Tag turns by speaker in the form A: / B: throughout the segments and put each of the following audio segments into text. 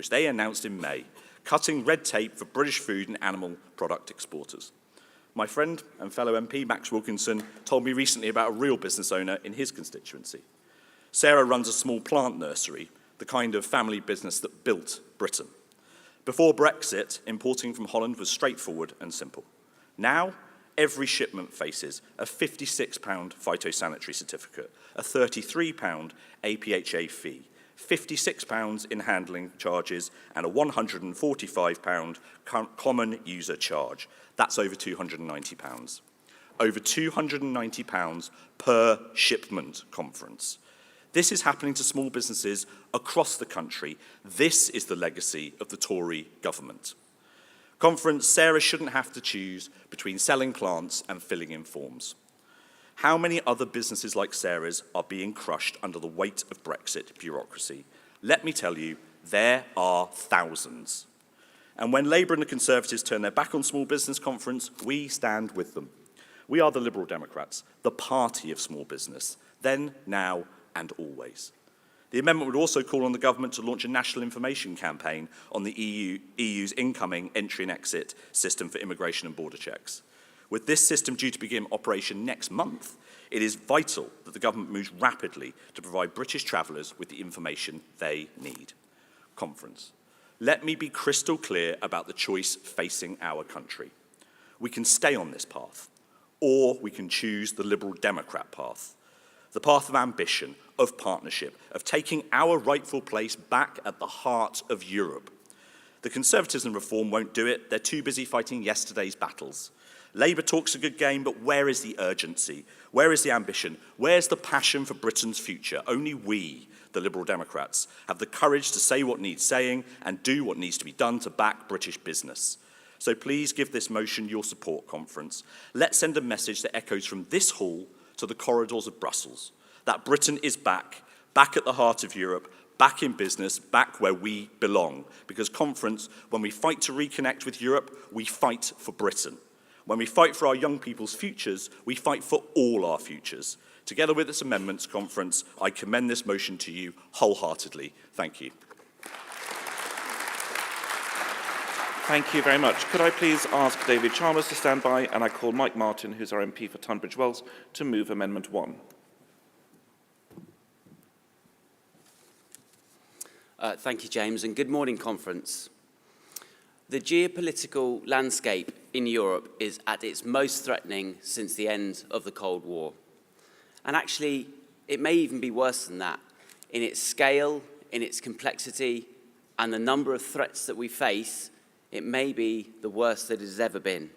A: which they announced in May, cutting red tape for British food and animal product exporters. My friend and fellow MP, Max Wilkinson, told me recently about a real business owner in his constituency. Sarah runs a small plant nursery, the kind of family business that built Britain. Before Brexit, importing from Holland was straightforward and simple. Now, every shipment faces a £56 phytosanitary certificate, a £33 APHA fee, £56 in handling charges, and a £145 common user charge. That's over £290. Over £290 per shipment conference. This is happening to small businesses across the country. This is the legacy of the Tory government. Conference, Sarah shouldn't have to choose between selling plants and filling in forms. How many other businesses like Sarah's are being crushed under the weight of Brexit bureaucracy? Let me tell you, there are thousands. And when Labour and the Conservatives turn their back on small business conference, we stand with them. We are the Liberal Democrats, the party of small business, then, now, and always. The amendment would also call on the government to launch a national information campaign on the EU's incoming entry and exit system for immigration and border checks. With this system due to begin operation next month, it is vital that the government moves rapidly to provide British travellers with the information they need. Conference. Let me be crystal clear about the choice facing our country. We can stay on this path, or we can choose the Liberal Democrat path. The path of ambition, of partnership, of taking our rightful place back at the heart of Europe. The Conservatives and Reform won't do it. They're too busy fighting yesterday's battles. Labour talks a good game, but where is the urgency? Where is the ambition? Where's the passion for Britain's future? Only we, the Liberal Democrats, have the courage to say what needs saying and do what needs to be done to back British business. So please give this motion your support, Conference. Let's send a message that echoes from this hall to the corridors of Brussels, that Britain is back, back at the heart of Europe, back in business, back where we belong. Because, Conference, when we fight to reconnect with Europe, we fight for Britain. When we fight for our young people's futures, we fight for all our futures. Together with its amendments, Conference, I commend this motion to you wholeheartedly. Thank you.
B: Thank you very much. Could I please ask David Chalmers to stand by, and I call Mike Martin, who's our MP for Tunbridge Wells, to move Amendment 1.
C: Thank you, James, and good morning, Conference. The geopolitical landscape in Europe is at its most threatening since the end of the Cold War. And actually, it may even be worse than that. In its scale, in its complexity, and the number of threats that we face, it may be the worst that it has ever been.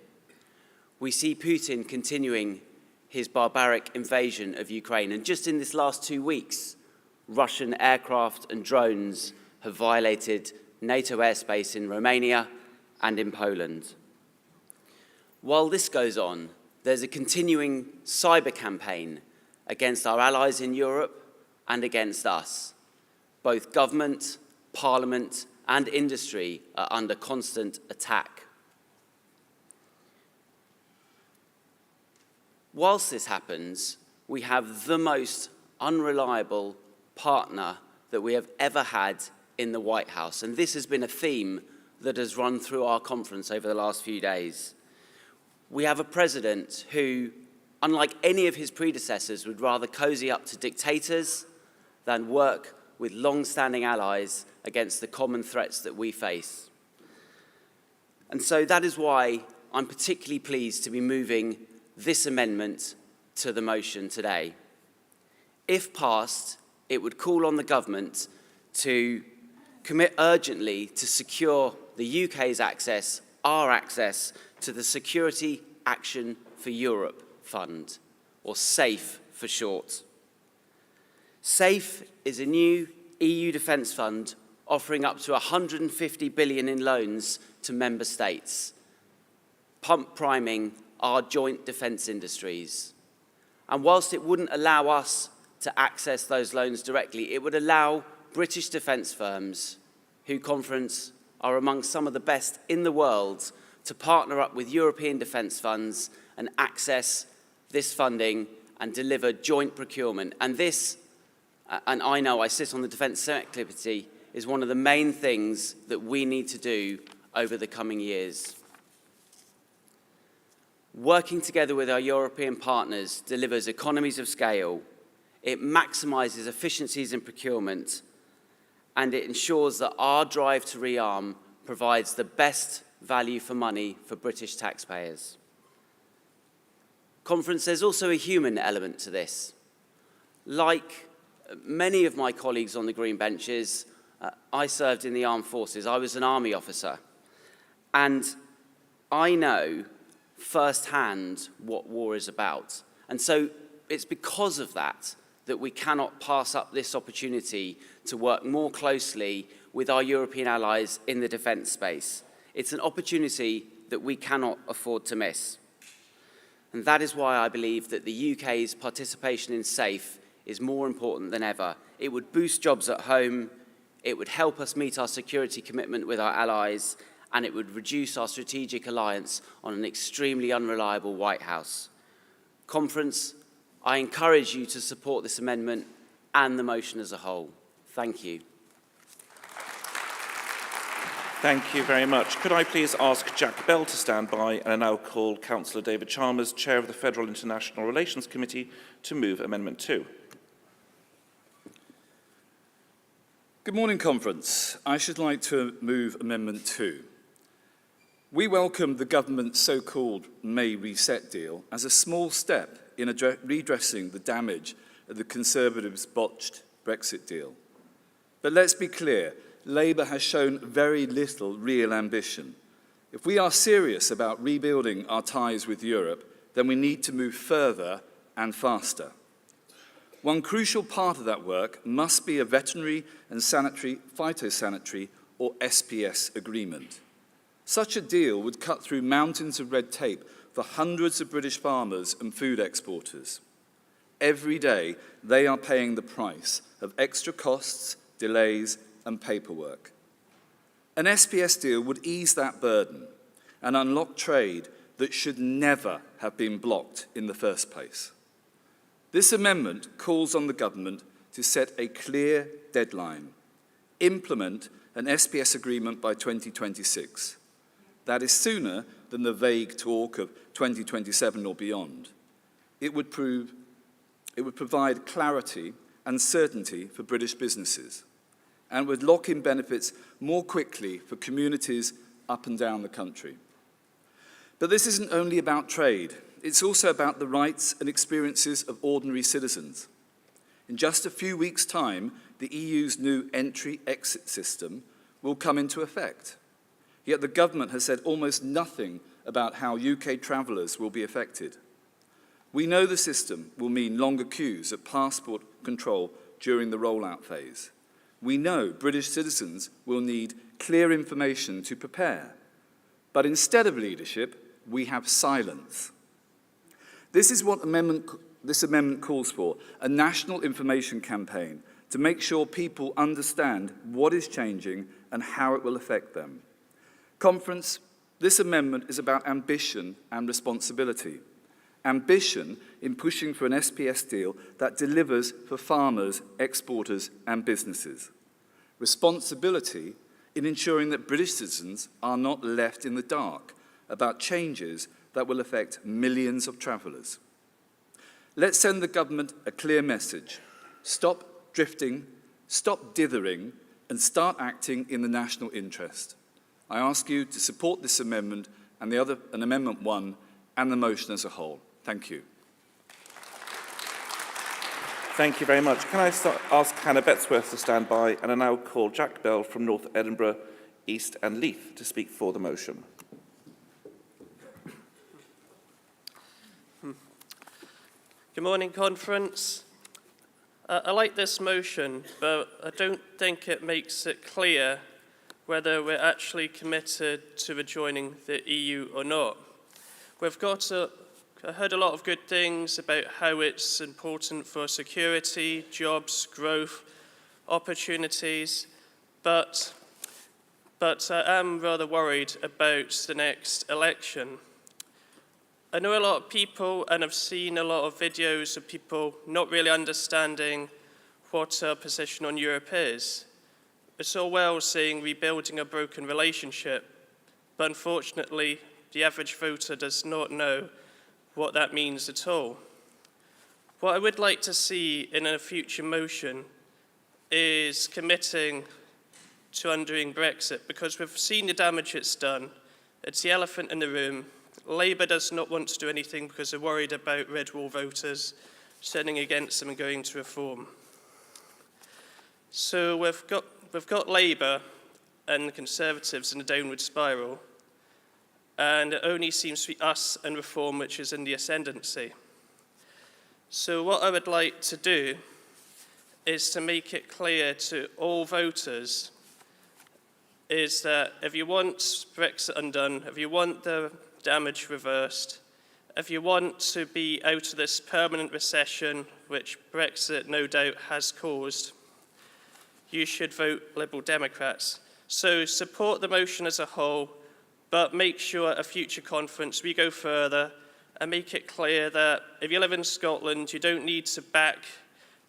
C: We see Putin continuing his barbaric invasion of Ukraine, and just in this last 2 weeks, Russian aircraft and drones have violated NATO airspace in Romania and in Poland. While this goes on, there's a continuing cyber campaign against our allies in Europe and against us. Both government, parliament, and industry are under constant attack. Whilst this happens, we have the most unreliable partner that we have ever had in the White House. And this has been a theme that has run through our conference over the last few days. We have a president who, unlike any of his predecessors, would rather cozy up to dictators than work with long-standing allies against the common threats that we face. And so that is why I'm particularly pleased to be moving this amendment to the motion today. If passed, it would call on the government to commit urgently to secure the UK's access, our access, to the Security Action for Europe Fund, or SAFE for short. SAFE is a new EU defence fund offering up to 150 billion in loans to member states, pump priming our joint defence industries. And whilst it wouldn't allow us to access those loans directly, it would allow British defence firms, who, Conference, are among some of the best in the world, to partner up with European defence funds and access this funding and deliver joint procurement. And this, and I know I sit on the Defence Select Committee, is one of the main things that we need to do over the coming years. Working together with our European partners delivers economies of scale, it maximises efficiencies in procurement, and it ensures that our drive to rearm provides the best value for money for British taxpayers. Conference, there's also a human element to this. Like many of my colleagues on the green benches, I served in the armed forces. I was an army officer. And I know firsthand what war is about. And so it's because of that that we cannot pass up this opportunity to work more closely with our European allies in the defence space. It's an opportunity that we cannot afford to miss. And that is why I believe that the UK's participation in SAFE is more important than ever. It would boost jobs at home, it would help us meet our security commitment with our allies, and it would reduce our strategic reliance on an extremely unreliable White House. Conference, I encourage you to support this amendment and the motion as a whole. Thank you.
B: Thank you very much. Could I please ask Jack Bell to stand by, and I now call Councillor David Chalmers, Chair of the Federal International Relations Committee, to move Amendment 2.
D: Good morning, Conference. I should like to move Amendment 2. We welcome the government's so-called May reset deal as a small step in redressing the damage of the Conservatives' botched Brexit deal. But let's be clear, Labour has shown very little real ambition. If we are serious about rebuilding our ties with Europe, then we need to move further and faster. One crucial part of that work must be a veterinary and phytosanitary or SPS agreement. Such a deal would cut through mountains of red tape for hundreds of British farmers and food exporters. Every day, they are paying the price of extra costs, delays, and paperwork. An SPS deal would ease that burden and unlock trade that should never have been blocked in the first place. This amendment calls on the government to set a clear deadline, implement an SPS agreement by 2026. That is sooner than the vague talk of 2027 or beyond. It would provide clarity and certainty for British businesses and would lock in benefits more quickly for communities up and down the country. But this isn't only about trade. It's also about the rights and experiences of ordinary citizens. In just a few weeks' time, the EU's new entry-exit system will come into effect. Yet the government has said almost nothing about how UK travellers will be affected. We know the system will mean longer queues at passport control during the rollout phase. We know British citizens will need clear information to prepare. But instead of leadership, we have silence. This is what this amendment calls for, a national information campaign to make sure people understand what is changing and how it will affect them. Conference, this amendment is about ambition and responsibility. Ambition in pushing for an SPS deal that delivers for farmers, exporters and businesses. Responsibility in ensuring that British citizens are not left in the dark about changes that will affect millions of travellers. Let's send the government a clear message. Stop drifting, stop dithering, and start acting in the national interest. I ask you to support this amendment and Amendment 1 and the motion as a whole. Thank you.
B: Thank you very much. Can I ask Hannah Betsworth to stand by, and I now call Jack Bell from North Edinburgh, East and Leith to speak for the motion.
E: Good morning, Conference. I like this motion, but I don't think it makes it clear whether we're actually committed to rejoining the EU or not. I heard a lot of good things about how it's important for security, jobs, growth, opportunities, but I am rather worried about the next election. I know a lot of people, and I've seen a lot of videos of people not really understanding what our position on Europe is. It's all well saying rebuilding a broken relationship, but unfortunately, the average voter does not know what that means at all. What I would like to see in a future motion is committing to undoing Brexit, because we've seen the damage it's done. It's the elephant in the room. Labour does not want to do anything because they're worried about red wall voters turning against them and going to reform. So we've got Labour and the Conservatives in a downward spiral, and it only seems to be us and Reform which is in the ascendancy. So what I would like to do is to make it clear to all voters is that if you want Brexit undone, if you want the damage reversed, if you want to be out of this permanent recession, which Brexit no doubt has caused, you should vote Liberal Democrats. So support the motion as a whole, but make sure at a future conference we go further and make it clear that if you live in Scotland, you don't need to back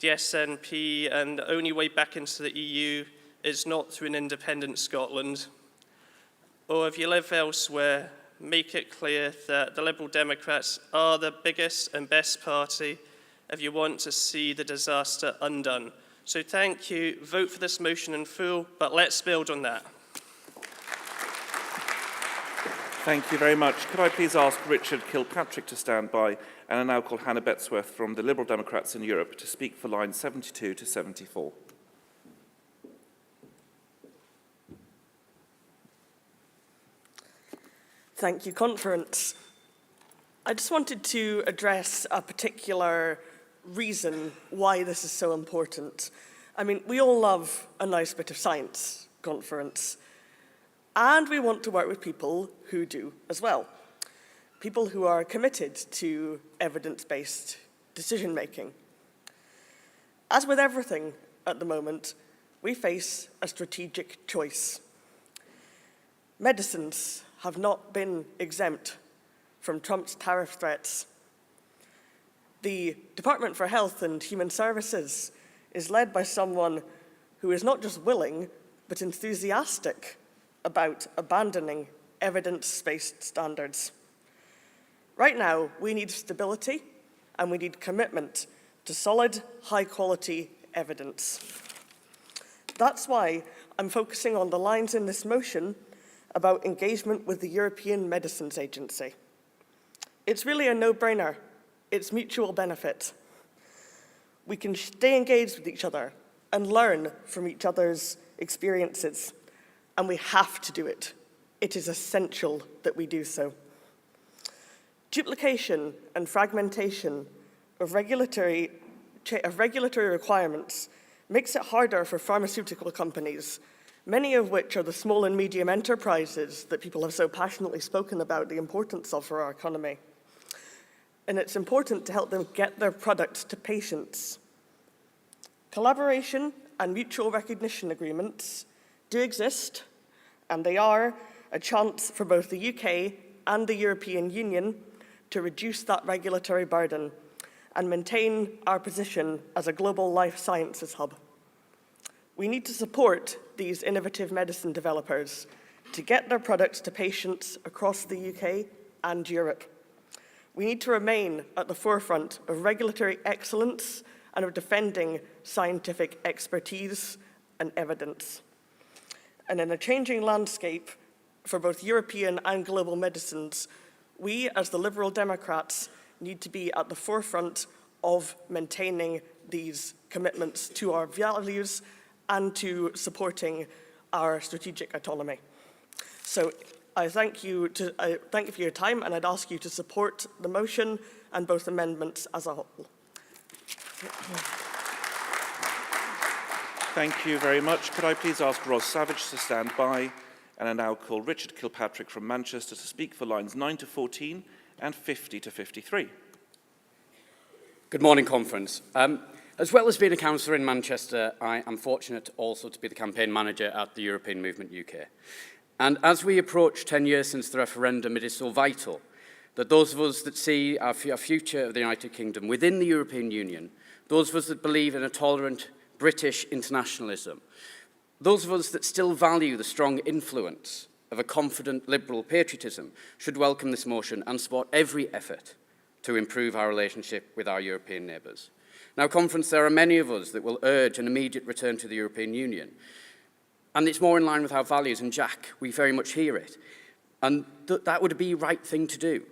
E: the SNP, and the only way back into the EU is not through an independent Scotland. Or if you live elsewhere, make it clear that the Liberal Democrats are the biggest and best party if you want to see the disaster undone. So thank you. Vote for this motion in full, but let's build on that.
B: Thank you very much. Could I please ask Richard Kilpatrick to stand by, and I now call Hannah Betsworth from the Liberal Democrats in Europe to speak for lines 72 to 74.
F: Thank you, Conference. I just wanted to address a particular reason why this is so important. I mean, we all love a nice bit of science, Conference, and we want to work with people who do as well. People who are committed to evidence-based decision-making. As with everything at the moment, we face a strategic choice. Medicines have not been exempt from Trump's tariff threats. The Department for Health and Human Services is led by someone who is not just willing, but enthusiastic about abandoning evidence-based standards. Right now, we need stability and we need commitment to solid, high-quality evidence. That's why I'm focusing on the lines in this motion about engagement with the European Medicines Agency. It's really a no-brainer. It's mutual benefit. We can stay engaged with each other and learn from each other's experiences, and we have to do it. It is essential that we do so. Duplication and fragmentation of regulatory requirements makes it harder for pharmaceutical companies, many of which are the small and medium enterprises that people have so passionately spoken about the importance of for our economy. And it's important to help them get their products to patients. Collaboration and mutual recognition agreements do exist, and they are a chance for both the UK and the European Union to reduce that regulatory burden and maintain our position as a global life sciences hub. We need to support these innovative medicine developers to get their products to patients across the UK and Europe. We need to remain at the forefront of regulatory excellence and of defending scientific expertise and evidence. And in a changing landscape for both European and global medicines, we, as the Liberal Democrats, need to be at the forefront of maintaining these commitments to our values and to supporting our strategic autonomy. So I thank you for your time, and I'd ask you to support the motion and both amendments as a whole.
B: Thank you very much. Could I please ask Ros Savage to stand by, and I now call Richard Kilpatrick from Manchester to speak for lines 9 to 14 and 50 to 53.
G: Good morning, Conference. As well as being a councillor in Manchester, I am fortunate also to be the campaign manager at the European Movement UK. And as we approach 10 years since the referendum, it is so vital that those of us that see our future of the United Kingdom within the European Union, those of us that believe in a tolerant British internationalism, Those of us that still value the strong influence of a confident liberal patriotism should welcome this motion and support every effort to improve our relationship with our European neighbours. Now, Conference, there are many of us that will urge an immediate return to the European Union. And it's more in line with our values, and Jack, we very much hear it. And that would be the right thing to do.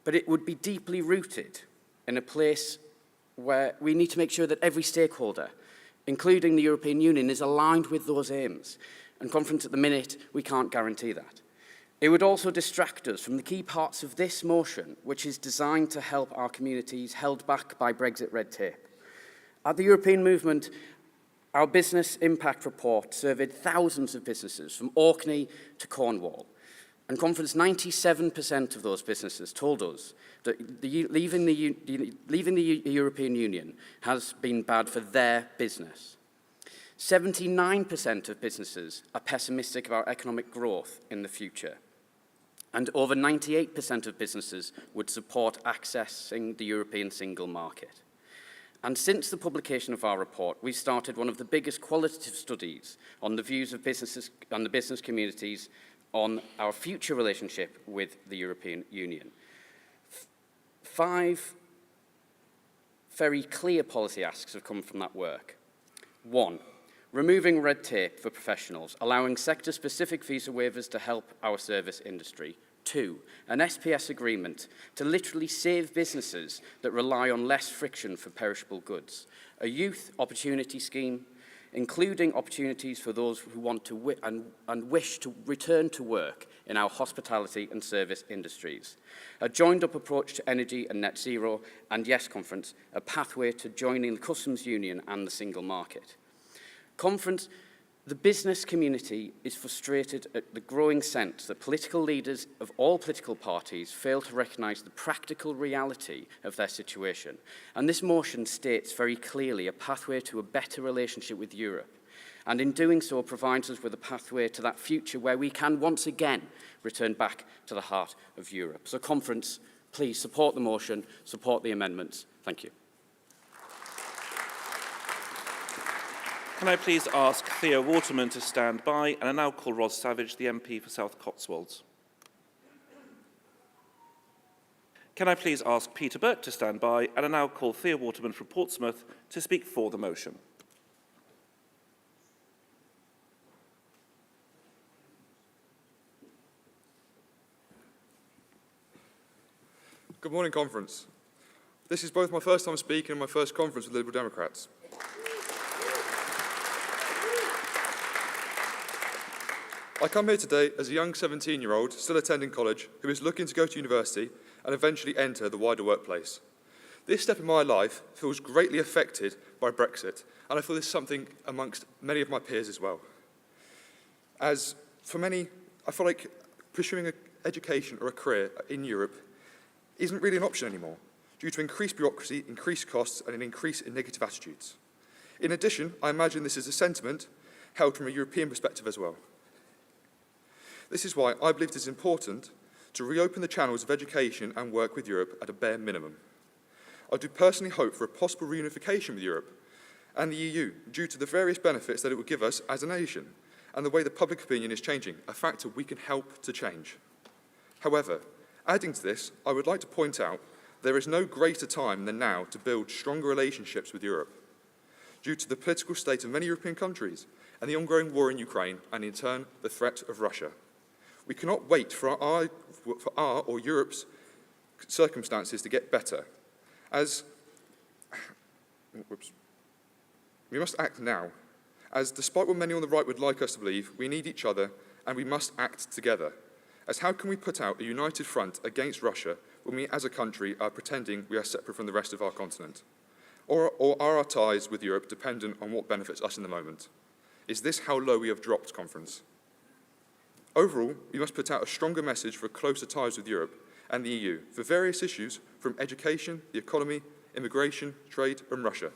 G: But it would be deeply rooted in a place where we need to make sure that every stakeholder, including the European Union, is aligned with those aims. And Conference, at the minute, we can't guarantee that. It would also distract us from the key parts of this motion, which is designed to help our communities held back by Brexit red tape. At the European Movement, our business impact report surveyed thousands of businesses from Orkney to Cornwall. And Conference, 97% of those businesses told us that leaving the European Union has been bad for their business. 79% of businesses are pessimistic about economic growth in the future. And over 98% of businesses would support accessing the European single market. And since the publication of our report, we've started one of the biggest qualitative studies on the views of businesses and the business communities on our future relationship with the European Union. 5 very clear policy asks have come from that work. 1, removing red tape for professionals, allowing sector-specific visa waivers to help our service industry. 2, an SPS agreement to literally save businesses that rely on less friction for perishable goods. A youth opportunity scheme, including opportunities for those who want to and wish to return to work in our hospitality and service industries. A joined-up approach to energy and net zero, and yes, Conference, a pathway to joining the customs union and the single market. Conference, the business community is frustrated at the growing sense that political leaders of all political parties fail to recognise the practical reality of their situation. And this motion states very clearly a pathway to a better relationship with Europe. And in doing so, provides us with a pathway to that future where we can once again return back to the heart of Europe. So, Conference, please support the motion, support the amendments. Thank you.
B: Can I please ask Theo Waterman to stand by, and I now call Ros Savage, the MP for South Cotswolds. Can I please ask Peter Burt to stand by, and I now call Theo Waterman from Portsmouth to speak for the motion.
H: Good morning, Conference. This is both my first time speaking and my first conference with Liberal Democrats. I come here today as a young 17-year-old still attending college who is looking to go to university and eventually enter the wider workplace. This step in my life feels greatly affected by Brexit, and I feel this is something amongst many of my peers as well. As for many, I feel like pursuing an education or a career in Europe isn't really an option anymore, due to increased bureaucracy, increased costs, and an increase in negative attitudes. In addition, I imagine this is a sentiment held from a European perspective as well. This is why I believe it is important to reopen the channels of education and work with Europe at a bare minimum. I do personally hope for a possible reunification with Europe and the EU due to the various benefits that it will give us as a nation and the way the public opinion is changing, a factor we can help to change. However, adding to this, I would like to point out there is no greater time than now to build stronger relationships with Europe due to the political state of many European countries and the ongoing war in Ukraine and in turn the threat of Russia. We cannot wait for our or Europe's circumstances to get better, we must act now, as despite what many on the right would like us to believe, we need each other and we must act together. As how can we put out a united front against Russia when we as a country are pretending we are separate from the rest of our continent? Or are our ties with Europe dependent on what benefits us in the moment? Is this how low we have dropped, Conference? Overall, we must put out a stronger message for closer ties with Europe and the EU for various issues from education, the economy, immigration, trade and Russia.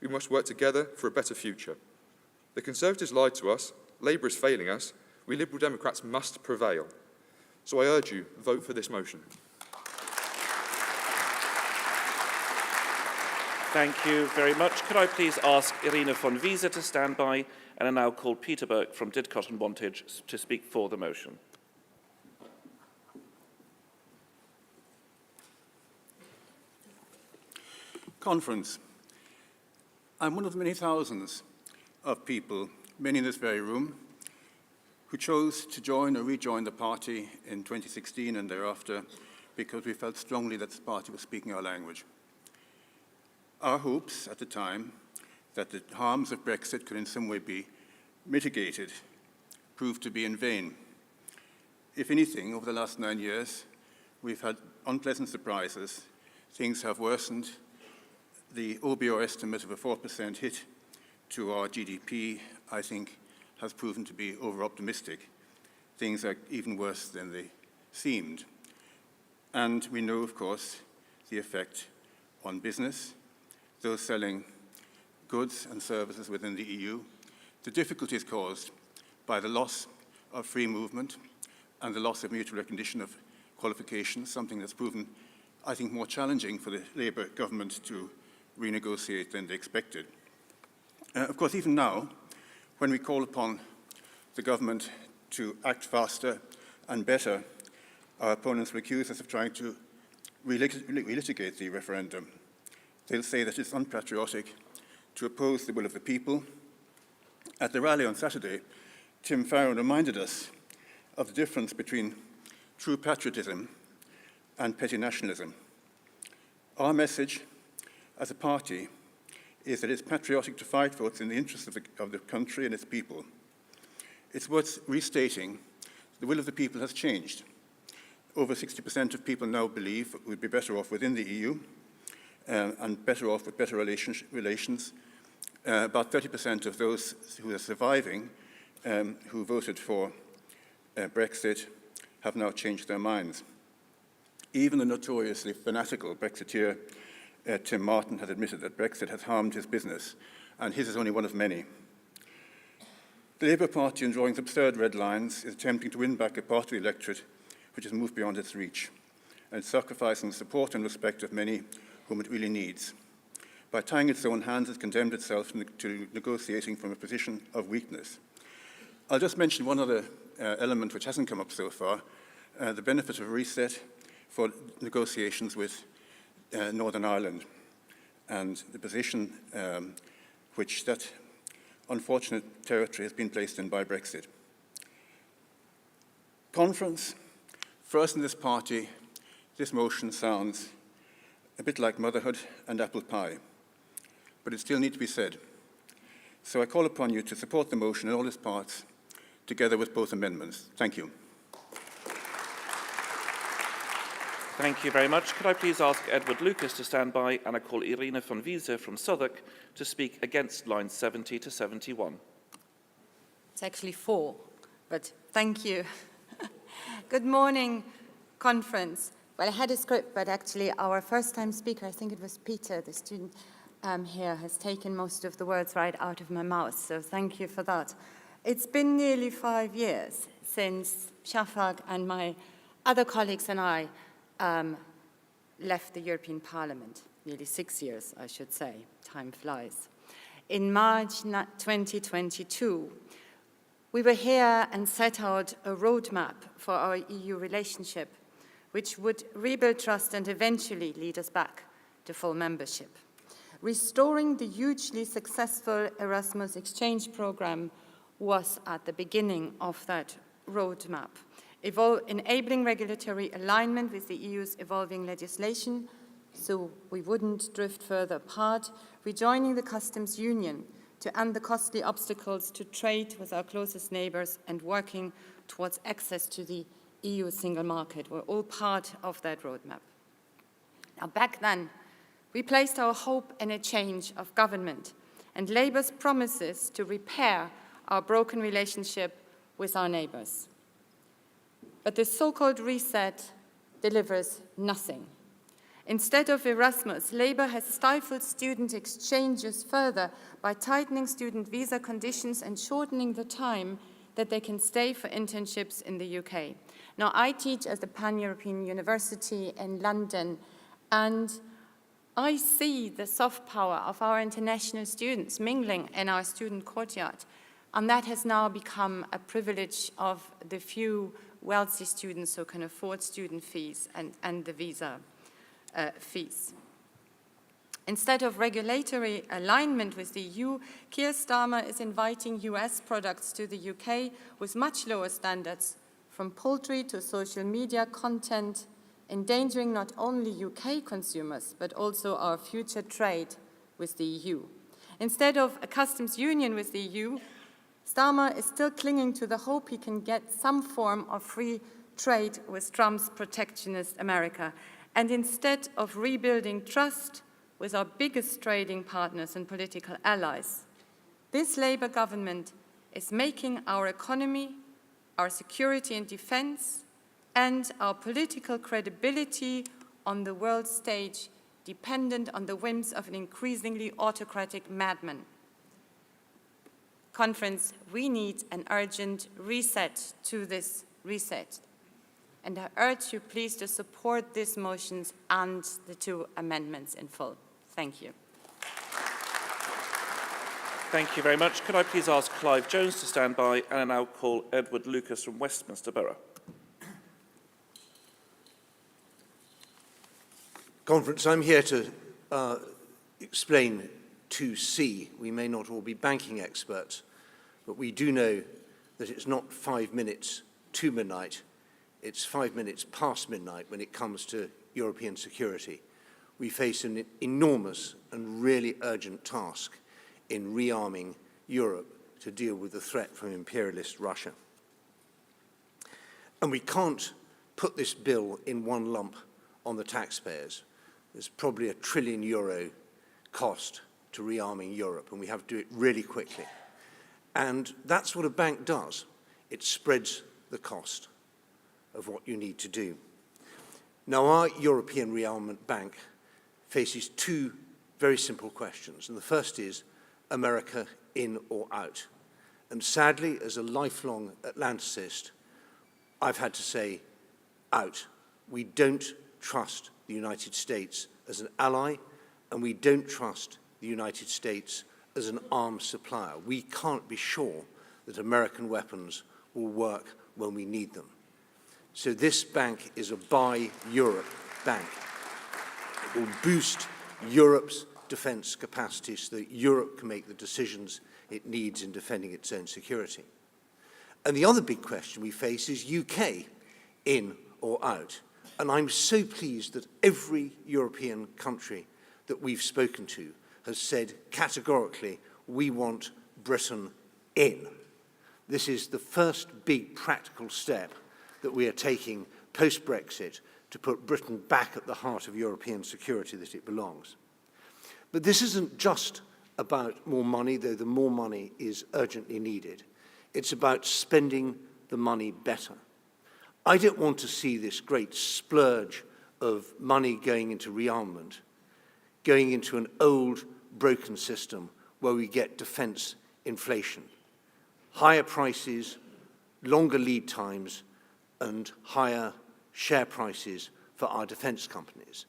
H: We must work together for a better future. The Conservatives lied to us, Labour is failing us, we Liberal Democrats must prevail. So I urge you, vote for this motion.
B: Thank you very much. Could I please ask Irina von Wiese to stand by, and I now call Peter Burke from Didcot and Wantage to speak for the motion.
I: Conference. I'm one of the many thousands of people, many in this very room, who chose to join or rejoin the party in 2016 and thereafter because we felt strongly that this party was speaking our language. Our hopes at the time that the harms of Brexit could in some way be mitigated proved to be in vain. If anything, over the last 9 years, we've had unpleasant surprises. Things have worsened. The OBR estimate of a 4% hit to our GDP, I think, has proven to be over-optimistic. Things are even worse than they seemed. And we know, of course, the effect on business, those selling goods and services within the EU, the difficulties caused by the loss of free movement and the loss of mutual recognition of qualifications, something that's proven, I think, more challenging for the Labour government to renegotiate than they expected. Of course, even now, when we call upon the government to act faster and better, our opponents will accuse us of trying to relitigate the referendum. They'll say that it's unpatriotic to oppose the will of the people. At the rally on Saturday, Tim Farron reminded us of the difference between true patriotism and petty nationalism. Our message as a party is that it's patriotic to fight for what's in the interests of the country and its people. It's worth restating the will of the people has changed. Over 60% of people now believe we'd be better off within the EU and better off with better relations. About 30% of those who are surviving, who voted for Brexit, have now changed their minds. Even the notoriously fanatical Brexiteer Tim Martin has admitted that Brexit has harmed his business, and his is only one of many. The Labour Party, in drawing absurd red lines, is attempting to win back a part of the electorate which has moved beyond its reach, and sacrificing the support and respect of many whom it really needs. By tying its own hands, it's condemned itself to negotiating from a position of weakness. I'll just mention one other element which hasn't come up so far, the benefit of a reset for negotiations with Northern Ireland, and the position which that unfortunate territory has been placed in by Brexit. Conference. For us in this party, this motion sounds a bit like motherhood and apple pie, but it still needs to be said. So I call upon you to support the motion in all its parts, together with both amendments. Thank you.
B: Thank you very much. Could I please ask Edward Lucas to stand by, and I call Irina von Wiese from Southwark to speak against lines 70 to 71.
J: It's actually 4, but thank you. Good morning, conference. Well, I had a script, but actually our first-time speaker, I think it was Peter, the student here, has taken most of the words right out of my mouth, so thank you for that. It's been nearly 5 years since Shafak and my other colleagues and I left the European Parliament. Nearly 6 years, I should say. Time flies. In March 2022, we were here and set out a roadmap for our EU relationship, which would rebuild trust and eventually lead us back to full membership. Restoring the hugely successful Erasmus exchange program was at the beginning of that roadmap, enabling regulatory alignment with the EU's evolving legislation so we wouldn't drift further apart, rejoining the customs union to end the costly obstacles to trade with our closest neighbours, and working towards access to the EU single market were all part of that roadmap. Now, back then, we placed our hope in a change of government and Labour's promises to repair our broken relationship with our neighbours. But the so-called reset delivers nothing. Instead of Erasmus, Labour has stifled student exchanges further by tightening student visa conditions and shortening the time that they can stay for internships in the UK. Now, I teach at the Pan-European University in London, and I see the soft power of our international students mingling in our student courtyard. And that has now become a privilege of the few wealthy students who can afford student fees and the visa fees. Instead of regulatory alignment with the EU, Keir Starmer is inviting US products to the UK with much lower standards, from poultry to social media content, endangering not only UK consumers, but also our future trade with the EU. Instead of a customs union with the EU, Starmer is still clinging to the hope he can get some form of free trade with Trump's protectionist America. And instead of rebuilding trust with our biggest trading partners and political allies, this Labour government is making our economy, our security and defence, and our political credibility on the world stage dependent on the whims of an increasingly autocratic madman. Conference, we need an urgent reset to this reset. And I urge you please to support these motions and the 2 amendments in full. Thank you.
B: Thank you very much. Could I please ask Clive Jones to stand by, and I now call Edward Lucas from Westminster Borough.
K: Conference, I'm here to explain 2C. We may not all be banking experts, but we do know that it's not 5 minutes to midnight, it's 5 minutes past midnight when it comes to European security. We face an enormous and really urgent task in rearming Europe to deal with the threat from imperialist Russia. And we can't put this bill in one lump on the taxpayers. There's probably €1 trillion cost to rearming Europe, and we have to do it really quickly. And that's what a bank does. It spreads the cost of what you need to do. Now, our European Rearmament Bank faces 2 very simple questions. And the first is, America in or out? And sadly, as a lifelong Atlanticist, I've had to say, out. We don't trust the United States as an ally, and we don't trust the United States as an arms supplier. We can't be sure that American weapons will work when we need them. So this bank is a Buy Europe bank. It will boost Europe's defence capacity so that Europe can make the decisions it needs in defending its own security. And the other big question we face is UK in or out. And I'm so pleased that every European country that we've spoken to has said categorically, we want Britain in. This is the first big practical step that we are taking post-Brexit to put Britain back at the heart of European security that it belongs. But this isn't just about more money, though the more money is urgently needed. It's about spending the money better. I don't want to see this great splurge of money going into rearmament, going into an old, broken system where we get defence inflation. Higher prices, longer lead times, and higher share prices for our defence companies.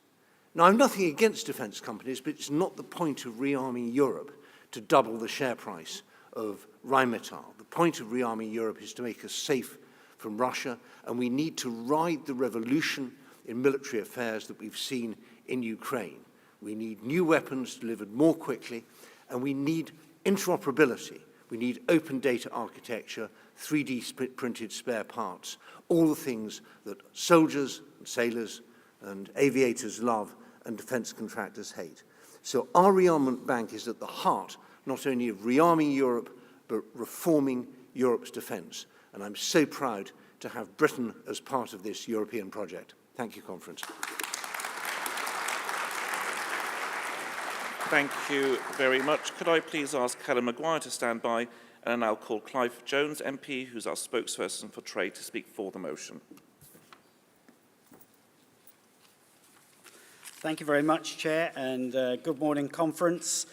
K: Now, I'm nothing against defence companies, but it's not the point of rearming Europe to double the share price of Rheinmetall. The point of rearming Europe is to make us safe from Russia, and we need to ride the revolution in military affairs that we've seen in Ukraine. We need new weapons delivered more quickly, and we need interoperability. We need open data architecture, 3D printed spare parts, all the things that soldiers and sailors and aviators love and defence contractors hate. So our rearmament bank is at the heart not only of rearming Europe, but reforming Europe's defence. And I'm so proud to have Britain as part of this European project. Thank you, Conference.
B: Thank you very much. Could I please ask Calum Maguire to stand by, and now call Clive Jones MP, who's our spokesperson for trade, to speak for the motion.
L: Thank you very much, Chair, and good morning, Conference.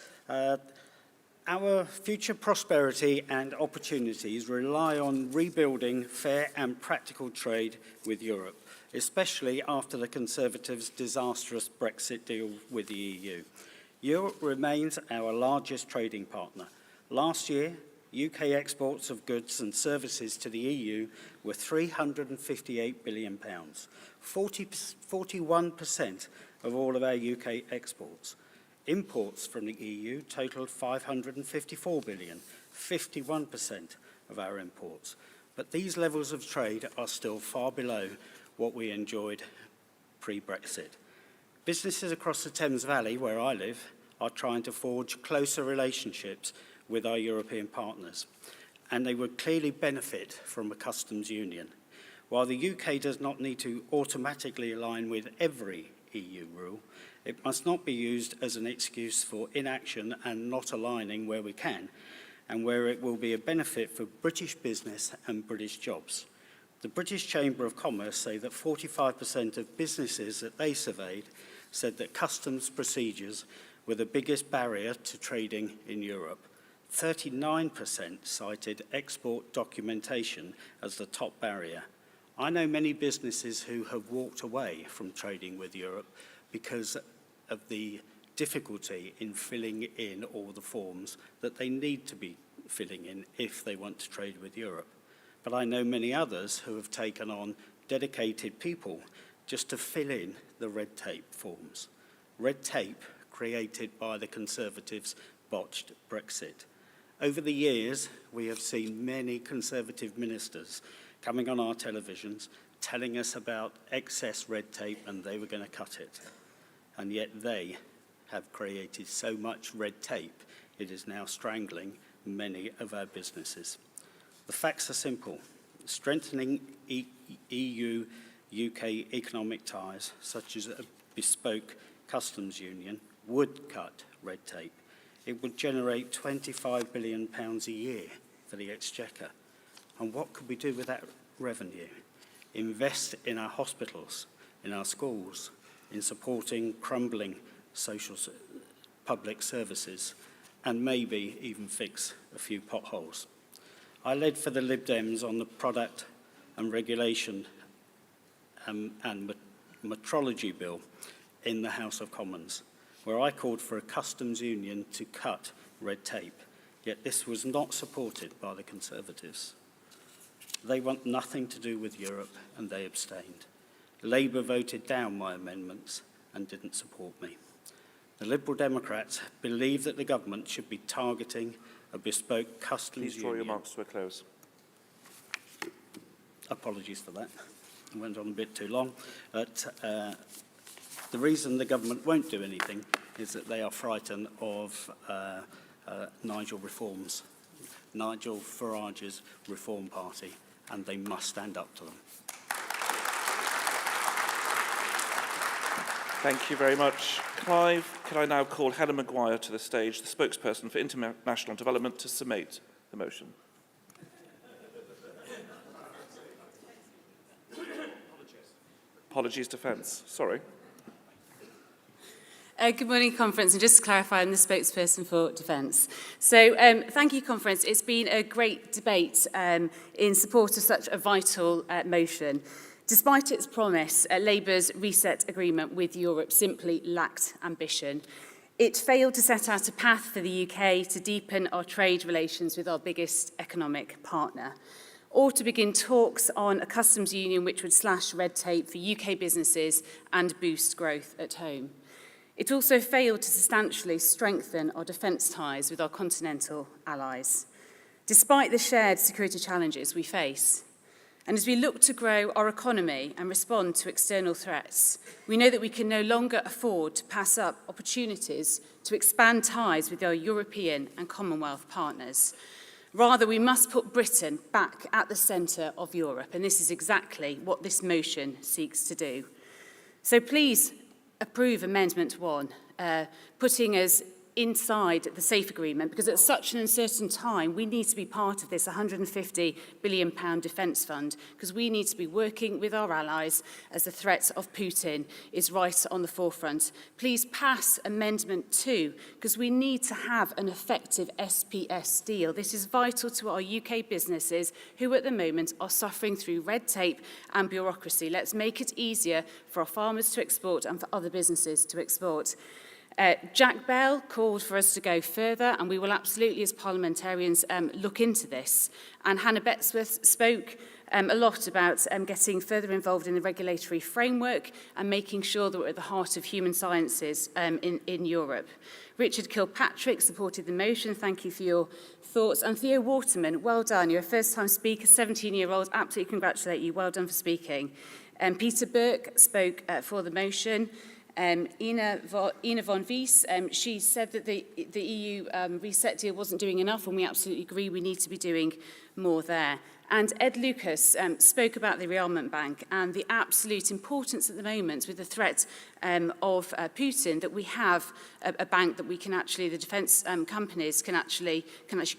L: Our future prosperity and opportunities rely on rebuilding fair and practical trade with Europe, especially after the Conservatives' disastrous Brexit deal with the EU. Europe remains our largest trading partner. Last year, UK exports of goods and services to the EU were £358 billion, 41% of all of our UK exports. Imports from the EU totalled £554 billion, 51% of our imports. But these levels of trade are still far below what we enjoyed pre-Brexit. Businesses across the Thames Valley, where I live, are trying to forge closer relationships with our European partners, and they would clearly benefit from a customs union. While the UK does not need to automatically align with every EU rule, it must not be used as an excuse for inaction and not aligning where we can, and where it will be a benefit for British business and British jobs. The British Chamber of Commerce say that 45% of businesses that they surveyed said that customs procedures were the biggest barrier to trading in Europe. 39% cited export documentation as the top barrier. I know many businesses who have walked away from trading with Europe because of the difficulty in filling in all the forms that they need to be filling in if they want to trade with Europe. But I know many others who have taken on dedicated people just to fill in the red tape forms. Red tape created by the Conservatives' botched Brexit. Over the years, we have seen many Conservative ministers coming on our televisions telling us about excess red tape and they were going to cut it. And yet they have created so much red tape, it is now strangling many of our businesses. The facts are simple. Strengthening EU-UK economic ties, such as a bespoke customs union, would cut red tape. It would generate £25 billion a year for the Exchequer. And what could we do with that revenue? Invest in our hospitals, in our schools, in supporting crumbling public services, and maybe even fix a few potholes. I led for the Lib Dems on the product and regulation and metrology bill in the House of Commons, where I called for a customs union to cut red tape, yet this was not supported by the Conservatives. They want nothing to do with Europe, and they abstained. Labour voted down my amendments and didn't support me. The Liberal Democrats believe that the government should be targeting a bespoke customs union.
B: Please draw your remarks to a close.
L: Apologies for that. I went on a bit too long. But the reason the government won't do anything is that they are frightened of Nigel Farage's Reform Party, and they must stand up to them.
B: Thank you very much, Clive. Could I now call Helen Maguire to the stage, the spokesperson for international development, to summate the motion? Apologies, Defence. Sorry.
M: Good morning, Conference. And just to clarify, I'm the spokesperson for Defence. So thank you, Conference. It's been a great debate in support of such a vital motion. Despite its promise, Labour's reset agreement with Europe simply lacked ambition. It failed to set out a path for the UK to deepen our trade relations with our biggest economic partner, or to begin talks on a customs union which would slash red tape for UK businesses and boost growth at home. It also failed to substantially strengthen our defence ties with our continental allies, despite the shared security challenges we face. And as we look to grow our economy and respond to external threats, we know that we can no longer afford to pass up opportunities to expand ties with our European and Commonwealth partners. Rather, we must put Britain back at the centre of Europe, and this is exactly what this motion seeks to do. So please approve Amendment 1, putting us inside the SAFE agreement, because at such an uncertain time, we need to be part of this £150 billion defence fund, because we need to be working with our allies as the threat of Putin is right on the forefront. Please pass Amendment 2, because we need to have an effective SPS deal. This is vital to our UK businesses who at the moment are suffering through red tape and bureaucracy. Let's make it easier for our farmers to export and for other businesses to export. Jack Bell called for us to go further, and we will absolutely, as parliamentarians, look into this. And Hannah Betsworth spoke a lot about getting further involved in the regulatory framework and making sure that we're at the heart of human sciences in Europe. Richard Kilpatrick supported the motion. Thank you for your thoughts. And Theo Waterman, well done. You're a first-time speaker, 17-year-old. Absolutely congratulate you. Well done for speaking. Peter Burke spoke for the motion. Ina von Wies, she said that the EU reset deal wasn't doing enough, and we absolutely agree we need to be doing more there. And Ed Lucas spoke about the rearmament bank and the absolute importance at the moment with the threat of Putin that we have a bank that we can actually, the defence companies can actually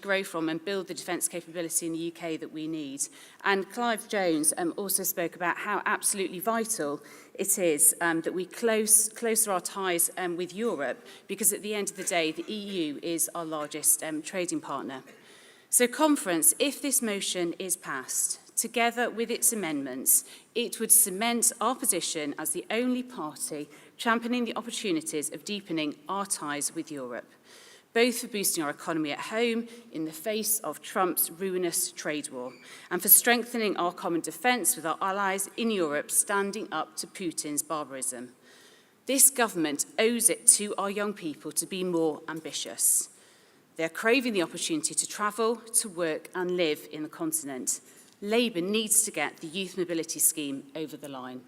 M: grow from and build the defence capability in the UK that we need. And Clive Jones also spoke about how absolutely vital it is that we closer our ties with Europe, because at the end of the day, the EU is our largest trading partner. So, Conference, if this motion is passed, together with its amendments, it would cement our position as the only party championing the opportunities of deepening our ties with Europe, both for boosting our economy at home in the face of Trump's ruinous trade war, and for strengthening our common defence with our allies in Europe standing up to Putin's barbarism. This government owes it to our young people to be more ambitious. They are craving the opportunity to travel, to work and live in the continent. Labour needs to get the Youth Mobility Scheme over the line.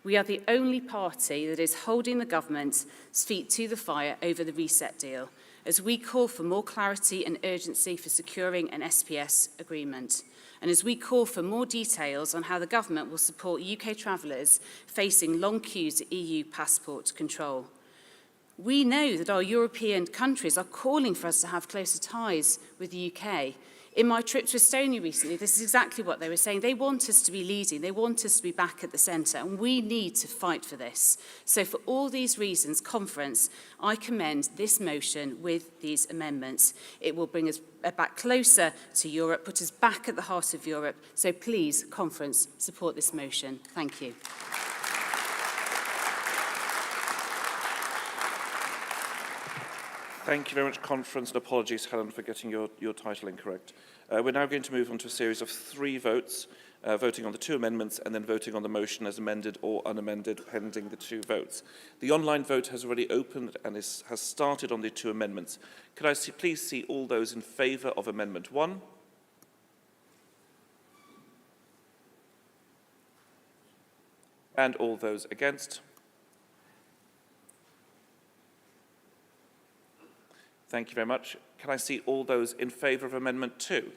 M: We are the only party that is holding the government's feet to the fire over the reset deal, as we call for more clarity and urgency for securing an SPS agreement, and as we call for more details on how the government will support UK travellers facing long queues at EU passport control. We know that our European countries are calling for us to have closer ties with the UK. In my trip to Estonia recently, this is exactly what they were saying. They want us to be leading. They want us to be back at the centre, and we need to fight for this. So for all these reasons, Conference, I commend this motion with these amendments. It will bring us back closer to Europe, put us back at the heart of Europe. So please, Conference, support this motion. Thank you.
B: Thank you very much, Conference, and apologies, Helen, for getting your title incorrect. We're now going to move on to a series of 3 votes, voting on the 2 amendments and then voting on the motion as amended or unamended, pending the 2 votes. The online vote has already opened and has started on the 2 amendments. Could I please see all those in favour of Amendment 1? And all those against? Thank you very much. Can I see all those in favour of Amendment 2?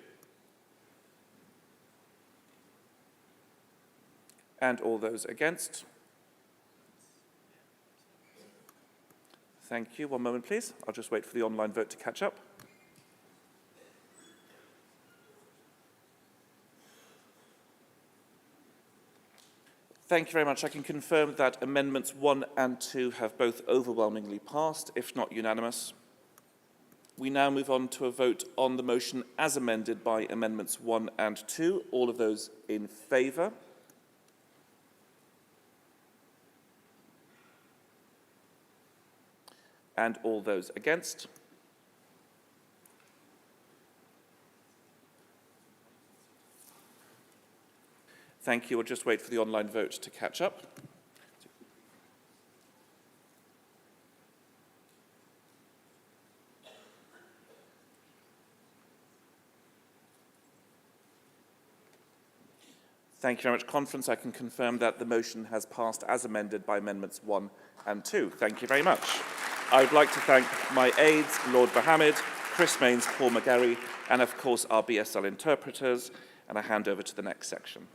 B: And all those against? Thank you. One moment, please. I'll just wait for the online vote to catch up. Thank you very much. I can confirm that Amendments 1 and 2 have both overwhelmingly passed, if not unanimous. We now move on to a vote on the motion as amended by Amendments 1 and 2. All of those in favour? And all those against? Thank you. We'll just wait for the online vote to catch up. Thank you very much, Conference. I can confirm that the motion has passed as amended by Amendments 1 and 2. Thank you very much. I would like to thank my aides, Lord Mohammed, Chris Mains, Paul McGarry, and of course our BSL interpreters, and I hand over to the next section.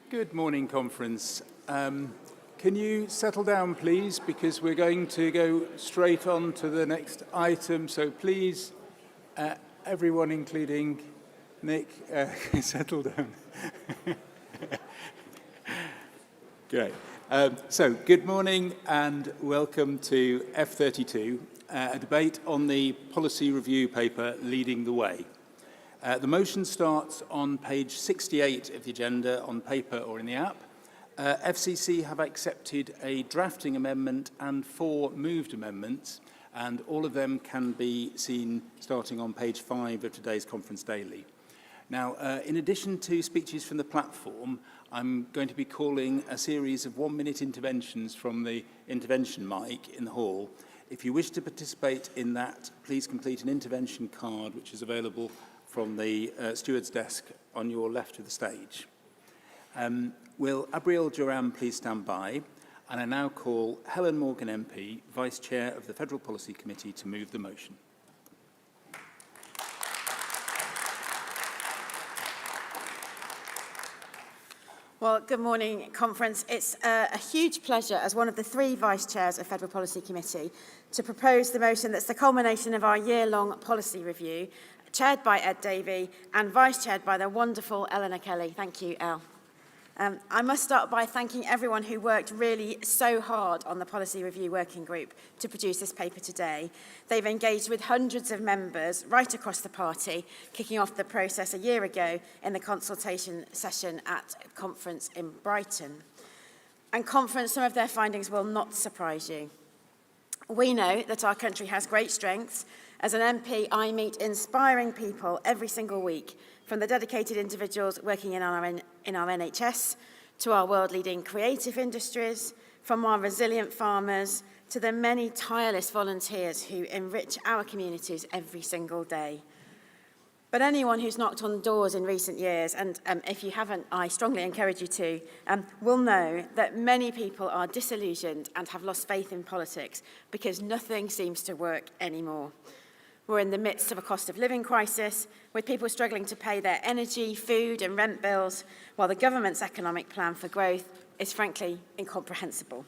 N: Good morning, Conference. Can you settle down, please, because we're going to go straight on to the next item. So please, everyone, including Nick, settle down. Great. So good morning and welcome to F32, a debate on the policy review paper Leading the Way. The motion starts on page 68 of the agenda on paper or in the app. FCC have accepted a drafting amendment and 4 moved amendments, and all of them can be seen starting on page 5 of today's conference daily. Now, in addition to speeches from the platform, I'm going to be calling a series of 1-minute interventions from the intervention mic in the hall. If you wish to participate in that, please complete an intervention card, which is available from the steward's desk on your left of the stage. Will Abriel Duran please stand by? And I now call Helen Morgan MP, Vice Chair of the Federal Policy Committee, to move the motion.
O: Well, good morning, Conference. It's a huge pleasure as one of the 3 Vice Chairs of Federal Policy Committee to propose the motion that's the culmination of our year-long policy review, chaired by Ed Davey and vice-chaired by the wonderful Eleanor Kelly. Thank you, Elle. I must start by thanking everyone who worked really so hard on the Policy Review Working Group to produce this paper today. They've engaged with hundreds of members right across the party, kicking off the process a year ago in the consultation session at a conference in Brighton. And Conference, some of their findings will not surprise you. We know that our country has great strengths. As an MP, I meet inspiring people every single week, from the dedicated individuals working in our NHS, to our world-leading creative industries, from our resilient farmers, to the many tireless volunteers who enrich our communities every single day. But anyone who's knocked on doors in recent years, and if you haven't, I strongly encourage you to, will know that many people are disillusioned and have lost faith in politics because nothing seems to work anymore. We're in the midst of a cost of living crisis, with people struggling to pay their energy, food and rent bills, while the government's economic plan for growth is frankly incomprehensible.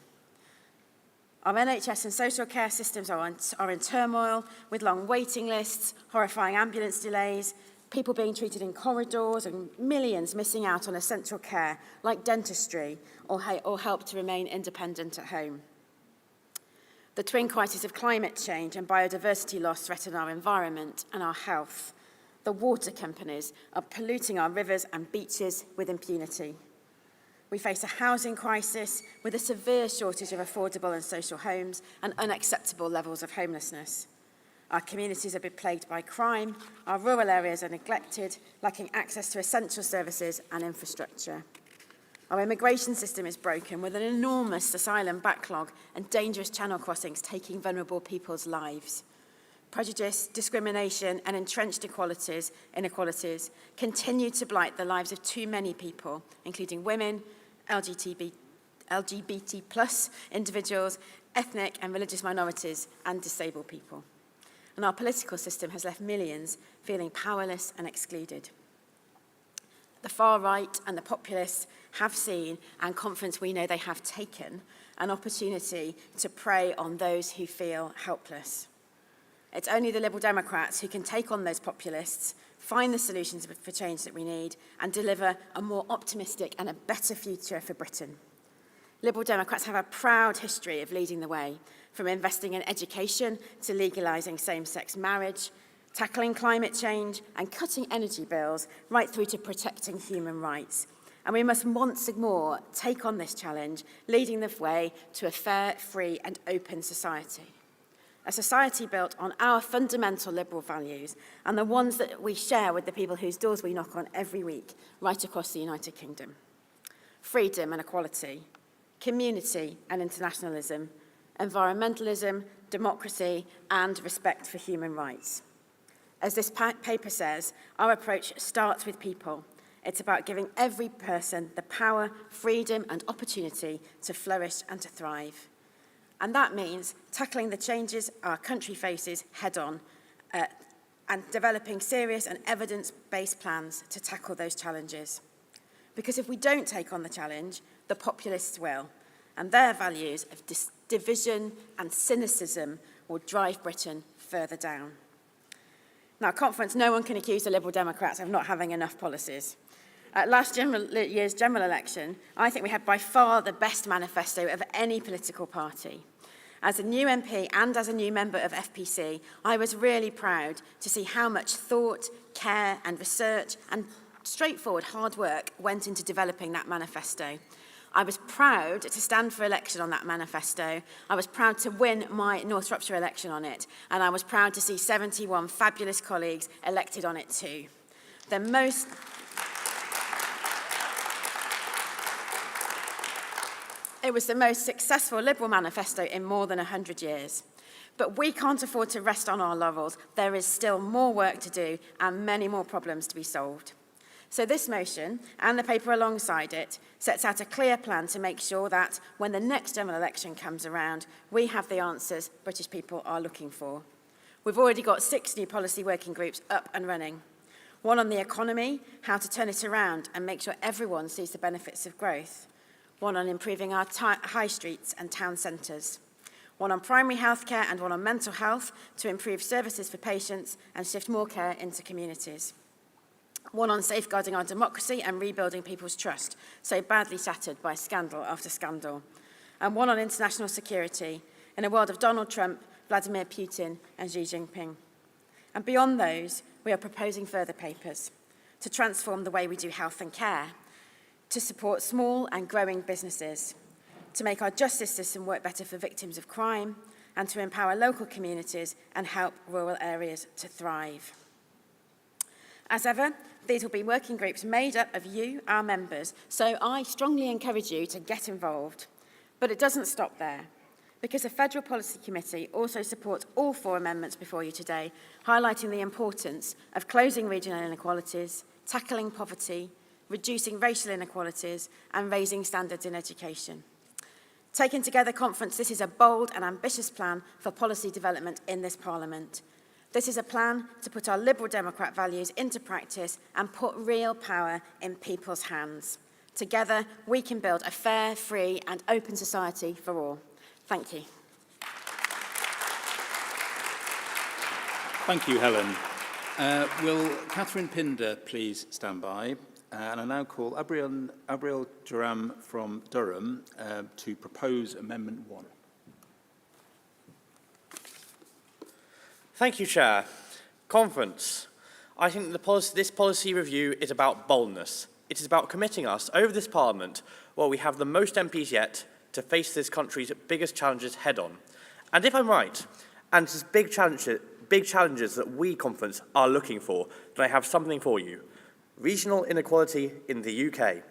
O: Our NHS and social care systems are in turmoil, with long waiting lists, horrifying ambulance delays, people being treated in corridors, and millions missing out on essential care like dentistry or help to remain independent at home. The twin crises of climate change and biodiversity loss threaten our environment and our health. The water companies are polluting our rivers and beaches with impunity. We face a housing crisis with a severe shortage of affordable and social homes and unacceptable levels of homelessness. Our communities are plagued by crime, our rural areas are neglected, lacking access to essential services and infrastructure. Our immigration system is broken, with an enormous asylum backlog and dangerous channel crossings taking vulnerable people's lives. Prejudice, discrimination and entrenched inequalities continue to blight the lives of too many people, including women, LGBT+ individuals, ethnic and religious minorities and disabled people. And our political system has left millions feeling powerless and excluded. The far right and the populists have seen, and Conference we know they have taken, an opportunity to prey on those who feel helpless. It's only the Liberal Democrats who can take on those populists, find the solutions for change that we need, and deliver a more optimistic and a better future for Britain. Liberal Democrats have a proud history of leading the way, from investing in education to legalising same-sex marriage, tackling climate change and cutting energy bills, right through to protecting human rights. And we must once more take on this challenge, leading the way to a fair, free and open society. A society built on our fundamental liberal values and the ones that we share with the people whose doors we knock on every week, right across the United Kingdom. Freedom and equality, community and internationalism, environmentalism, democracy and respect for human rights. As this paper says, our approach starts with people. It's about giving every person the power, freedom and opportunity to flourish and to thrive. And that means tackling the changes our country faces head-on and developing serious and evidence-based plans to tackle those challenges. Because if we don't take on the challenge, the populists will, and their values of division and cynicism will drive Britain further down. Now, conference, no one can accuse the Liberal Democrats of not having enough policies. At last year's general election, I think we had by far the best manifesto of any political party. As a new MP and as a new member of FPC, I was really proud to see how much thought, care and research and straightforward hard work went into developing that manifesto. I was proud to stand for election on that manifesto. I was proud to win my North Shropshire election on it, and I was proud to see 71 fabulous colleagues elected on it too. It was the most successful Liberal manifesto in more than 100 years. But we can't afford to rest on our laurels. There is still more work to do and many more problems to be solved. So this motion, and the paper alongside it, sets out a clear plan to make sure that when the next general election comes around, we have the answers British people are looking for. We've already got 6 new policy working groups up and running. One on the economy, how to turn it around and make sure everyone sees the benefits of growth. One on improving our high streets and town centres. One on primary healthcare and one on mental health to improve services for patients and shift more care into communities. One on safeguarding our democracy and rebuilding people's trust, so badly shattered by scandal after scandal. And one on international security, in a world of Donald Trump, Vladimir Putin and Xi Jinping. And beyond those, we are proposing further papers to transform the way we do health and care, to support small and growing businesses, to make our justice system work better for victims of crime, and to empower local communities and help rural areas to thrive. As ever, these will be working groups made up of you, our members, so I strongly encourage you to get involved. But it doesn't stop there, because the Federal Policy Committee also supports all 4 amendments before you today, highlighting the importance of closing regional inequalities, tackling poverty, reducing racial inequalities, and raising standards in education. Taken together, conference, this is a bold and ambitious plan for policy development in this Parliament. This is a plan to put our Liberal Democrat values into practice and put real power in people's hands. Together, we can build a fair, free and open society for all. Thank you.
N: Thank you, Helen. Will Catherine Pinder please stand by? And I now call Abriel Duram from Durham to propose Amendment 1.
P: Thank you, Chair. Conference. I think this policy review is about boldness. It is about committing us over this Parliament, where we have the most MPs yet, to face this country's biggest challenges head-on. And if I'm right, and it's big challenges that we, Conference, are looking for, then I have something for you. Regional inequality in the UK.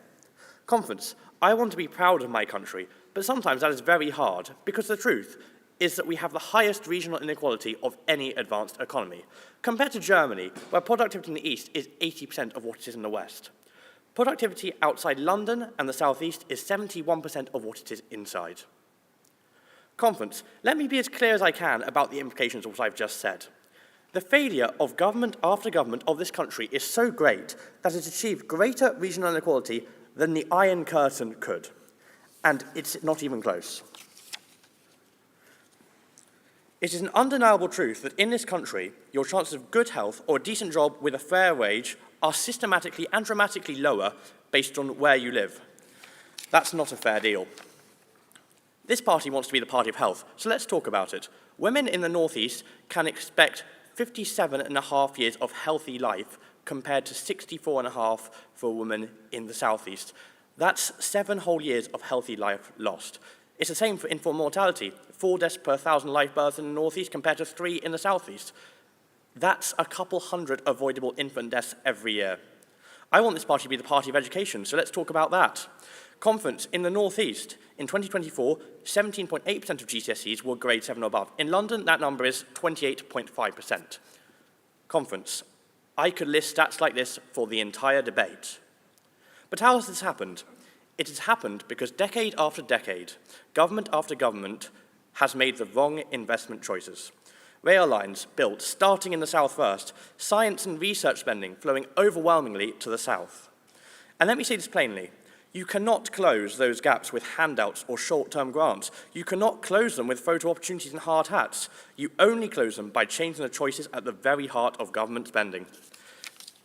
P: Conference, I want to be proud of my country, but sometimes that is very hard, because the truth is that we have the highest regional inequality of any advanced economy, compared to Germany, where productivity in the East is 80% of what it is in the West. Productivity outside London and the South East is 71% of what it is inside. Conference, let me be as clear as I can about the implications of what I've just said. The failure of government after government of this country is so great that it achieved greater regional inequality than the Iron Curtain could. And it's not even close. It is an undeniable truth that in this country, your chances of good health or a decent job with a fair wage are systematically and dramatically lower based on where you live. That's not a fair deal. This party wants to be the party of health, so let's talk about it. Women in the North East can expect 57.5 years of healthy life compared to 64.5 for a woman in the South East. That's 7 whole years of healthy life lost. It's the same for infant mortality, 4 deaths per 1,000 live births in the North East compared to 3 in the South East. That's a couple hundred avoidable infant deaths every year. I want this party to be the party of education, so let's talk about that. Conference, in the North East, in 2024, 17.8% of GCSEs were grade 7 or above. In London, that number is 28.5%. Conference, I could list stats like this for the entire debate. But how has this happened? It has happened because decade after decade, government after government has made the wrong investment choices. Rail lines built, starting in the south first, science and research spending flowing overwhelmingly to the south. And let me say this plainly. You cannot close those gaps with handouts or short-term grants. You cannot close them with photo opportunities and hard hats. You only close them by changing the choices at the very heart of government spending.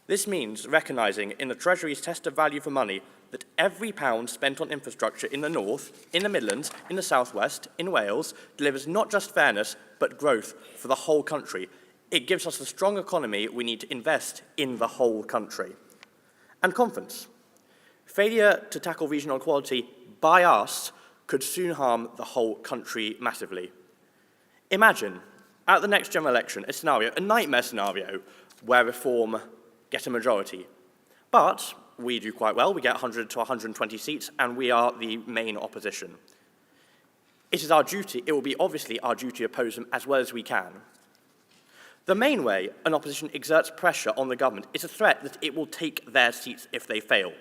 P: This means recognising in the Treasury's test of value for money that every pound spent on infrastructure in the North, in the Midlands, in the South West, in Wales, delivers not just fairness, but growth for the whole country. It gives us the strong economy we need to invest in the whole country. And conference. Failure to tackle regional equality by us could soon harm the whole country massively. Imagine, at the next general election, a scenario, a nightmare scenario, where Reform get a majority. But we do quite well. We get 100 to 120 seats, and we are the main opposition. It is our duty, it will be obviously our duty to oppose them as well as we can. The main way an opposition exerts pressure on the government is a threat that it will take their seats if they fail.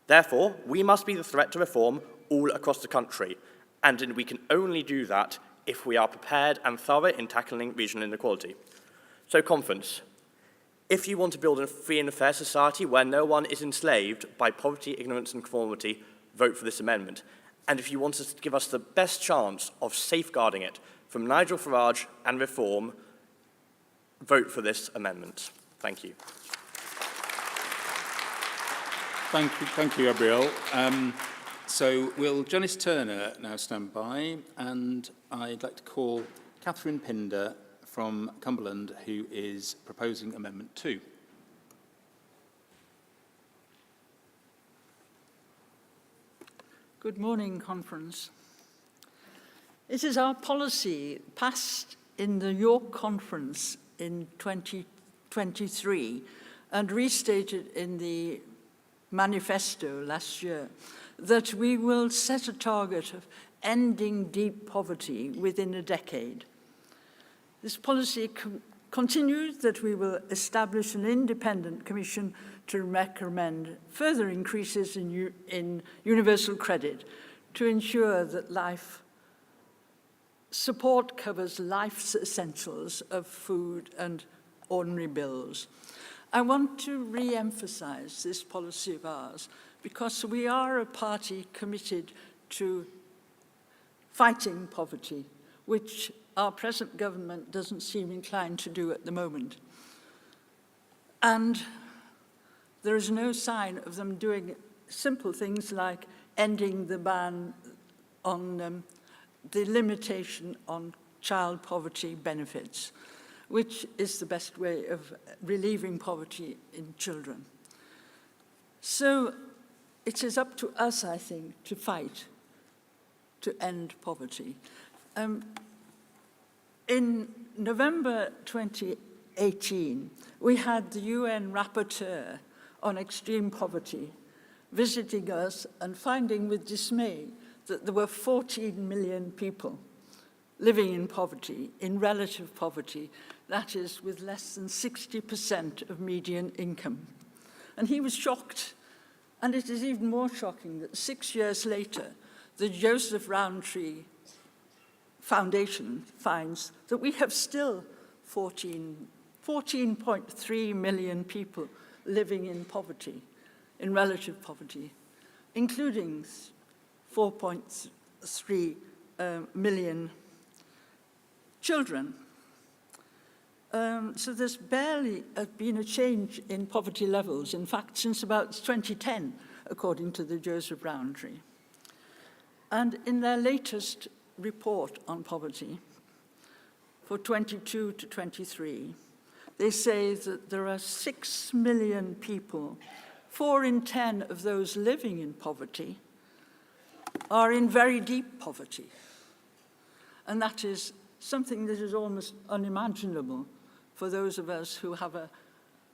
P: Therefore, we must be the threat to reform all across the country, and we can only do that if we are prepared and thorough in tackling regional inequality. So, conference, if you want to build a free and fair society where no one is enslaved by poverty, ignorance and conformity, vote for this amendment. And if you want to give us the best chance of safeguarding it from Nigel Farage and Reform, vote for this amendment. Thank you.
N: Thank you, Gabrielle. So will Janice Turner now stand by, and I'd like to call Catherine Pinder from Cumberland, who is proposing Amendment 2.
Q: Good morning, Conference. It is our policy passed in the York Conference in 2023 and restated in the manifesto last year that we will set a target of ending deep poverty within a decade. This policy continues that we will establish an independent commission to recommend further increases in universal credit to ensure that life support covers life's essentials of food and ordinary bills. I want to re-emphasize this policy of ours because we are a party committed to fighting poverty, which our present government doesn't seem inclined to do at the moment. And there is no sign of them doing simple things like ending the ban on the limitation on child poverty benefits, which is the best way of relieving poverty in children. So it is up to us, I think, to fight to end poverty. In November 2018, we had the UN Rapporteur on extreme poverty visiting us and finding with dismay that there were 14 million people living in poverty, in relative poverty, that is, with less than 60% of median income. And he was shocked. And it is even more shocking that 6 years later, the Joseph Rowntree Foundation finds that we have still 14.3 million people living in poverty, in relative poverty, including 4.3 million children. So there's barely been a change in poverty levels, in fact, since about 2010, according to the Joseph Rowntree. And in their latest report on poverty for 22 to 23, they say that there are 6 million people, 4 in 10 of those living in poverty are in very deep poverty. And that is something that is almost unimaginable for those of us who have a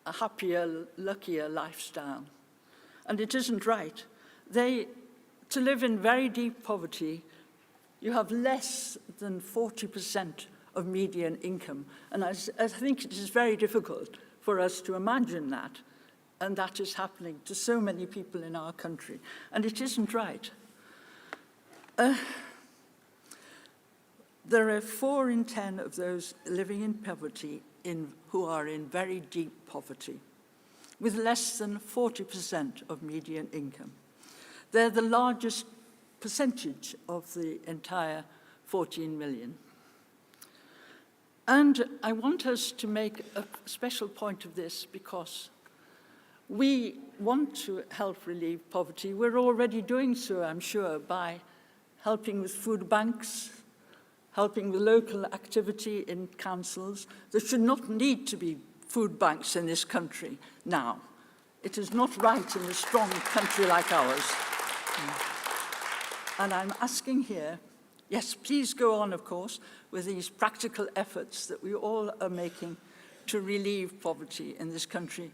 Q: happier, luckier lifestyle. And it isn't right. To live in very deep poverty, you have less than 40% of median income. And I think it is very difficult for us to imagine that. And that is happening to so many people in our country. And it isn't right. There are 4 in 10 of those living in poverty who are in very deep poverty. with less than 40% of median income. They're the largest percentage of the entire 14 million. And I want us to make a special point of this because we want to help relieve poverty. We're already doing so, I'm sure, by helping with food banks, helping with local activity in councils. There should not need to be food banks in this country now. It is not right in a strong country like ours. And I'm asking here, yes, please go on, of course, with these practical efforts that we all are making to relieve poverty in this country.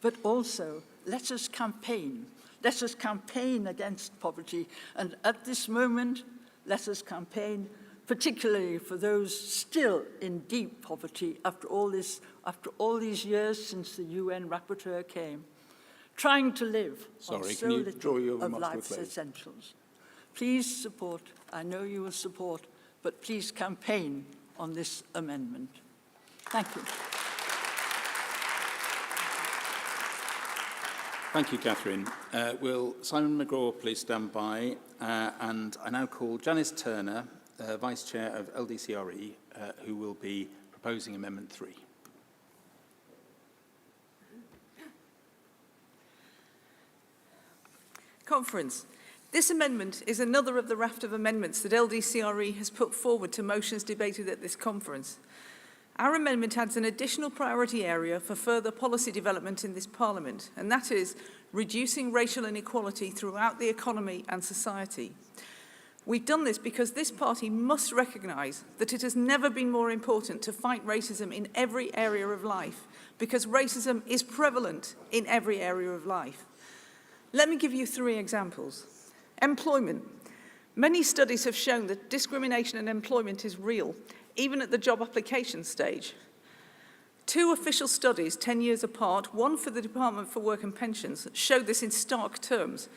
Q: But also, let us campaign. Let us campaign against poverty. And at this moment, let us campaign particularly for those still in deep poverty after all these years since the UN rapporteur came, trying to live on so little of life's essentials. Please support, I know you will support, but please campaign on this amendment. Thank you.
N: Thank you, Catherine. Will Simon McGraw please stand by? And I now call Janice Turner, Vice Chair of LDCRE, who will be proposing Amendment 3.
R: Conference. This amendment is another of the raft of amendments that LDCRE has put forward to motions debated at this conference. Our amendment adds an additional priority area for further policy development in this Parliament, and that is reducing racial inequality throughout the economy and society. We've done this because this party must recognise that it has never been more important to fight racism in every area of life, because racism is prevalent in every area of life. Let me give you 3 examples. Employment. Many studies have shown that discrimination in employment is real, even at the job application stage. 2 official studies, 10 years apart, one for the Department for Work and Pensions, showed this in stark terms.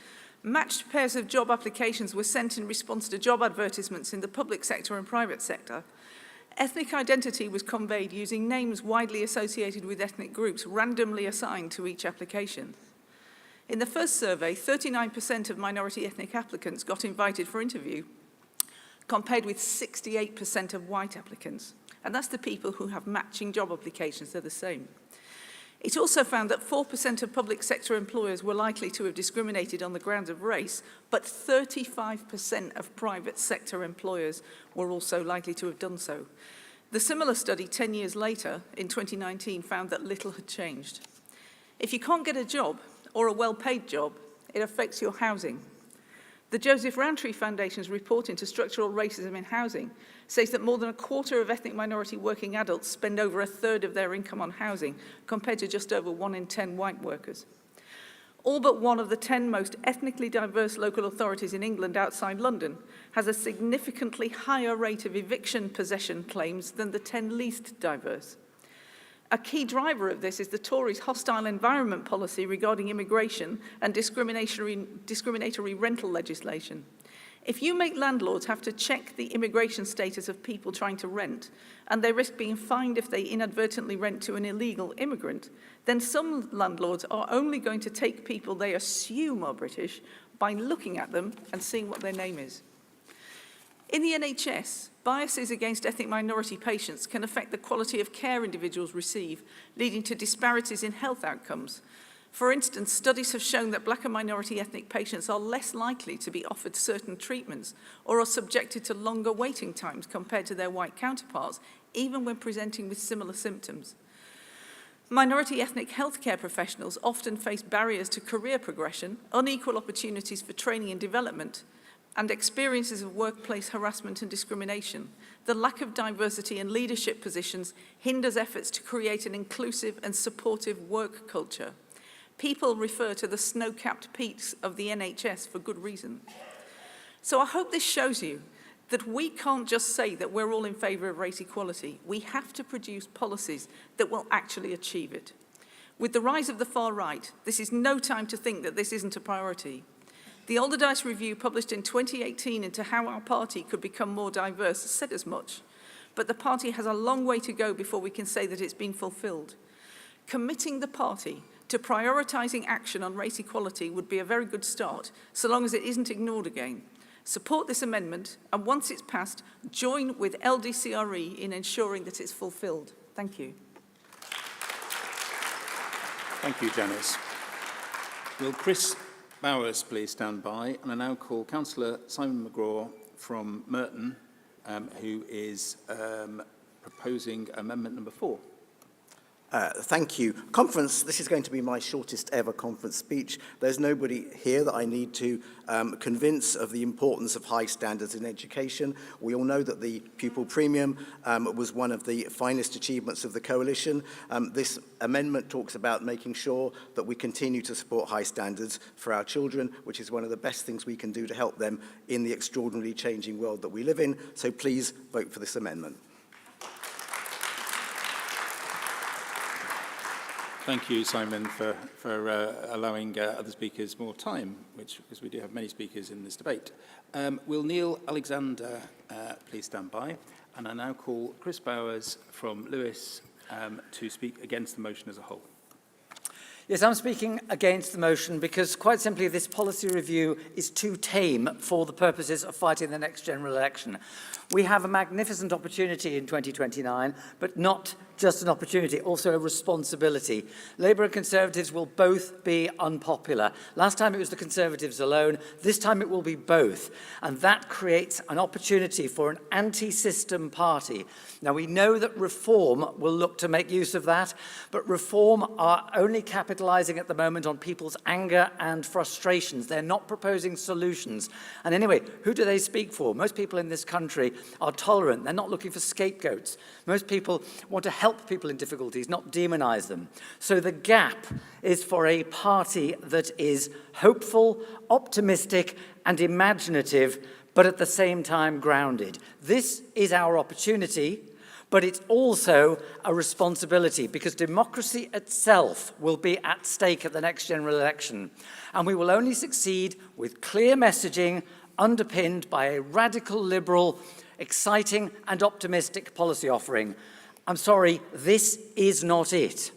R: Matched pairs of job applications were sent in response to job advertisements in the public sector and private sector. Ethnic identity was conveyed using names widely associated with ethnic groups, randomly assigned to each application. In the first survey, 39% of minority ethnic applicants got invited for interview, compared with 68% of white applicants. And that's the people who have matching job applications, they're the same. It also found that 4% of public sector employers were likely to have discriminated on the grounds of race, but 35% of private sector employers were also likely to have done so. The similar study 10 years later, in 2019, found that little had changed. If you can't get a job, or a well-paid job, it affects your housing. The Joseph Rowntree Foundation's report into structural racism in housing says that more than a quarter of ethnic minority working adults spend over a third of their income on housing, compared to just over 1 in 10 white workers. All but one of the 10 most ethnically diverse local authorities in England outside London has a significantly higher rate of eviction possession claims than the 10 least diverse. A key driver of this is the Tories' hostile environment policy regarding immigration and discriminatory rental legislation. If you make landlords have to check the immigration status of people trying to rent, and they risk being fined if they inadvertently rent to an illegal immigrant, then some landlords are only going to take people they assume are British by looking at them and seeing what their name is. In the NHS, biases against ethnic minority patients can affect the quality of care individuals receive, leading to disparities in health outcomes. For instance, studies have shown that black and minority ethnic patients are less likely to be offered certain treatments or are subjected to longer waiting times compared to their white counterparts, even when presenting with similar symptoms. Minority ethnic healthcare professionals often face barriers to career progression, unequal opportunities for training and development, and experiences of workplace harassment and discrimination. The lack of diversity in leadership positions hinders efforts to create an inclusive and supportive work culture. People refer to the snow-capped peaks of the NHS for good reason. So I hope this shows you that we can't just say that we're all in favour of race equality. We have to produce policies that will actually achieve it. With the rise of the far right, this is no time to think that this isn't a priority. The Alderdice Review, published in 2018 into how our party could become more diverse, said as much. But the party has a long way to go before we can say that it's been fulfilled. Committing the party to prioritising action on race equality would be a very good start, so long as it isn't ignored again. Support this amendment, and once it's passed, join with LDCRE in ensuring that it's fulfilled. Thank you.
N: Thank you, Janice. Will Chris Bowers please stand by? And I now call Councillor Simon McGraw from Merton, who is proposing amendment number 4.
S: Thank you. Conference, this is going to be my shortest ever conference speech. There's nobody here that I need to convince of the importance of high standards in education. We all know that the pupil premium was one of the finest achievements of the coalition. This amendment talks about making sure that we continue to support high standards for our children, which is one of the best things we can do to help them in the extraordinarily changing world that we live in. So please vote for this amendment.
N: Thank you, Simon, for allowing other speakers more time, because we do have many speakers in this debate. Will Neil Alexander please stand by? And I now call Chris Bowers from Lewis to speak against the motion as a whole.
T: Yes, I'm speaking against the motion because, quite simply, this policy review is too tame for the purposes of fighting the next general election. We have a magnificent opportunity in 2029, but not just an opportunity, also a responsibility. Labour and Conservatives will both be unpopular. Last time it was the Conservatives alone, this time it will be both. And that creates an opportunity for an anti-system party. Now, we know that Reform will look to make use of that, but Reform are only capitalising at the moment on people's anger and frustrations. They're not proposing solutions. And anyway, who do they speak for? Most people in this country are tolerant. They're not looking for scapegoats. Most people want to help people in difficulties, not demonise them. So the gap is for a party that is hopeful, optimistic, and imaginative, but at the same time grounded. This is our opportunity, but it's also a responsibility, because democracy itself will be at stake at the next general election. And we will only succeed with clear messaging underpinned by a radical liberal, exciting and optimistic policy offering. I'm sorry, this is not it.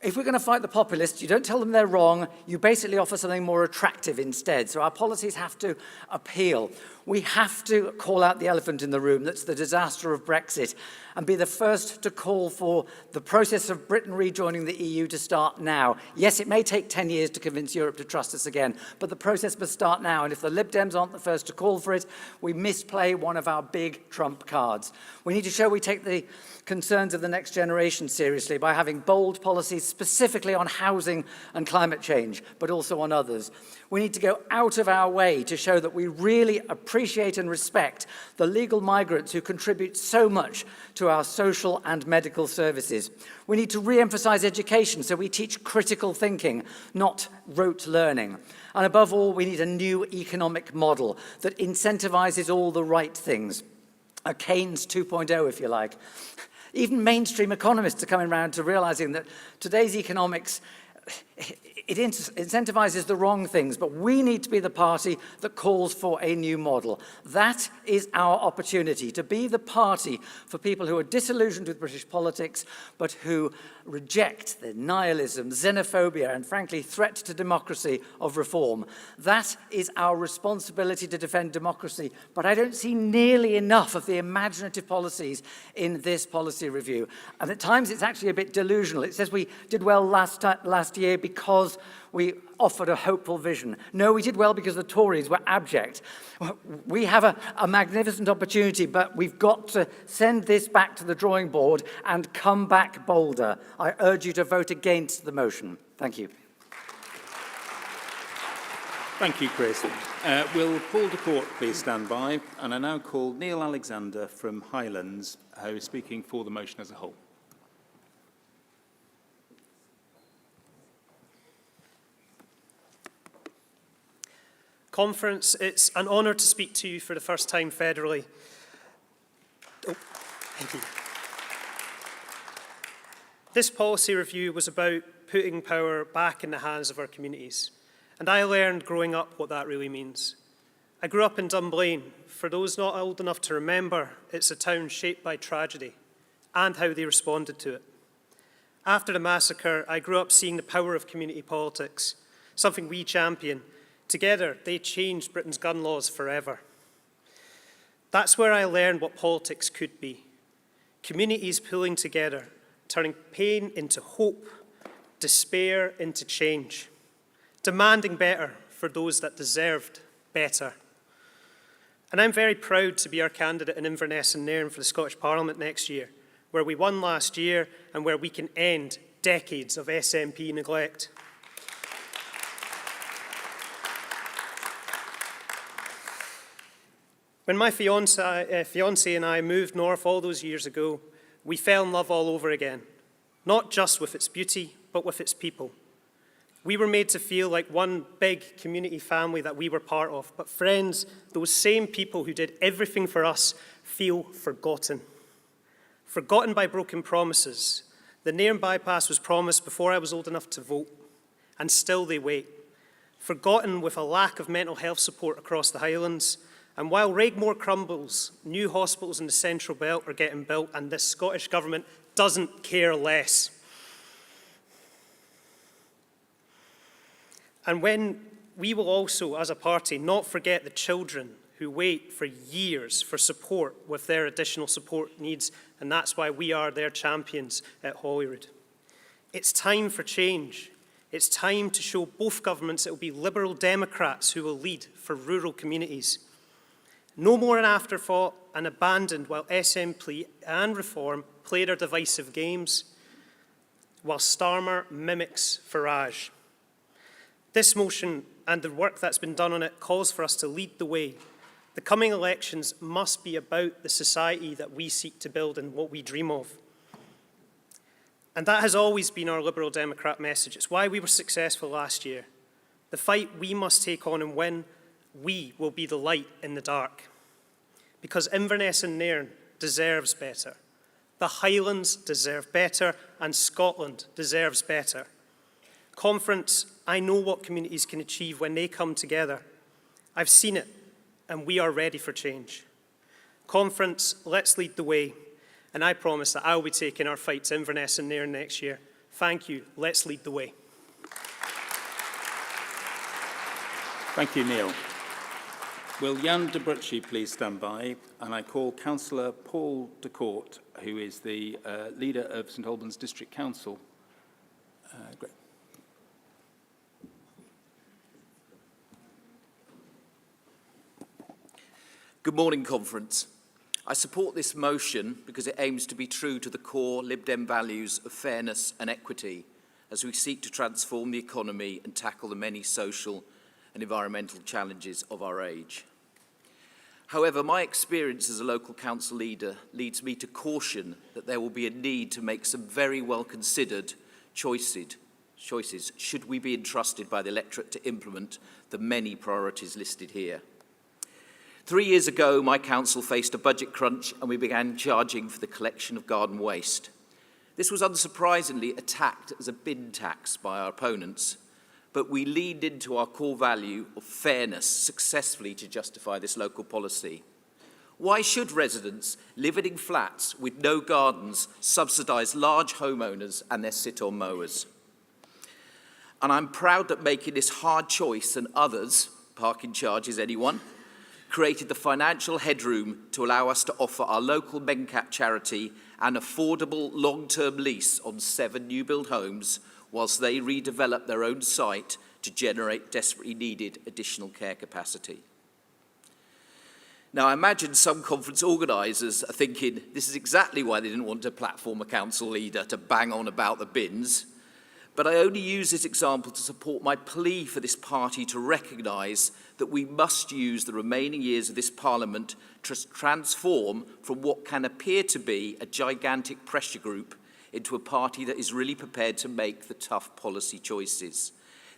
T: If we're going to fight the populists, you don't tell them they're wrong, you basically offer something more attractive instead. So our policies have to appeal. We have to call out the elephant in the room, that's the disaster of Brexit, and be the first to call for the process of Britain rejoining the EU to start now. Yes, it may take 10 years to convince Europe to trust us again, but the process must start now. And if the Lib Dems aren't the first to call for it, we misplay one of our big trump cards. We need to show we take the concerns of the next generation seriously by having bold policies specifically on housing and climate change, but also on others. We need to go out of our way to show that we really appreciate and respect the legal migrants who contribute so much to our social and medical services. We need to re-emphasize education so we teach critical thinking, not rote learning. And above all, we need a new economic model that incentivizes all the right things. A Keynes 2.0, if you like. Even mainstream economists are coming around to realizing that today's economics, it incentivizes the wrong things, but we need to be the party that calls for a new model. That is our opportunity, to be the party for people who are disillusioned with British politics, but who reject the nihilism, xenophobia, and frankly, threat to democracy of Reform. That is our responsibility to defend democracy, but I don't see nearly enough of the imaginative policies in this policy review. And at times it's actually a bit delusional. It says we did well last year because we offered a hopeful vision. No, we did well because the Tories were abject. We have a magnificent opportunity, but we've got to send this back to the drawing board and come back bolder. I urge you to vote against the motion. Thank you.
N: Thank you, Chris. Will Paul de Court please stand by? And I now call Neil Alexander from Highlands, who is speaking for the motion as a whole.
U: Conference, it's an honour to speak to you for the first time federally. Thank you. This policy review was about putting power back in the hands of our communities. And I learned growing up what that really means. I grew up in Dunblane. For those not old enough to remember, it's a town shaped by tragedy and how they responded to it. After the massacre, I grew up seeing the power of community politics, something we champion. Together, they changed Britain's gun laws forever. That's where I learned what politics could be. Communities pulling together, turning pain into hope, despair into change, demanding better for those that deserved better. And I'm very proud to be our candidate in Inverness and Nairn for the Scottish Parliament next year, where we won last year and where we can end decades of SNP neglect. When my fiancée and I moved north all those years ago, we fell in love all over again, not just with its beauty, but with its people. We were made to feel like one big community family that we were part of. But friends, those same people who did everything for us feel forgotten. Forgotten by broken promises. The Nairn bypass was promised before I was old enough to vote, and still they wait. Forgotten with a lack of mental health support across the Highlands. And while Regmore crumbles, new hospitals in the Central Belt are getting built, and this Scottish Government doesn't care less. And when we will also, as a party, not forget the children who wait for years for support with their additional support needs, and that's why we are their champions at Holyrood. It's time for change. It's time to show both governments it will be Liberal Democrats who will lead for rural communities. No more an afterthought and abandoned while SNP and Reform play their divisive games, while Starmer mimics Farage. This motion and the work that's been done on it calls for us to lead the way. The coming elections must be about the society that we seek to build and what we dream of. And that has always been our Liberal Democrat message. It's why we were successful last year. The fight we must take on and win, we will be the light in the dark. Because Inverness and Nairn deserves better. The Highlands deserve better, and Scotland deserves better. Conference, I know what communities can achieve when they come together. I've seen it, and we are ready for change. Conference, let's lead the way. And I promise that I'll be taking our fight to Inverness and Nairn next year. Thank you. Let's lead the way.
N: Thank you, Neil. Will Jan de Brucci please stand by? And I call Councillor Paul de Court, who is the leader of St Albans District Council. Great.
A: Good morning, Conference. I support this motion because it aims to be true to the core Lib Dem values of fairness and equity as we seek to transform the economy and tackle the many social and environmental challenges of our age. However, my experience as a local council leader leads me to caution that there will be a need to make some very well-considered choices should we be entrusted by the electorate to implement the many priorities listed here. 3 years ago, my council faced a budget crunch and we began charging for the collection of garden waste. This was unsurprisingly attacked as a bin tax by our opponents, but we leaned into our core value of fairness successfully to justify this local policy. Why should residents living in flats with no gardens subsidise large homeowners and their sit-on mowers? And I'm proud that making this hard choice and others, parking charges anyone, created the financial headroom to allow us to offer our local MenCap charity an affordable long-term lease on 7 new build homes whilst they redevelop their own site to generate desperately needed additional care capacity. Now, I imagine some conference organisers are thinking this is exactly why they didn't want to platform a council leader to bang on about the bins. But I only use this example to support my plea for this party to recognise that we must use the remaining years of this Parliament to transform from what can appear to be a gigantic pressure group into a party that is really prepared to make the tough policy choices.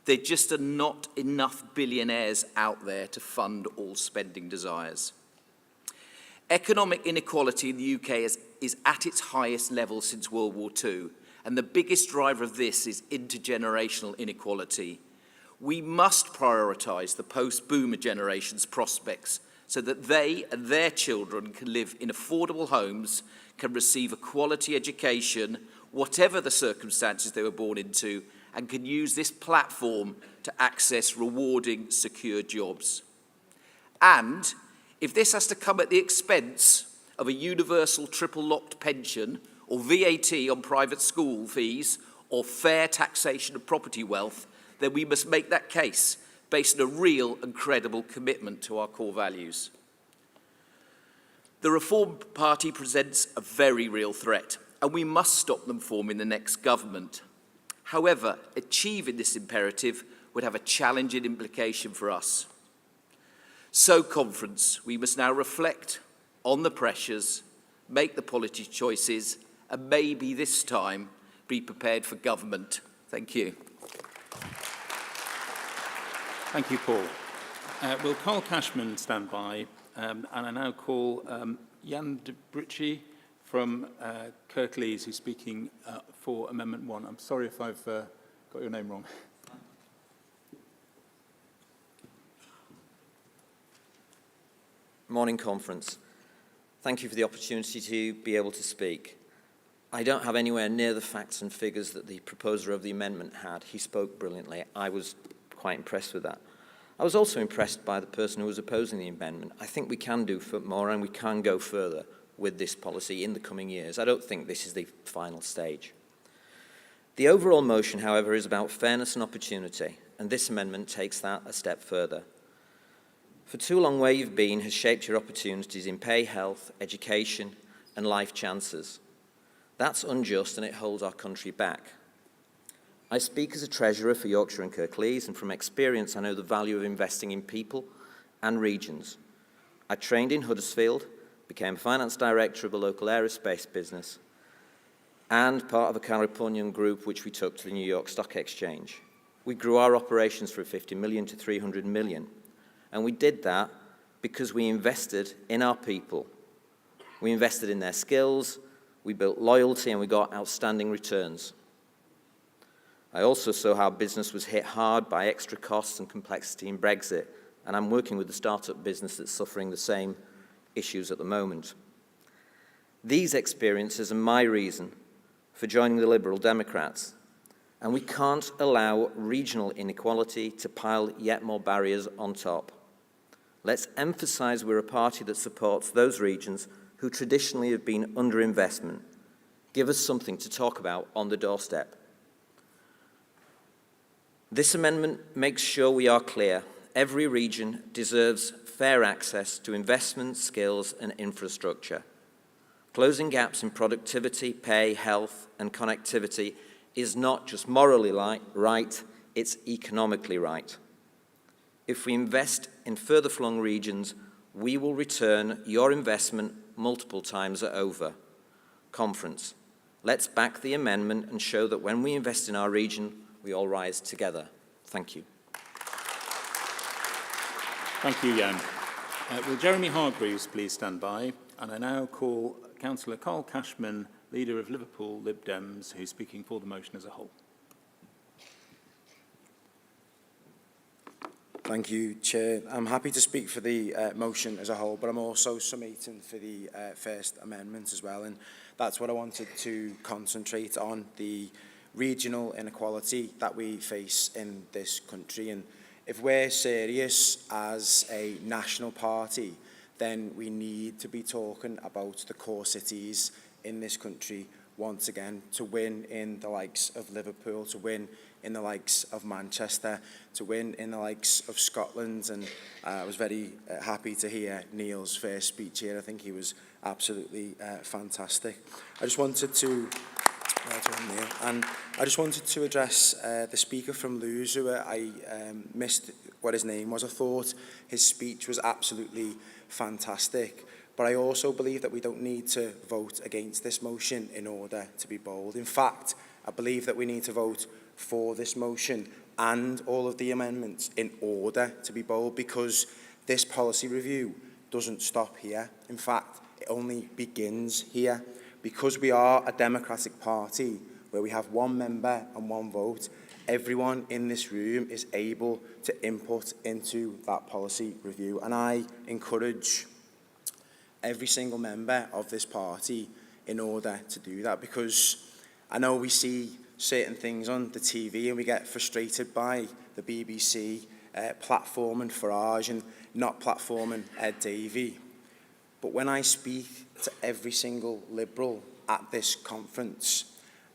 A: There just are not enough billionaires out there to fund all spending desires. Economic inequality in the UK is at its highest level since World War II. And the biggest driver of this is intergenerational inequality. We must prioritise the post-boomer generation's prospects so that they and their children can live in affordable homes, can receive a quality education, whatever the circumstances they were born into, and can use this platform to access rewarding, secure jobs. And if this has to come at the expense of a universal triple-locked pension, or VAT on private school fees, or fair taxation of property wealth, then we must make that case based on a real and credible commitment to our core values. The Reform Party presents a very real threat, and we must stop them forming the next government. However, achieving this imperative would have a challenging implication for us. So, Conference, we must now reflect on the pressures, make the policy choices, and maybe this time be prepared for government. Thank you.
N: Thank you, Paul. Will Carl Cashman stand by? And I now call Jan de Britchie from Kirklees, who's speaking for Amendment 1. I'm sorry if I've got your name wrong.
C: Morning, Conference. Thank you for the opportunity to be able to speak. I don't have anywhere near the facts and figures that the proposer of the amendment had. He spoke brilliantly. I was quite impressed with that. I was also impressed by the person who was opposing the amendment. I think we can do more and we can go further with this policy in the coming years. I don't think this is the final stage. The overall motion, however, is about fairness and opportunity, and this amendment takes that a step further. For too long, where you've been has shaped your opportunities in pay, health, education, and life chances. That's unjust and it holds our country back. I speak as a treasurer for Yorkshire and Kirklees, and from experience I know the value of investing in people and regions. I trained in Huddersfield, became a finance director of a local aerospace business, and part of a Californian group which we took to the New York Stock Exchange. We grew our operations from 50 million to 300 million, and we did that because we invested in our people. We invested in their skills, we built loyalty, and we got outstanding returns. I also saw how business was hit hard by extra costs and complexity in Brexit, and I'm working with a startup business that's suffering the same issues at the moment. These experiences are my reason for joining the Liberal Democrats, and we can't allow regional inequality to pile yet more barriers on top. Let's emphasize we're a party that supports those regions who traditionally have been underinvestment. Give us something to talk about on the doorstep. This amendment makes sure we are clear. Every region deserves fair access to investment, skills, and infrastructure. Closing gaps in productivity, pay, health, and connectivity is not just morally right, it's economically right. If we invest in further flung regions, we will return your investment multiple times over. Conference, let's back the amendment and show that when we invest in our region, we all rise together. Thank you.
N: Thank you, Jan. Will Jeremy Hargreaves please stand by? And I now call Councillor Carl Cashman, leader of Liverpool Lib Dems, who's speaking for the motion as a whole.
V: Thank you, Chair. I'm happy to speak for the motion as a whole, but I'm also summating for the First Amendment as well, and that's what I wanted to concentrate on, the regional inequality that we face in this country. And if we're serious as a national party, then we need to be talking about the core cities in this country once again, to win in the likes of Liverpool, to win in the likes of Manchester, to win in the likes of Scotland. And I was very happy to hear Neil's first speech here. I think he was absolutely fantastic. I just wanted to address the speaker from Lewes, who I missed what his name was. I thought his speech was absolutely fantastic, but I also believe that we don't need to vote against this motion in order to be bold. In fact, I believe that we need to vote for this motion and all of the amendments in order to be bold, because this policy review doesn't stop here. In fact, it only begins here. Because we are a democratic party where we have one member and one vote, everyone in this room is able to input into that policy review. And I encourage every single member of this party in order to do that, because I know we see certain things on the TV and we get frustrated by the BBC platforming Farage and not platforming Ed Davey. But when I speak to every single Liberal at this conference,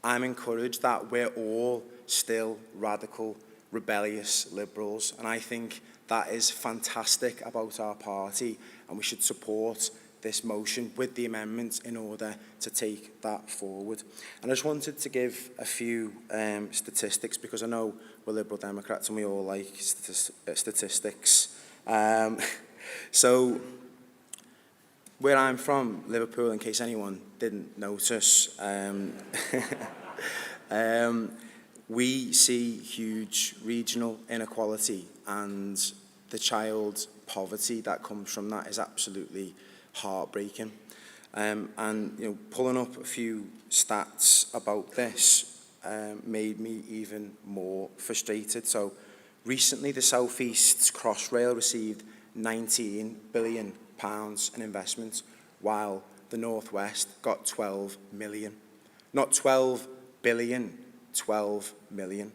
V: I'm encouraged that we're all still radical, rebellious Liberals, and I think that is fantastic about our party, and we should support this motion with the amendments in order to take that forward. And I just wanted to give a few statistics, because I know we're Liberal Democrats and we all like statistics. So where I'm from, Liverpool, in case anyone didn't notice, we see huge regional inequality, and the child poverty that comes from that is absolutely heartbreaking. And you know, pulling up a few stats about this made me even more frustrated. So recently the South East's Crossrail received £19 billion in investments, while the North West got 12 million. Not 12 billion, 12 million.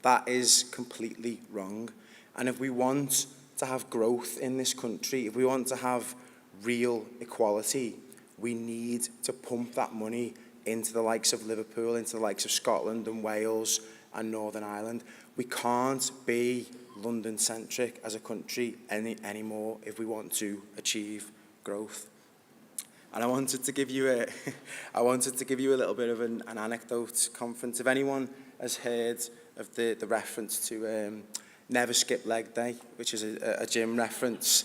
V: That is completely wrong. And if we want to have growth in this country, if we want to have real equality, we need to pump that money into the likes of Liverpool, into the likes of Scotland and Wales and Northern Ireland. We can't be London-centric as a country anymore if we want to achieve growth. And I wanted to give you a little bit of an anecdote, conference. If anyone has heard of the reference to Never Skip Leg Day, which is a gym reference,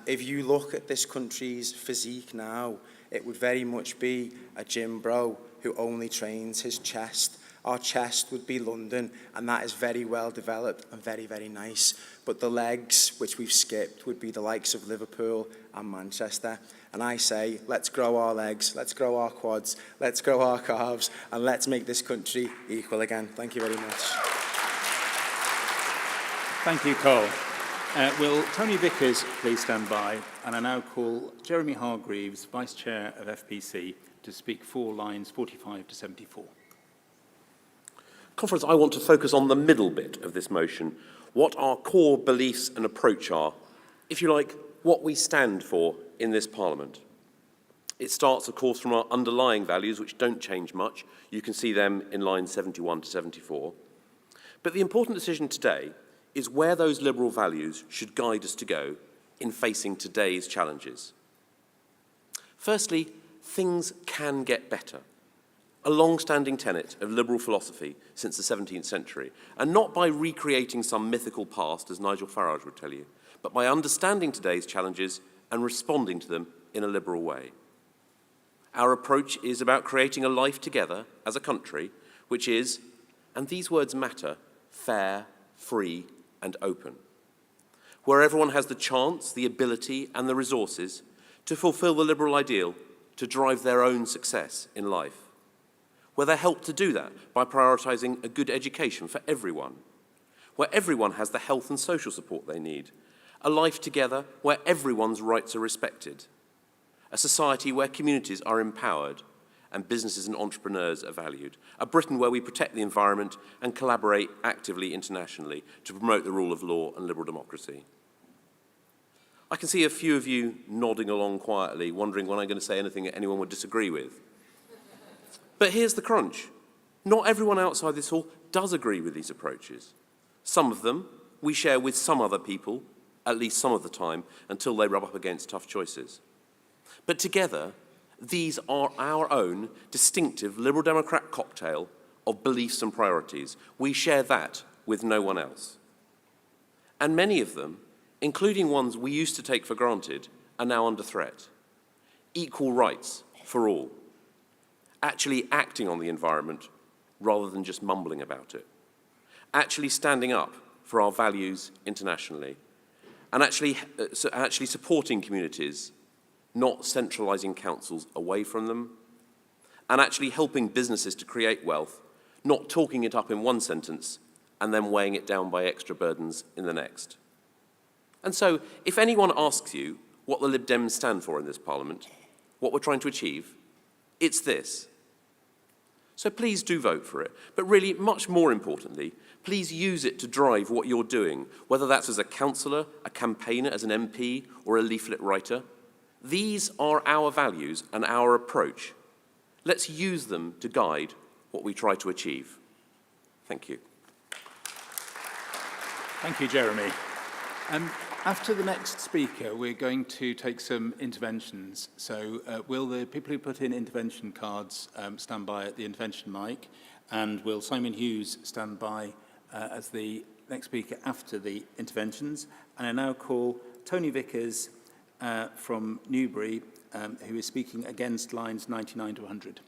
V: if you look at this country's physique now, it would very much be a gym bro who only trains his chest. Our chest would be London, and that is very well developed and very, very nice. But the legs, which we've skipped, would be the likes of Liverpool and Manchester. And I say, let's grow our legs, let's grow our quads, let's grow our calves, and let's make this country equal again. Thank you very much.
N: Thank you, Cole. Will Tony Vickers please stand by? And I now call Jeremy Hargreaves, Vice Chair of FPC, to speak for lines 45 to 74.
D: Conference, I want to focus on the middle bit of this motion, what our core beliefs and approach are, if you like, what we stand for in this Parliament. It starts, of course, from our underlying values, which don't change much. You can see them in lines 71 to 74. But the important decision today is where those liberal values should guide us to go in facing today's challenges. Firstly, things can get better. A long-standing tenet of liberal philosophy since the 17th century, and not by recreating some mythical past, as Nigel Farage would tell you, but by understanding today's challenges and responding to them in a liberal way. Our approach is about creating a life together as a country which is, and these words matter, fair, free, and open, where everyone has the chance, the ability, and the resources to fulfill the liberal ideal to drive their own success in life, where they're helped to do that by prioritising a good education for everyone, where everyone has the health and social support they need, a life together where everyone's rights are respected, a society where communities are empowered and businesses and entrepreneurs are valued, a Britain where we protect the environment and collaborate actively internationally to promote the rule of law and liberal democracy. I can see a few of you nodding along quietly, wondering when I'm going to say anything that anyone would disagree with. But here's the crunch. Not everyone outside this hall does agree with these approaches. Some of them we share with some other people, at least some of the time, until they rub up against tough choices. But together, these are our own distinctive Liberal Democrat cocktail of beliefs and priorities. We share that with no one else. And many of them, including ones we used to take for granted, are now under threat. Equal rights for all. Actually acting on the environment rather than just mumbling about it. Actually standing up for our values internationally. And actually supporting communities, not centralising councils away from them. And actually helping businesses to create wealth, not talking it up in one sentence and then weighing it down by extra burdens in the next. And so, if anyone asks you what the Lib Dems stand for in this Parliament, what we're trying to achieve, it's this. So please do vote for it. But really, much more importantly, please use it to drive what you're doing, whether that's as a councillor, a campaigner, as an MP, or a leaflet writer. These are our values and our approach. Let's use them to guide what we try to achieve. Thank you.
N: Thank you, Jeremy. After the next speaker, we're going to take some interventions. So will the people who put in intervention cards stand by at the intervention mic? And will Simon Hughes stand by as the next speaker after the interventions? And I now call Tony Vickers from Newbury, who is speaking against lines 99 to 100.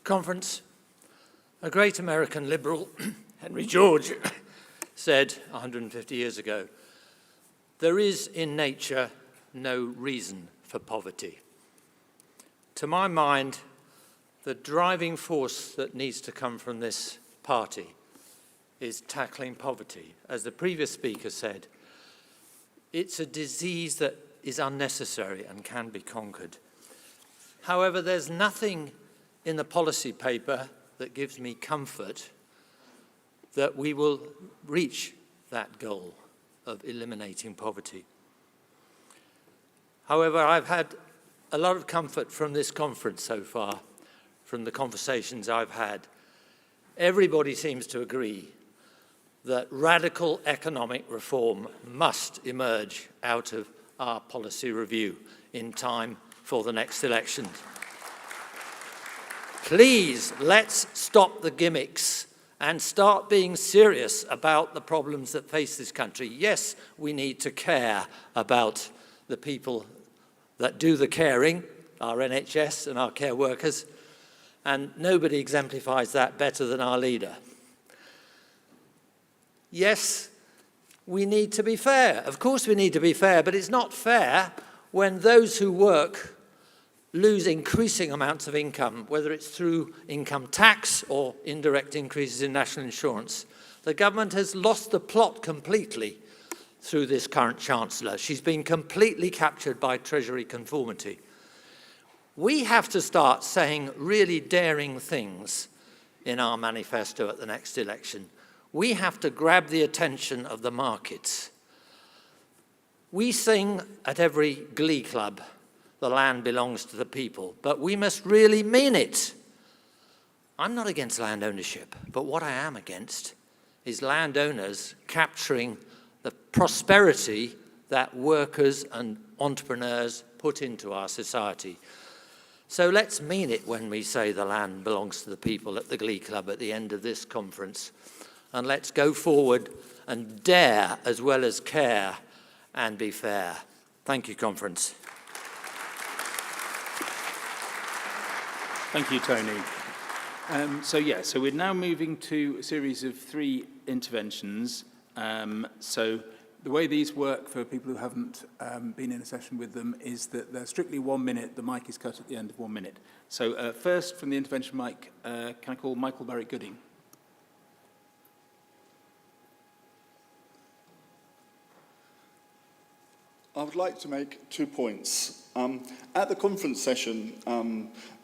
E: Conference. A great American liberal, Henry George, said 150 years ago, "There is in nature no reason for poverty." To my mind, the driving force that needs to come from this party is tackling poverty. As the previous speaker said, it's a disease that is unnecessary and can be conquered. However, there's nothing in the policy paper that gives me comfort that we will reach that goal of eliminating poverty. However, I've had a lot of comfort from this conference so far, from the conversations I've had. Everybody seems to agree that radical economic reform must emerge out of our policy review in time for the next election. Please, let's stop the gimmicks and start being serious about the problems that face this country. Yes, we need to care about the people that do the caring, our NHS and our care workers, and nobody exemplifies that better than our leader. Yes, we need to be fair. Of course we need to be fair, but it's not fair when those who work lose increasing amounts of income, whether it's through income tax or indirect increases in national insurance. The government has lost the plot completely through this current Chancellor. She's been completely captured by Treasury conformity. We have to start saying really daring things in our manifesto at the next election. We have to grab the attention of the markets. We sing at every glee club, "The land belongs to the people," but we must really mean it. I'm not against land ownership, but what I am against is landowners capturing the prosperity that workers and entrepreneurs put into our society. So let's mean it when we say the land belongs to the people at the glee club at the end of this conference. And let's go forward and dare as well as care and be fair. Thank you, conference.
N: Thank you, Tony. So we're now moving to a series of 3 interventions. So the way these work for people who haven't been in a session with them is that they're strictly 1 minute. The mic is cut at the end of 1 minute. So first from the intervention mic, can I call Michael Berwick-Gooding?
F: I would like to make 2 points. At the conference session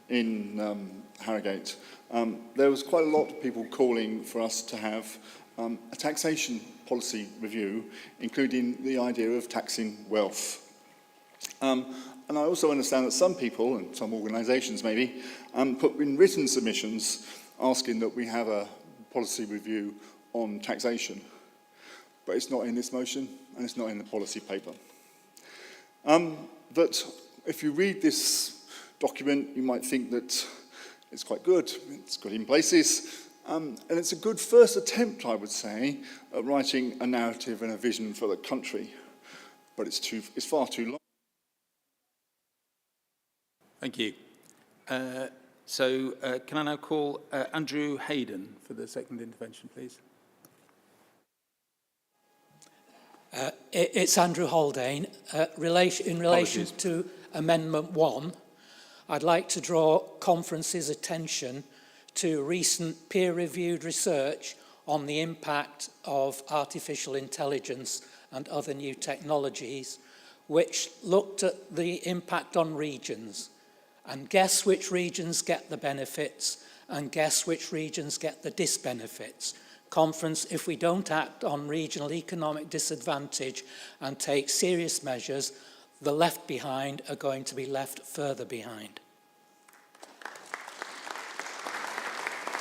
F: in Harrogate, there was quite a lot of people calling for us to have a taxation policy review, including the idea of taxing wealth. And I also understand that some people, and some organisations maybe, put in written submissions asking that we have a policy review on taxation. But it's not in this motion, and it's not in the policy paper. But if you read this document, you might think that it's quite good, it's good in places, and it's a good first attempt, I would say, at writing a narrative and a vision for the country. But it's far too long.
N: Thank you. Can I now call Andrew Hayden for the second intervention, please?
W: It's Andrew Haldane. In relation to Amendment 1, I'd like to draw conference's attention to recent peer-reviewed research on the impact of artificial intelligence and other new technologies, which looked at the impact on regions. And guess which regions get the benefits and guess which regions get the disbenefits. Conference, if we don't act on regional economic disadvantage and take serious measures, the left behind are going to be left further behind.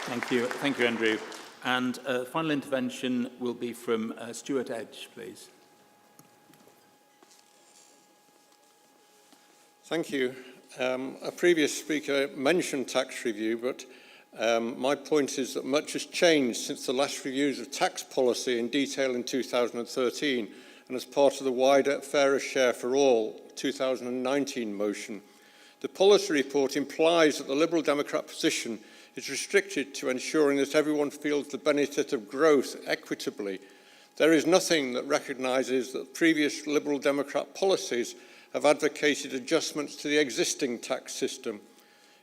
N: Thank you, Andrew. And final intervention will be from Stuart Edge, please.
G: Thank you. A previous speaker mentioned tax review, but my point is that much has changed since the last reviews of tax policy in detail in 2013 and as part of the wider Fairer Share for All 2019 motion. The policy report implies that the Liberal Democrat position is restricted to ensuring that everyone feels the benefit of growth equitably. There is nothing that recognises that previous Liberal Democrat policies have advocated adjustments to the existing tax system,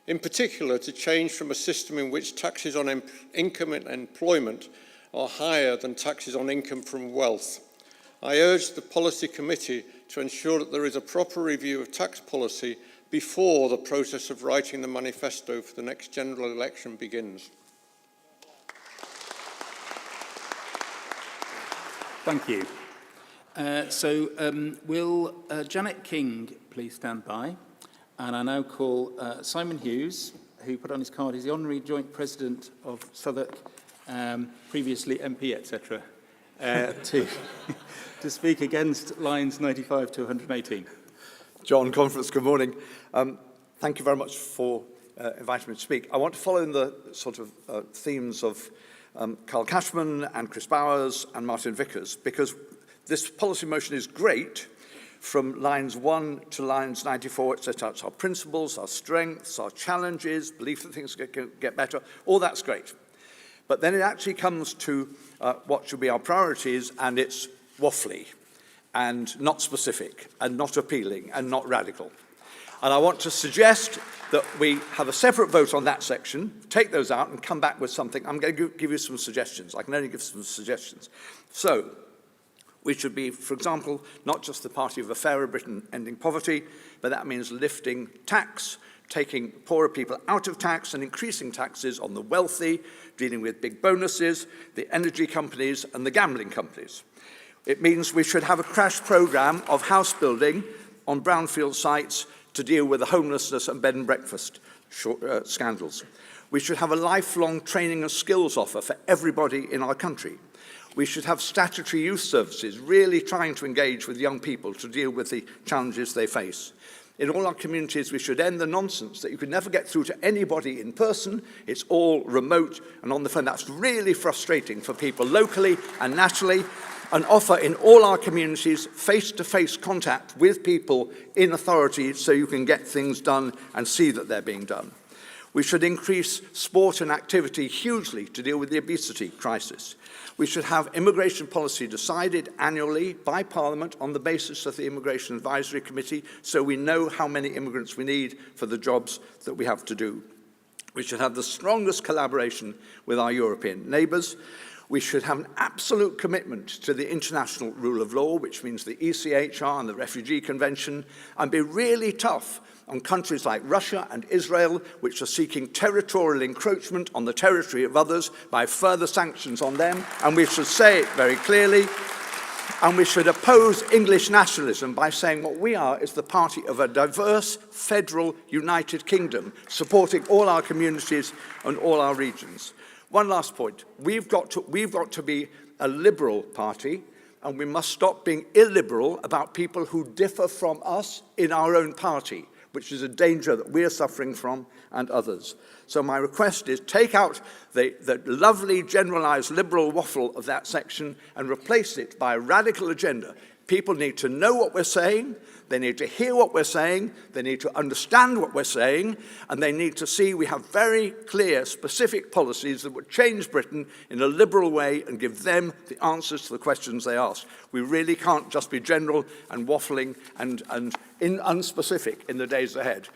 G: in particular to change from a system in which taxes on income and employment are higher than taxes on income from wealth. I urge the Policy Committee to ensure that there is a proper review of tax policy before the process of writing the manifesto for the next general election begins.
N: Thank you. Will Janet King please stand by? And I now call Simon Hughes, who put on his card, he's the Honorary Joint President of Southwark, previously MP, etc., to speak against lines 95 to 118.
H: John, Conference, good morning. Thank you very much for inviting me to speak. I want to follow in the sort of themes of Carl Cashman and Chris Bowers and Martin Vickers, because this policy motion is great. From lines 1 to lines 94, it sets out our principles, our strengths, our challenges, belief that things get better. All that's great. But then it actually comes to what should be our priorities, and it's waffly and not specific and not appealing and not radical. And I want to suggest that we have a separate vote on that section, take those out and come back with something. I'm going to give you some suggestions. I can only give some suggestions. So, we should be, for example, not just the party of a fairer Britain ending poverty, but that means lifting tax, taking poorer people out of tax and increasing taxes on the wealthy, dealing with big bonuses, the energy companies and the gambling companies. It means we should have a crash programme of house building on brownfield sites to deal with the homelessness and bed and breakfast scandals. We should have a lifelong training and skills offer for everybody in our country. We should have statutory youth services really trying to engage with young people to deal with the challenges they face. In all our communities, we should end the nonsense that you can never get through to anybody in person. It's all remote and on the phone. That's really frustrating for people locally and nationally, and offer in all our communities face-to-face contact with people in authority so you can get things done and see that they're being done. We should increase sport and activity hugely to deal with the obesity crisis. We should have immigration policy decided annually by Parliament on the basis of the Immigration Advisory Committee so we know how many immigrants we need for the jobs that we have to do. We should have the strongest collaboration with our European neighbours. We should have an absolute commitment to the international rule of law, which means the ECHR and the Refugee Convention, and be really tough on countries like Russia and Israel, which are seeking territorial encroachment on the territory of others by further sanctions on them, and we should say it very clearly. And we should oppose English nationalism by saying what we are is the party of a diverse, federal, United Kingdom, supporting all our communities and all our regions. One last point. We've got to be a liberal party, and we must stop being illiberal about people who differ from us in our own party, which is a danger that we are suffering from and others. So my request is take out the lovely generalised liberal waffle of that section and replace it by a radical agenda. People need to know what we're saying, they need to hear what we're saying, they need to understand what we're saying, and they need to see we have very clear, specific policies that would change Britain in a liberal way and give them the answers to the questions they ask. We really can't just be general and waffling and unspecific in the days ahead.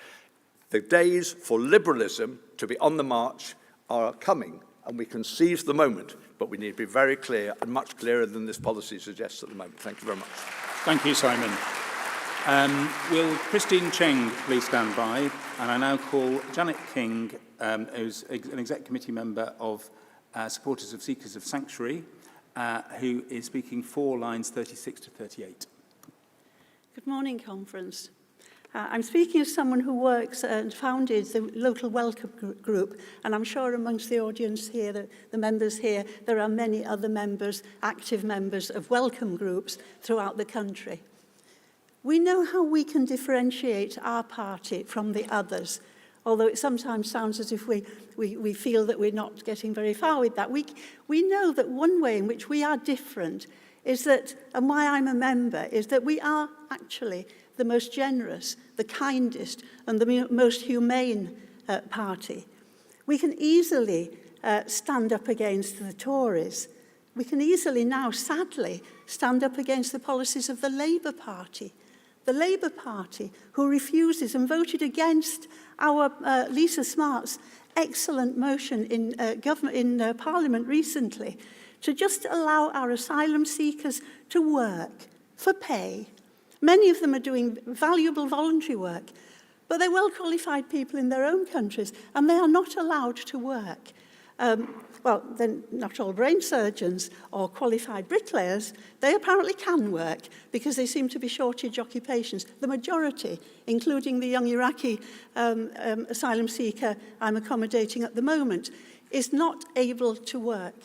H: The days for liberalism to be on the march are coming, and we can seize the moment, but we need to be very clear and much clearer than this policy suggests at the moment. Thank you very much.
N: Thank you, Simon. Will Christine Cheng please stand by? And I now call Janet King, who's an exec committee member of Supporters of Seekers of Sanctuary, who is speaking for lines 36 to 38.
I: Good morning, conference. I'm speaking as someone who works and founded the local welcome group, and I'm sure amongst the audience here, the members here, there are many other members, active members of welcome groups throughout the country. We know how we can differentiate our party from the others, although it sometimes sounds as if we feel that we're not getting very far with that. We know that one way in which we are different is that, and why I'm a member, is that we are actually the most generous, the kindest, and the most humane party. We can easily stand up against the Tories. We can easily now, sadly, stand up against the policies of the Labour Party. The Labour Party, who refuses and voted against our Lisa Smart's excellent motion in Parliament recently to just allow our asylum seekers to work for pay. Many of them are doing valuable voluntary work, but they're well-qualified people in their own countries, and they are not allowed to work. Well, they're not all brain surgeons or qualified bricklayers. They apparently can work because they seem to be shortage occupations. The majority, including the young Iraqi asylum seeker I'm accommodating at the moment, is not able to work.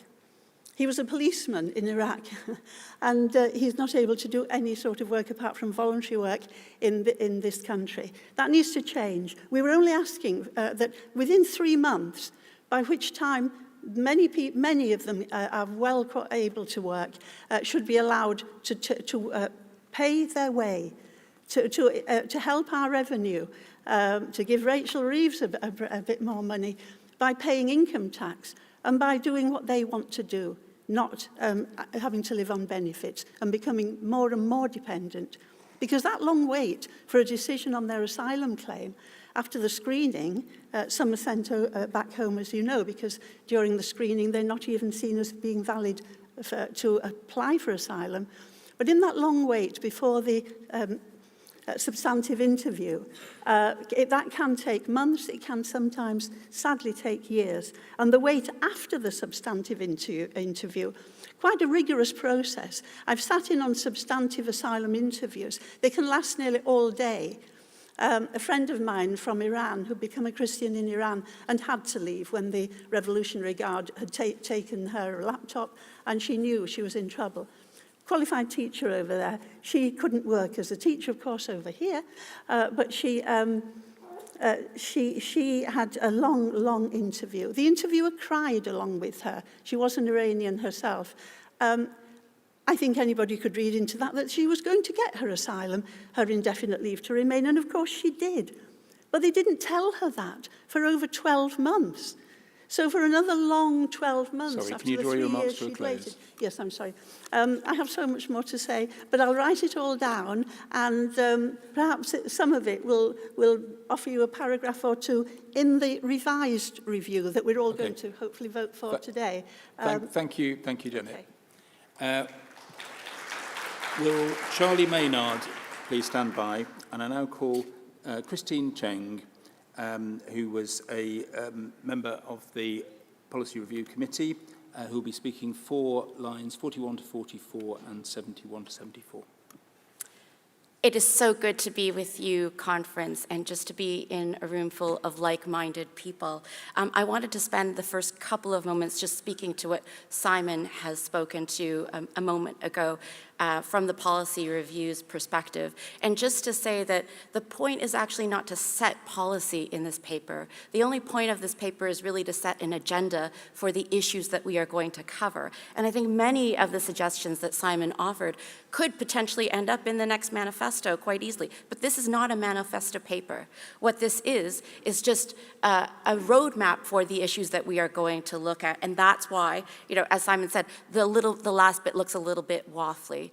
I: He was a policeman in Iraq, and he's not able to do any sort of work apart from voluntary work in this country. That needs to change. We were only asking that within 3 months, by which time many of them are well able to work, should be allowed to pay their way, to help our revenue, to give Rachel Reeves a bit more money by paying income tax and by doing what they want to do, not having to live on benefits and becoming more and more dependent. Because that long wait for a decision on their asylum claim after the screening, some are sent back home, as you know, because during the screening they're not even seen as being valid to apply for asylum. But in that long wait before the substantive interview, that can take months, it can sometimes sadly take years. And the wait after the substantive interview, quite a rigorous process. I've sat in on substantive asylum interviews. They can last nearly all day. A friend of mine from Iran who'd become a Christian in Iran and had to leave when the Revolutionary Guard had taken her laptop, and she knew she was in trouble. Qualified teacher over there. She couldn't work as a teacher, of course, over here, but she had a long interview. The interviewer cried along with her. She was an Iranian herself. I think anybody could read into that she was going to get her asylum, her indefinite leave to remain, and of course she did. But they didn't tell her that for over 12 months. So for another long 12 months after the 3 years she'd waited. Yes, I'm sorry. I have so much more to say, but I'll write it all down, and perhaps some of it will offer you a paragraph or two in the revised review that we're all going to hopefully vote for today.
N: Thank you, Janet. Okay. Will Charlie Maynard please stand by? And I now call Christine Cheng, who was a member of the Policy Review Committee, who will be speaking for lines 41 to 44 and 71 to 74.
J: It is so good to be with you, conference, and just to be in a room full of like-minded people. I wanted to spend the first couple of moments just speaking to what Simon has spoken to a moment ago from the policy review's perspective. And just to say that the point is actually not to set policy in this paper. The only point of this paper is really to set an agenda for the issues that we are going to cover. And I think many of the suggestions that Simon offered could potentially end up in the next manifesto quite easily. But this is not a manifesto paper. What this is just a roadmap for the issues that we are going to look at. And that's why, as Simon said, the last bit looks a little bit waffly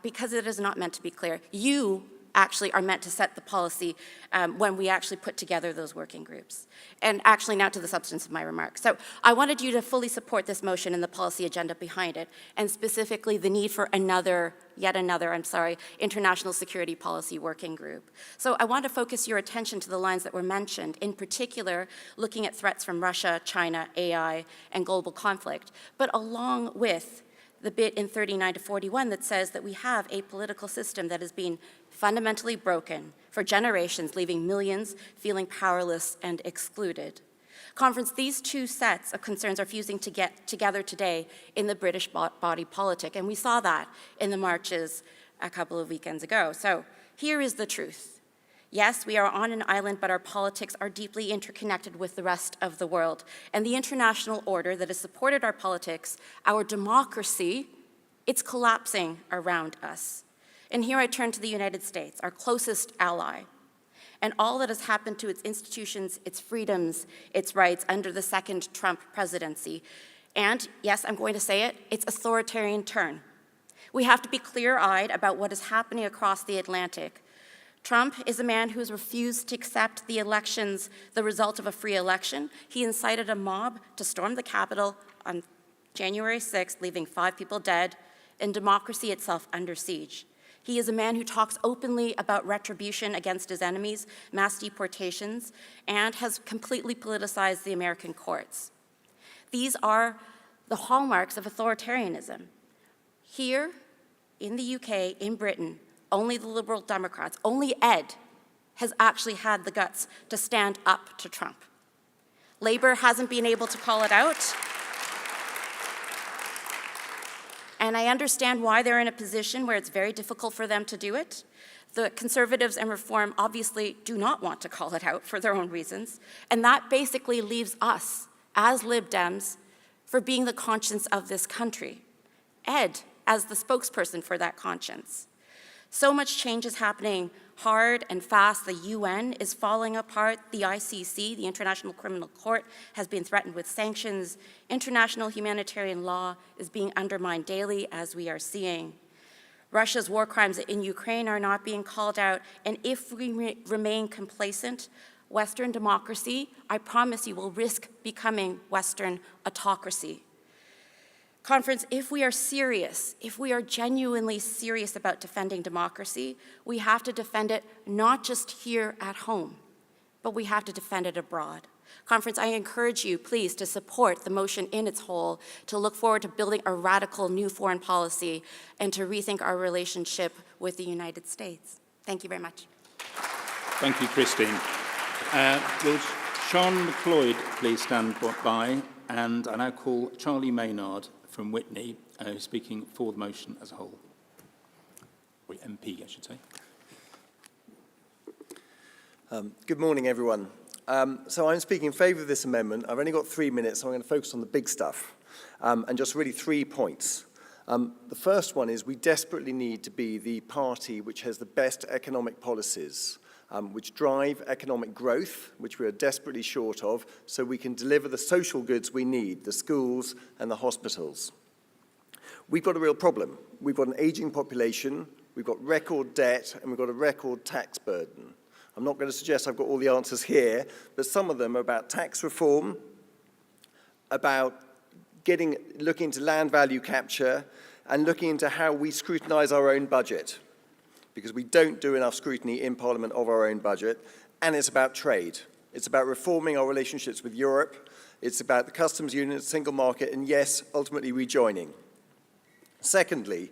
J: because it is not meant to be clear. You actually are meant to set the policy when we actually put together those working groups. And actually now to the substance of my remarks. So I wanted you to fully support this motion and the policy agenda behind it, and specifically the need for yet another, international security policy working group. So I want to focus your attention to the lines that were mentioned, in particular looking at threats from Russia, China, AI, and global conflict, but along with the bit in 39 to 41 that says that we have a political system that has been fundamentally broken for generations, leaving millions feeling powerless and excluded. Conference, these two sets of concerns are fusing to get together today in the British body politic, and we saw that in the marches a couple of weekends ago. So here is the truth. Yes, we are on an island, but our politics are deeply interconnected with the rest of the world. And the international order that has supported our politics, our democracy, it's collapsing around us. And here I turn to the United States, our closest ally, and all that has happened to its institutions, its freedoms, its rights under the second Trump presidency. And yes, I'm going to say it, it's authoritarian turn. We have to be clear-eyed about what is happening across the Atlantic. Trump is a man who has refused to accept the result of a free election. He incited a mob to storm the Capitol on January 6th, leaving 5 people dead, and democracy itself under siege. He is a man who talks openly about retribution against his enemies, mass deportations, and has completely politicized the American courts. These are the hallmarks of authoritarianism. Here, in the UK, in Britain, only the Liberal Democrats, only Ed, has actually had the guts to stand up to Trump. Labour hasn't been able to call it out. And I understand why they're in a position where it's very difficult for them to do it. The Conservatives and Reform obviously do not want to call it out for their own reasons. And that basically leaves us, as Lib Dems, for being the conscience of this country. Ed, as the spokesperson for that conscience. So much change is happening hard and fast. The UN is falling apart. The ICC, the International Criminal Court, has been threatened with sanctions. International humanitarian law is being undermined daily, as we are seeing. Russia's war crimes in Ukraine are not being called out. And if we remain complacent, Western democracy, I promise you, will risk becoming Western autocracy. Conference, if we are serious, if we are genuinely serious about defending democracy, we have to defend it not just here at home, but we have to defend it abroad. Conference, I encourage you, please, to support the motion in its whole, to look forward to building a radical new foreign policy, and to rethink our relationship with the United States. Thank you very much.
N: Thank you, Christine. Will Sean McLeod please stand by? And I now call Charlie Maynard from Witney, speaking for the motion as a whole. Or MP, I should say.
K: Good morning, everyone. So I'm speaking in favour of this amendment. I've only got 3 minutes, so I'm going to focus on the big stuff, and just really 3 points. The first one is we desperately need to be the party which has the best economic policies, which drive economic growth, which we are desperately short of, so we can deliver the social goods we need, the schools and the hospitals. We've got a real problem. We've got an ageing population, we've got record debt, and we've got a record tax burden. I'm not going to suggest I've got all the answers here, but some of them are about tax reform, about looking into land value capture, and looking into how we scrutinise our own budget, because we don't do enough scrutiny in Parliament of our own budget, and it's about trade. It's about reforming our relationships with Europe. It's about the customs union, single market, and yes, ultimately rejoining. Secondly,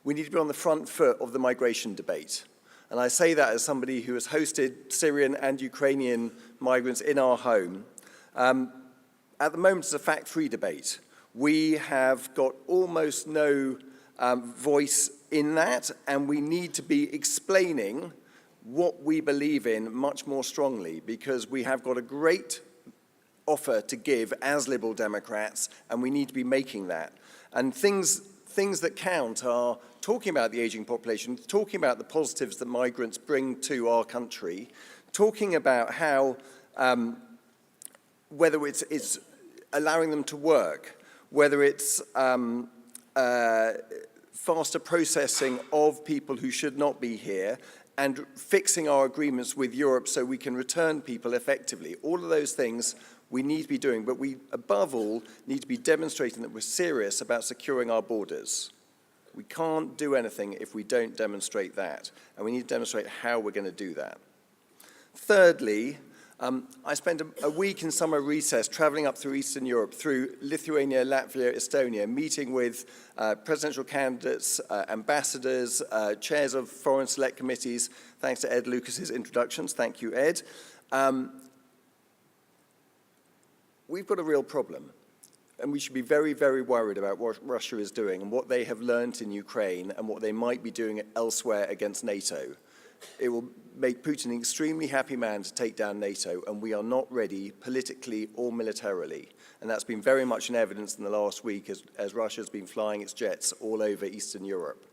K: we need to be on the front foot of the migration debate. And I say that as somebody who has hosted Syrian and Ukrainian migrants in our home. At the moment, it's a fact-free debate. We have got almost no voice in that, and we need to be explaining what we believe in much more strongly, because we have got a great offer to give as Liberal Democrats, and we need to be making that. And things that count are talking about the ageing population, talking about the positives that migrants bring to our country, talking about how, whether it's allowing them to work, whether it's faster processing of people who should not be here, and fixing our agreements with Europe so we can return people effectively. All of those things we need to be doing, but we, above all, need to be demonstrating that we're serious about securing our borders. We can't do anything if we don't demonstrate that, and we need to demonstrate how we're going to do that. Thirdly, I spent a week in summer recess traveling up through Eastern Europe, through Lithuania, Latvia, Estonia, meeting with presidential candidates, ambassadors, chairs of foreign select committees, thanks to Ed Lucas's introductions. Thank you, Ed. We've got a real problem, and we should be very, very worried about what Russia is doing and what they have learned in Ukraine and what they might be doing elsewhere against NATO. It will make Putin an extremely happy man to take down NATO, and we are not ready politically or militarily. And that's been very much in evidence in the last week as Russia has been flying its jets all over Eastern Europe.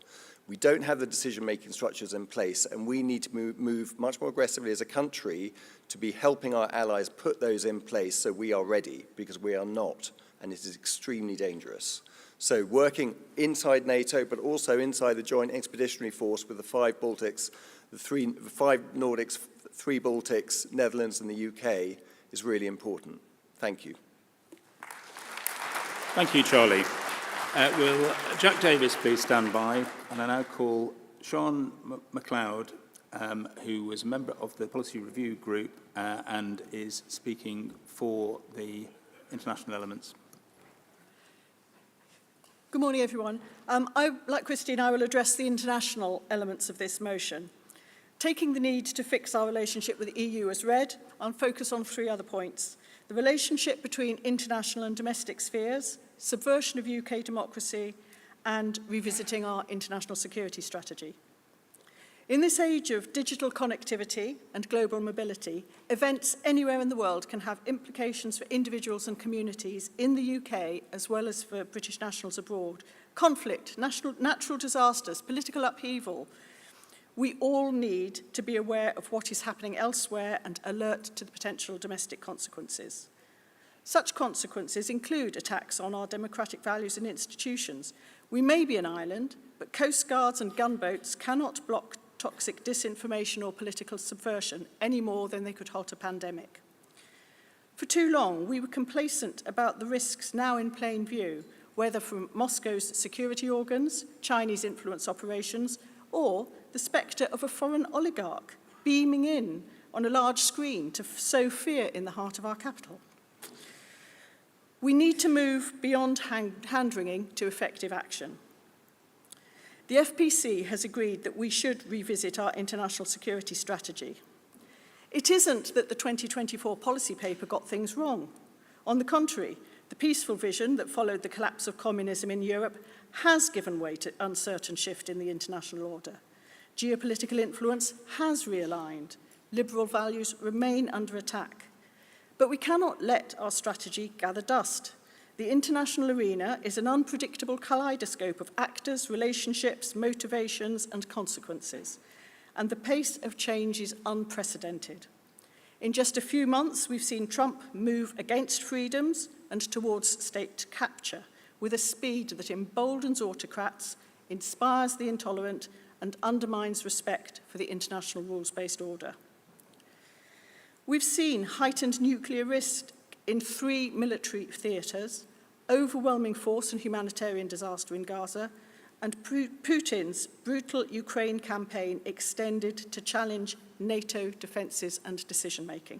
K: We don't have the decision-making structures in place, and we need to move much more aggressively as a country to be helping our allies put those in place so we are ready, because we are not, and it is extremely dangerous. So working inside NATO, but also inside the Joint Expeditionary Force with the 5 Baltics, the 5 Nordics, 3 Baltics, Netherlands and the UK is really important. Thank you.
N: Thank you, Charlie. Will Jack Davis please stand by? And I now call Sean MacLeod, who was a member of the Policy Review Group and is speaking for the international elements.
I: Good morning, everyone. Like Christine, I will address the international elements of this motion. Taking the need to fix our relationship with the EU as read, I'll focus on 3 other points. The relationship between international and domestic spheres, subversion of UK democracy, and revisiting our international security strategy. In this age of digital connectivity and global mobility, events anywhere in the world can have implications for individuals and communities in the UK as well as for British nationals abroad. Conflict, natural disasters, political upheaval. We all need to be aware of what is happening elsewhere and alert to the potential domestic consequences. Such consequences include attacks on our democratic values and institutions. We may be an island, but coast guards and gunboats cannot block toxic disinformation or political subversion any more than they could halt a pandemic. For too long, we were complacent about the risks now in plain view, whether from Moscow's security organs, Chinese influence operations, or the spectre of a foreign oligarch beaming in on a large screen to sow fear in the heart of our capital. We need to move beyond hand-wringing to effective action. The FPC has agreed that we should revisit our international security strategy. It isn't that the 2024 policy paper got things wrong. On the contrary, the peaceful vision that followed the collapse of communism in Europe has given way to uncertain shift in the international order. Geopolitical influence has realigned. Liberal values remain under attack. But we cannot let our strategy gather dust. The international arena is an unpredictable kaleidoscope of actors, relationships, motivations, and consequences. And the pace of change is unprecedented. In just a few months, we've seen Trump move against freedoms and towards state capture with a speed that emboldens autocrats, inspires the intolerant, and undermines respect for the international rules-based order. We've seen heightened nuclear risk in 3 military theatres, overwhelming force and humanitarian disaster in Gaza, and Putin's brutal Ukraine campaign extended to challenge NATO defences and decision-making.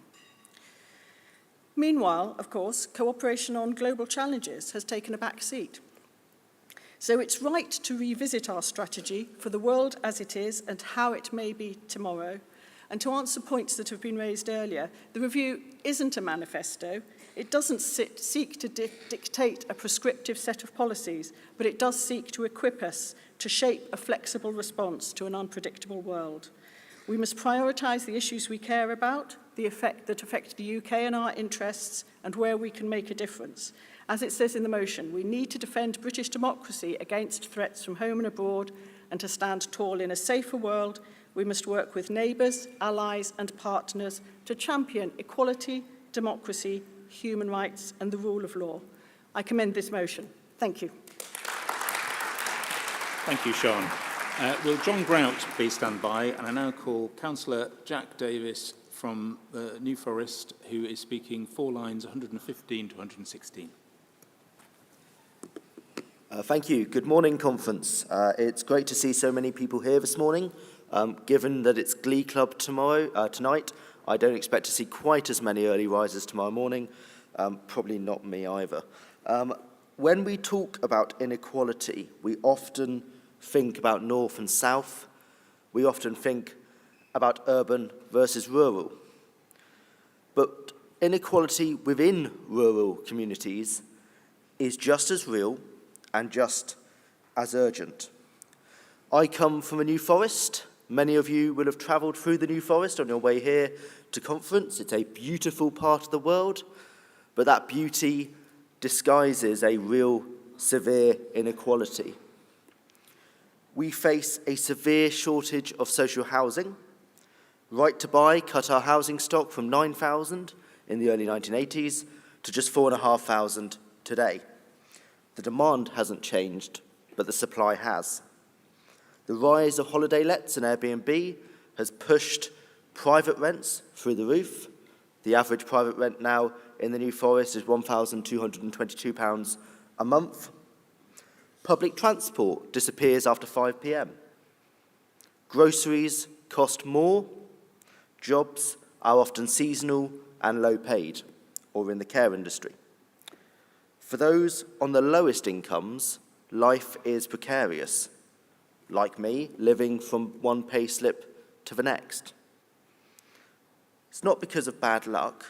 I: Meanwhile, of course, cooperation on global challenges has taken a back seat. So it's right to revisit our strategy for the world as it is and how it may be tomorrow. And to answer points that have been raised earlier, the review isn't a manifesto. It doesn't seek to dictate a prescriptive set of policies, but it does seek to equip us to shape a flexible response to an unpredictable world. We must prioritise the issues we care about, the effect that affect the UK and our interests, and where we can make a difference. As it says in the motion, we need to defend British democracy against threats from home and abroad, and to stand tall in a safer world, we must work with neighbours, allies and partners to champion equality, democracy, human rights and the rule of law. I commend this motion. Thank you.
N: Thank you, Sean. Will John Grout please stand by? And I now call Councillor Jack Davis from the New Forest, who is speaking 4 lines 115 to 116.
B: Thank you. Good morning, Conference. It's great to see so many people here this morning. Given that it's Glee Club tonight, I don't expect to see quite as many early risers tomorrow morning. Probably not me either. When we talk about inequality, we often think about north and south. We often think about urban versus rural. But inequality within rural communities is just as real and just as urgent. I come from a New Forest. Many of you will have travelled through the New Forest on your way here to conference. It's a beautiful part of the world, but that beauty disguises a real severe inequality. We face a severe shortage of social housing. Right to Buy cut our housing stock from 9,000 in the early 1980s to just 4,500 today. The demand hasn't changed, but the supply has. The rise of holiday lets and Airbnb has pushed private rents through the roof. The average private rent now in the New Forest is £1,222 a month. Public transport disappears after 5 p.m. Groceries cost more. Jobs are often seasonal and low paid, or in the care industry. For those on the lowest incomes, life is precarious, like me, living from one payslip to the next. It's not because of bad luck,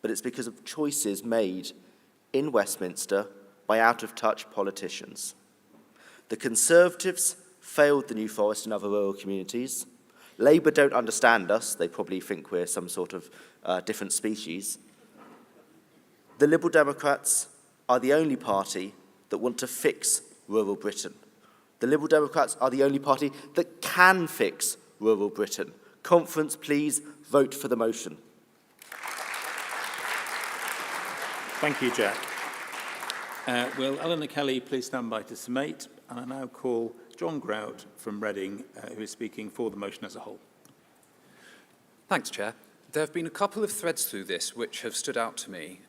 B: but it's because of choices made in Westminster by out-of-touch politicians. The Conservatives failed the New Forest and other rural communities. Labour don't understand us. They probably think we're some sort of different species. The Liberal Democrats are the only party that want to fix rural Britain. The Liberal Democrats are the only party that can fix rural Britain. Conference, please vote for the motion.
N: Thank you, Jack. Will Eleanor Kelly please stand by to summate? And I now call John Grout from Reading, who is speaking for the motion as a whole.
L: Thanks, Chair. There have been a couple of threads through this which have stood out to me.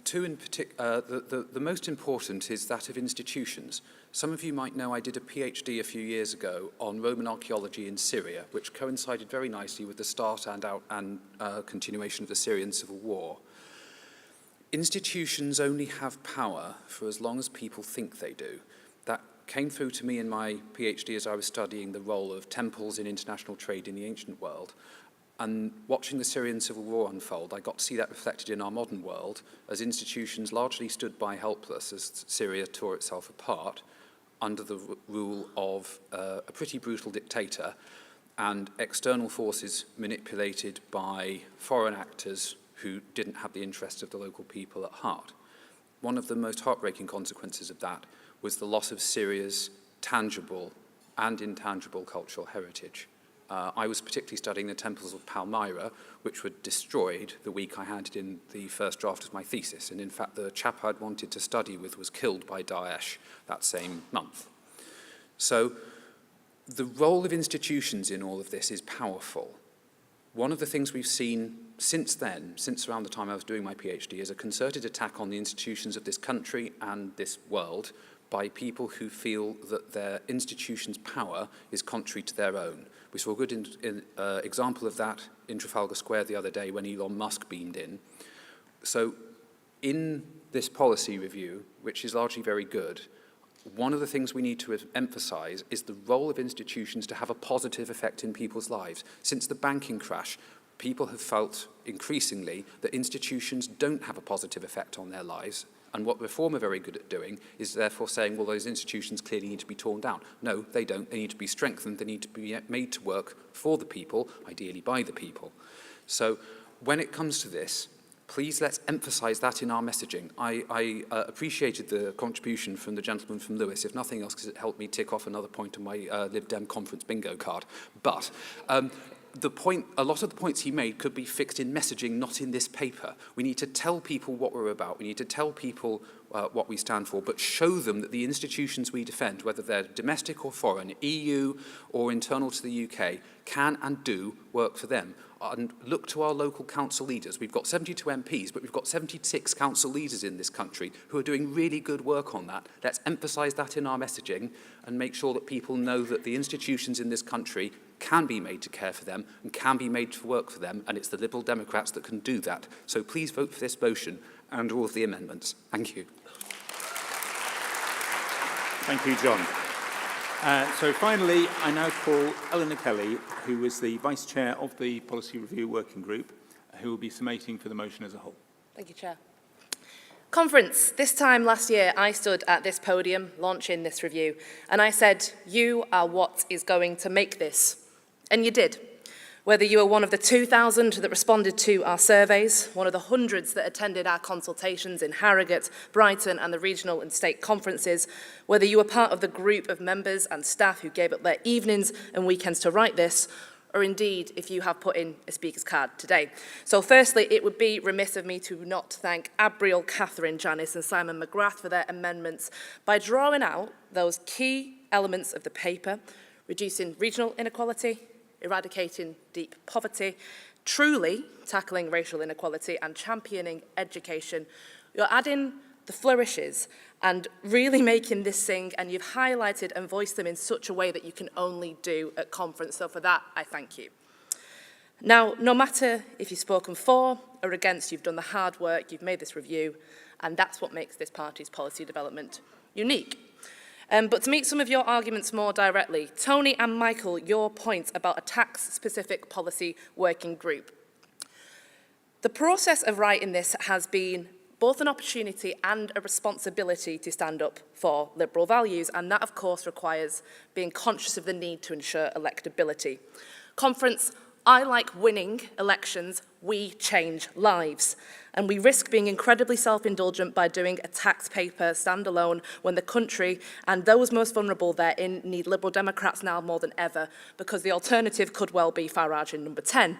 L: Two in particular, the most important is that of institutions. Some of you might know I did a PhD a few years ago on Roman archaeology in Syria, which coincided very nicely with the start and continuation of the Syrian civil war. Institutions only have power for as long as people think they do. That came through to me in my PhD as I was studying the role of temples in international trade in the ancient world. And watching the Syrian civil war unfold, I got to see that reflected in our modern world, as institutions largely stood by helpless as Syria tore itself apart under the rule of a pretty brutal dictator and external forces manipulated by foreign actors who didn't have the interests of the local people at heart. One of the most heartbreaking consequences of that was the loss of Syria's tangible and intangible cultural heritage. I was particularly studying the temples of Palmyra, which were destroyed the week I handed in the first draft of my thesis. And in fact, the chap I'd wanted to study with was killed by Daesh that same month. So the role of institutions in all of this is powerful. One of the things we've seen since then, since around the time I was doing my PhD, is a concerted attack on the institutions of this country and this world by people who feel that their institutions' power is contrary to their own. We saw a good example of that in Trafalgar Square the other day when Elon Musk beamed in. So in this policy review, which is largely very good, one of the things we need to emphasise is the role of institutions to have a positive effect in people's lives. Since the banking crash, people have felt increasingly that institutions don't have a positive effect on their lives. And what Reform are very good at doing is therefore saying, well, those institutions clearly need to be torn down. No, they don't. They need to be strengthened. They need to be made to work for the people, ideally by the people. So when it comes to this, please let's emphasise that in our messaging. I appreciated the contribution from the gentleman from Lewis, if nothing else, because it helped me tick off another point on my Lib Dem conference bingo card. But a lot of the points he made could be fixed in messaging, not in this paper. We need to tell people what we're about. We need to tell people what we stand for, but show them that the institutions we defend, whether they're domestic or foreign, EU or internal to the UK, can and do work for them. And look to our local council leaders. We've got 72 MPs, but we've got 76 council leaders in this country who are doing really good work on that. Let's emphasise that in our messaging and make sure that people know that the institutions in this country can be made to care for them and can be made to work for them, and it's the Liberal Democrats that can do that. So please vote for this motion and all of the amendments. Thank you.
N: Thank you, John. So finally, I now call Eleanor Kelly, who is the Vice Chair of the Policy Review Working Group, who will be summating for the motion as a whole.
M: Thank you, Chair. Conference, this time last year, I stood at this podium launching this review, and I said, you are what is going to make this. And you did. Whether you were one of the 2,000 that responded to our surveys, one of the hundreds that attended our consultations in Harrogate, Brighton and the regional and state conferences, whether you were part of the group of members and staff who gave up their evenings and weekends to write this, or indeed if you have put in a speaker's card today. So firstly, it would be remiss of me to not thank Abriel, Catherine, Janice and Simon McGrath for their amendments by drawing out those key elements of the paper, reducing regional inequality, eradicating deep poverty, truly tackling racial inequality and championing education. You're adding the flourishes and really making this sing, and you've highlighted and voiced them in such a way that you can only do at conference. So for that, I thank you. Now, no matter if you've spoken for or against, you've done the hard work, you've made this review, and that's what makes this party's policy development unique. But to meet some of your arguments more directly, Tony and Michael, your points about a tax-specific policy working group. The process of writing this has been both an opportunity and a responsibility to stand up for Liberal values, and that, of course, requires being conscious of the need to ensure electability. Conference, I like winning elections, we change lives. And we risk being incredibly self-indulgent by doing a tax paper standalone when the country and those most vulnerable therein need Liberal Democrats now more than ever, because the alternative could well be Farage in number 10.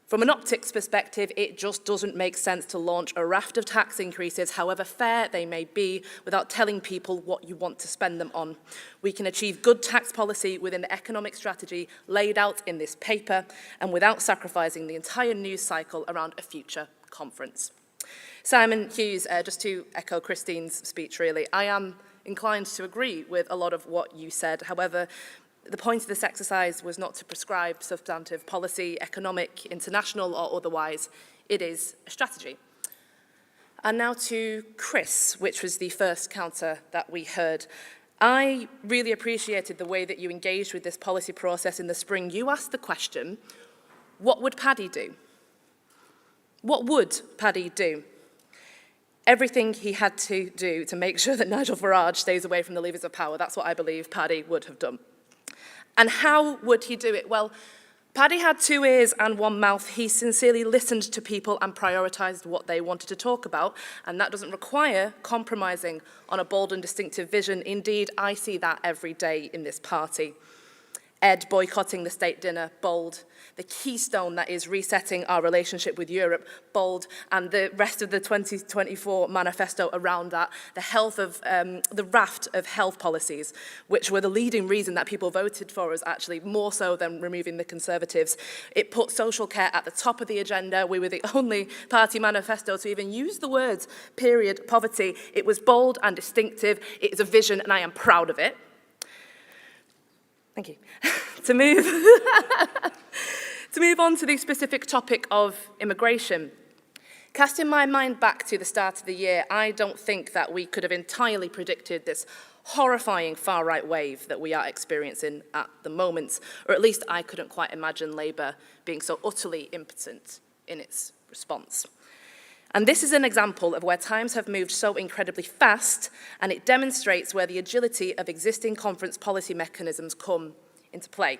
M: From an optics perspective, it just doesn't make sense to launch a raft of tax increases, however fair they may be, without telling people what you want to spend them on. We can achieve good tax policy within the economic strategy laid out in this paper and without sacrificing the entire news cycle around a future conference. Simon Hughes, just to echo Christine's speech really, I am inclined to agree with a lot of what you said. However, the point of this exercise was not to prescribe substantive policy, economic, international or otherwise. It is a strategy. And now to Chris, which was the first counter that we heard. I really appreciated the way that you engaged with this policy process in the spring. You asked the question, what would Paddy do? What would Paddy do? Everything he had to do to make sure that Nigel Farage stays away from the levers of power. That's what I believe Paddy would have done. And how would he do it? Well, Paddy had 2 ears and 1 mouth. He sincerely listened to people and prioritised what they wanted to talk about, and that doesn't require compromising on a bold and distinctive vision. Indeed, I see that every day in this party. Ed boycotting the state dinner, bold. The keystone that is resetting our relationship with Europe, bold. And the rest of the 2024 manifesto around that, the health of the raft of health policies, which were the leading reason that people voted for us, actually, more so than removing the Conservatives. It put social care at the top of the agenda. We were the only party manifesto to even use the words, period, poverty. It was bold and distinctive. It is a vision, and I am proud of it. Thank you. To move on to the specific topic of immigration. Casting my mind back to the start of the year, I don't think that we could have entirely predicted this horrifying far-right wave that we are experiencing at the moment, or at least I couldn't quite imagine Labour being so utterly impotent in its response. And this is an example of where times have moved so incredibly fast, and it demonstrates where the agility of existing conference policy mechanisms come into play.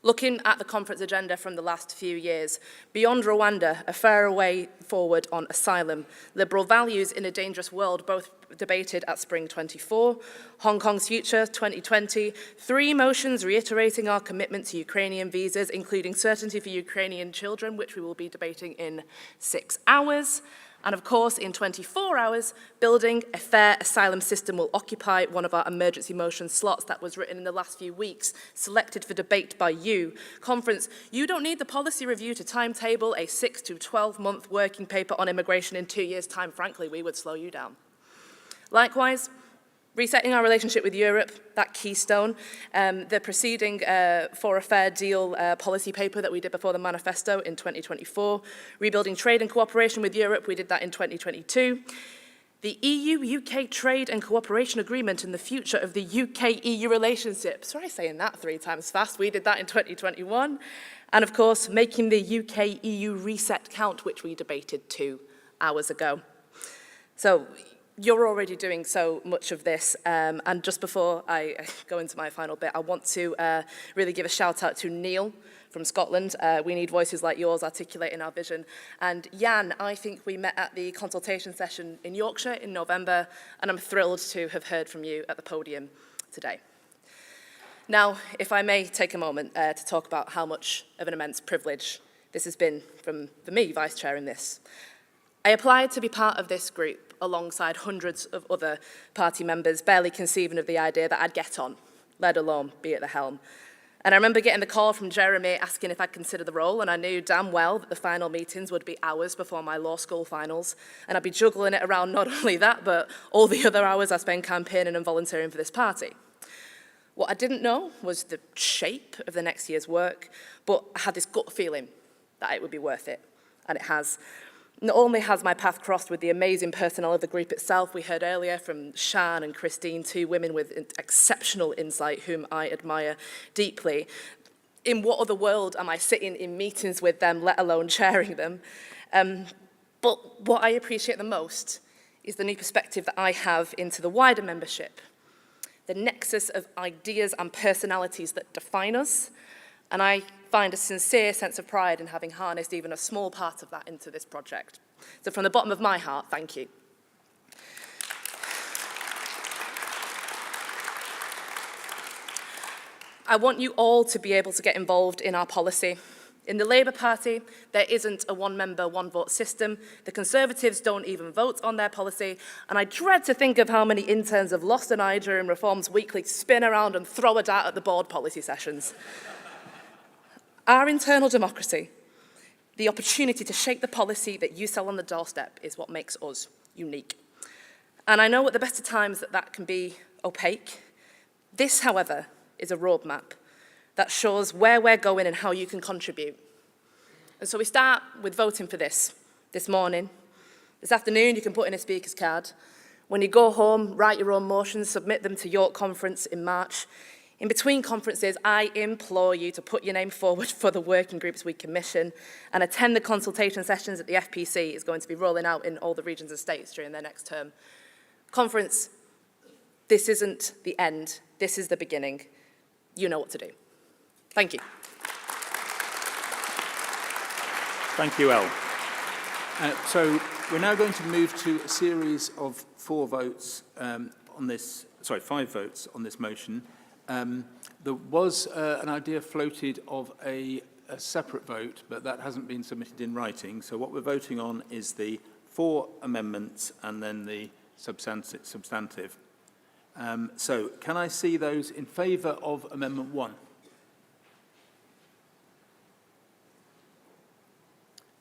M: Looking at the conference agenda from the last few years, beyond Rwanda, a fairer way forward on asylum, liberal values in a dangerous world, both debated at Spring 24, Hong Kong's future 2020, 3 motions reiterating our commitment to Ukrainian visas, including certainty for Ukrainian children, which we will be debating in 6 hours, and of course, in 24 hours, building a fair asylum system will occupy one of our emergency motion slots that was written in the last few weeks, selected for debate by you. Conference, you don't need the policy review to timetable a 6 to 12-month working paper on immigration in 2 years' time. Frankly, we would slow you down. Likewise, resetting our relationship with Europe, that keystone, the preceding For a Fair Deal policy paper that we did before the manifesto in 2024, rebuilding trade and cooperation with Europe, we did that in 2022, the EU-UK Trade and Cooperation Agreement and the future of the UK-EU relationship. Sorry saying that 3 times fast, we did that in 2021, and of course, making the UK-EU reset count, which we debated 2 hours ago. So, you're already doing so much of this, and just before I go into my final bit, I want to really give a shout out to Neil from Scotland. We need voices like yours articulating our vision. And Jan, I think we met at the consultation session in Yorkshire in November, and I'm thrilled to have heard from you at the podium today. Now, if I may take a moment to talk about how much of an immense privilege this has been for me, Vice Chairing this. I applied to be part of this group alongside hundreds of other party members, barely conceiving of the idea that I'd get on, let alone be at the helm. And I remember getting the call from Jeremy asking if I'd consider the role, and I knew damn well that the final meetings would be hours before my law school finals, and I'd be juggling it around not only that, but all the other hours I spent campaigning and volunteering for this party. What I didn't know was the shape of the next year's work, but I had this gut feeling that it would be worth it, and it has. Not only has my path crossed with the amazing personnel of the group itself, we heard earlier from Shan and Christine, 2 women with exceptional insight whom I admire deeply. In what other world am I sitting in meetings with them, let alone chairing them? But what I appreciate the most is the new perspective that I have into the wider membership, the nexus of ideas and personalities that define us, and I find a sincere sense of pride in having harnessed even a small part of that into this project. So from the bottom of my heart, thank you. I want you all to be able to get involved in our policy. In the Labour Party, there isn't a one-member, one-vote system. The Conservatives don't even vote on their policy, and I dread to think of how many interns have lost an eye during Reform's weekly spin around and throw a dart at the board policy sessions. Our internal democracy, the opportunity to shape the policy that you sell on the doorstep, is what makes us unique. And I know at the best of times that can be opaque. This, however, is a roadmap that shows where we're going and how you can contribute. And so we start with voting for this morning. This afternoon, you can put in a speaker's card. When you go home, write your own motions, submit them to York Conference in March. In between conferences, I implore you to put your name forward for the working groups we commission and attend the consultation sessions that the FPC is going to be rolling out in all the regions and states during their next term. Conference, this isn't the end, this is the beginning. You know what to do. Thank you.
N: Thank you, Elle. So we're now going to move to a series of 5 votes on this motion. There was an idea floated of a separate vote, but that hasn't been submitted in writing. So what we're voting on is the 4 amendments and then the substantive. So can I see those in favour of Amendment 1?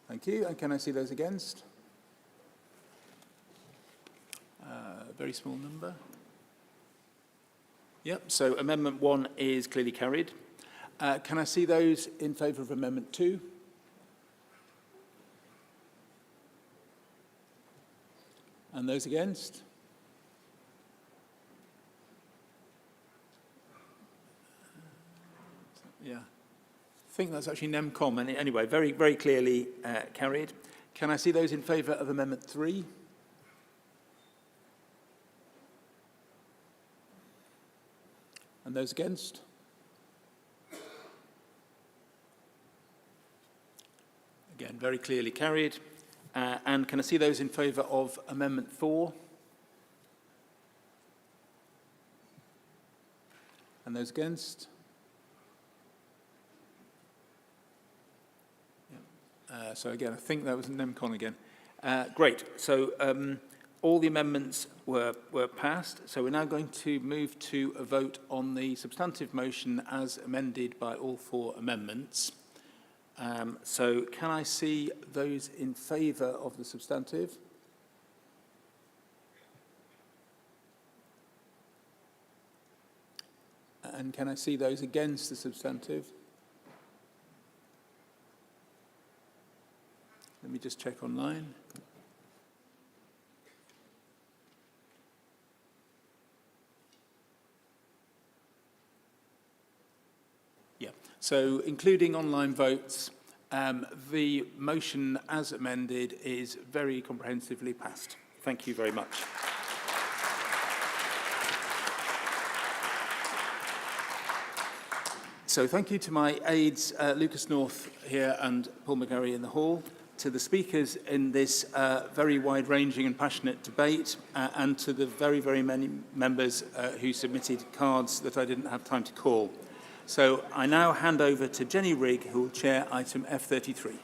N: Thank you. And can I see those against? Very small number. Yep, so Amendment 1 is clearly carried. Can I see those in favour of Amendment 2? And those against? Yeah, I think that's actually NEMCOM. Anyway, very, very clearly carried. Can I see those in favour of Amendment 3? And those against? Very clearly carried. And can I see those in favour of Amendment 4? And those against? So again, I think that was NEMCON again. Great. So all the amendments were passed. So we're now going to move to a vote on the substantive motion as amended by all 4 amendments. So can I see those in favour of the substantive? And can I see those against the substantive? Let me just check online. Yeah, so including online votes, the motion as amended is very comprehensively passed. Thank you very much. So thank you to my aides, Lucas North here and Paul McGarry in the hall, to the speakers in this very wide-ranging and passionate debate, and to the very, very many members who submitted cards that I didn't have time to call. So I now hand over to Jenny Rigg, who will chair item F33.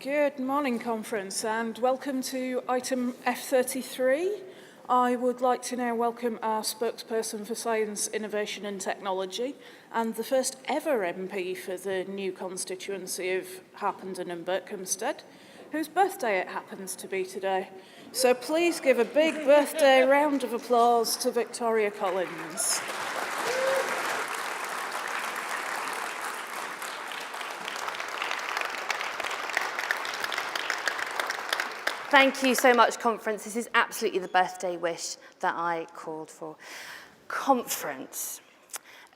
O: Good morning, Conference, and welcome to item F33. I would like to now welcome our spokesperson for Science, Innovation and Technology and the first ever MP for the new constituency of Harpenden and Berkhamsted, whose birthday it happens to be today. So please give a big birthday round of applause to Victoria Collins.
P: Thank you so much, Conference. This is absolutely the birthday wish that I called for. Conference.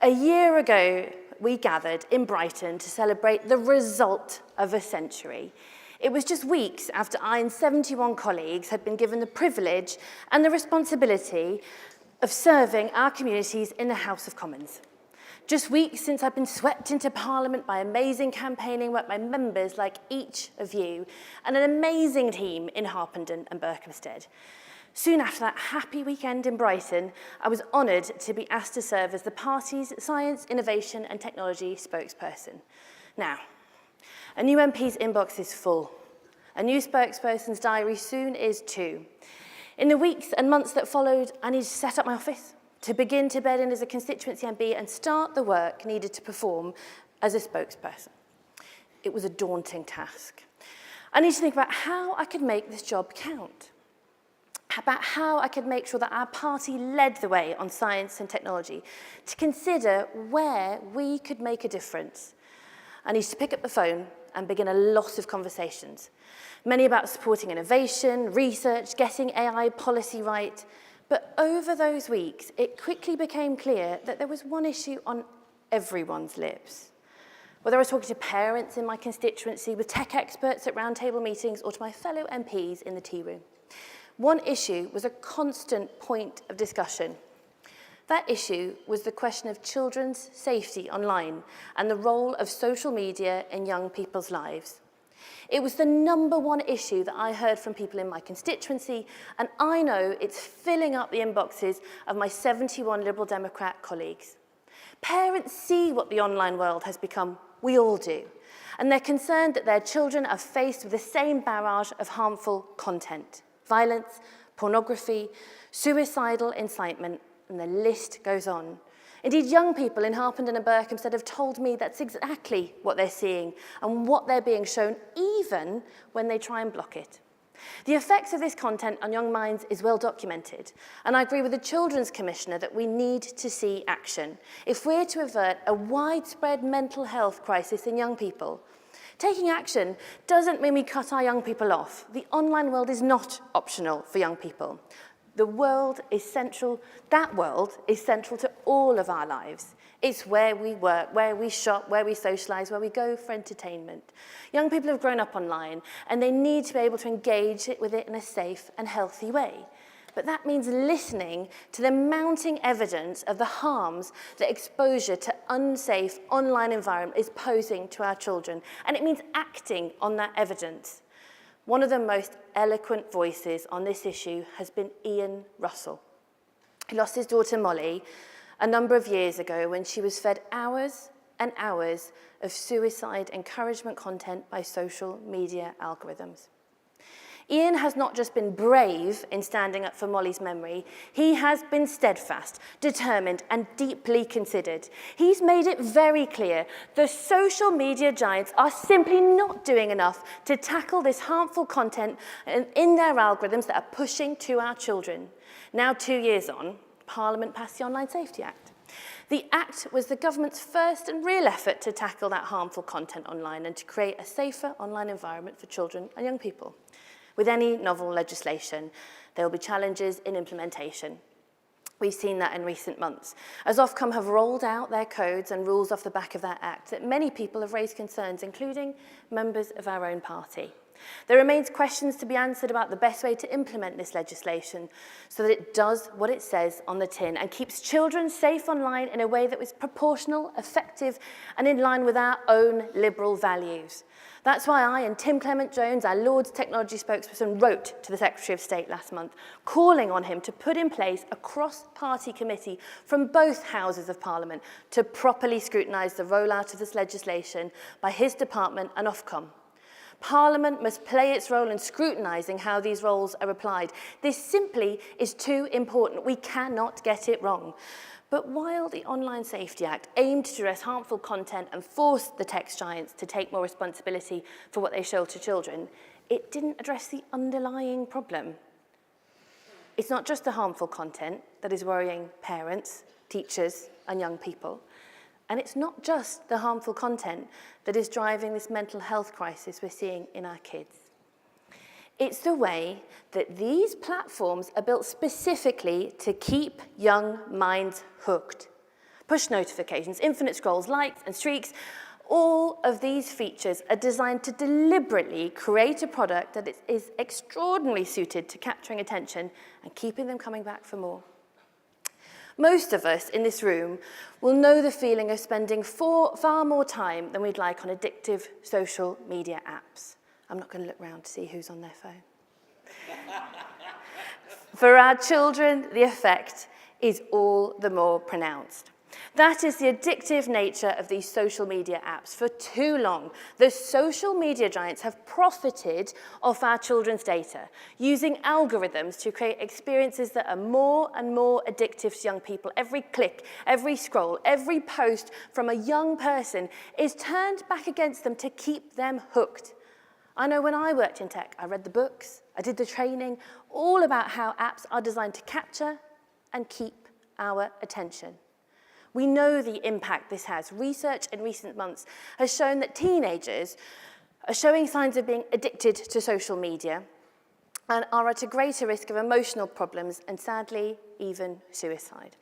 P: A year ago, we gathered in Brighton to celebrate the result of a century. It was just weeks after I and 71 colleagues had been given the privilege and the responsibility of serving our communities in the House of Commons. Just weeks since I've been swept into Parliament by amazing campaigning work by members like each of you and an amazing team in Harpenden and Berkhamsted. Soon after that happy weekend in Brighton, I was honoured to be asked to serve as the party's Science, Innovation and Technology spokesperson. Now, a new MP's inbox is full. A new spokesperson's diary soon is too. In the weeks and months that followed, I needed to set up my office, to begin to bed in as a constituency MP and start the work needed to perform as a spokesperson. It was a daunting task. I needed to think about how I could make this job count, about how I could make sure that our party led the way on science and technology, to consider where we could make a difference. I needed to pick up the phone and begin a lot of conversations, many about supporting innovation, research, getting AI policy right. But over those weeks, it quickly became clear that there was one issue on everyone's lips. Whether I was talking to parents in my constituency, with tech experts at roundtable meetings, or to my fellow MPs in the tea room, one issue was a constant point of discussion. That issue was the question of children's safety online and the role of social media in young people's lives. It was the #1 issue that I heard from people in my constituency, and I know it's filling up the inboxes of my 71 Liberal Democrat colleagues. Parents see what the online world has become, we all do, and they're concerned that their children are faced with the same barrage of harmful content, violence, pornography, suicidal incitement, and the list goes on. Indeed, young people in Harpenden and Berkhamsted have told me that's exactly what they're seeing and what they're being shown, even when they try and block it. The effects of this content on young minds is well documented, and I agree with the Children's Commissioner that we need to see action if we're to avert a widespread mental health crisis in young people. Taking action doesn't mean we cut our young people off. The online world is not optional for young people. The world is central, that world is central to all of our lives. It's where we work, where we shop, where we socialise, where we go for entertainment. Young people have grown up online and they need to be able to engage with it in a safe and healthy way. But that means listening to the mounting evidence of the harms that exposure to unsafe online environment is posing to our children. And it means acting on that evidence. One of the most eloquent voices on this issue has been Ian Russell. He lost his daughter Molly a number of years ago when she was fed hours and hours of suicide encouragement content by social media algorithms. Ian has not just been brave in standing up for Molly's memory, he has been steadfast, determined, and deeply considered. He's made it very clear the social media giants are simply not doing enough to tackle this harmful content in their algorithms that are pushing to our children. Now, 2 years on, Parliament passed the Online Safety Act. The Act was the government's first and real effort to tackle that harmful content online and to create a safer online environment for children and young people. With any novel legislation, there will be challenges in implementation. We've seen that in recent months, as Ofcom have rolled out their codes and rules off the back of that act that many people have raised concerns, including members of our own party. There remains questions to be answered about the best way to implement this legislation so that it does what it says on the tin and keeps children safe online in a way that was proportional, effective, and in line with our own liberal values. That's why I and Tim Clement-Jones, our Lord's technology spokesperson, wrote to the Secretary of State last month, calling on him to put in place a cross-party committee from both houses of Parliament to properly scrutinise the rollout of this legislation by his department and Ofcom. Parliament must play its role in scrutinising how these rules are applied. This simply is too important. We cannot get it wrong. But while the Online Safety Act aimed to address harmful content and force the tech giants to take more responsibility for what they show to children, it didn't address the underlying problem. It's not just the harmful content that is worrying parents, teachers, and young people. And it's not just the harmful content that is driving this mental health crisis we're seeing in our kids. It's the way that these platforms are built specifically to keep young minds hooked. Push notifications, infinite scrolls, likes, and streaks, all of these features are designed to deliberately create a product that is extraordinarily suited to capturing attention and keeping them coming back for more. Most of us in this room will know the feeling of spending far more time than we'd like on addictive social media apps. I'm not going to look around to see who's on their phone. For our children, the effect is all the more pronounced. That is the addictive nature of these social media apps. For too long, the social media giants have profited off our children's data, using algorithms to create experiences that are more and more addictive to young people. Every click, every scroll, every post from a young person is turned back against them to keep them hooked. I know when I worked in tech, I read the books, I did the training, all about how apps are designed to capture and keep our attention. We know the impact this has. Research in recent months has shown that teenagers are showing signs of being addicted to social media and are at a greater risk of emotional problems and, sadly, even suicide.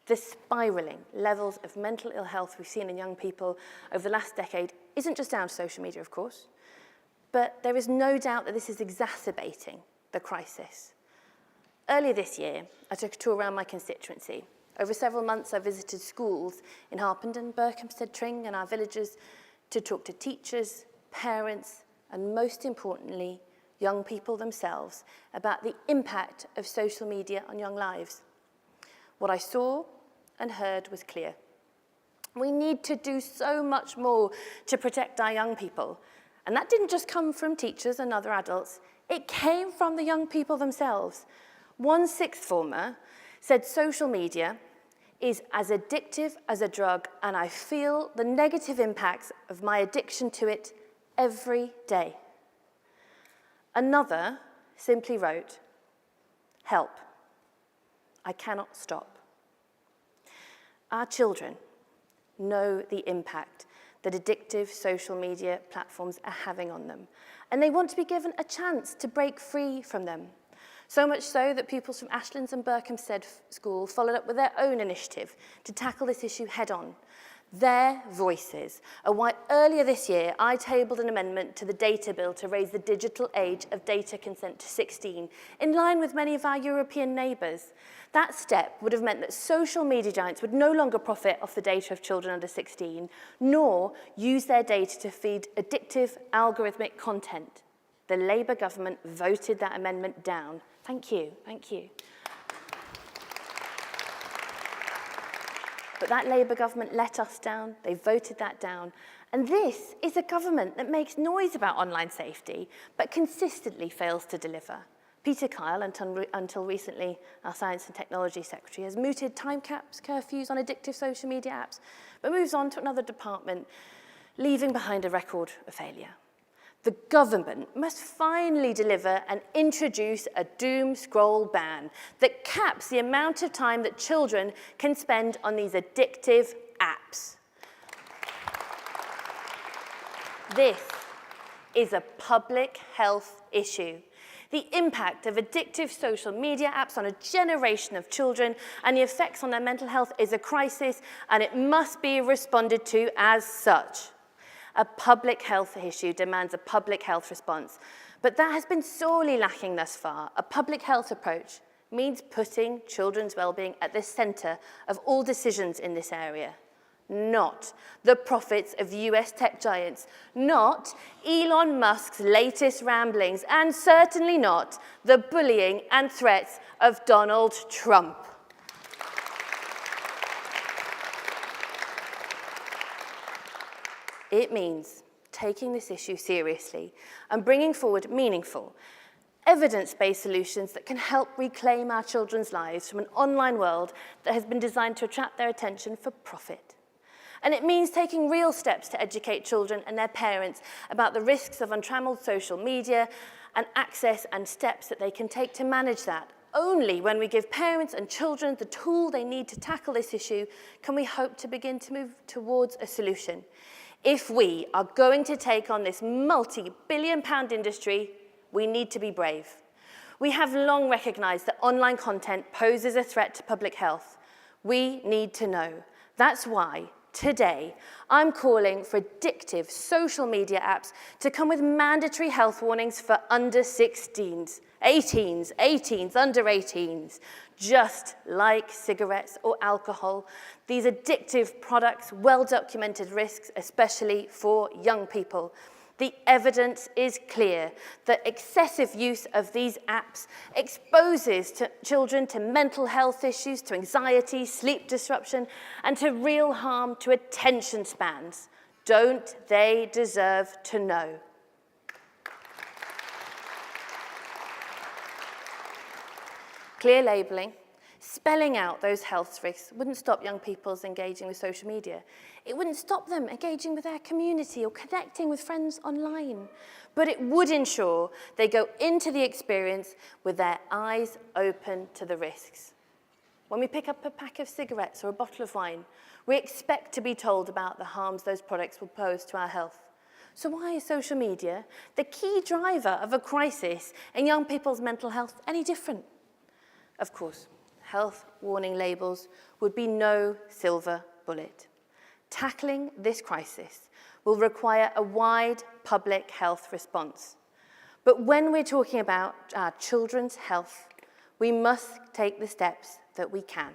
P: The spiralling levels of mental ill health we've seen in young people over the last decade isn't just down to social media, of course, but there is no doubt that this is exacerbating the crisis. Earlier this year, I took a tour around my constituency. Over several months, I visited schools in Harpenden, Berkhamsted, Tring, and our villages to talk to teachers, parents, and most importantly, young people themselves about the impact of social media on young lives. What I saw and heard was clear. We need to do so much more to protect our young people. And that didn't just come from teachers and other adults. It came from the young people themselves. One sixth former said social media is as addictive as a drug, and I feel the negative impacts of my addiction to it every day. Another simply wrote, "Help, I cannot stop." Our children know the impact that addictive social media platforms are having on them, and they want to be given a chance to break free from them. So much so that pupils from Ashlands and Berkhamsted School followed up with their own initiative to tackle this issue head-on. Their voices are why earlier this year I tabled an amendment to the data bill to raise the digital age of data consent to 16, in line with many of our European neighbours. That step would have meant that social media giants would no longer profit off the data of children under 16, nor use their data to feed addictive algorithmic content. The Labour government voted that amendment down. Thank you, thank you. But that Labour government let us down, they voted that down. And this is a government that makes noise about online safety, but consistently fails to deliver. Peter Kyle, until recently our Science and Technology Secretary, has mooted time caps, curfews on addictive social media apps, but moves on to another department, leaving behind a record of failure. The government must finally deliver and introduce a doom scroll ban that caps the amount of time that children can spend on these addictive apps. This is a public health issue. The impact of addictive social media apps on a generation of children and the effects on their mental health is a crisis, and it must be responded to as such. A public health issue demands a public health response, but that has been sorely lacking thus far. A public health approach means putting children's well-being at the centre of all decisions in this area, not the profits of US tech giants, not Elon Musk's latest ramblings, and certainly not the bullying and threats of Donald Trump. It means taking this issue seriously and bringing forward meaningful, evidence-based solutions that can help reclaim our children's lives from an online world that has been designed to attract their attention for profit. And it means taking real steps to educate children and their parents about the risks of untrammeled social media and access and steps that they can take to manage that. Only when we give parents and children the tool they need to tackle this issue can we hope to begin to move towards a solution. If we are going to take on this multi-billion-pound industry, we need to be brave. We have long recognised that online content poses a threat to public health. We need to know. That's why, today, I'm calling for addictive social media apps to come with mandatory health warnings for under 16s, 18s, under 18s. Just like cigarettes or alcohol, these addictive products, well-documented risks, especially for young people. The evidence is clear that excessive use of these apps exposes children to mental health issues, to anxiety, sleep disruption, and to real harm to attention spans. Don't they deserve to know? Clear labelling, spelling out those health risks wouldn't stop young people's engaging with social media. It wouldn't stop them engaging with their community or connecting with friends online. But it would ensure they go into the experience with their eyes open to the risks. When we pick up a pack of cigarettes or a bottle of wine, we expect to be told about the harms those products will pose to our health. So why is social media, the key driver of a crisis in young people's mental health, any different? Of course, health warning labels would be no silver bullet. Tackling this crisis will require a wide public health response. But when we're talking about our children's health, we must take the steps that we can.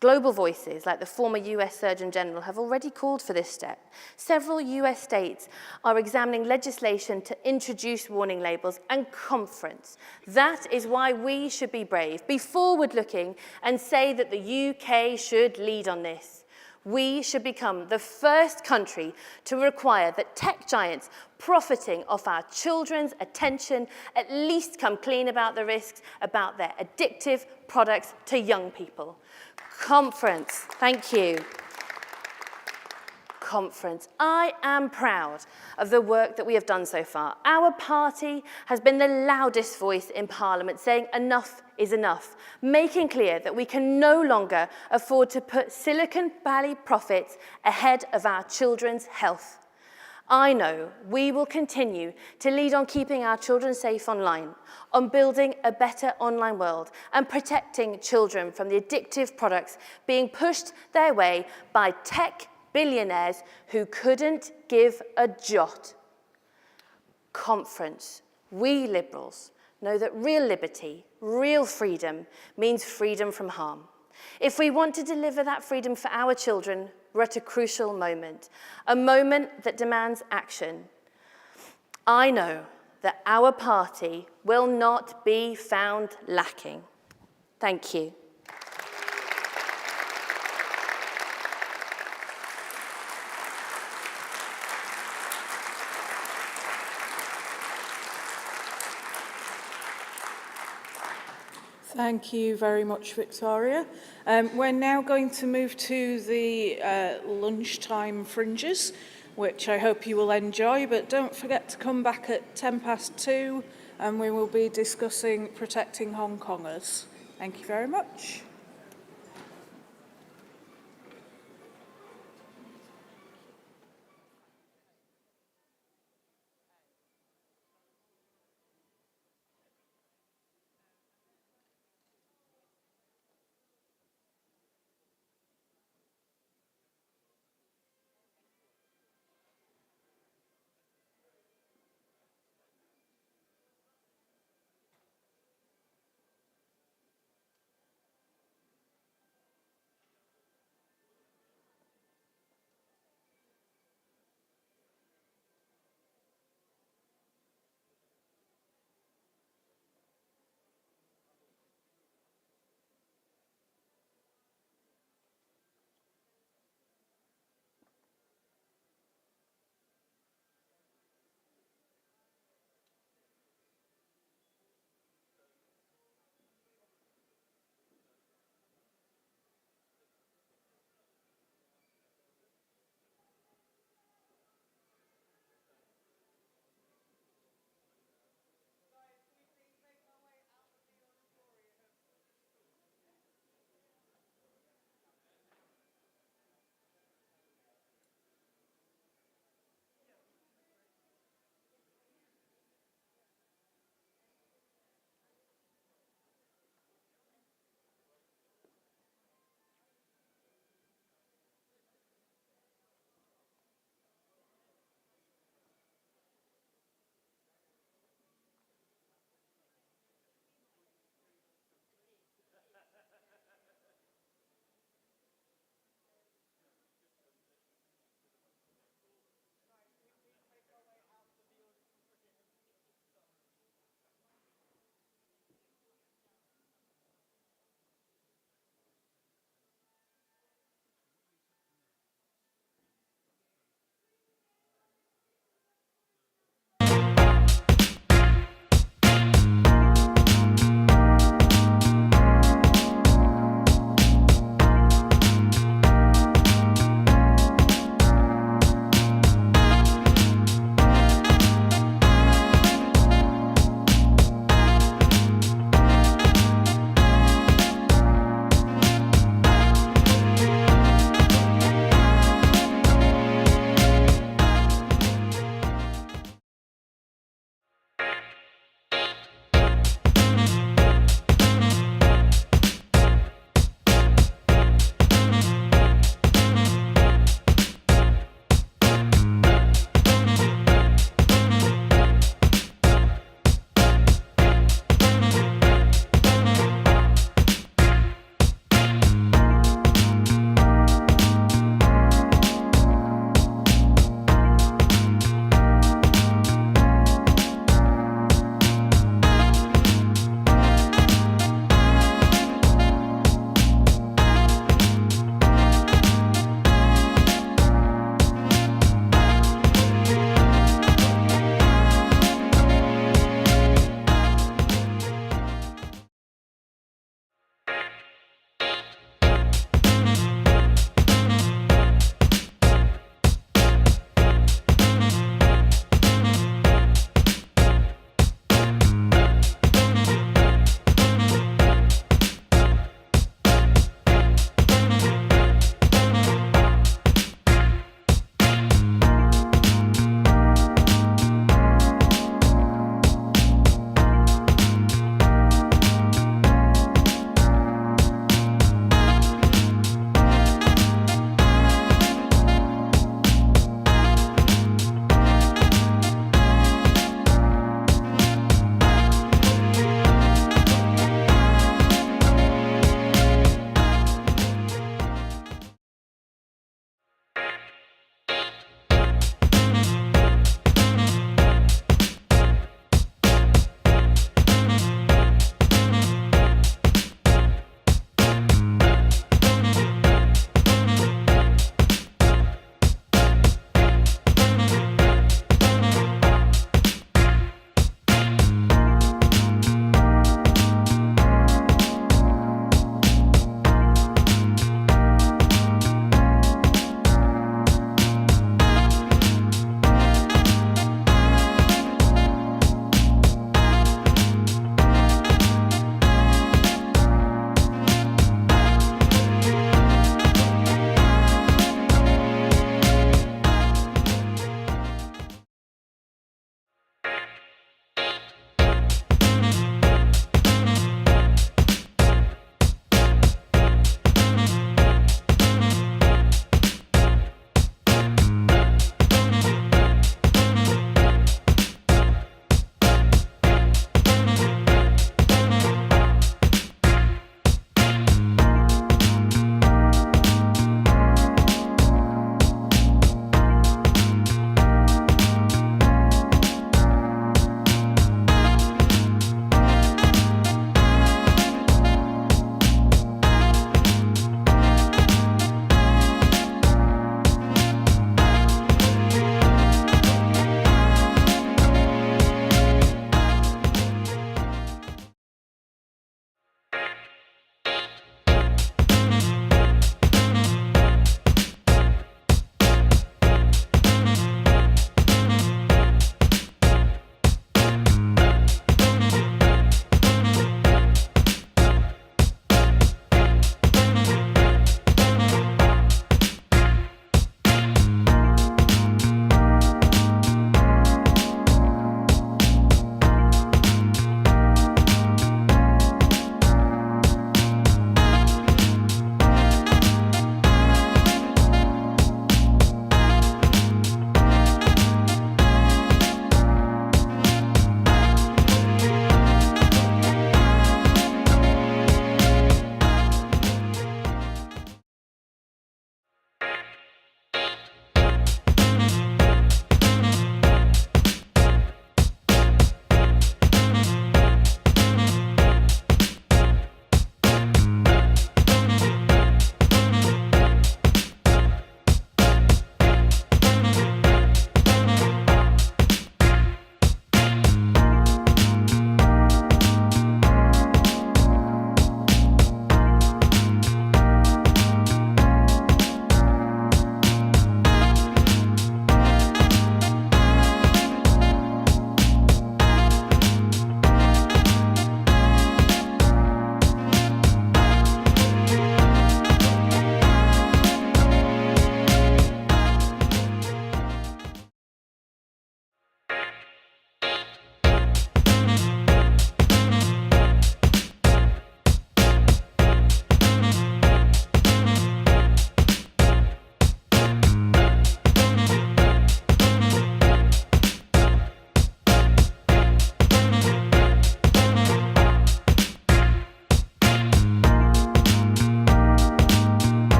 P: Global voices, like the former US Surgeon General, have already called for this step. Several US states are examining legislation to introduce warning labels and conference. That is why we should be brave, be forward-looking, and say that the UK should lead on this. We should become the first country to require that tech giants profiting off our children's attention at least come clean about the risks about their addictive products to young people. Conference, thank you. Conference. I am proud of the work that we have done so far. Our party has been the loudest voice in Parliament saying enough is enough, making clear that we can no longer afford to put Silicon Valley profits ahead of our children's health. I know we will continue to lead on keeping our children safe online, on building a better online world and protecting children from the addictive products being pushed their way by tech billionaires who couldn't give a jot. Conference, we Liberals know that real liberty, real freedom means freedom from harm. If we want to deliver that freedom for our children, we're at a crucial moment, a moment that demands action. I know that our party will not be found lacking. Thank you.
O: Thank you very much, Victoria. We're now going to move to the lunchtime fringes, which I hope you will enjoy, but don't forget to come back at 2:10 and we will be discussing protecting Hong Kongers. Thank you very much.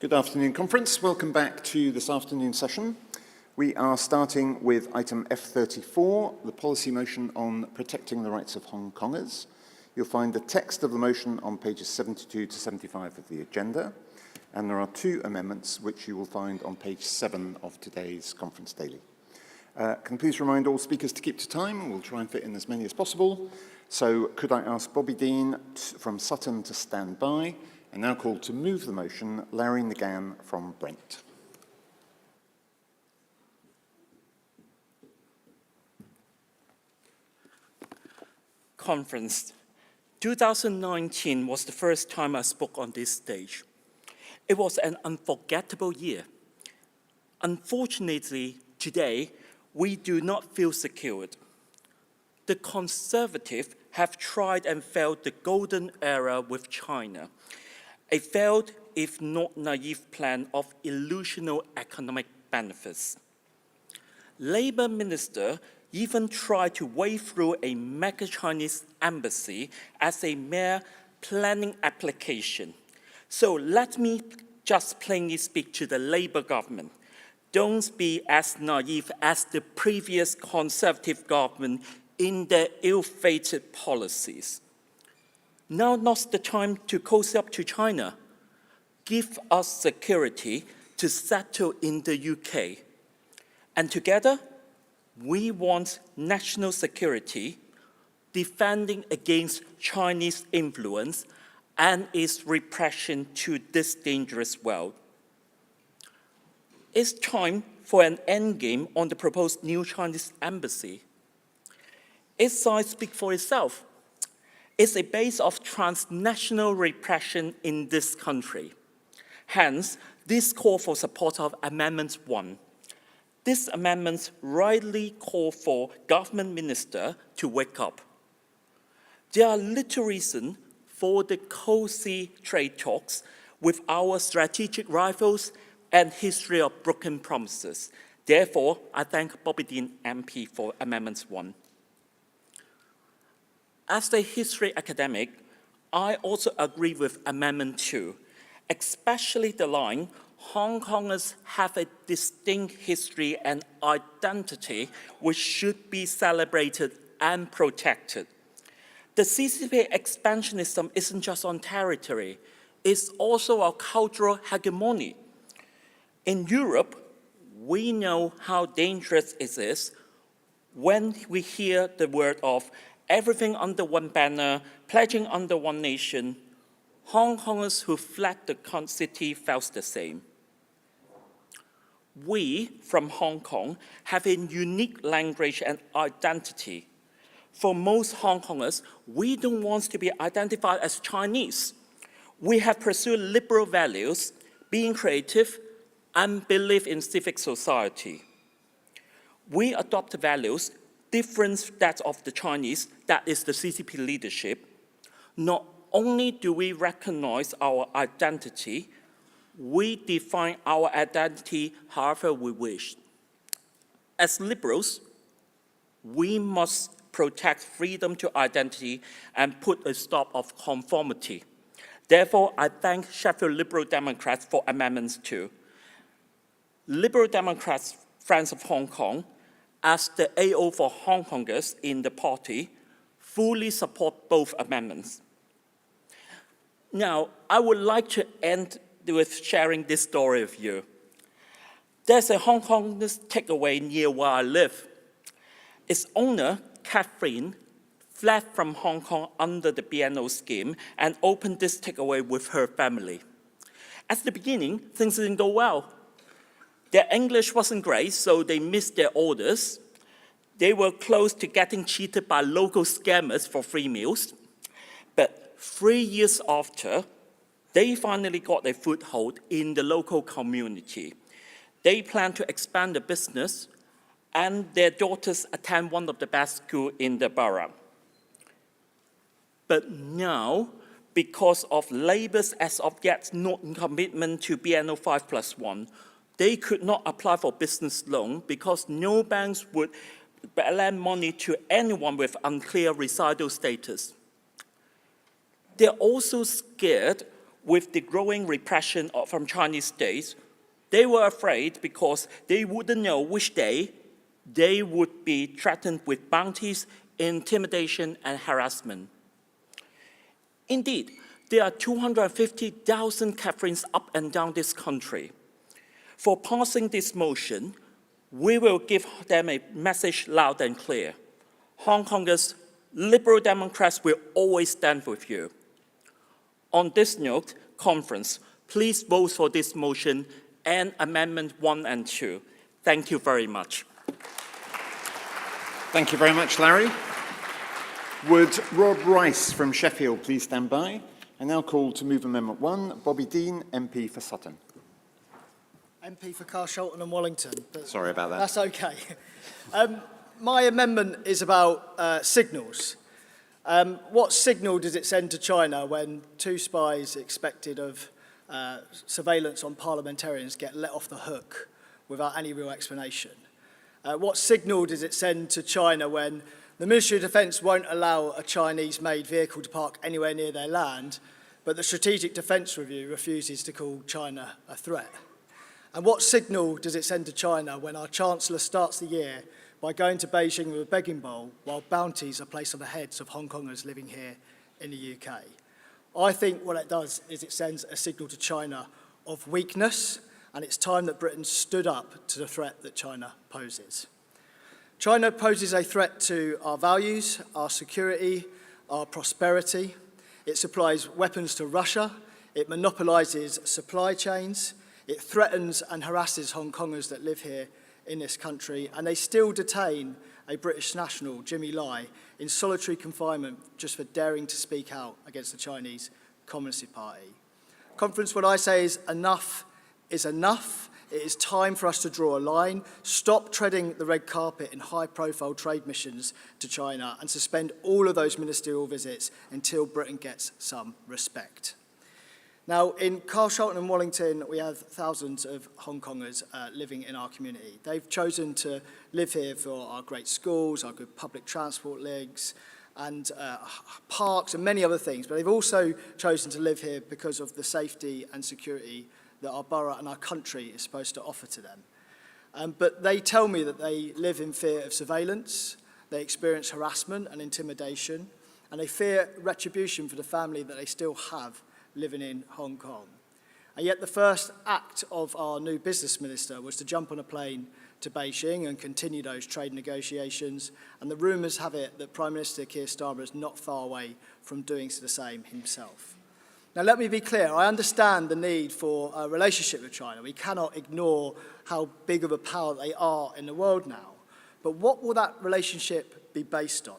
Q: Good afternoon, Conference. Welcome back to this afternoon session. We are starting with item F34, the policy motion on protecting the rights of Hong Kongers. You'll find the text of the motion on pages 72 to 75 of the agenda, and there are 2 amendments which you will find on page 7 of today's Conference Daily. Can I please remind all speakers to keep to time, and we'll try and fit in as many as possible. So could I ask Bobby Dean from Sutton to stand by, and now call to move the motion, Larry Nagan from Brent.
R: Conference. 2019 was the first time I spoke on this stage. It was an unforgettable year. Unfortunately, today, we do not feel secured. The Conservatives have tried and failed the golden era with China, a failed, if not naive, plan of illusional economic benefits. Labour Minister even tried to wade through a mega-Chinese embassy as a mere planning application. So let me just plainly speak to the Labour government. Don't be as naive as the previous Conservative government in their ill-fated policies. Now not the time to cozy up to China. Give us security to settle in the UK. And together, we want national security, defending against Chinese influence and its repression to this dangerous world. It's time for an endgame on the proposed new Chinese embassy. Its size speaks for itself. It's a base of transnational repression in this country. Hence, this call for support of Amendment 1. This amendment rightly called for government minister to wake up. There are little reason for the cozy trade talks with our strategic rivals and history of broken promises. Therefore, I thank Bobby Dean MP for Amendment 1. As a history academic, I also agree with Amendment 2, especially the line, Hong Kongers have a distinct history and identity which should be celebrated and protected. The CCP expansionism isn't just on territory, it's also a cultural hegemony. In Europe, we know how dangerous it is when we hear the word of everything under one banner, pledging under one nation. Hong Kongers who fled the city felt the same. We, from Hong Kong, have a unique language and identity. For most Hong Kongers, we don't want to be identified as Chinese. We have pursued liberal values, being creative, and believe in civic society. We adopt values different from that of the Chinese, that is the CCP leadership. Not only do we recognize our identity, we define our identity however we wish. As liberals, we must protect freedom to identity and put a stop of conformity. Therefore, I thank Sheffield Liberal Democrats for Amendment 2. Liberal Democrats, Friends of Hong Kong, as the AO for Hong Kongers in the party, fully support both amendments. Now, I would like to end with sharing this story with you. There's a Hong Kong takeaway near where I live. Its owner, Catherine, fled from Hong Kong under the BNO scheme and opened this takeaway with her family. At the beginning, things didn't go well. Their English wasn't great, so they missed their orders. They were close to getting cheated by local scammers for free meals. But 3 years after, they finally got a foothold in the local community. They plan to expand the business, and their daughters attend one of the best schools in the borough. But now, because of Labour's as of yet not commitment to BNO 5+1, they could not apply for business loan because no banks would lend money to anyone with unclear residential status. They're also scared with the growing repression from Chinese states, they were afraid because they wouldn't know which day they would be threatened with bounties, intimidation, and harassment. Indeed, there are 250,000 Catherines up and down this country. For passing this motion, we will give them a message loud and clear. Hong Kongers, Liberal Democrats will always stand with you. On this note, conference, please vote for this motion and Amendment 1 and 2. Thank you very much.
Q: Thank you very much, Larry. Would Rob Rice from Sheffield please stand by? I now call to move Amendment 1, Bobby Dean, MP for Sutton.
S: MP for Carshalton and Wallington.
Q: Sorry about that.
S: That's okay. My amendment is about signals. What signal does it send to China when 2 spies expected of surveillance on parliamentarians get let off the hook without any real explanation? What signal does it send to China when the Ministry of Defence won't allow a Chinese-made vehicle to park anywhere near their land, but the Strategic Defence Review refuses to call China a threat? And what signal does it send to China when our Chancellor starts the year by going to Beijing with a begging bowl while bounties are placed on the heads of Hong Kongers living here in the UK? I think what it does is it sends a signal to China of weakness, and it's time that Britain stood up to the threat that China poses. China poses a threat to our values, our security, our prosperity. It supplies weapons to Russia. It monopolises supply chains. It threatens and harasses Hong Kongers that live here in this country, and they still detain a British national, Jimmy Lai, in solitary confinement just for daring to speak out against the Chinese Communist Party. Conference, what I say is enough is enough. It is time for us to draw a line, stop treading the red carpet in high-profile trade missions to China, and suspend all of those ministerial visits until Britain gets some respect. Now, in Carshalton and Wallington, we have thousands of Hong Kongers living in our community. They've chosen to live here for our great schools, our good public transport links, and parks and many other things. But they've also chosen to live here because of the safety and security that our borough and our country is supposed to offer to them. But they tell me that they live in fear of surveillance, they experience harassment and intimidation, and they fear retribution for the family that they still have living in Hong Kong. And yet the first act of our new business minister was to jump on a plane to Beijing and continue those trade negotiations, and the rumours have it that Prime Minister Keir Starmer is not far away from doing the same himself. Now, let me be clear. I understand the need for a relationship with China. We cannot ignore how big of a power they are in the world now. But what will that relationship be based on?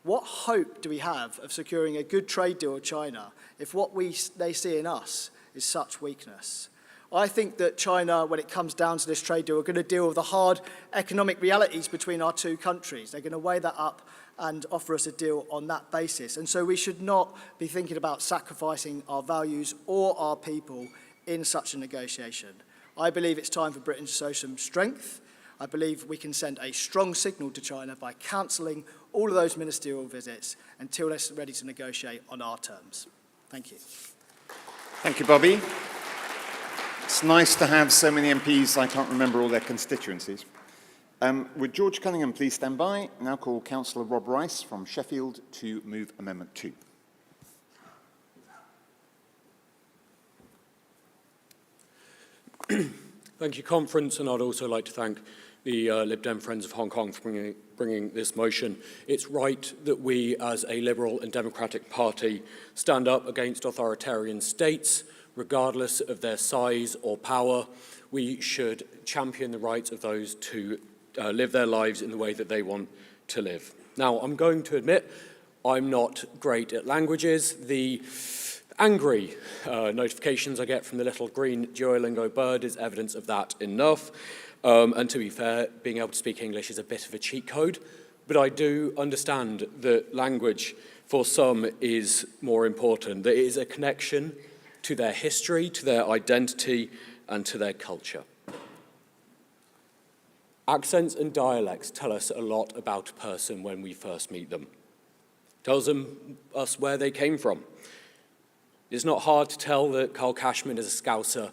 S: What hope do we have of securing a good trade deal with China if what they see in us is such weakness? I think that China, when it comes down to this trade deal, are going to deal with the hard economic realities between our two countries. They're going to weigh that up and offer us a deal on that basis. And so we should not be thinking about sacrificing our values or our people in such a negotiation. I believe it's time for Britain to show some strength. I believe we can send a strong signal to China by cancelling all of those ministerial visits until they're ready to negotiate on our terms. Thank you.
Q: Thank you, Bobby. It's nice to have so many MPs I can't remember all their constituencies. Would George Cunningham please stand by? Now call Councillor Rob Rice from Sheffield to move Amendment 2.
T: Thank you, Conference, and I'd also like to thank the Lib Dem Friends of Hong Kong for bringing this motion. It's right that we, as a Liberal and Democratic party, stand up against authoritarian states, regardless of their size or power. We should champion the rights of those to live their lives in the way that they want to live. Now, I'm going to admit I'm not great at languages. The angry notifications I get from the little green Duolingo bird is evidence of that enough. And to be fair, being able to speak English is a bit of a cheat code, but I do understand that language for some is more important. There is a connection to their history, to their identity, and to their culture. Accents and dialects tell us a lot about a person when we first meet them. Tells us where they came from. It's not hard to tell that Carl Cashman is a Scouser,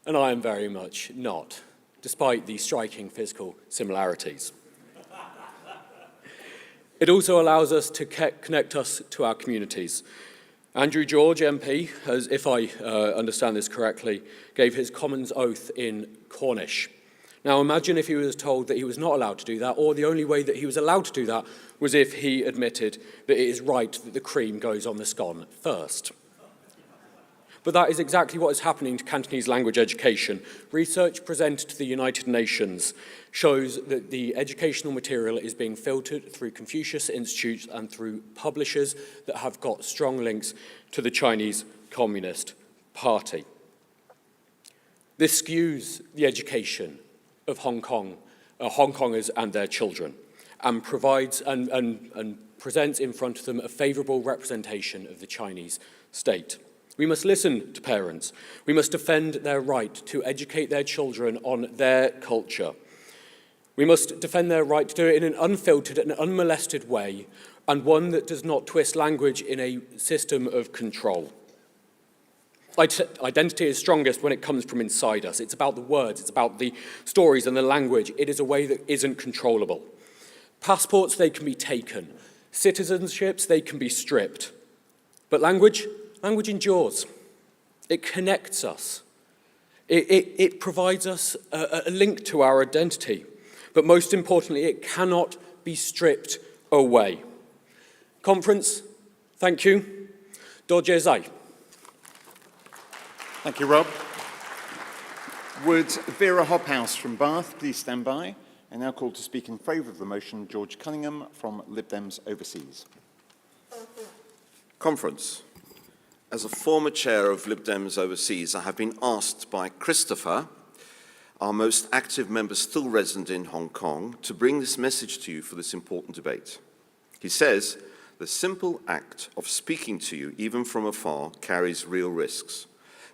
T: and I am very much not, despite the striking physical similarities. It also allows us to connect us to our communities. Andrew George, MP, as if I understand this correctly, gave his Commons oath in Cornish. Now imagine if he was told that he was not allowed to do that, or the only way that he was allowed to do that was if he admitted that it is right that the cream goes on the scone first. But that is exactly what is happening to Cantonese language education. Research presented to the United Nations shows that the educational material is being filtered through Confucius Institutes and through publishers that have got strong links to the Chinese Communist Party. This skews the education of Hong Kongers and their children, and provides and presents in front of them a favourable representation of the Chinese state. We must listen to parents. We must defend their right to educate their children on their culture. We must defend their right to do it in an unfiltered and unmolested way, and one that does not twist language in a system of control. Identity is strongest when it comes from inside us. It's about the words, it's about the stories and the language. It is a way that isn't controllable. Passports, they can be taken. Citizenships, they can be stripped. But language endures. It connects us. It provides us a link to our identity. But most importantly, it cannot be stripped away. Conference, thank you. Doje zai.
Q: Thank you, Rob. Would Vera Hobhouse from Bath please stand by? I now call to speak in favour of the motion George Cunningham from Lib Dems Overseas.
D: Conference. As a former chair of Lib Dems Overseas, I have been asked by Christopher, our most active member still resident in Hong Kong, to bring this message to you for this important debate. He says, the simple act of speaking to you, even from afar, carries real risks.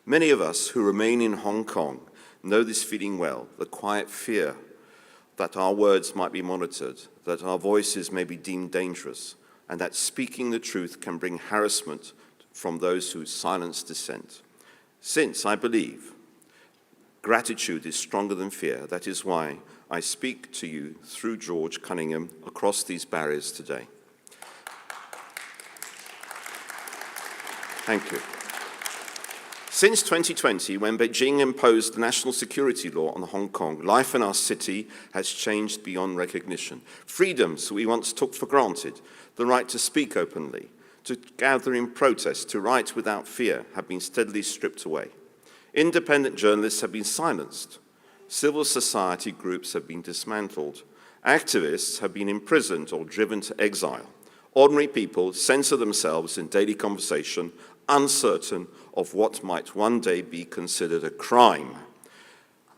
D: Many of us who remain in Hong Kong know this feeling well, the quiet fear that our words might be monitored, that our voices may be deemed dangerous, and that speaking the truth can bring harassment from those who silence dissent. Since I believe gratitude is stronger than fear, that is why I speak to you through George Cunningham across these barriers today. Thank you. Since 2020, when Beijing imposed the national security law on Hong Kong, life in our city has changed beyond recognition. Freedoms we once took for granted, the right to speak openly, to gather in protest, to write without fear, have been steadily stripped away. Independent journalists have been silenced. Civil society groups have been dismantled. Activists have been imprisoned or driven to exile. Ordinary people censor themselves in daily conversation, uncertain of what might one day be considered a crime.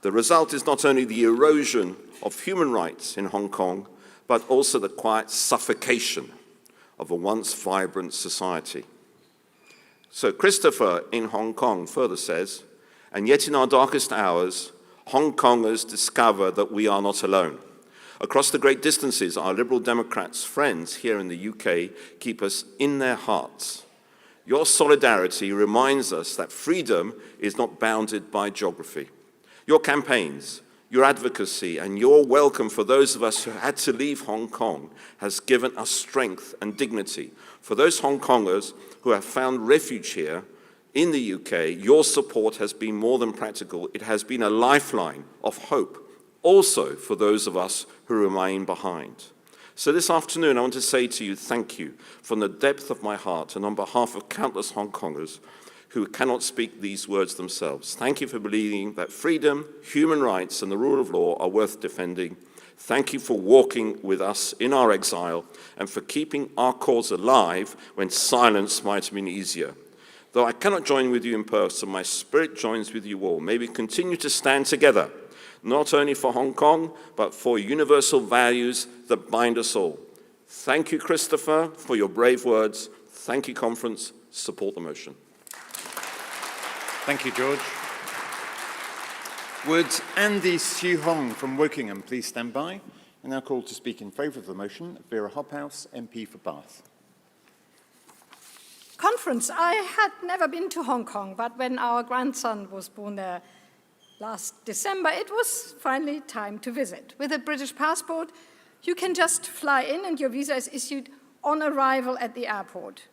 D: The result is not only the erosion of human rights in Hong Kong, but also the quiet suffocation of a once vibrant society. So Christopher in Hong Kong further says, and yet in our darkest hours, Hong Kongers discover that we are not alone. Across the great distances, our Liberal Democrats friends here in the UK keep us in their hearts. Your solidarity reminds us that freedom is not bounded by geography. Your campaigns, your advocacy, and your welcome for those of us who had to leave Hong Kong has given us strength and dignity. For those Hong Kongers who have found refuge here in the UK, your support has been more than practical. It has been a lifeline of hope, also for those of us who remain behind. So this afternoon, I want to say to you, thank you from the depth of my heart and on behalf of countless Hong Kongers who cannot speak these words themselves. Thank you for believing that freedom, human rights, and the rule of law are worth defending. Thank you for walking with us in our exile and for keeping our cause alive when silence might have been easier. Though I cannot join with you in person, my spirit joins with you all. May we continue to stand together, not only for Hong Kong, but for universal values that bind us all. Thank you, Christopher, for your brave words. Thank you, Conference. Support the motion.
Q: Thank you, George. Would Andy Siu Hong from Wokingham please stand by? I now call to speak in favour of the motion Vera Hobhouse, MP for Bath.
A: conference. I had never been to Hong Kong, but when our grandson was born there last December, it was finally time to visit. With a British passport, you can just fly in and your visa is issued on arrival at the airport.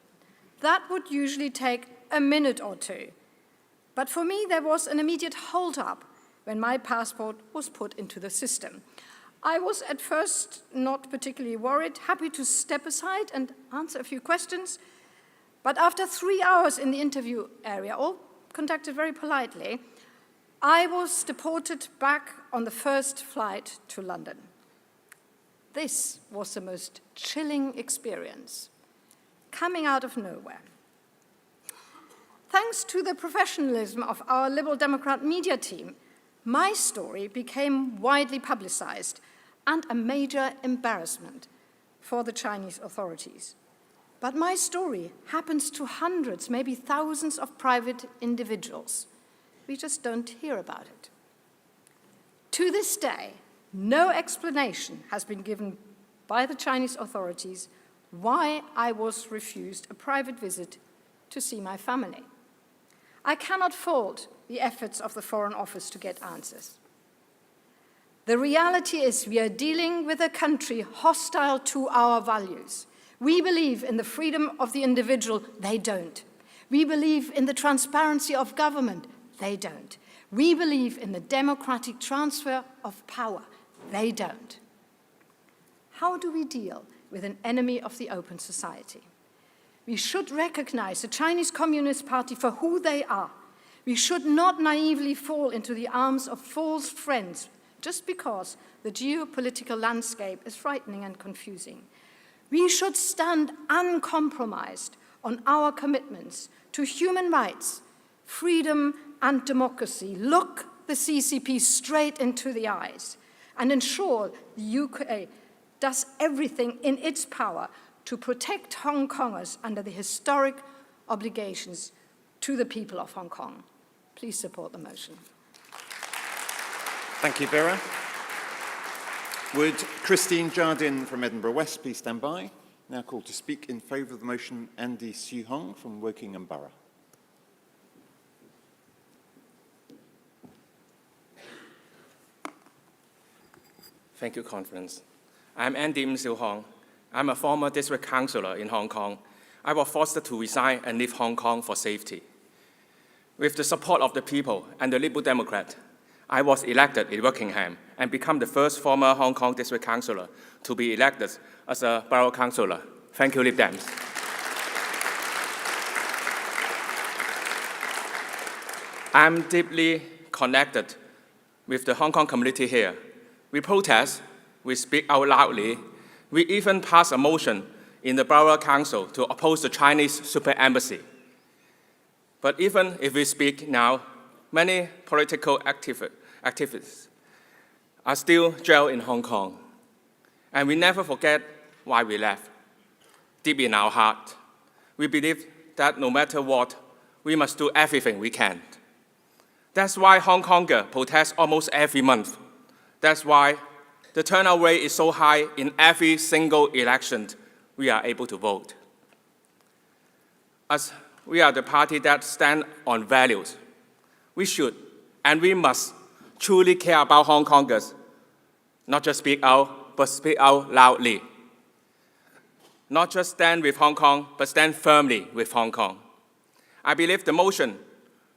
A: That would usually take a minute or two. But for me, there was an immediate hold-up when my passport was put into the system. I was at first not particularly worried, happy to step aside and answer a few questions. But after 3 hours in the interview area, all conducted very politely, I was deported back on the first flight to London. This was the most chilling experience, coming out of nowhere. Thanks to the professionalism of our Liberal Democrat media team, my story became widely publicized and a major embarrassment for the Chinese authorities. But my story happens to hundreds, maybe thousands of private individuals. We just don't hear about it. To this day, no explanation has been given by the Chinese authorities why I was refused a private visit to see my family. I cannot fault the efforts of the Foreign Office to get answers. The reality is we are dealing with a country hostile to our values. We believe in the freedom of the individual, they don't. We believe in the transparency of government, they don't. We believe in the democratic transfer of power, they don't. How do we deal with an enemy of the open society? We should recognize the Chinese Communist Party for who they are. We should not naively fall into the arms of false friends just because the geopolitical landscape is frightening and confusing. We should stand uncompromised on our commitments to human rights, freedom, and democracy. Look the CCP straight into the eyes and ensure the UK does everything in its power to protect Hong Kongers under the historic obligations to the people of Hong Kong. Please support the motion.
Q: Thank you, Vera. Would Christine Jardine from Edinburgh West please stand by? Now called to speak in favour of the motion, Andy Siu Hong from Wokingham Borough.
C: Thank you, Conference. I'm Andy Siu Hong. I'm a former district councillor in Hong Kong. I was forced to resign and leave Hong Kong for safety. With the support of the people and the Liberal Democrat, I was elected in Wokingham and become the first former Hong Kong district councillor to be elected as a borough councillor. Thank you, Lib Dems. I'm deeply connected with the Hong Kong community here. We protest, we speak out loudly, we even pass a motion in the Borough Council to oppose the Chinese super embassy. But even if we speak now, many political activists are still jailed in Hong Kong. And we never forget why we left. Deep in our heart, we believe that no matter what, we must do everything we can. That's why Hong Kongers protest almost every month. That's why the turnout rate is so high in every single election we are able to vote. As we are the party that stands on values, we should and we must truly care about Hong Kongers, not just speak out, but speak out loudly. Not just stand with Hong Kong, but stand firmly with Hong Kong. I believe the motion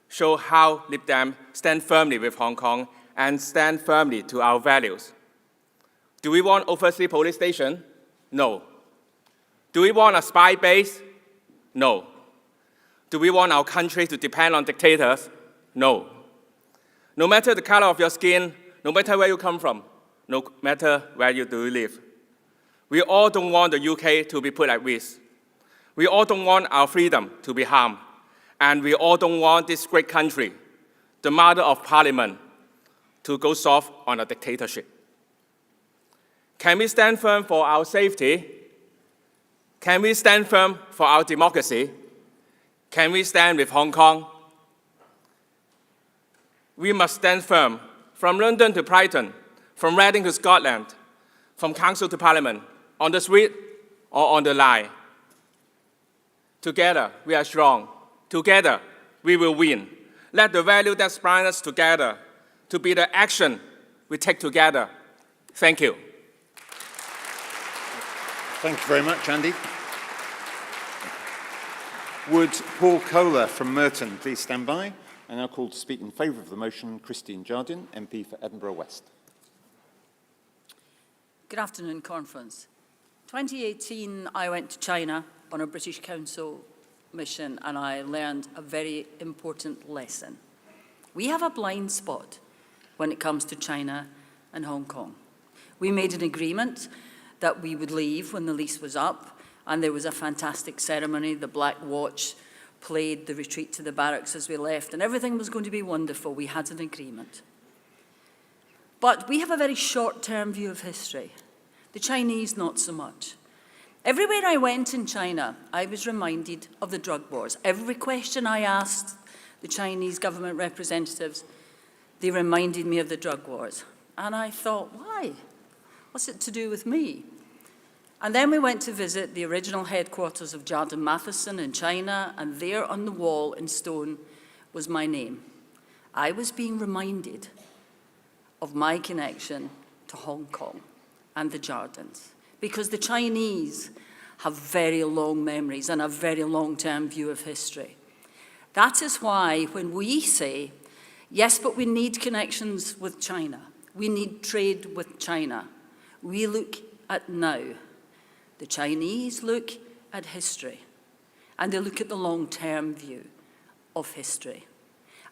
C: shows how Lib Dem stand firmly with Hong Kong and stand firmly to our values. Do we want overseas police station? No. Do we want a spy base? No. Do we want our country to depend on dictators? No. No matter the color of your skin, no matter where you come from, no matter where you do live, we all don't want the UK to be put at risk. We all don't want our freedom to be harmed. And we all don't want this great country, the mother of parliament, to go soft on a dictatorship. Can we stand firm for our safety? Can we stand firm for our democracy? Can we stand with Hong Kong? We must stand firm from London to Brighton, from Reading to Scotland, from council to parliament, on the street or on the line. Together, we are strong. Together, we will win. Let the value that binds us together to be the action we take together. Thank you.
Q: Thank you very much, Andy. Would Paul Kohler from Merton please stand by? I now call to speak in favour of the motion Christine Jardine, MP for Edinburgh West.
E: Good afternoon, Conference. 2018, I went to China on a British Council mission and I learned a very important lesson. We have a blind spot when it comes to China and Hong Kong. We made an agreement that we would leave when the lease was up, and there was a fantastic ceremony. The Black Watch played the retreat to the barracks as we left, and everything was going to be wonderful. We had an agreement. But we have a very short-term view of history. The Chinese, not so much. Everywhere I went in China, I was reminded of the drug wars. Every question I asked the Chinese government representatives, they reminded me of the drug wars. And I thought, why? What's it to do with me? And then we went to visit the original headquarters of Jardine Matheson in China, and there on the wall in stone was my name. I was being reminded of my connection to Hong Kong and the Jardines, because the Chinese have very long memories and a very long-term view of history. That is why when we say, yes, but we need connections with China, we need trade with China, we look at now. The Chinese look at history, and they look at the long-term view of history.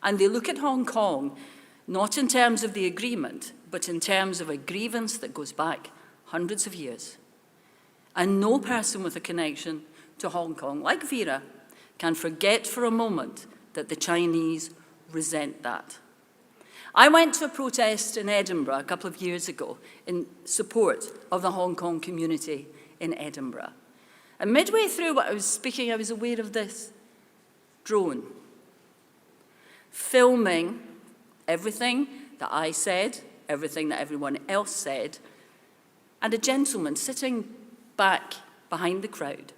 E: And they look at Hong Kong, not in terms of the agreement, but in terms of a grievance that goes back hundreds of years. And no person with a connection to Hong Kong, like Vera, can forget for a moment that the Chinese resent that. I went to a protest in Edinburgh a couple of years ago in support of the Hong Kong community in Edinburgh. And midway through what I was speaking, I was aware of this drone filming everything that I said, everything that everyone else said, and a gentleman sitting back behind the crowd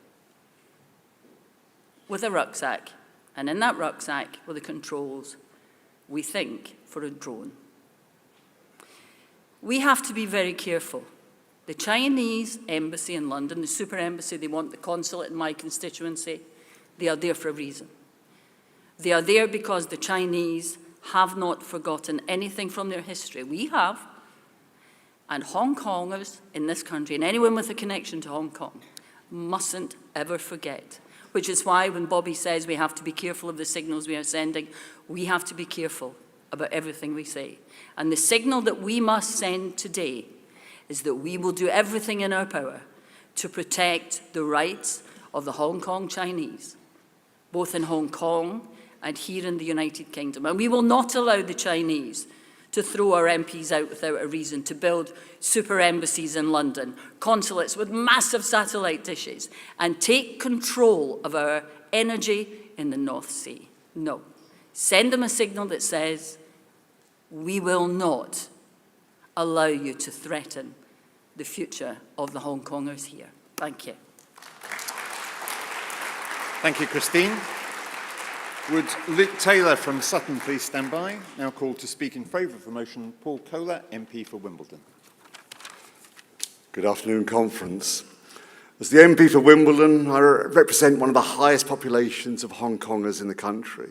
E: with a rucksack, and in that rucksack were the controls, we think, for a drone. We have to be very careful. The Chinese embassy in London, the super embassy, they want the consulate in my constituency, they are there for a reason. They are there because the Chinese have not forgotten anything from their history. We have, and Hong Kongers in this country, and anyone with a connection to Hong Kong, mustn't ever forget. Which is why when Bobby says we have to be careful of the signals we are sending, we have to be careful about everything we say. And the signal that we must send today is that we will do everything in our power to protect the rights of the Hong Kong Chinese, both in Hong Kong and here in the United Kingdom. And we will not allow the Chinese to throw our MPs out without a reason, to build super embassies in London, consulates with massive satellite dishes, and take control of our energy in the North Sea. No. Send them a signal that says, we will not allow you to threaten the future of the Hong Kongers here. Thank you.
Q: Thank you, Christine. Would Liz Taylor from Sutton please stand by? Now called to speak in favour of the motion, Paul Kohler, MP for Wimbledon.
U: Good afternoon, Conference. As the MP for Wimbledon, I represent one of the highest populations of Hong Kongers in the country.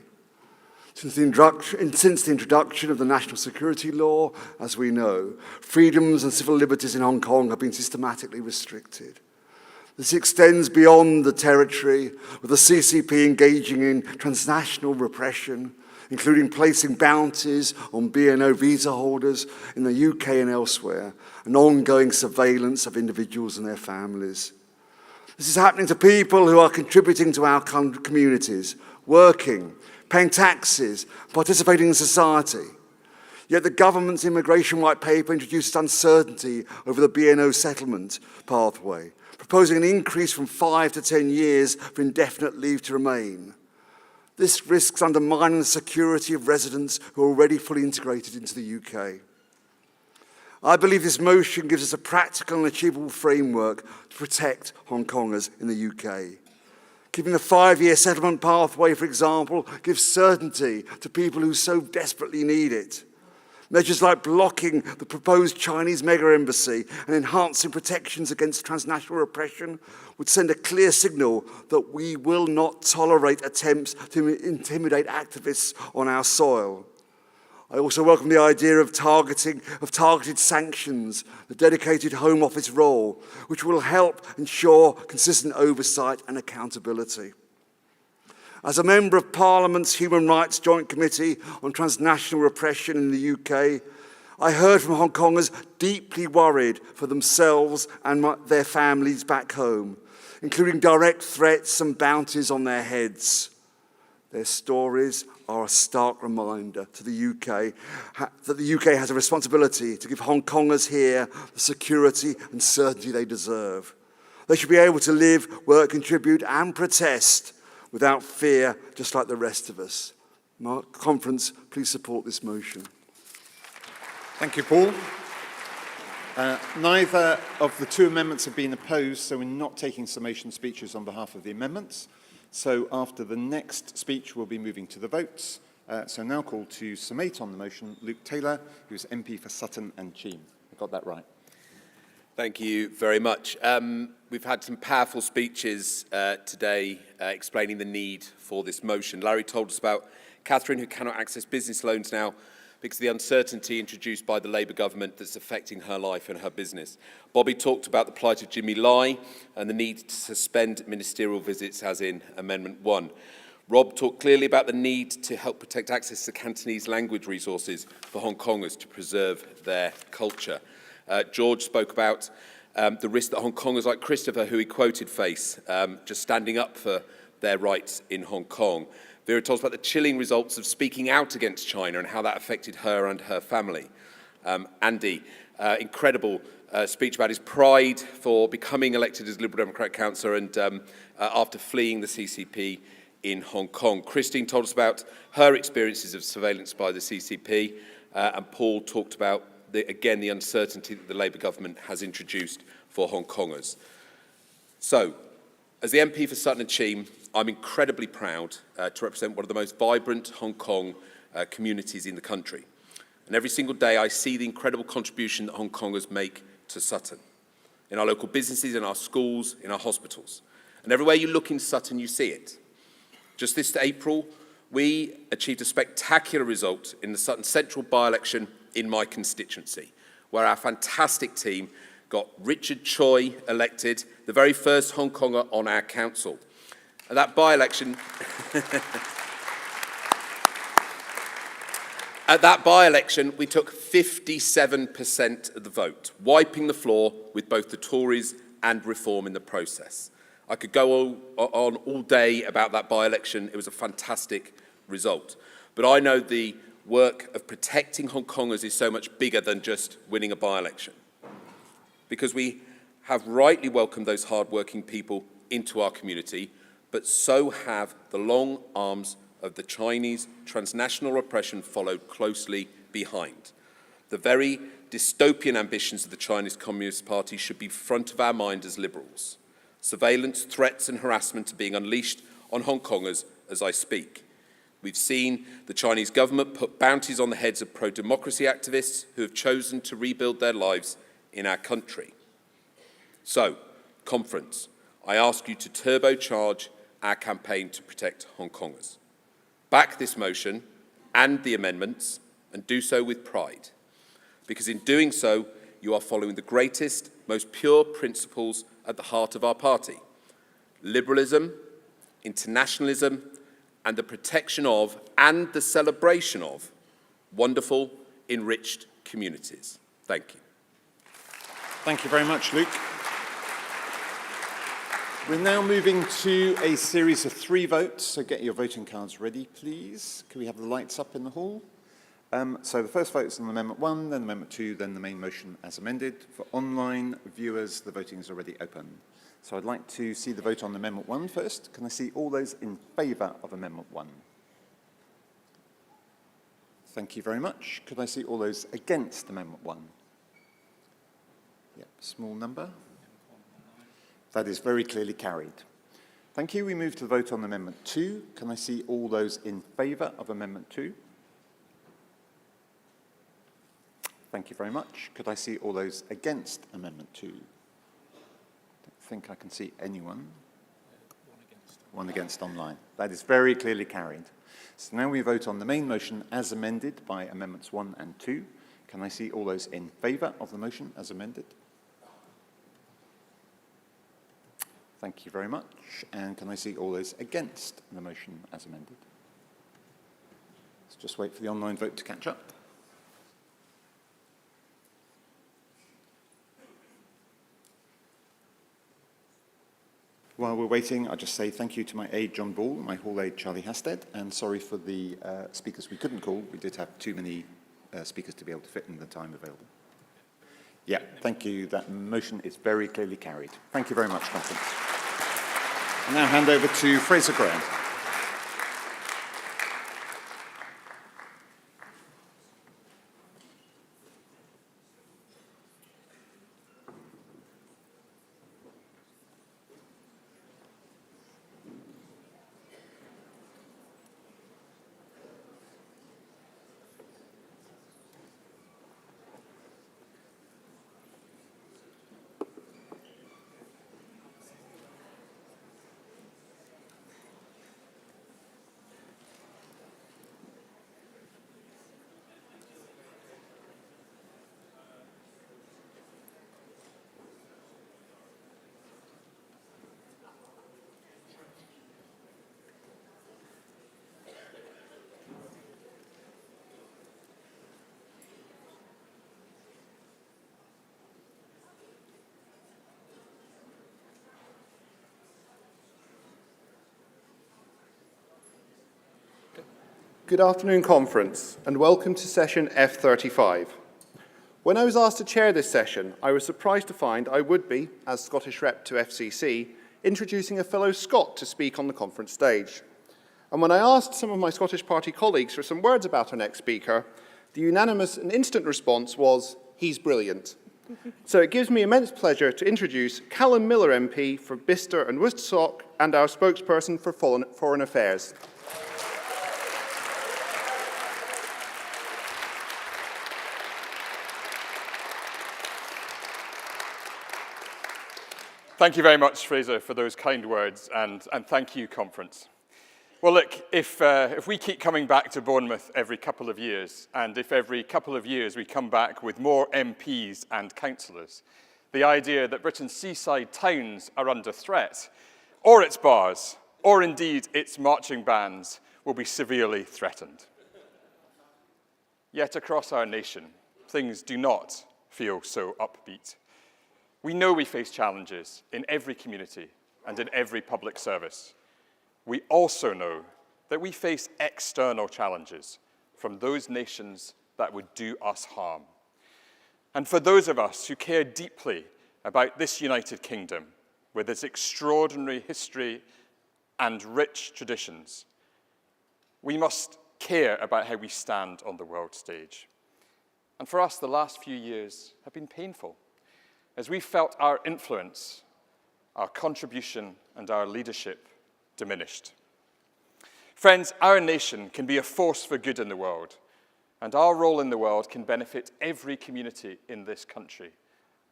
U: Since the introduction of the National Security Law, as we know, freedoms and civil liberties in Hong Kong have been systematically restricted. This extends beyond the territory, with the CCP engaging in transnational repression, including placing bounties on BNO visa holders in the UK and elsewhere, and ongoing surveillance of individuals and their families. This is happening to people who are contributing to our communities, working, paying taxes, participating in society. Yet the government's immigration white paper introduces uncertainty over the BNO settlement pathway, proposing an increase from 5 to 10 years for indefinite leave to remain. This risks undermining the security of residents who are already fully integrated into the UK. I believe this motion gives us a practical and achievable framework to protect Hong Kongers in the UK. Giving a 5-year settlement pathway, for example, gives certainty to people who so desperately need it. Measures like blocking the proposed Chinese mega-embassy and enhancing protections against transnational repression would send a clear signal that we will not tolerate attempts to intimidate activists on our soil. I also welcome the idea of targeted sanctions, the dedicated Home Office role, which will help ensure consistent oversight and accountability. As a member of Parliament's Human Rights Joint Committee on Transnational Repression in the UK, I heard from Hong Kongers deeply worried for themselves and their families back home, including direct threats and bounties on their heads. Their stories are a stark reminder to the UK that the UK has a responsibility to give Hong Kongers here the security and certainty they deserve. They should be able to live, work, contribute and protest without fear, just like the rest of us. Conference, please support this motion.
Q: Thank you, Paul. Neither of the two amendments have been opposed, so we're not taking summation speeches on behalf of the amendments. So after the next speech, we'll be moving to the votes. So now call to summate on the motion, Luke Taylor, who's MP for Sutton and Cheam. I got that right.
D: Thank you very much. We've had some powerful speeches today explaining the need for this motion. Larry told us about Catherine, who cannot access business loans now because of the uncertainty introduced by the Labour government that's affecting her life and her business. Bobby talked about the plight of Jimmy Lai and the need to suspend ministerial visits, as in Amendment 1. Rob talked clearly about the need to help protect access to Cantonese language resources for Hong Kongers to preserve their culture. George spoke about the risk that Hong Kongers like Christopher, who he quoted, face, just standing up for their rights in Hong Kong. Vera told us about the chilling results of speaking out against China and how that affected her and her family. Andy, incredible speech about his pride for becoming elected as Liberal Democrat councillor and after fleeing the CCP in Hong Kong. Christine told us about her experiences of surveillance by the CCP, and Paul talked about, again, the uncertainty that the Labour government has introduced for Hong Kongers. So, as the MP for Sutton and Cheam, I'm incredibly proud to represent one of the most vibrant Hong Kong communities in the country. And every single day I see the incredible contribution that Hong Kongers make to Sutton, in our local businesses, in our schools, in our hospitals. And everywhere you look in Sutton, you see it. Just this April, we achieved a spectacular result in the Sutton Central by-election in my constituency, where our fantastic team got Richard Choi elected, the very first Hong Konger on our council. And that by-election... At that by-election, we took 57% of the vote, wiping the floor with both the Tories and Reform in the process. I could go on all day about that by-election. It was a fantastic result. But I know the work of protecting Hong Kongers is so much bigger than just winning a by-election, because we have rightly welcomed those hard-working people into our community, but so have the long arms of the Chinese transnational repression followed closely behind. The very dystopian ambitions of the Chinese Communist Party should be front of our mind as Liberals. Surveillance, threats and harassment are being unleashed on Hong Kongers as I speak. We've seen the Chinese government put bounties on the heads of pro-democracy activists who have chosen to rebuild their lives in our country. So, conference, I ask you to turbocharge our campaign to protect Hong Kongers. Back this motion and the amendments, and do so with pride, because in doing so, you are following the greatest, most pure principles at the heart of our party: liberalism, internationalism, and the protection of and the celebration of wonderful, enriched communities. Thank you.
Q: Thank you very much, Luke. We're now moving to a series of 3 votes, so get your voting cards ready, please. Can we have the lights up in the hall? So the first vote is on Amendment 1, then Amendment 2, then the main motion as amended. For online viewers, the voting is already open. So I'd like to see the vote on Amendment 1 first. Can I see all those in favour of Amendment 1? Thank you very much. Could I see all those against Amendment 1? Yep, small number. That is very clearly carried. Thank you. We move to the vote on Amendment 2. Can I see all those in favour of Amendment 2? Thank you very much. Could I see all those against Amendment 2? I don't think I can see anyone. One against online. That is very clearly carried. So now we vote on the main motion as amended by Amendments 1 and 2. Can I see all those in favour of the motion as amended? Thank you very much. And can I see all those against the motion as amended? Let's just wait for the online vote to catch up. While we're waiting, I'll just say thank you to my aide, John Ball, my hall aide, Charlie Hasted, and sorry for the speakers we couldn't call. We did have too many speakers to be able to fit in the time available. Yeah, thank you. That motion is very clearly carried. Thank you very much, Conference. I now hand over to Fraser Graham.
F: Good afternoon, Conference, and welcome to session F35. When I was asked to chair this session, I was surprised to find I would be, as Scottish Rep to FCC, introducing a fellow Scot to speak on the conference stage. And when I asked some of my Scottish Party colleagues for some words about our next speaker, the unanimous and instant response was, "He's brilliant." So it gives me immense pleasure to introduce Calum Miller MP for Bicester and Worcester and our spokesperson for Foreign Affairs.
V: Thank you very much, Fraser, for those kind words, and thank you, Conference. Well, look, if we keep coming back to Bournemouth every couple of years, and if every couple of years we come back with more MPs and councillors, the idea that Britain's seaside towns are under threat, or its bars, or indeed its marching bands, will be severely threatened. Yet across our nation, things do not feel so upbeat. We know we face challenges in every community and in every public service. We also know that we face external challenges from those nations that would do us harm. And for those of us who care deeply about this United Kingdom, with its extraordinary history and rich traditions, we must care about how we stand on the world stage. And for us, the last few years have been painful, as we felt our influence, our contribution, and our leadership diminished. Friends, our nation can be a force for good in the world, and our role in the world can benefit every community in this country,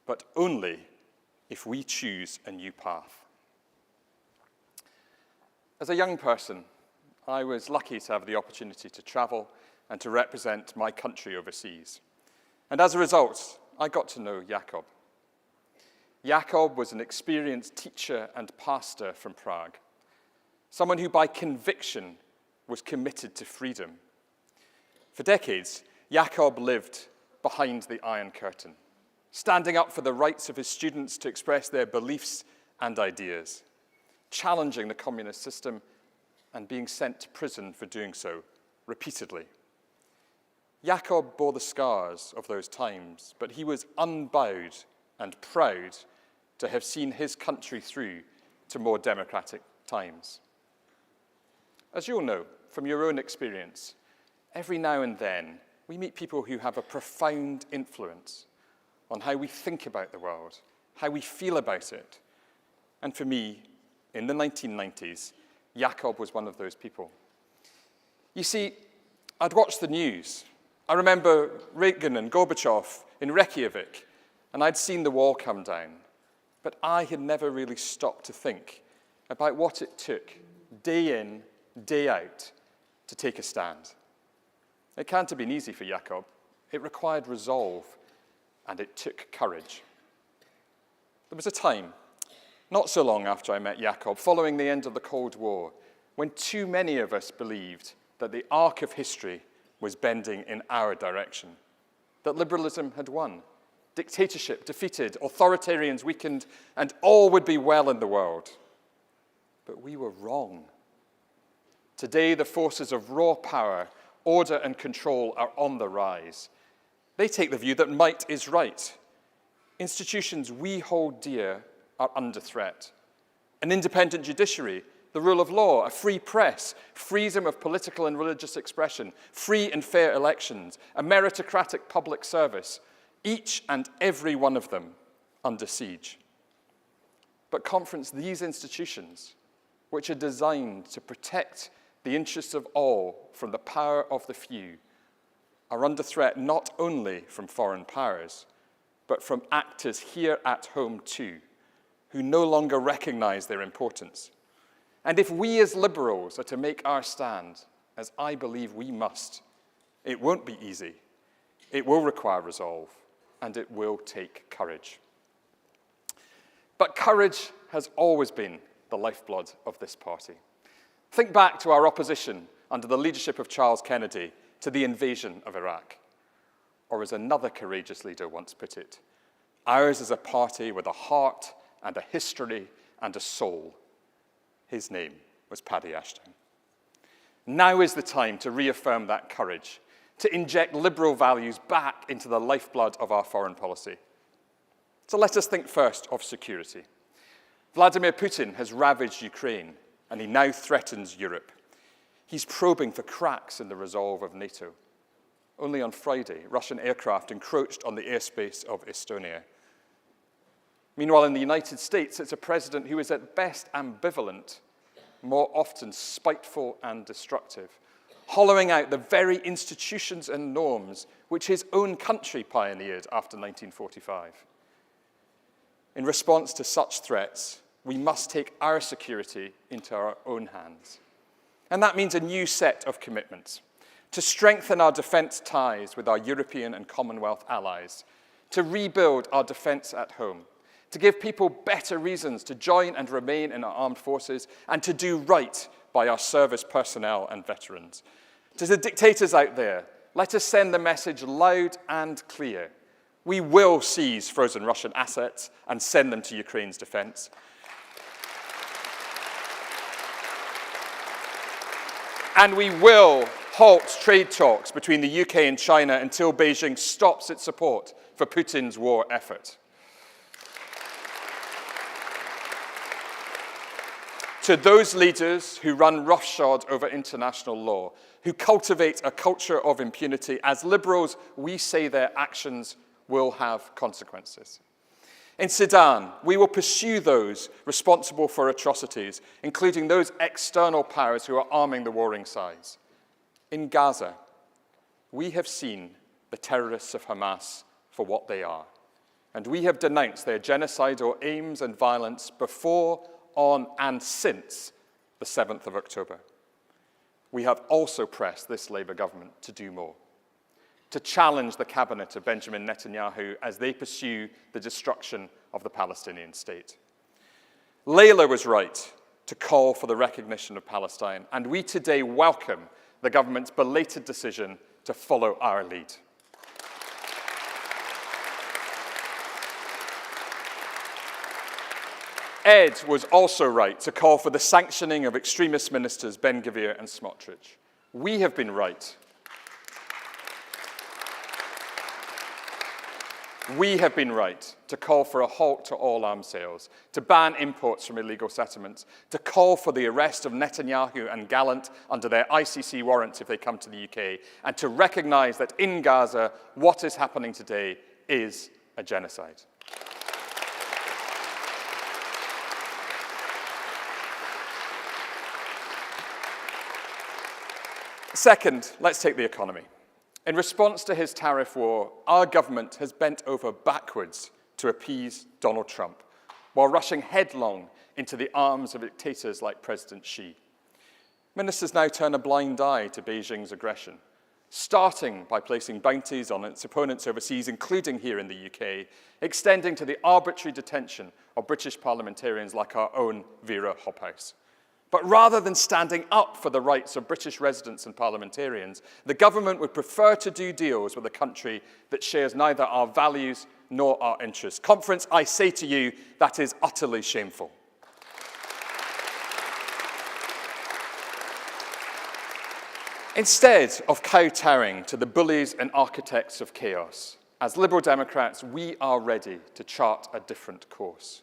V: but only if we choose a new path. As a young person, I was lucky to have the opportunity to travel and to represent my country overseas. And as a result, I got to know Jakob. Jakob was an experienced teacher and pastor from Prague, someone who by conviction was committed to freedom. For decades, Jakob lived behind the Iron Curtain, standing up for the rights of his students to express their beliefs and ideas, challenging the communist system and being sent to prison for doing so repeatedly. Jakob bore the scars of those times, but he was unbowed and proud to have seen his country through to more democratic times. As you'll know from your own experience, every now and then we meet people who have a profound influence on how we think about the world, how we feel about it. And for me, in the 1990s, Jakob was one of those people. You see, I'd watched the news. I remember Reagan and Gorbachev in Reykjavik, and I'd seen the wall come down. But I had never really stopped to think about what it took, day in, day out, to take a stand. It can't have been easy for Jakob. It required resolve, and it took courage. There was a time, not so long after I met Jakob, following the end of the Cold War, when too many of us believed that the arc of history was bending in our direction, that liberalism had won, dictatorship defeated, authoritarians weakened, and all would be well in the world. But we were wrong. Today, the forces of raw power, order, and control are on the rise. They take the view that might is right. Institutions we hold dear are under threat. An independent judiciary, the rule of law, a free press, freedom of political and religious expression, free and fair elections, a meritocratic public service, each and every one of them under siege. But conference, these institutions, which are designed to protect the interests of all from the power of the few, are under threat not only from foreign powers, but from actors here at home too, who no longer recognize their importance. And if we as liberals are to make our stand, as I believe we must, it won't be easy. It will require resolve, and it will take courage. But courage has always been the lifeblood of this party. Think back to our opposition under the leadership of Charles Kennedy to the invasion of Iraq. Or as another courageous leader once put it, ours is a party with a heart and a history and a soul. His name was Paddy Ashton. Now is the time to reaffirm that courage, to inject liberal values back into the lifeblood of our foreign policy. So let us think first of security. Vladimir Putin has ravaged Ukraine, and he now threatens Europe. He's probing for cracks in the resolve of NATO. Only on Friday, Russian aircraft encroached on the airspace of Estonia. Meanwhile, in the United States, it's a president who is at best ambivalent, more often spiteful and destructive, hollowing out the very institutions and norms which his own country pioneered after 1945. In response to such threats, we must take our security into our own hands. And that means a new set of commitments to strengthen our defence ties with our European and Commonwealth allies, to rebuild our defence at home, to give people better reasons to join and remain in our armed forces, and to do right by our service personnel and veterans. To the dictators out there, let us send the message loud and clear. We will seize frozen Russian assets and send them to Ukraine's defence. And we will halt trade talks between the UK and China until Beijing stops its support for Putin's war effort. To those leaders who run roughshod over international law, who cultivate a culture of impunity, as liberals, we say their actions will have consequences. In Sudan, we will pursue those responsible for atrocities, including those external powers who are arming the warring sides. In Gaza, we have seen the terrorists of Hamas for what they are, and we have denounced their genocidal aims and violence before, on, and since the 7th of October. We have also pressed this Labour government to do more, to challenge the cabinet of Benjamin Netanyahu as they pursue the destruction of the Palestinian state. Layla was right to call for the recognition of Palestine, and we today welcome the government's belated decision to follow our lead. Ed was also right to call for the sanctioning of extremist ministers Ben-Gvir and Smotrich. We have been right. We have been right to call for a halt to all arms sales, to ban imports from illegal settlements, to call for the arrest of Netanyahu and Gallant under their ICC warrants if they come to the UK, and to recognise that in Gaza, what is happening today is a genocide. Second, let's take the economy. In response to his tariff war, our government has bent over backwards to appease Donald Trump, while rushing headlong into the arms of dictators like President Xi. Ministers now turn a blind eye to Beijing's aggression, starting by placing bounties on its opponents overseas, including here in the UK, extending to the arbitrary detention of British parliamentarians like our own Vera Hophouse. But rather than standing up for the rights of British residents and parliamentarians, the government would prefer to do deals with a country that shares neither our values nor our interests. Conference, I say to you, that is utterly shameful. Instead of kowtowing to the bullies and architects of chaos, as Liberal Democrats, we are ready to chart a different course.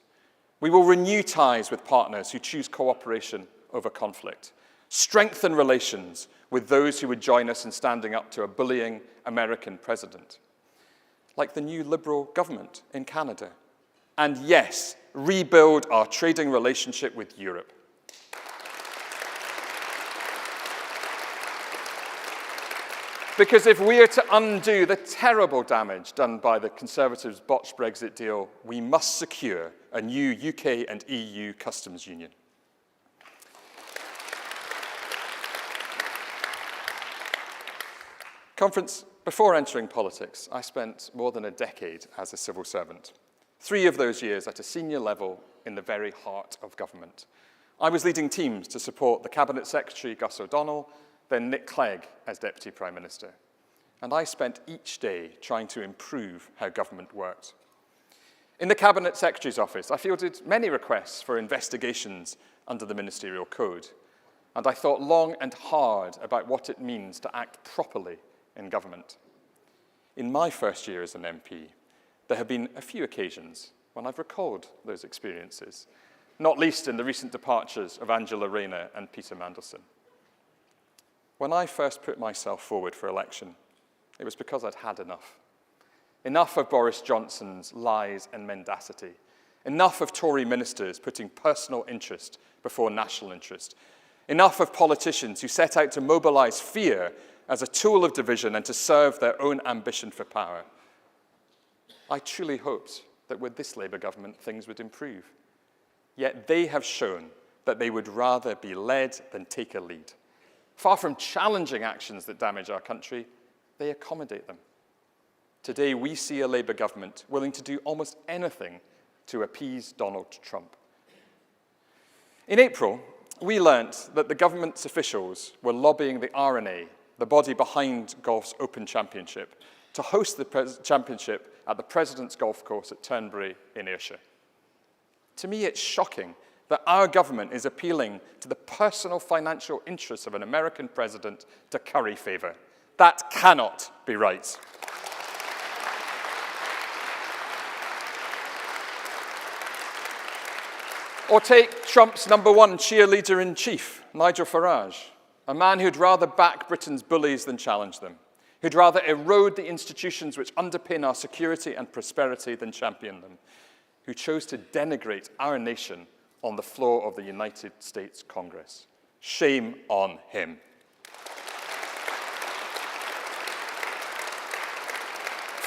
V: We will renew ties with partners who choose cooperation over conflict, strengthen relations with those who would join us in standing up to a bullying American president, like the new Liberal government in Canada. And yes, rebuild our trading relationship with Europe. Because if we are to undo the terrible damage done by the Conservatives' botched Brexit deal, we must secure a new UK and EU customs union. Conference, before entering politics, I spent more than a decade as a civil servant. 3 of those years at a senior level in the very heart of government. I was leading teams to support the Cabinet Secretary, Gus O'Donnell, then Nick Clegg as Deputy Prime Minister. And I spent each day trying to improve how government worked. In the Cabinet Secretary's office, I fielded many requests for investigations under the Ministerial Code. And I thought long and hard about what it means to act properly in government. In my first year as an MP, there have been a few occasions when I've recalled those experiences, not least in the recent departures of Angela Rayner and Peter Mandelson. When I first put myself forward for election, it was because I'd had enough. Enough of Boris Johnson's lies and mendacity. Enough of Tory ministers putting personal interest before national interest. Enough of politicians who set out to mobilize fear as a tool of division and to serve their own ambition for power. I truly hoped that with this Labour government, things would improve. Yet they have shown that they would rather be led than take a lead. Far from challenging actions that damage our country, they accommodate them. Today, we see a Labour government willing to do almost anything to appease Donald Trump. In April, we learnt that the government's officials were lobbying the R&A, the body behind golf's Open Championship, to host the championship at the President's Golf Course at Turnberry in Ayrshire. To me, it's shocking that our government is appealing to the personal financial interests of an American president to curry favour. That cannot be right. Or take Trump's #1 cheerleader-in-chief, Nigel Farage, a man who'd rather back Britain's bullies than challenge them, who'd rather erode the institutions which underpin our security and prosperity than champion them, who chose to denigrate our nation on the floor of the United States Congress. Shame on him.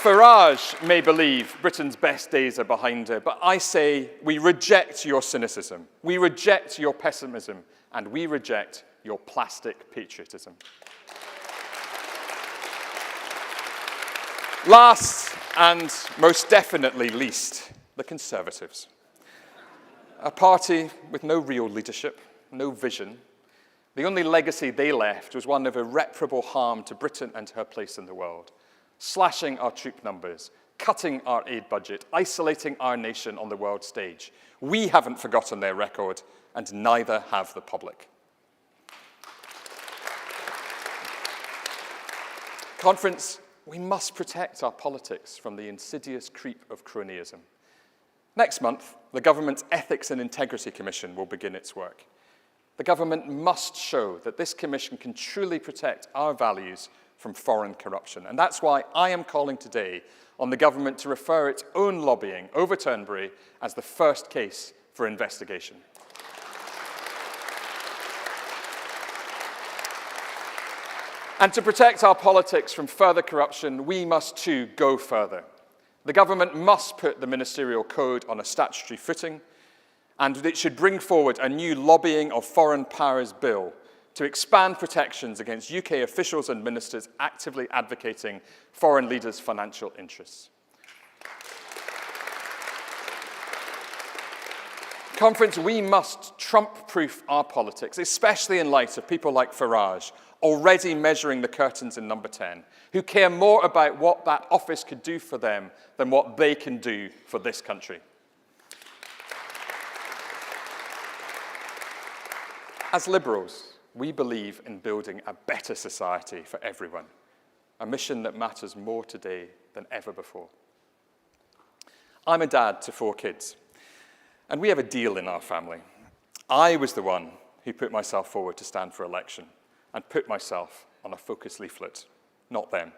V: Farage may believe Britain's best days are behind her, but I say we reject your cynicism, we reject your pessimism, and we reject your plastic patriotism. Last and most definitely least, the Conservatives. A party with no real leadership, no vision. The only legacy they left was one of irreparable harm to Britain and her place in the world. Slashing our troop numbers, cutting our aid budget, isolating our nation on the world stage. We haven't forgotten their record, and neither have the public. Conference, we must protect our politics from the insidious creep of cronyism. Next month, the government's Ethics and Integrity Commission will begin its work. The government must show that this commission can truly protect our values from foreign corruption. And that's why I am calling today on the government to refer its own lobbying over Turnberry as the first case for investigation. And to protect our politics from further corruption, we must too go further. The government must put the ministerial code on a statutory footing, and it should bring forward a new lobbying of foreign powers bill to expand protections against UK officials and ministers actively advocating foreign leaders' financial interests. Conference, we must Trump-proof our politics, especially in light of people like Farage, already measuring the curtains in number 10, who care more about what that office could do for them than what they can do for this country. As Liberals, we believe in building a better society for everyone, a mission that matters more today than ever before. I'm a dad to 4 kids, and we have a deal in our family. I was the one who put myself forward to stand for election and put myself on a focus leaflet, not them.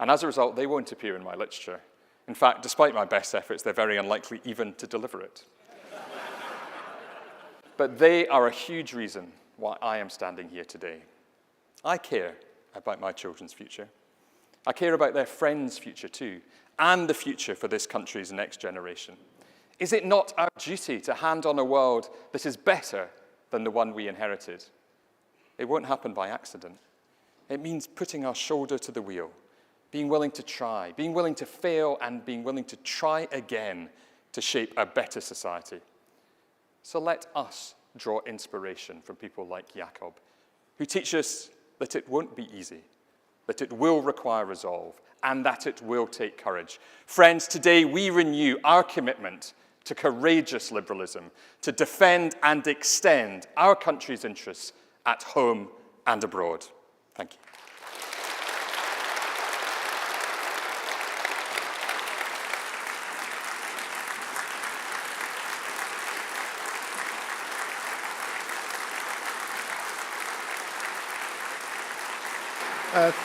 V: And as a result, they won't appear in my literature. In fact, despite my best efforts, they're very unlikely even to deliver it. But they are a huge reason why I am standing here today. I care about my children's future. I care about their friends' future too, and the future for this country's next generation. Is it not our duty to hand on a world that is better than the one we inherited? It won't happen by accident. It means putting our shoulder to the wheel, being willing to try, being willing to fail, and being willing to try again to shape a better society. So let us draw inspiration from people like Jakob, who teach us that it won't be easy, that it will require resolve, and that it will take courage. Friends, today we renew our commitment to courageous liberalism, to defend and extend our country's interests at home and abroad. Thank you.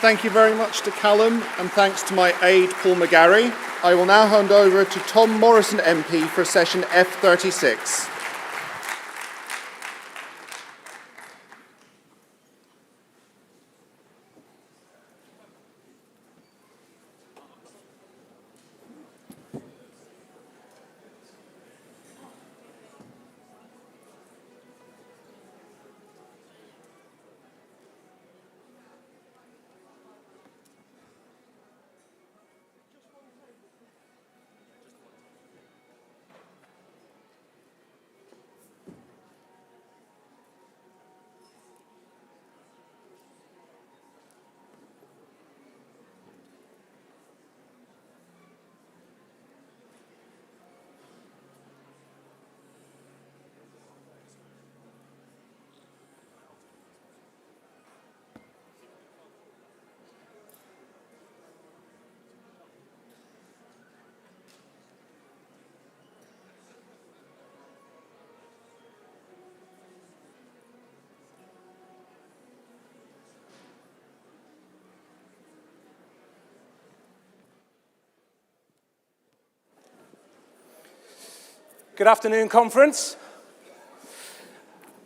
F: Thank you very much to Calum, and thanks to my aide, Paul McGarry. I will now hand over to Tom Morrison MP for session F36.
G: Good afternoon, conference.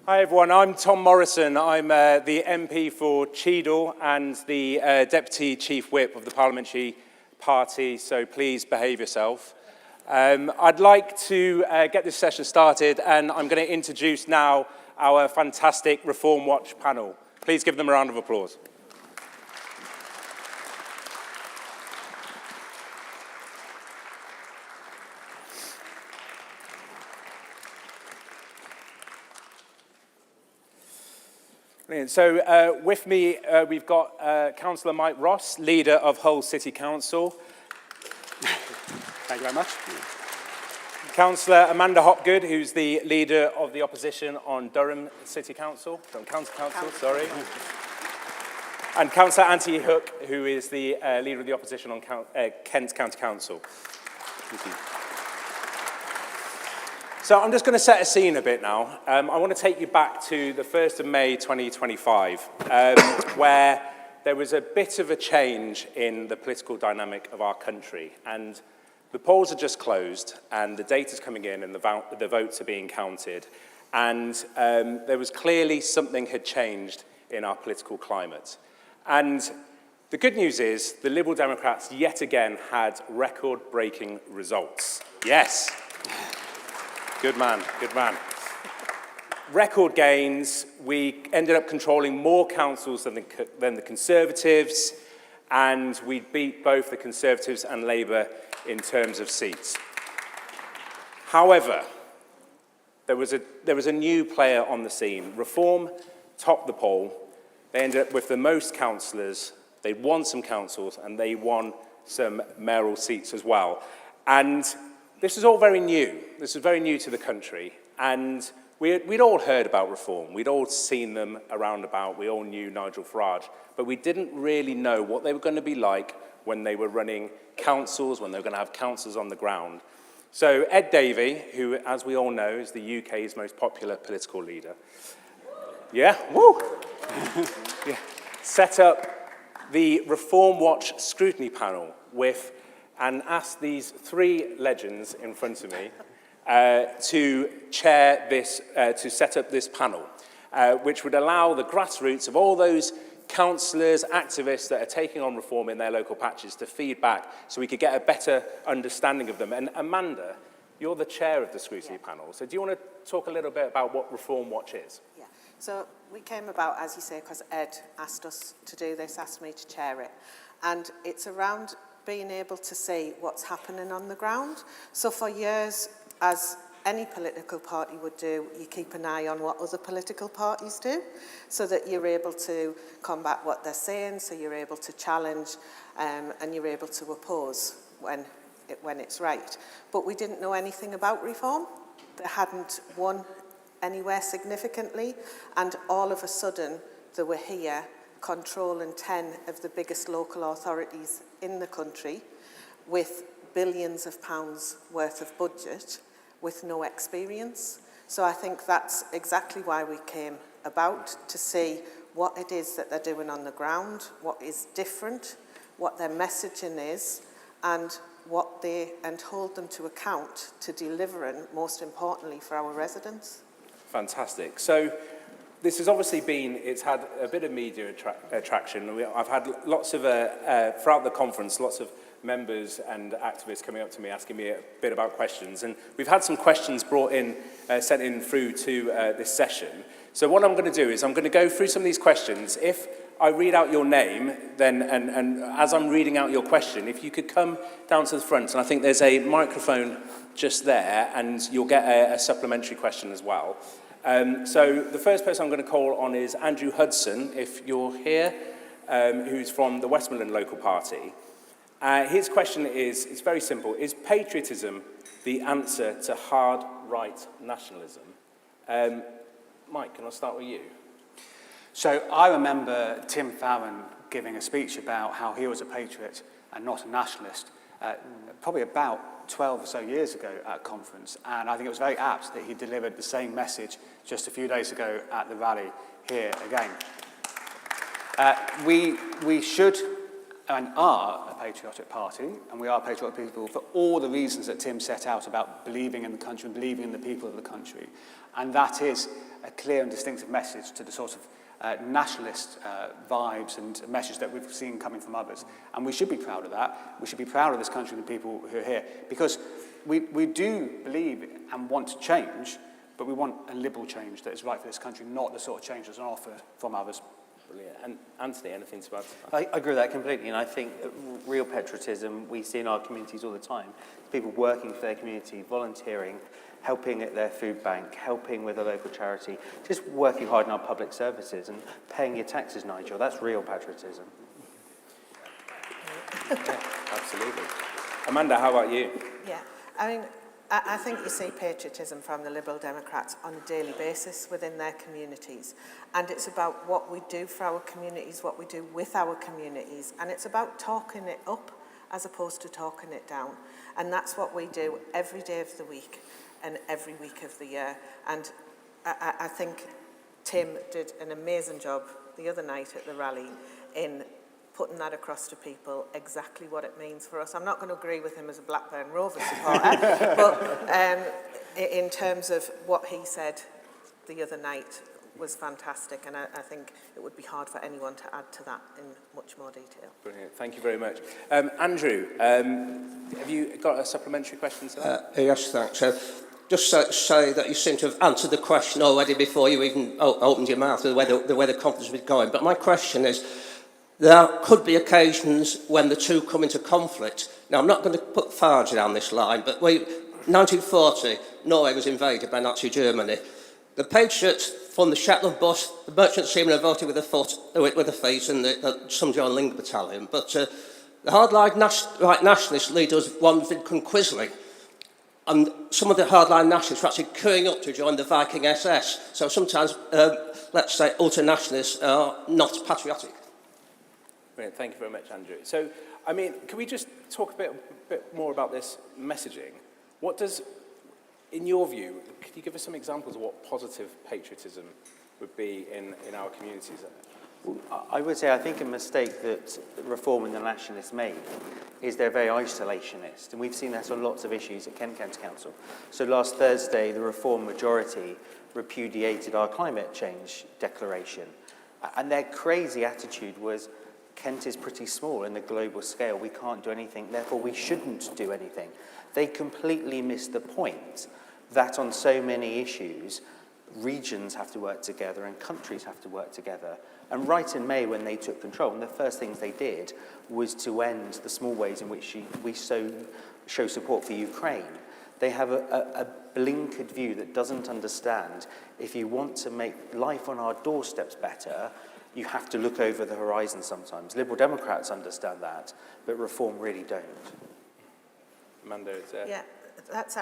G: Hi, everyone. I'm Tom Morrison. I'm the MP for Cheadle and the Deputy Chief Whip of the Parliamentary Party, so please behave yourself. I'd like to get this session started, and I'm going to introduce now our fantastic ReformWatch panel. Please give them a round of applause. Brilliant. So with me, we've got Councillor Mike Ross, leader of Hull City Council. Thank you very much. Councillor Amanda Hopgood, who's the leader of the opposition on Durham City Council, Durham County Council, sorry. And Councillor Anthony Hook, who is the leader of the opposition on Kent County Council. Thank you. So I'm just going to set a scene a bit now. I want to take you back to the 1st of May 2025, where there was a bit of a change in the political dynamic of our country. And the polls are just closed, and the data's coming in, and the votes are being counted. And there was clearly something had changed in our political climate. And the good news is the Liberal Democrats yet again had record-breaking results. Yes. Good man, good man. Record gains. We ended up controlling more councils than the Conservatives, and we beat both the Conservatives and Labour in terms of seats. However, there was a new player on the scene. Reform topped the poll. They ended up with the most councillors. They won some councils, and they won some mayoral seats as well. And this is all very new. This is very new to the country. And we'd all heard about Reform. We'd all seen them around about. We all knew Nigel Farage. But we didn't really know what they were going to be like when they were running councils, when they were going to have councils on the ground. So Ed Davey, who, as we all know, is the UK's most popular political leader, yeah, set up the ReformWatch scrutiny panel and asked these three legends in front of me to chair this, to set up this panel, which would allow the grassroots of all those councillors, activists that are taking on reform in their local patches to feed back so we could get a better understanding of them. And Amanda, you're the chair of the scrutiny panel, so do you want to talk a little bit about what ReformWatch is?
H: Yeah, so we came about, as you say, because Ed asked us to do this, asked me to chair it. And it's around being able to see what's happening on the ground. So for years, as any political party would do, you keep an eye on what other political parties do so that you're able to combat what they're saying, so you're able to challenge and you're able to oppose when it's right. But we didn't know anything about reform. They hadn't won anywhere significantly, and all of a sudden they were here controlling 10 of the biggest local authorities in the country with billions of pounds worth of budget with no experience. So I think that's exactly why we came about, to see what it is that they're doing on the ground, what is different, what their messaging is, and hold them to account to delivering, most importantly, for our residents.
G: Fantastic. So this has obviously it's had a bit of media attraction. I've had lots of, throughout the conference, lots of members and activists coming up to me asking me a bit about questions, and we've had some questions brought in, sent in through to this session. So what I'm going to do is I'm going to go through some of these questions. If I read out your name, then and as I'm reading out your question, if you could come down to the front, and I think there's a microphone just there, and you'll get a supplementary question as well. So the first person I'm going to call on is Andrew Hudson, if you're here, who's from the Westmoreland local party. His question is, it's very simple. Is patriotism the answer to hard right nationalism? Mike, can I start with you?
J: So I remember Tim Farron giving a speech about how he was a patriot and not a nationalist, probably about 12 or so years ago at a conference. And I think it was very apt that he delivered the same message just a few days ago at the rally here again. We should and are a patriotic party, and we are patriotic people for all the reasons that Tim set out about believing in the country and believing in the people of the country. And that is a clear and distinctive message to the sort of nationalist vibes and a message that we've seen coming from others. And we should be proud of that. We should be proud of this country and the people who are here, because we do believe and want to change, but we want a liberal change that is right for this country, not the sort of change that's on offer from others.
G: Brilliant. And Anthony, anything to add to that?
W: I agree with that completely, and I think real patriotism we see in our communities all the time. People working for their community, volunteering, helping at their food bank, helping with a local charity, just working hard in our public services and paying your taxes, Nigel. That's real patriotism.
G: Yeah, absolutely. Amanda, how about you?
H: Yeah, I mean, I think you see patriotism from the Liberal Democrats on a daily basis within their communities. And it's about what we do for our communities, what we do with our communities. And it's about talking it up as opposed to talking it down. And that's what we do every day of the week and every week of the year. And I think Tim did an amazing job the other night at the rally in putting that across to people, exactly what it means for us. I'm not going to agree with him as a Blackburn Rovers supporter, but in terms of what he said the other night, was fantastic, and I think it would be hard for anyone to add to that in much more detail.
G: Brilliant. Thank you very much. Andrew, have you got a supplementary question to that?
B: Yes, thanks. Just say that you seem to have answered the question already before you even opened your mouth, the way the conference was going. But my question is, there could be occasions when the two come into conflict. Now, I'm not going to put Farage down this line, but 1940, Norway was invaded by Nazi Germany. The Patriots from the Shetland bus, the merchant seamen have voted with the feet, and some joined Ling Battalion. But the hardline right nationalist leaders wanted Quisling. And some of the hardline nationalists were actually queuing up to join the Viking SS. So sometimes, let's say, ultra-nationalists are not patriotic.
G: Brilliant. Thank you very much, Andrew. So, I mean, can we just talk a bit more about this messaging? What does, in your view, can you give us some examples of what positive patriotism would be in our communities?
W: I would say I think a mistake that Reform and the Nationalists made is they're very isolationist, and we've seen that on lots of issues at Kent County Council. So last Thursday, the Reform majority repudiated our climate change declaration, and their crazy attitude was, Kent is pretty small in the global scale, we can't do anything, therefore we shouldn't do anything. They completely missed the point that on so many issues, regions have to work together and countries have to work together. And right in May, when they took control, one of the first things they did was to end the small ways in which we show support for Ukraine. They have a blinkered view that doesn't understand if you want to make life on our doorsteps better, you have to look over the horizon sometimes. Liberal Democrats understand that, but Reform really don't.
G: Amanda,
H: Yeah, that's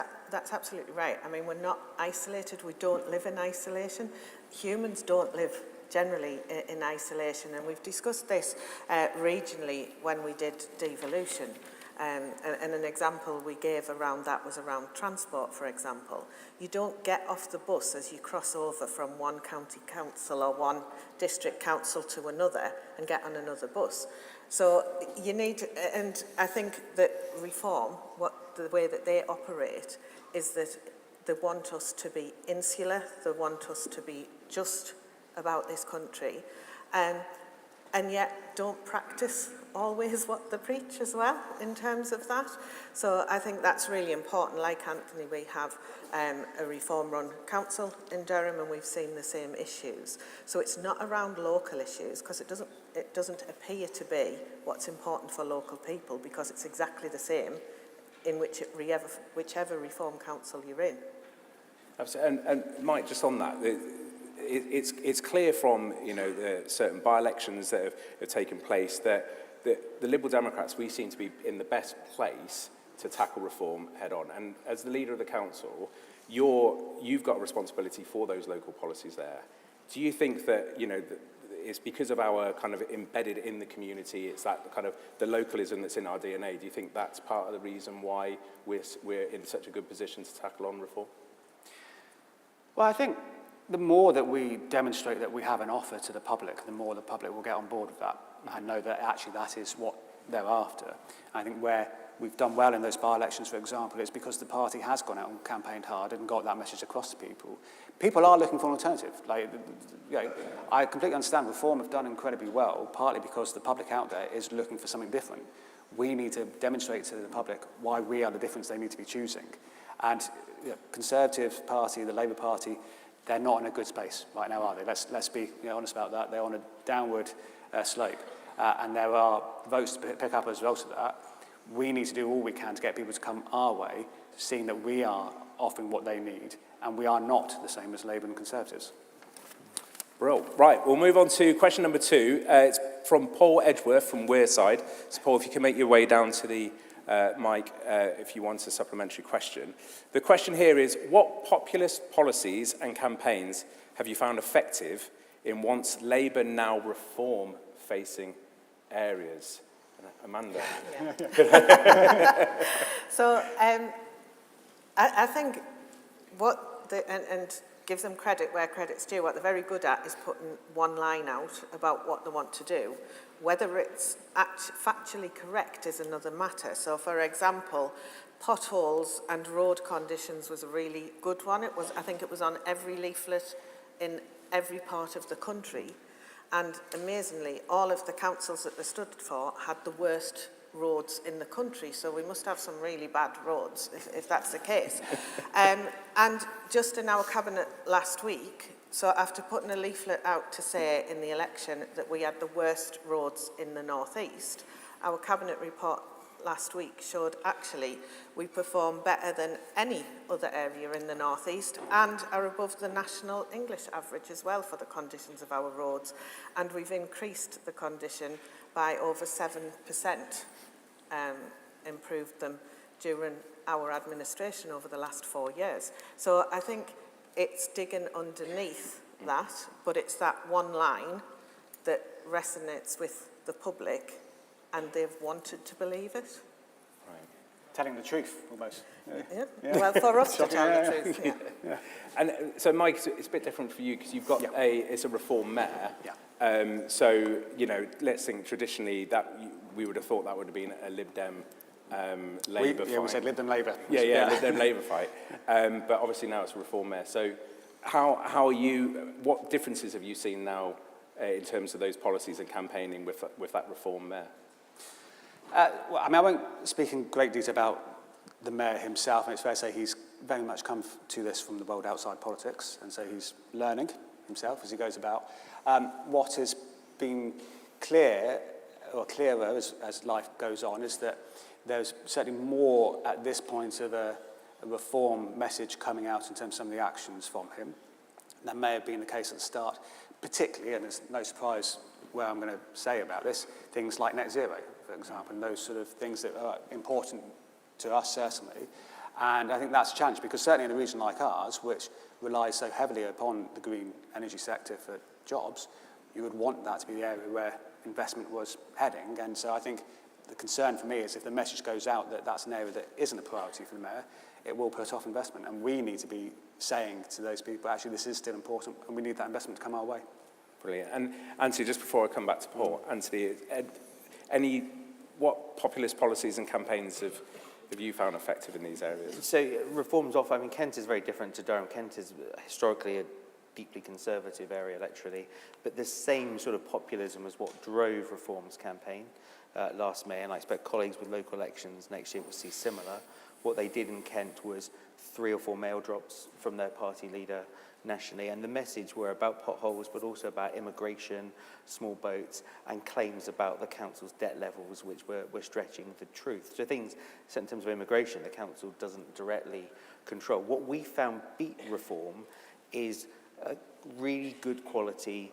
H: absolutely right. I mean, we're not isolated. We don't live in isolation. Humans don't live generally in isolation, and we've discussed this regionally when we did devolution. And an example we gave around that was around transport, for example. You don't get off the bus as you cross over from one county council or one district council to another and get on another bus. So you need, and I think that Reform, the way that they operate, is that they want us to be insular, they want us to be just about this country, and yet don't practice always what they preach as well in terms of that. So I think that's really important. Like Anthony, we have a Reform-run council in Durham, and we've seen the same issues. So it's not around local issues, because it doesn't appear to be what's important for local people, because it's exactly the same in whichever Reform council you're in.
G: Absolutely. And Mike, just on that, it's clear from the certain by-elections that have taken place that the Liberal Democrats, we seem to be in the best place to tackle reform head-on. And as the leader of the council, you've got a responsibility for those local policies there. Do you think that it's because of our kind of embedded in the community, it's that kind of the localism that's in our DNA? Do you think that's part of the reason why we're in such a good position to tackle on reform?
J: Well, I think the more that we demonstrate that we have an offer to the public, the more the public will get on board with that and know that actually that is what they're after. I think where we've done well in those by-elections, for example, is because the party has gone out and campaigned hard and got that message across to people. People are looking for an alternative. I completely understand Reform have done incredibly well, partly because the public out there is looking for something different. We need to demonstrate to the public why we are the difference they need to be choosing. And Conservative Party, the Labour Party, they're not in a good space right now, are they? Let's be honest about that. They're on a downward slope, and there are votes to pick up as a result of that. We need to do all we can to get people to come our way, seeing that we are offering what they need, and we are not the same as Labour and Conservatives.
G: Brilliant. Right, we'll move on to question number 2. It's from Paul Edgeworth from Wearside. So, Paul, if you can make your way down to the mic if you want a supplementary question. The question here is, what populist policies and campaigns have you found effective in once Labour, now Reform-facing areas? Amanda.
H: So I think and give them credit where credit's due, what they're very good at is putting one line out about what they want to do. Whether it's factually correct is another matter. So, for example, potholes and road conditions was a really good one. I think it was on every leaflet in every part of the country. And amazingly, all of the councils that they stood for had the worst roads in the country, so we must have some really bad roads if that's the case. And just in our cabinet last week, so after putting a leaflet out to say in the election that we had the worst roads in the northeast, our cabinet report last week showed actually we perform better than any other area in the northeast and are above the national English average as well for the conditions of our roads, and we've increased the condition by over 7%, improved them during our administration over the last 4 years. So I think it's digging underneath that, but it's that one line that resonates with the public and they've wanted to believe it.
J: Right. Telling the truth, almost.
H: Yeah. Well, for us to tell the truth,
G: yeah. And so, Mike, it's a bit different for you because you've got it's a reform mayor.
J: Yeah.
G: So, you know, let's think traditionally that we would have thought that would have been a Lib Dem Labour fight.
J: Yeah, we said Lib Dem Labour.
G: Yeah, Lib Dem Labour fight. But obviously now it's a reform mayor. So how are you, what differences have you seen now in terms of those policies and campaigning with that reform mayor?
J: Well, I mean, I won't speak in great detail about the mayor himself, and it's fair to say he's very much come to this from the world outside politics, and so he's learning himself as he goes about. What has been clear, or clearer as life goes on, is that there's certainly more at this point of a reform message coming out in terms of some of the actions from him. That may have been the case at the start, particularly, and it's no surprise where I'm going to say about this, things like net zero, for example, and those sort of things that are important to us, certainly. And I think that's a challenge, because certainly in a region like ours, which relies so heavily upon the green energy sector for jobs, you would want that to be the area where investment was heading. And so I think the concern for me is if the message goes out that that's an area that isn't a priority for the mayor, it will put off investment. And we need to be saying to those people, actually, this is still important, and we need that investment to come our way.
G: Brilliant. And Anthony, just before I come back to Paul, Anthony, what populist policies and campaigns have you found effective in these areas?
W: So reforms off, I mean, Kent is very different to Durham. Kent is historically a deeply conservative area electorally, but the same sort of populism was what drove Reform's campaign last May, and I expect colleagues with local elections next year will see similar. What they did in Kent was 3 or 4 mail drops from their party leader nationally, and the message were about potholes, but also about immigration, small boats, and claims about the council's debt levels, which were stretching the truth. So things, in terms of immigration, the council doesn't directly control. What we found beat Reform is a really good quality,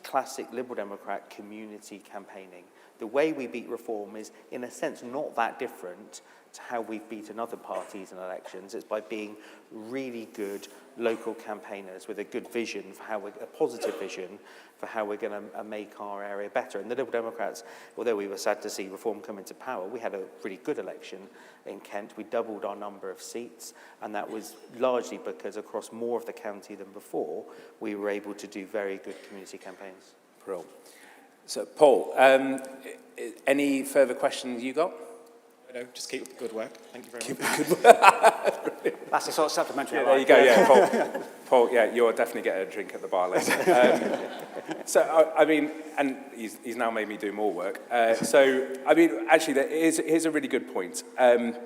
W: classic Liberal Democrat community campaigning. The way we beat Reform is, in a sense, not that different to how we've beaten other parties in elections. It's by being really good local campaigners with a good vision for how a positive vision for how we're going to make our area better. And the Liberal Democrats, although we were sad to see Reform come into power, we had a really good election in Kent. We doubled our number of seats, and that was largely because across more of the county than before, we were able to do very good community campaigns.
G: Brilliant. So, Paul, any further questions you got?
I: No, just keep up the good work. Thank you very much.
G: Keep the
J: That's the sort of supplementary.
G: Yeah, there you go. Yeah, Paul. Yeah, you'll definitely get a drink at the bar later. So, I mean, and he's now made me do more work. So, I mean, actually, here's a really good point. Have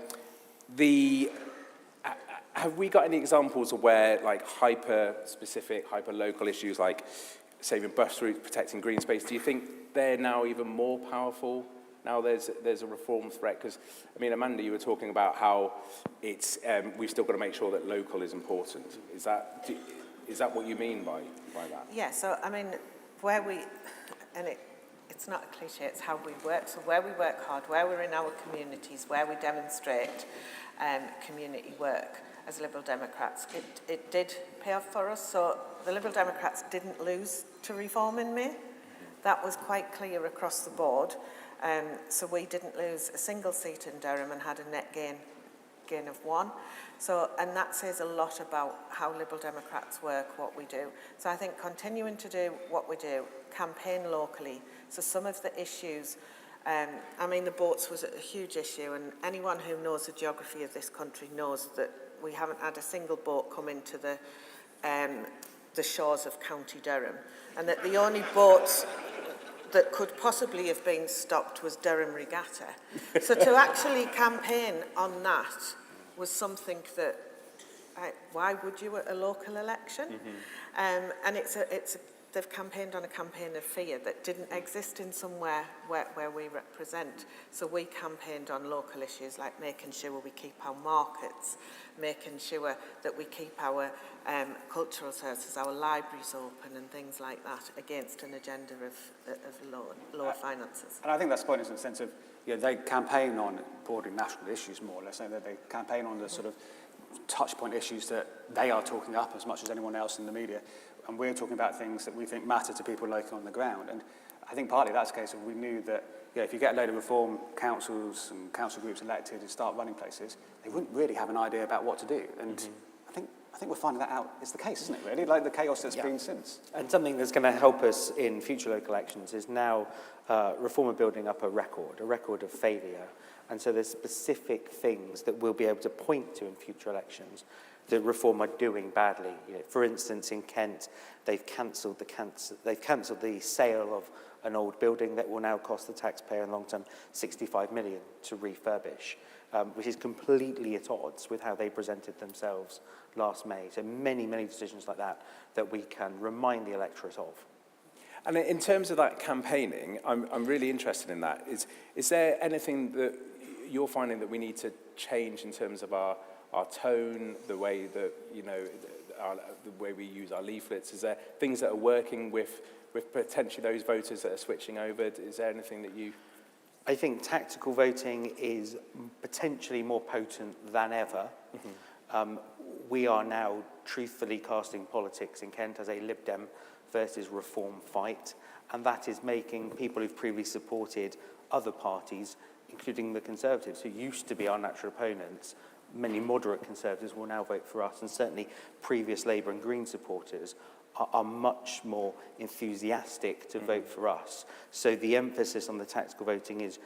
G: we got any examples of where, like, hyper-specific, hyper-local issues like saving bus routes, protecting green space, do you think they're now even more powerful? Now there's a reform threat, because, I mean, Amanda, you were talking about how it's we've still got to make sure that local is important. Is that what you mean by that?
H: Yeah, so, I mean, it's not a cliche, it's how we work. So where we work hard, where we're in our communities, where we demonstrate community work as Liberal Democrats, it did pay off for us. So the Liberal Democrats didn't lose to Reform in May. That was quite clear across the board. So we didn't lose a single seat in Durham and had a net gain of 1. So, and that says a lot about how Liberal Democrats work, what we do. So I think continuing to do what we do, campaign locally. So some of the issues, I mean, the boats was a huge issue, and anyone who knows the geography of this country knows that we haven't had a single boat come into the the shores of County Durham, and that the only boats that could possibly have been stopped was Durham Regatta. So to actually campaign on that was something that, why would you at a local election? And they've campaigned on a campaign of fear that didn't exist in somewhere where we represent. So we campaigned on local issues like making sure we keep our markets, making sure that we keep our cultural services, our libraries open and things like that, against an agenda of lower finances.
J: And I think that's the point, in the sense of, they campaign on broadly national issues more or less, and they campaign on the sort of touch point issues that they are talking up as much as anyone else in the media. And we're talking about things that we think matter to people locally on the ground. And I think partly that's the case of, we knew that if you get a load of reform councils and council groups elected and start running places, they wouldn't really have an idea about what to do. And I think we're finding that out is the case, isn't it, really? Like the chaos that's been since.
W: And something that's going to help us in future local elections is now Reform are building up a record of failure. And so there's specific things that we'll be able to point to in future elections that Reform are doing badly. For instance, in Kent, they've cancelled the sale of an old building that will now cost the taxpayer in the long term 65 million to refurbish, which is completely at odds with how they presented themselves last May. So many, many decisions like that we can remind the electorate of.
K: And in terms of that campaigning, I'm really interested in that. Is there anything that you're finding that we need to change in terms of our tone, the way that, the way we use our leaflets? Is there things that are working with potentially those voters that are switching over? Is there anything that you...
W: I think tactical voting is potentially more potent than ever. We are now truthfully casting politics in Kent as a Lib Dem versus Reform fight, and that is making people who've previously supported other parties, including the Conservatives, who used to be our natural opponents. Many moderate Conservatives will now vote for us, and certainly previous Labour and Green supporters are much more enthusiastic to vote for us. So the emphasis on the tactical voting is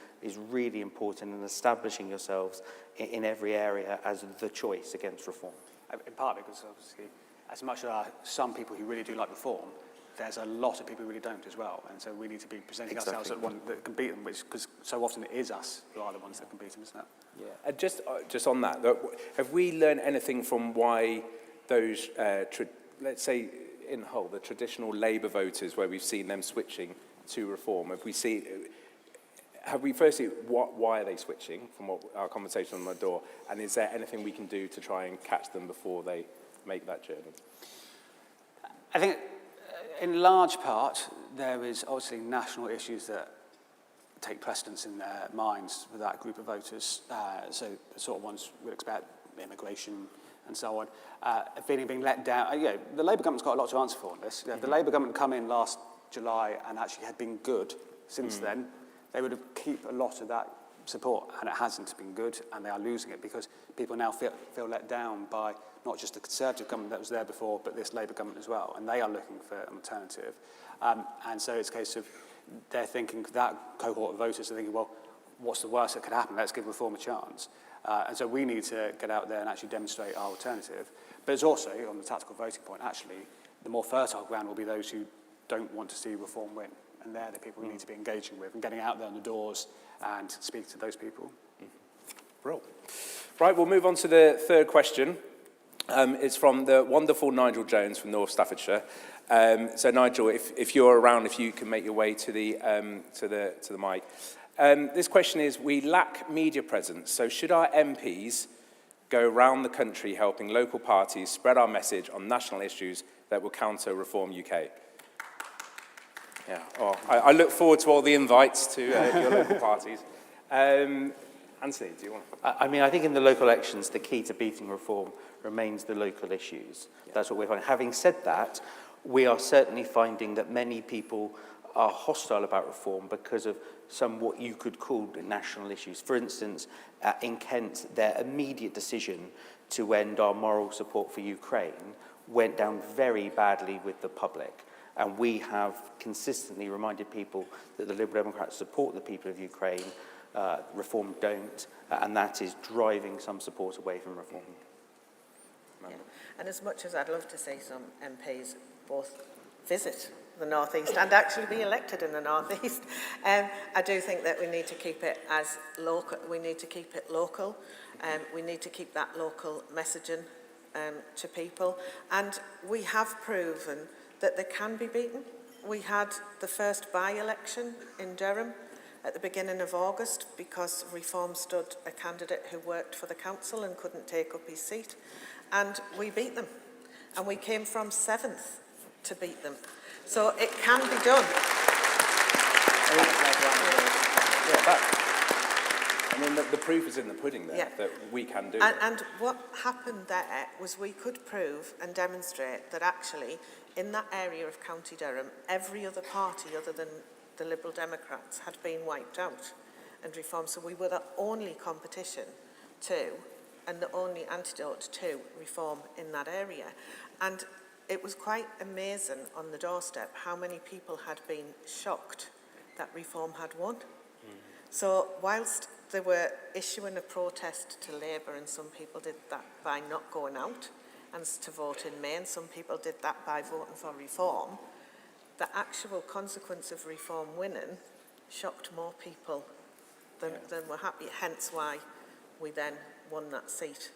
W: really important in establishing yourselves in every area as the choice against Reform.
J: In part because, obviously, as much as there are some people who really do like Reform, there's a lot of people who really don't as well. And so we need to be presenting ourselves as one that can beat them, because so often it is us who are the ones that can beat them, isn't it?
K: Yeah. And just on that, have we learned anything from why those, let's say, in whole, the traditional Labour voters, where we've seen them switching to Reform, have we firstly, why are they switching from our conversation on the door, and is there anything we can do to try and catch them before they make that journey?
J: I think in large part there is obviously national issues that take precedence in their minds for that group of voters, so the sort of ones we'd expect, immigration and so on, feeling being let down. The Labour government's got a lot to answer for on this. If the Labour government come in last July and actually had been good since then, they would have kept a lot of that support, and it hasn't been good, and they are losing it because people now feel let down by not just the Conservative government that was there before, but this Labour government as well, and they are looking for an alternative. And so it's a case of they're thinking, that cohort of voters are thinking, well, what's the worst that could happen? Let's give Reform a chance. And so we need to get out there and actually demonstrate our alternative. But it's also, on the tactical voting point, actually, the more fertile ground will be those who don't want to see Reform win. And they're the people we need to be engaging with and getting out there on the doors and speaking to those people.
K: Brilliant. Right, we'll move on to the third question. It's from the wonderful Nigel Jones from North Staffordshire. So Nigel, if you're around, if you can make your way to the mic. This question is, we lack media presence, so should our MPs go around the country helping local parties spread our message on national issues that will counter Reform UK? Yeah, I look forward to all the invites to your local parties. Anthony, do you want to...
W: I think in the local elections, the key to beating Reform remains the local issues. That's what we're finding. Having said that, we are certainly finding that many people are hostile about Reform because of some what you could call national issues. For instance, in Kent, their immediate decision to end our moral support for Ukraine went down very badly with the public. And we have consistently reminded people that the Liberal Democrats support the people of Ukraine, Reform don't, and that is driving some support away from Reform.
H: Yeah. And as much as I'd love to see some MPs both visit the North East and actually be elected in the North East. I do think that we need to keep it as local. We need to keep it local. We need to keep that local messaging to people. And we have proven that they can be beaten. We had the first by-election in Durham at the beginning of August because Reform stood a candidate who worked for the council and couldn't take up his seat. And we beat them. And we came from 7th to beat them. So it can be done.
K: I mean, the proof is in the pudding there, that we can do it.
H: And what happened there was we could prove and demonstrate that actually in that area of County Durham, every other party other than the Liberal Democrats had been wiped out and reformed. So we were the only competition to and the only antidote to reform in that area. And it was quite amazing on the doorstep how many people had been shocked that reform had won. So whilst they were issuing a protest to Labour, and some people did that by not going out and to vote in May, and some people did that by voting for reform, the actual consequence of reform winning shocked more people than were happy, hence why we then won that seat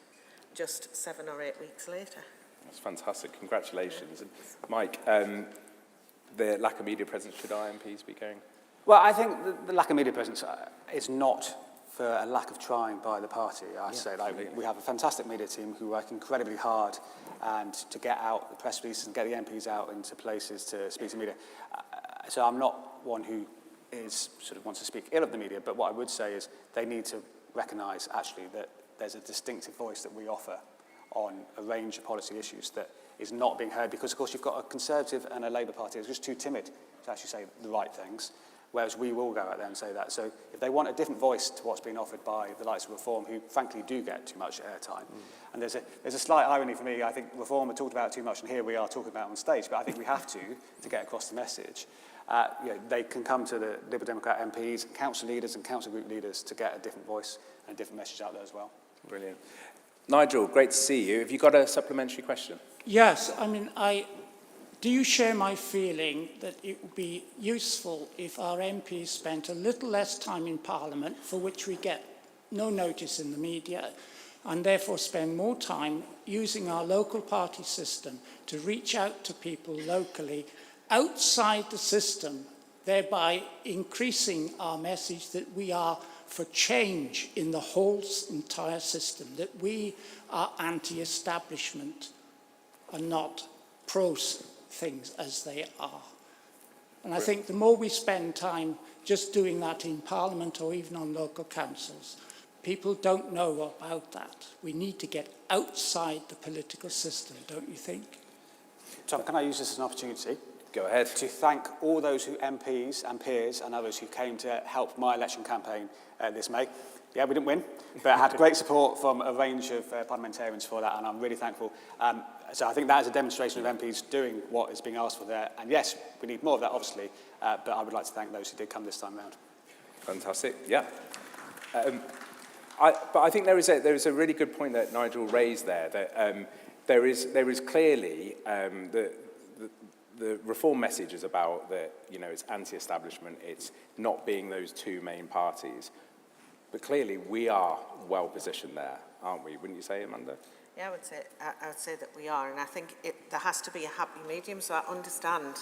H: just 7 or 8 weeks later.
K: That's fantastic. Congratulations. And Mike, the lack of media presence, should IMPs be going?
J: Well, I think the lack of media presence is not for a lack of trying by the party. I say, we have a fantastic media team who work incredibly hard and to get out the press releases and get the MPs out into places to speak to media. So I'm not one who is sort of wants to speak ill of the media, but what I would say is they need to recognise actually that there's a distinctive voice that we offer on a range of policy issues that is not being heard because, of course, you've got a Conservative and a Labour Party that's just too timid to actually say the right things, whereas we will go out there and say that. So if they want a different voice to what's being offered by the likes of Reform, who frankly do get too much airtime, and there's a slight irony for me. I think Reform are talked about too much, and here we are talking about it on stage, but I think we have to get across the message. They can come to the Liberal Democrat MPs, council leaders and council group leaders to get a different voice and a different message out there as well.
K: Brilliant. Nigel, great to see you. Have you got a supplementary question?
L: Yes, I mean, do you share my feeling that it would be useful if our MPs spent a little less time in Parliament, for which we get no notice in the media, and therefore spend more time using our local party system to reach out to people locally outside the system, thereby increasing our message that we are for change in the whole entire system, that we are anti-establishment and not pro-things as they are. And I think the more we spend time just doing that in Parliament or even on local councils, people don't know about that. We need to get outside the political system, don't you think?
J: Tom, can I use this as an opportunity?
K: Go ahead.
J: To thank all those MPs and peers and others who came to help my election campaign this May. Yeah, we didn't win, but I had great support from a range of parliamentarians for that, and I'm really thankful. So I think that is a demonstration of MPs doing what is being asked for there. And yes, we need more of that, obviously, but I would like to thank those who did come this time round.
K: Fantastic, yeah. But I think there is a really good point that Nigel raised there, that there is clearly the Reform message is about that, it's anti-establishment, it's not being those two main parties. But clearly we are well positioned there, aren't we? Wouldn't you say, Amanda?
H: Yeah, I would say that we are, and I think there has to be a happy medium, so I understand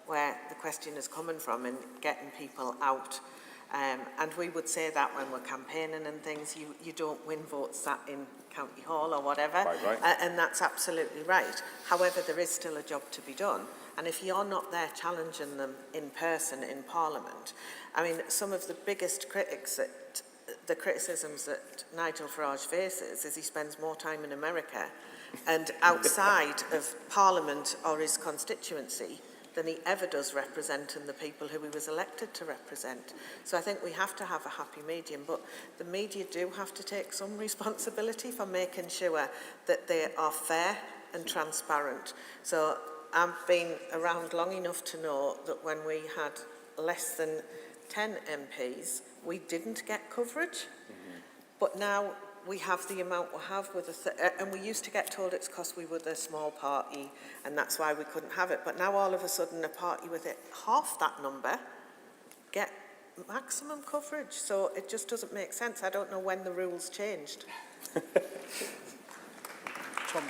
H: where the question is coming from in getting people out. And we would say that when we're campaigning and things, you don't win votes sat in County Hall or whatever,
K: right.
H: And that's absolutely right. However, there is still a job to be done. And if you're not there challenging them in person in Parliament, I mean, some of the biggest the criticisms that Nigel Farage faces is he spends more time in America and outside of Parliament or his constituency than he ever does representing the people who he was elected to represent. So I think we have to have a happy medium, but the media do have to take some responsibility for making sure that they are fair and transparent. So I've been around long enough to know that when we had less than 10 MPs, we didn't get coverage. But now we have the amount we have with and we used to get told it's because we were the small party and that's why we couldn't have it. But now all of a sudden a party with it half that number get maximum coverage. So it just doesn't make sense. I don't know when the rules changed.
W: Tom.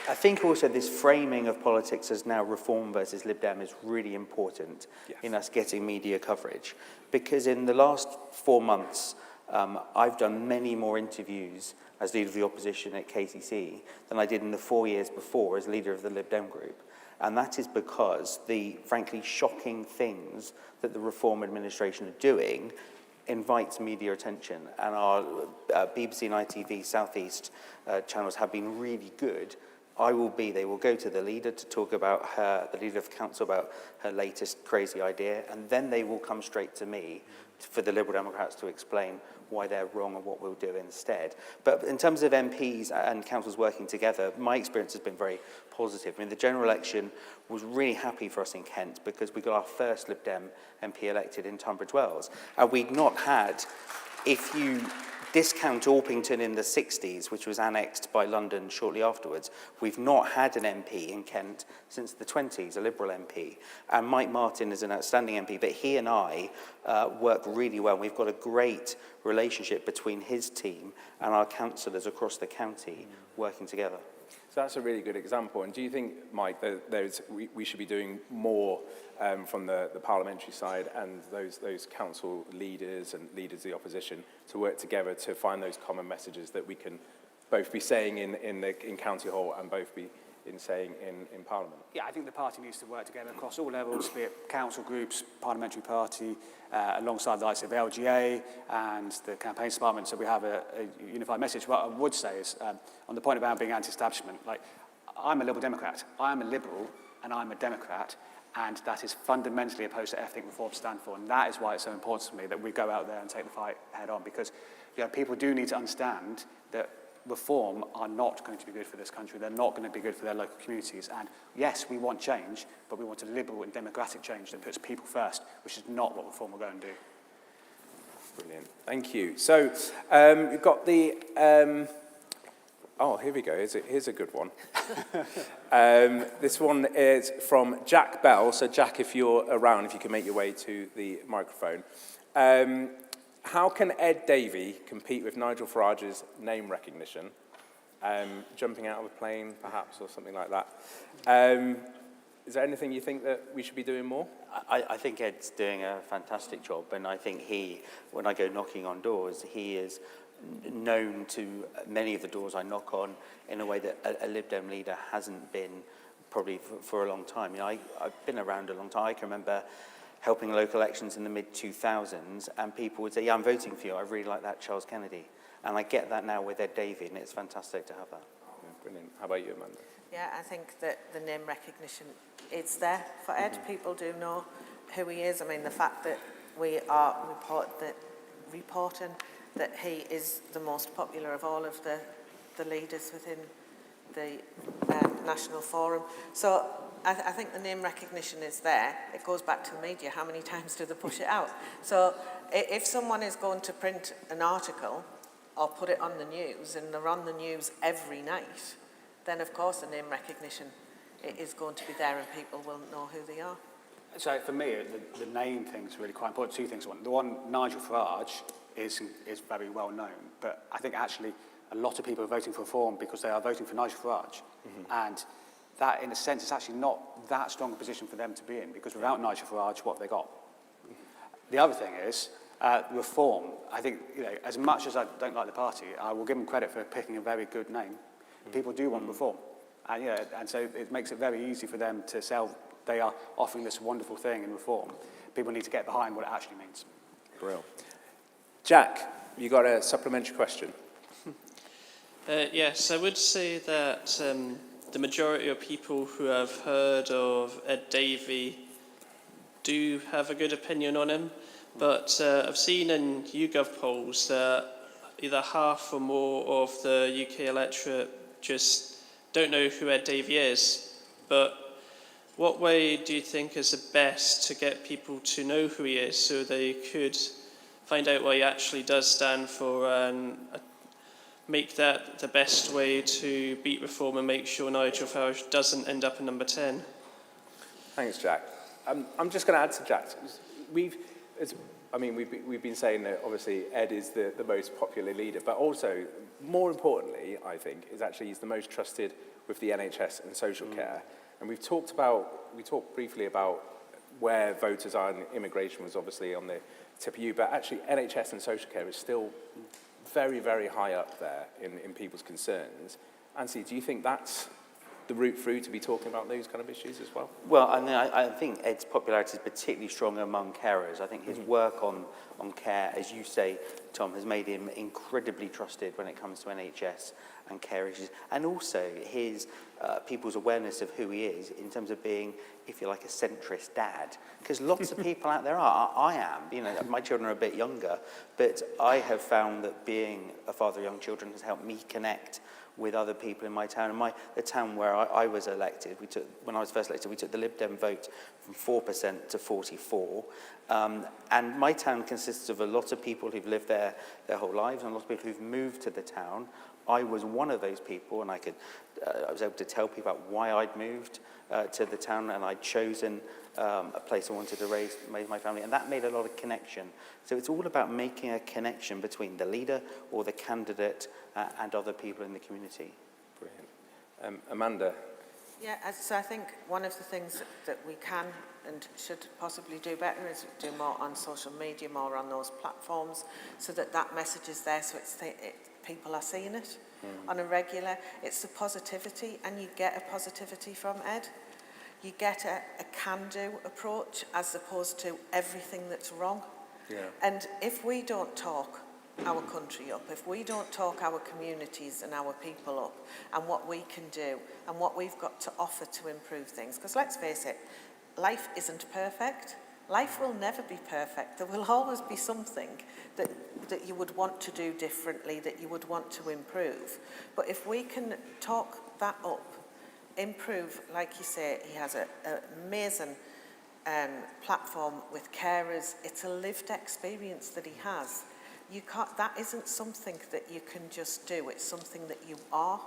W: I think also this framing of politics as now Reform versus Lib Dem is really important in us getting media coverage. Because in the last 4 months, I've done many more interviews as leader of the opposition at KCC than I did in the 4 years before as leader of the Lib Dem group. And that is because the, frankly, shocking things that the Reform administration are doing invites media attention. And our BBC and ITV South East channels have been really good. They will go to the leader to talk about the leader of council about her latest crazy idea, and then they will come straight to me for the Liberal Democrats to explain why they're wrong and what we'll do instead. But in terms of MPs and councils working together, my experience has been very positive. I mean, the general election was really happy for us in Kent because we got our first Lib Dem MP elected in Tunbridge Wells. And we'd not had, if you discount Orpington in the 60s, which was annexed by London shortly afterwards, we've not had an MP in Kent since the 20s, a Liberal MP. And Mike Martin is an outstanding MP, but he and I work really well. We've got a great relationship between his team and our councillors across the county working together.
K: So that's a really good example. And do you think, Mike, that we should be doing more from the parliamentary side and those council leaders and leaders of the opposition to work together to find those common messages that we can both be saying in County Hall and both be saying in Parliament?
J: Yeah, I think the party needs to work together across all levels, be it council groups, parliamentary party, alongside the likes of LGA and the campaigns department, so we have a unified message. What I would say is, on the point about being anti-establishment, like, I'm a Liberal Democrat, I'm a Liberal and I'm a Democrat, and that is fundamentally opposed to everything Reform stand for, and that is why it's so important to me that we go out there and take the fight head on, because people do need to understand that Reform are not going to be good for this country. They're not going to be good for their local communities. And yes, we want change, but we want a liberal and democratic change that puts people first, which is not what Reform will go and do.
K: Brilliant. Thank you. So we've got the... here we go. Here's a good one. This one is from Jack Bell. So Jack, if you're around, if you can make your way to the microphone. How can Ed Davey compete with Nigel Farage's name recognition? Jumping out of a plane, perhaps, or something like that. Is there anything you think that we should be doing more?
W: I think Ed's doing a fantastic job, and I think when I go knocking on doors, he is known to many of the doors I knock on in a way that a Lib Dem leader hasn't been probably for a long time. I've been around a long time. I can remember helping local elections in the mid-2000s, and people would say, yeah, I'm voting for you. I really like that Charles Kennedy. And I get that now with Ed Davey, and it's fantastic to have that.
K: Yeah, brilliant. How about you, Amanda?
H: Yeah, I think that the name recognition is there for Ed. People do know who he is. I mean, the fact that we are reporting that he is the most popular of all of the leaders within the National Forum. So I think the name recognition is there. It goes back to the media. How many times do they push it out? So if someone is going to print an article or put it on the news, and they're on the news every night, then of course the name recognition is going to be there and people will know who they are.
J: So for me, the name thing is really quite important. Two things. The one, Nigel Farage, is very well known, but I think actually a lot of people are voting for Reform because they are voting for Nigel Farage. And that, in a sense, is actually not that strong a position for them to be in, because without Nigel Farage, what have they got? The other thing is, Reform, I think, as much as I don't like the party, I will give them credit for picking a very good name. People do want Reform. And, and so it makes it very easy for them to sell. They are offering this wonderful thing in Reform. People need to get behind what it actually means.
K: Brilliant. Jack, you got a supplementary question?
M: Yes, I would say that the majority of people who have heard of Ed Davey do have a good opinion on him, but I've seen in YouGov polls that either half or more of the UK electorate just don't know who Ed Davey is. But what way do you think is the best to get people to know who he is so they could find out what he actually does stand for, and make that the best way to beat reform and make sure Nigel Farage doesn't end up in number 10.
K: Thanks, Jack. I'm just going to add to Jack. We've been saying that obviously Ed is the most popular leader, but also, more importantly, I think, is actually he's the most trusted with the NHS and social care. And we talked briefly about where voters are, and immigration was obviously on the tip of you, but actually NHS and social care is still very, very high up there in people's concerns. Anthony, do you think that's the route through to be talking about those kind of issues as well?
W: Well, I think Ed's popularity is particularly strong among carers. I think his work on care, as you say, Tom, has made him incredibly trusted when it comes to NHS and care issues. And also his people's awareness of who he is in terms of being, if you like, a centrist dad. Because lots of people out there are. I am. You know, my children are a bit younger, but I have found that being a father of young children has helped me connect with other people in my town. And the town where I was elected, when I was first elected, we took the Lib Dem vote from 4% to 44%. And my town consists of a lot of people who've lived there their whole lives and a lot of people who've moved to the town. I was one of those people, and I was able to tell people about why I'd moved to the town, and I'd chosen a place I wanted to raise my family, and that made a lot of connection. So it's all about making a connection between the leader or the candidate and other people in the community.
K: Brilliant. Amanda?
H: Yeah, so I think one of the things that we can and should possibly do better is do more on social media, more on those platforms, so that message is there, so people are seeing it on a regular. It's the positivity, and you get a positivity from Ed. You get a can-do approach as opposed to everything that's wrong. Yeah. And if we don't talk our country up, if we don't talk our communities and our people up, and what we can do and what we've got to offer to improve things, because let's face it, life isn't perfect. Life will never be perfect. There will always be something that you would want to do differently, that you would want to improve. But if we can talk that up, improve, like you say, he has an amazing platform with carers. It's a lived experience that he has. That isn't something that you can just do. It's something that you are.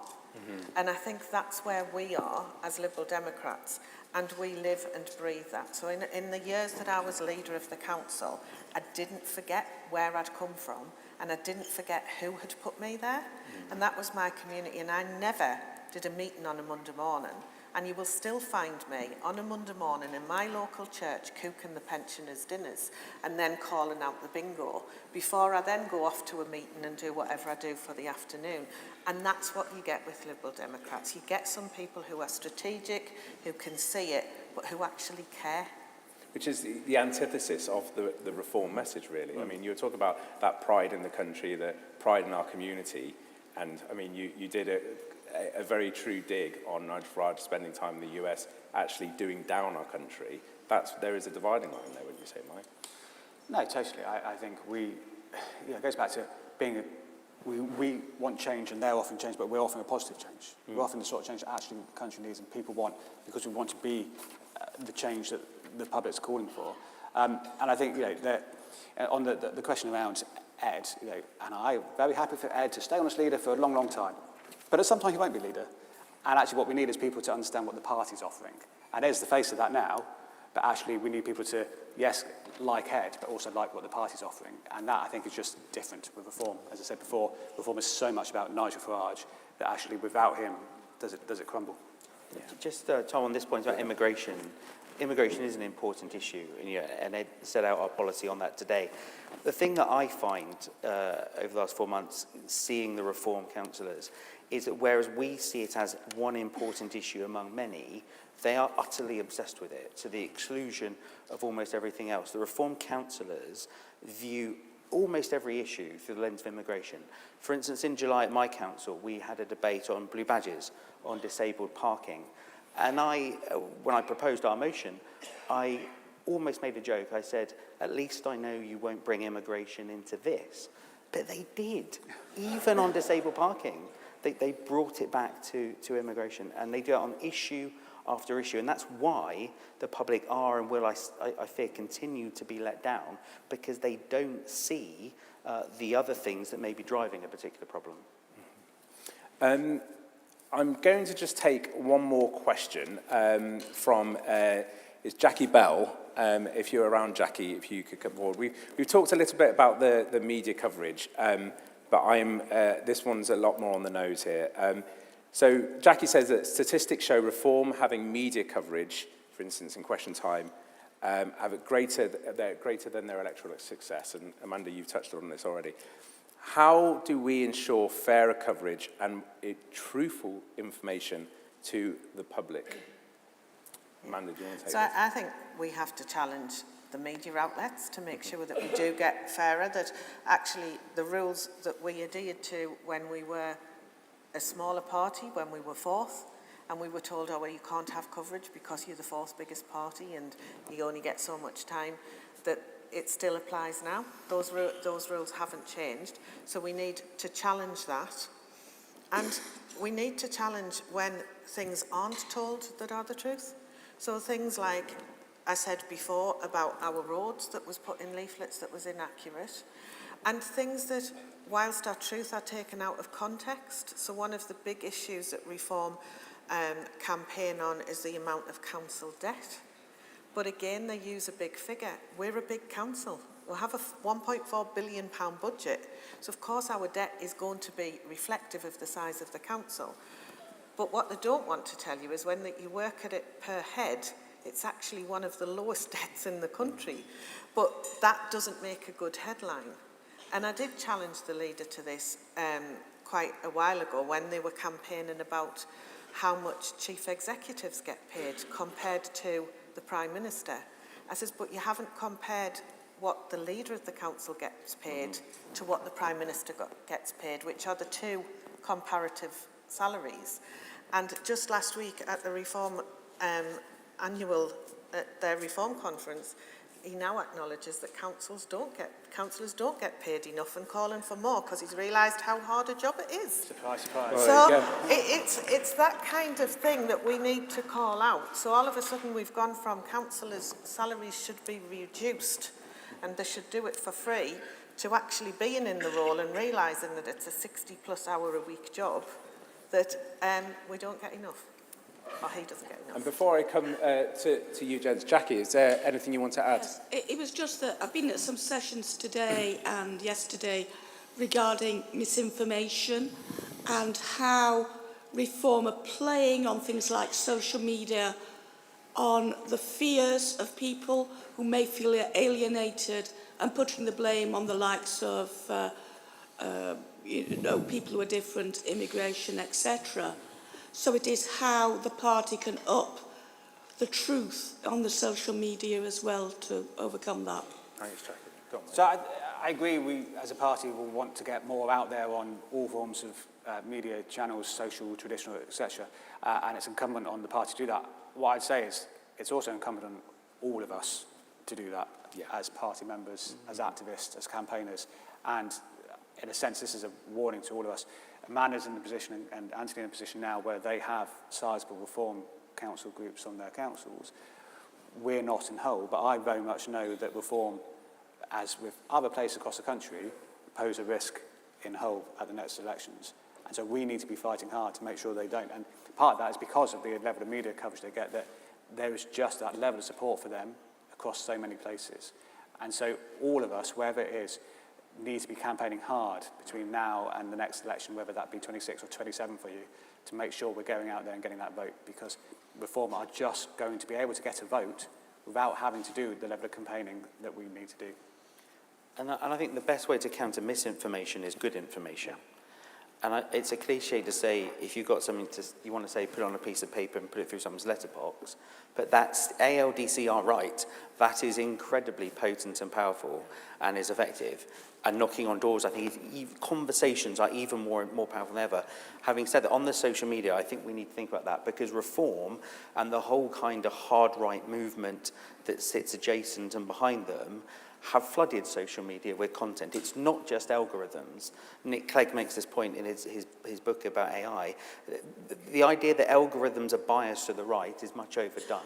H: And I think that's where we are as Liberal Democrats, and we live and breathe that. So in the years that I was leader of the council, I didn't forget where I'd come from, and I didn't forget who had put me there, and that was my community. And I never did a meeting on a Monday morning, and you will still find me on a Monday morning in my local church cooking the pensioners' dinners and then calling out the bingo before I then go off to a meeting and do whatever I do for the afternoon. And that's what you get with Liberal Democrats. You get some people who are strategic, who can see it, but who actually care.
K: Which is the antithesis of the reform message, really. I mean, you were talking about that pride in the country, the pride in our community, and I mean, you did a very true dig on Nigel Farage spending time in the US, actually doing down our country. There is a dividing line there, wouldn't you say, Mike?
J: No, totally. I think it goes back to being, we want change and they're offering change, but we're offering a positive change. We're offering the sort of change that actually the country needs and people want, because we want to be the change that the public's calling for. And I think, on the question around Ed, and I'm very happy for Ed to stay on as leader for a long, long time. But at some time he won't be leader. And actually what we need is people to understand what the party's offering. And Ed's the face of that now, but actually we need people to, yes, like Ed, but also like what the party's offering. And that, I think, is just different with reform. As I said before, reform is so much about Nigel Farage that actually without him, does it crumble?
W: Yeah. Just, Tom, on this point about immigration. Immigration is an important issue, and Ed set out our policy on that today. The thing that I find over the last 4 months, seeing the reform councillors, is that whereas we see it as one important issue among many, they are utterly obsessed with it, to the exclusion of almost everything else. The reform councillors view almost every issue through the lens of immigration. For instance, in July at my council, we had a debate on blue badges, on disabled parking. And when I proposed our motion, I almost made a joke. I said, at least I know you won't bring immigration into this. But they did. Even on disabled parking, they brought it back to immigration. And they do it on issue after issue. And that's why the public are and will, I fear, continue to be let down, because they don't see the other things that may be driving a particular problem.
K: I'm going to just take one more question from is Jackie Bell. If you're around, Jackie, if you could come forward. We've talked a little bit about the media coverage, but this one's a lot more on the nose here. So Jackie says that statistics show Reform having media coverage, for instance, in Question Time, they're greater than their electoral success. And Amanda, you've touched on this already. How do we ensure fairer coverage and truthful information to the public? Amanda, do you want to take
H: So
K: this?
H: I think we have to challenge the media outlets to make sure that we do get fairer, that actually the rules that we adhered to when we were a smaller party, when we were fourth, and we were told, oh, well, you can't have coverage because you're the fourth biggest party and you only get so much time, that it still applies now. Those rules haven't changed. So we need to challenge that. And we need to challenge when things aren't told that are the truth. So things like, I said before, about our roads that was put in leaflets that was inaccurate, and things that, whilst are truth, are taken out of context. So one of the big issues that Reform campaign on is the amount of council debt. But again, they use a big figure. We're a big council. We'll have a £1.4 billion budget. So of course our debt is going to be reflective of the size of the council. But what they don't want to tell you is when you work at it per head, it's actually one of the lowest debts in the country. But that doesn't make a good headline. And I did challenge the leader to this quite a while ago when they were campaigning about how much chief executives get paid compared to the Prime Minister. I says, but you haven't compared what the leader of the council gets paid to what the Prime Minister gets paid, which are the two comparative salaries. And just last week at the Reform their Reform conference, he now acknowledges that councillors don't get paid enough and calling for more because he's realised how hard a job it is.
J: Surprise, surprise.
H: So it's that kind of thing that we need to call out. So all of a sudden we've gone from councillors' salaries should be reduced and they should do it for free to actually being in the role and realising that it's a 60-plus hour a week job that we don't get enough. Or he doesn't get enough.
K: And before I come to you, gents, Jackie, is there anything you want to add?
N: Yes, it was just that I've been at some sessions today and yesterday regarding misinformation and how Reform are playing on things like social media, on the fears of people who may feel alienated and putting the blame on the likes of people who are different, immigration, etc. So it is how the party can up the truth on the social media as well to overcome that.
K: Thanks, Jackie.
J: So I agree, we as a party will want to get more out there on all forms of media channels, social, traditional, etc. And it's incumbent on the party to do that. What I'd say is it's also incumbent on all of us to do that as party members, as activists, as campaigners. And in a sense, this is a warning to all of us. Amanda's in the position, and Anthony in the position now, where they have sizable Reform council groups on their councils. We're not in Hull, but I very much know that Reform, as with other places across the country, pose a risk in Hull at the next elections. And so we need to be fighting hard to make sure they don't. And part of that is because of the level of media coverage they get, that there is just that level of support for them across so many places. And so all of us, wherever it is, need to be campaigning hard between now and the next election, whether that be 26 or 27 for you, to make sure we're going out there and getting that vote, because Reform are just going to be able to get a vote without having to do the level of campaigning that we need to do.
W: And I think the best way to counter misinformation is good information. And it's a cliche to say, if you've got something you want to say, put it on a piece of paper and put it through someone's letterbox. But that's ALDC are right. That is incredibly potent and powerful and is effective. And knocking on doors, I think conversations are even more powerful than ever. Having said that, on the social media, I think we need to think about that, because Reform and the whole kind of hard right movement that sits adjacent and behind them have flooded social media with content. It's not just algorithms. Nick Clegg makes this point in his book about AI. The idea that algorithms are biased to the right is much overdone.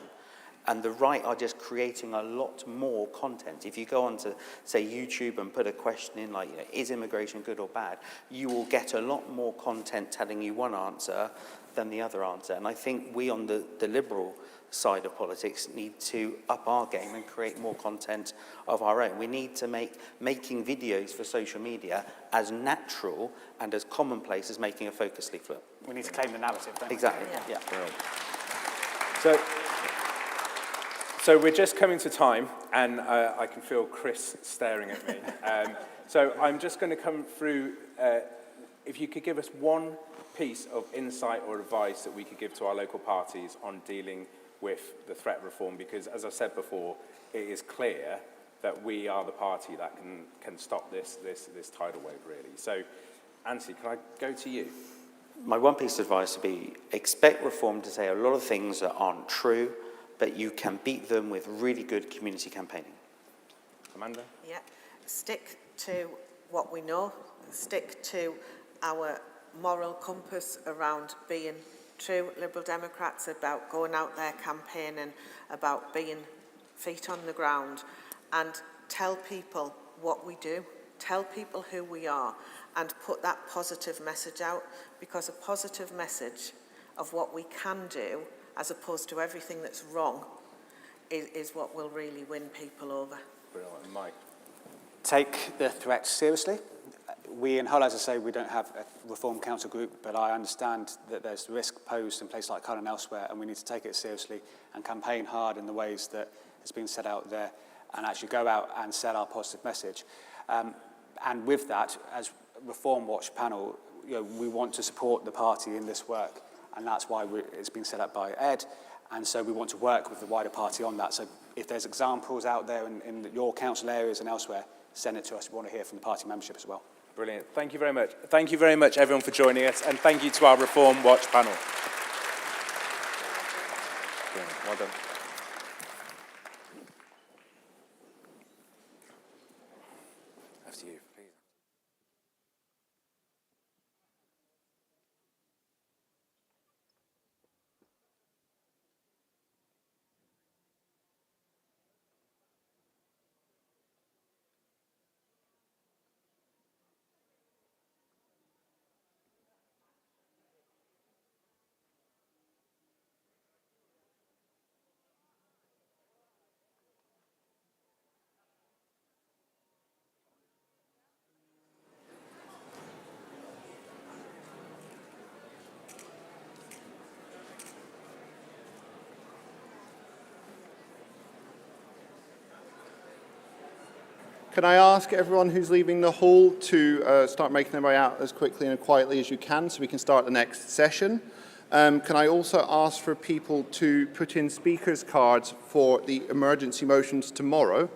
W: And the right are just creating a lot more content. If you go on to, say, YouTube and put a question in like, is immigration good or bad, you will get a lot more content telling you one answer than the other answer. And I think we on the liberal side of politics need to up our game and create more content of our own. We need to make making videos for social media as natural and as commonplace as making a focus leaflet.
J: We need to claim the narrative, don't we?
W: Exactly, yeah.
K: So we're just coming to time, and I can feel Chris staring at me. So I'm just going to come through, if you could give us one piece of insight or advice that we could give to our local parties on dealing with the threat reform, because as I said before, it is clear that we are the party that can stop this tidal wave, really. So, Anthony, can I go to you?
W: My one piece of advice would be expect reform to say a lot of things that aren't true, but you can beat them with really good community campaigning.
K: Amanda?
H: Yeah, stick to what we know, stick to our moral compass around being true Liberal Democrats, about going out there campaigning, about being feet on the ground, and tell people what we do, tell people who we are, and put that positive message out, because a positive message of what we can do, as opposed to everything that's wrong, is what will really win people over.
K: Brilliant. Mike?
J: Take the threat seriously. We in Hull, as I say, we don't have a Reform Council group, but I understand that there's risk posed in places like Hull and elsewhere, and we need to take it seriously and campaign hard in the ways that has been set out there, and actually go out and sell our positive message. And with that, as ReformWatch panel, we want to support the party in this work, and that's why it's been set up by Ed, and so we want to work with the wider party on that. So if there's examples out there in your council areas and elsewhere, send it to us. We want to hear from the party membership as well.
K: Brilliant. Thank you very much. Thank you very much, everyone, for joining us, and thank you to our ReformWatch panel. Brilliant. Well done. After you, please.
F: Can I ask everyone who's leaving the hall to start making their way out as quickly and quietly as you can so we can start the next session? Can I also ask for people to put in speakers cards for the emergency motions tomorrow?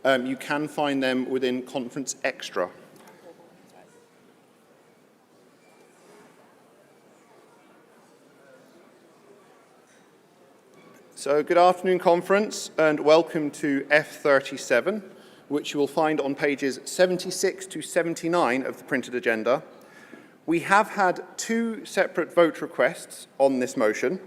F: You can find them within Conference Extra. So good afternoon, Conference, and welcome to F37, which you will find on pages 76 to 79 of the printed agenda. We have had two separate vote requests on this motion.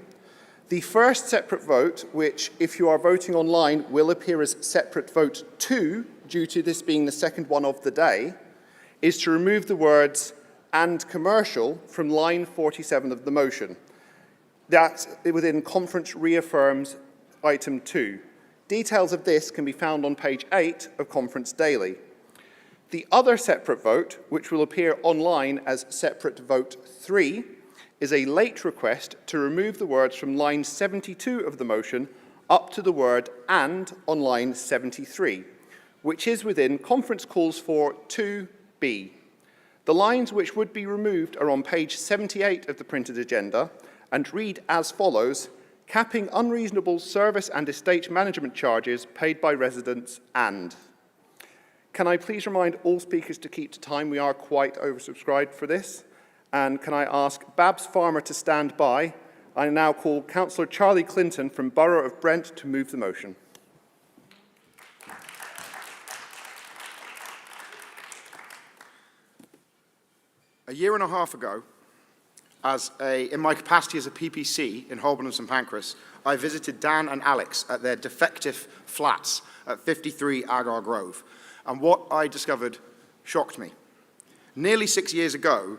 F: The first separate vote, which, if you are voting online, will appear as separate vote 2, due to this being the second one of the day, is to remove the words "and commercial" from line 47 of the motion. That, within Conference, reaffirms item 2. Details of this can be found on page 8 of Conference Daily. The other separate vote, which will appear online as separate vote 3, is a late request to remove the words from line 72 of the motion up to the word "and" on line 73, which is within Conference calls for 2B. The lines which would be removed are on page 78 of the printed agenda and read as follows: capping unreasonable service and estate management charges paid by residents and. Can I please remind all speakers to keep to time? We are quite oversubscribed for this. And can I ask Babs Farmer to stand by? I now call Councillor Charlie Clinton from Borough of Brent to move the motion.
O: A year and a half ago, in my capacity as a PPC in Holborn and St Pancras, I visited Dan and Alex at their defective flats at 53 Agar Grove, and what I discovered shocked me. Nearly 6 years ago,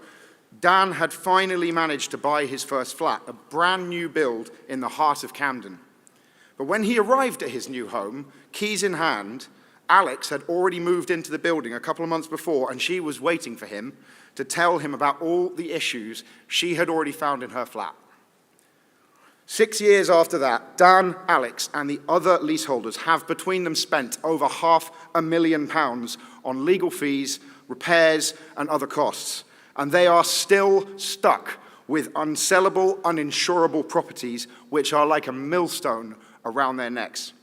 O: Dan had finally managed to buy his first flat, a brand new build in the heart of Camden. But when he arrived at his new home, keys in hand, Alex had already moved into the building a couple of months before, and she was waiting for him to tell him about all the issues she had already found in her flat. 6 years after that, Dan, Alex, and the other leaseholders have between them spent over £500,000 on legal fees, repairs, and other costs. And they are still stuck with unsellable, uninsurable properties which are like a millstone around their necks.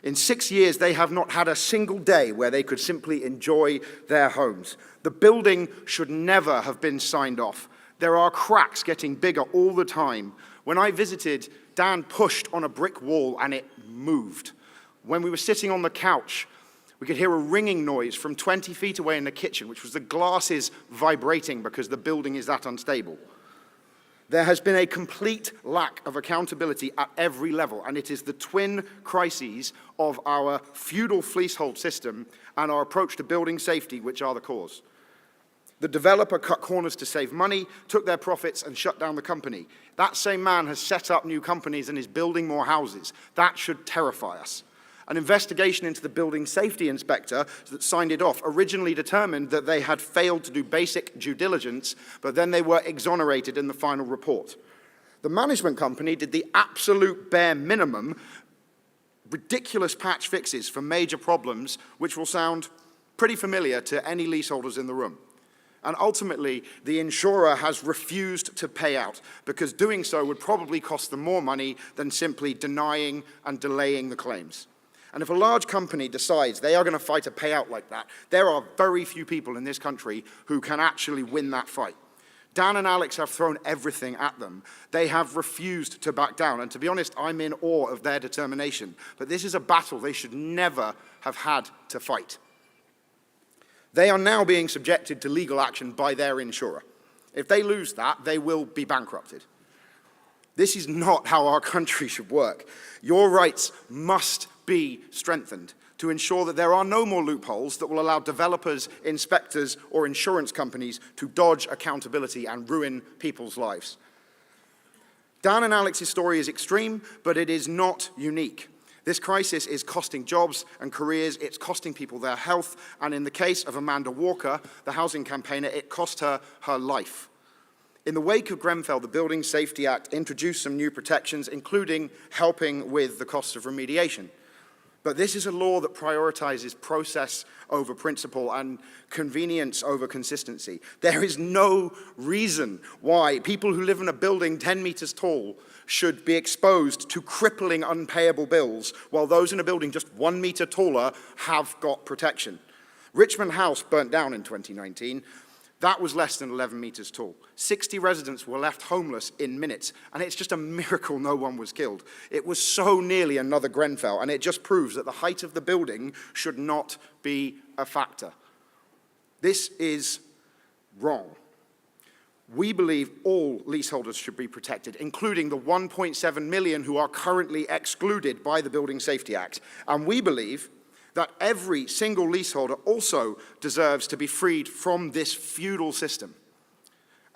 O: In 6 years, they have not had a single day where they could simply enjoy their homes. The building should never have been signed off. There are cracks getting bigger all the time. When I visited, Dan pushed on a brick wall and it moved. When we were sitting on the couch, we could hear a ringing noise from 20 feet away in the kitchen, which was the glasses vibrating because the building is that unstable. There has been a complete lack of accountability at every level, and it is the twin crises of our feudal fleecehold system and our approach to building safety which are the cause. The developer cut corners to save money, took their profits, and shut down the company. That same man has set up new companies and is building more houses. That should terrify us. An investigation into the building safety inspector that signed it off originally determined that they had failed to do basic due diligence, but then they were exonerated in the final report. The management company did the absolute bare minimum, ridiculous patch fixes for major problems, which will sound pretty familiar to any leaseholders in the room. And ultimately, the insurer has refused to pay out because doing so would probably cost them more money than simply denying and delaying the claims. And if a large company decides they are going to fight a payout like that, there are very few people in this country who can actually win that fight. Dan and Alex have thrown everything at them. They have refused to back down. And to be honest, I'm in awe of their determination. But this is a battle they should never have had to fight. They are now being subjected to legal action by their insurer. If they lose that, they will be bankrupted. This is not how our country should work. Your rights must be strengthened to ensure that there are no more loopholes that will allow developers, inspectors, or insurance companies to dodge accountability and ruin people's lives. Dan and Alex's story is extreme, but it is not unique. This crisis is costing jobs and careers, it's costing people their health, and in the case of Amanda Walker, the housing campaigner, it cost her her life. In the wake of Grenfell, the Building Safety Act introduced some new protections, including helping with the costs of remediation. But this is a law that prioritizes process over principle and convenience over consistency. There is no reason why people who live in a building 10 meters tall should be exposed to crippling unpayable bills, while those in a building just 1 meter taller have got protection. Richmond House burnt down in 2019. That was less than 11 meters tall. 60 residents were left homeless in minutes, and it's just a miracle no one was killed. It was so nearly another Grenfell, and it just proves that the height of the building should not be a factor. This is wrong. We believe all leaseholders should be protected, including the 1.7 million who are currently excluded by the Building Safety Act. And we believe that every single leaseholder also deserves to be freed from this feudal system.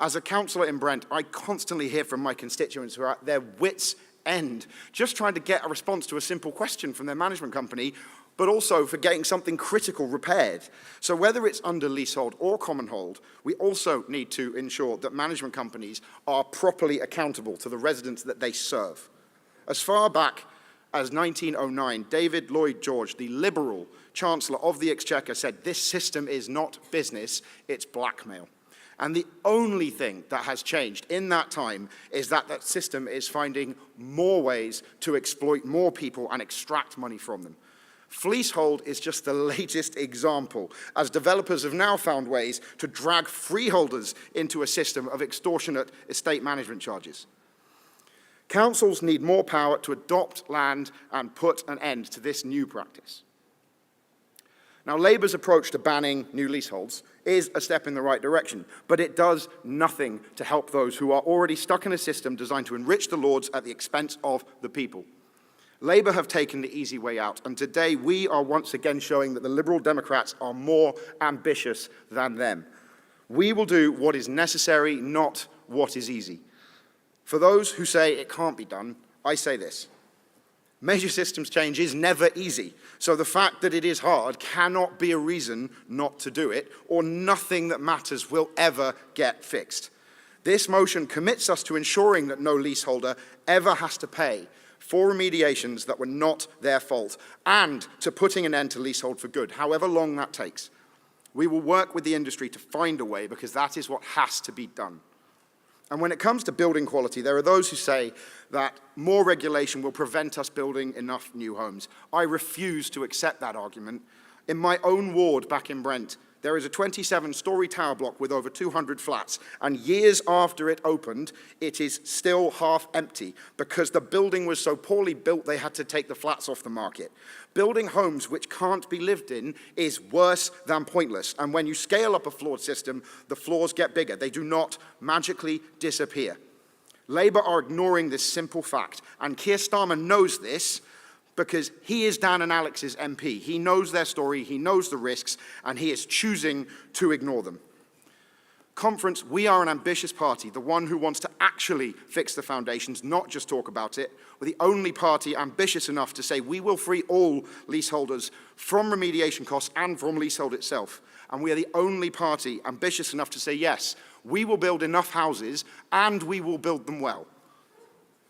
O: As a councillor in Brent, I constantly hear from my constituents who are at their wits' end, just trying to get a response to a simple question from their management company, but also for getting something critical repaired. So whether it's under leasehold or common hold, we also need to ensure that management companies are properly accountable to the residents that they serve. As far back as 1909, David Lloyd George, the Liberal Chancellor of the Exchequer, said this system is not business, it's blackmail. And the only thing that has changed in that time is that that system is finding more ways to exploit more people and extract money from them. Fleecehold is just the latest example, as developers have now found ways to drag freeholders into a system of extortionate estate management charges. Councils need more power to adopt land and put an end to this new practice. Now, Labour's approach to banning new leaseholds is a step in the right direction, but it does nothing to help those who are already stuck in a system designed to enrich the lords at the expense of the people. Labour have taken the easy way out, and today we are once again showing that the Liberal Democrats are more ambitious than them. We will do what is necessary, not what is easy. For those who say it can't be done, I say this. Major systems change is never easy, so the fact that it is hard cannot be a reason not to do it, or nothing that matters will ever get fixed. This motion commits us to ensuring that no leaseholder ever has to pay for remediations that were not their fault, and to putting an end to leasehold for good, however long that takes. We will work with the industry to find a way, because that is what has to be done. And when it comes to building quality, there are those who say that more regulation will prevent us building enough new homes. I refuse to accept that argument. In my own ward back in Brent, there is a 27-storey tower block with over 200 flats, and years after it opened, it is still half empty because the building was so poorly built they had to take the flats off the market. Building homes which can't be lived in is worse than pointless, and when you scale up a flawed system, the flaws get bigger. They do not magically disappear. Labour are ignoring this simple fact, and Keir Starmer knows this, because he is Dan and Alex's MP. He knows their story, he knows the risks, and he is choosing to ignore them. Conference, we are an ambitious party, the one who wants to actually fix the foundations, not just talk about it. We're the only party ambitious enough to say we will free all leaseholders from remediation costs and from leasehold itself. And we are the only party ambitious enough to say, yes, we will build enough houses and we will build them well.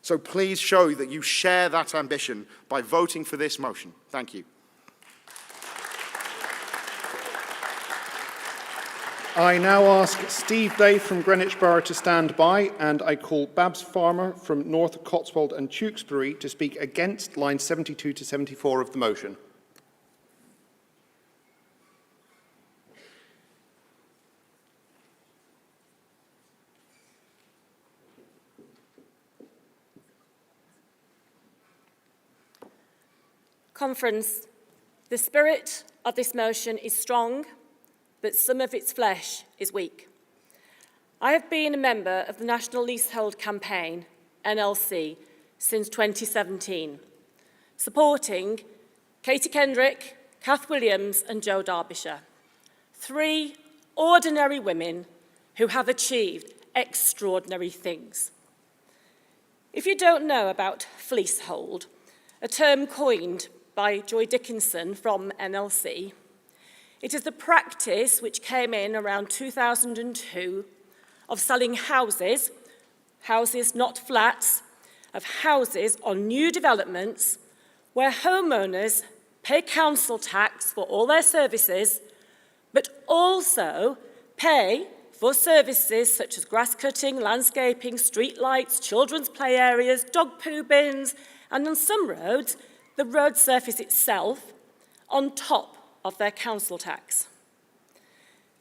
O: So please show that you share that ambition by voting for this motion. Thank you.
F: I now ask Steve Day from Greenwich Borough to stand by, and I call Babs Farmer from North Cotswold and Tewkesbury to speak against lines 72 to 74 of the motion.
P: Conference, the spirit of this motion is strong, but some of its flesh is weak. I have been a member of the National Leasehold Campaign, NLC, since 2017, supporting Katie Kendrick, Kath Williams and Jo Derbyshire, 3 ordinary women who have achieved extraordinary things. If you don't know about Fleecehold, a term coined by Joy Dickinson from NLC, it is the practice which came in around 2002 of selling houses not flats, of houses on new developments where homeowners pay council tax for all their services, but also pay for services such as grass cutting, landscaping, street lights, children's play areas, dog poo bins, and on some roads, the road surface itself on top of their council tax.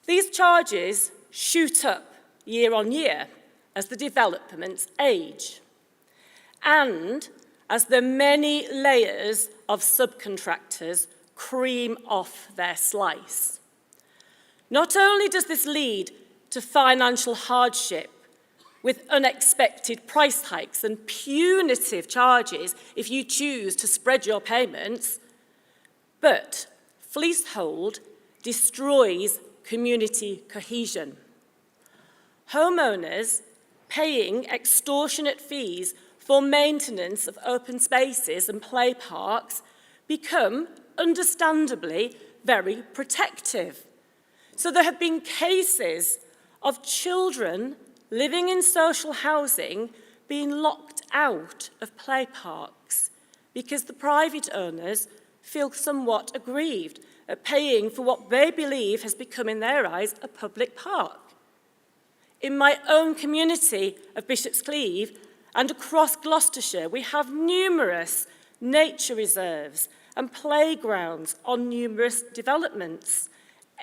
P: These charges shoot up year on year as the developments age and as the many layers of subcontractors cream off their slice. Not only does this lead to financial hardship with unexpected price hikes and punitive charges if you choose to spread your payments, but Fleecehold destroys community cohesion. Homeowners paying extortionate fees for maintenance of open spaces and play parks become, understandably, very protective. So there have been cases of children living in social housing being locked out of play parks because the private owners feel somewhat aggrieved at paying for what they believe has become, in their eyes, a public park. In my own community of Bishop's Cleeve and across Gloucestershire, we have numerous nature reserves and playgrounds on numerous developments,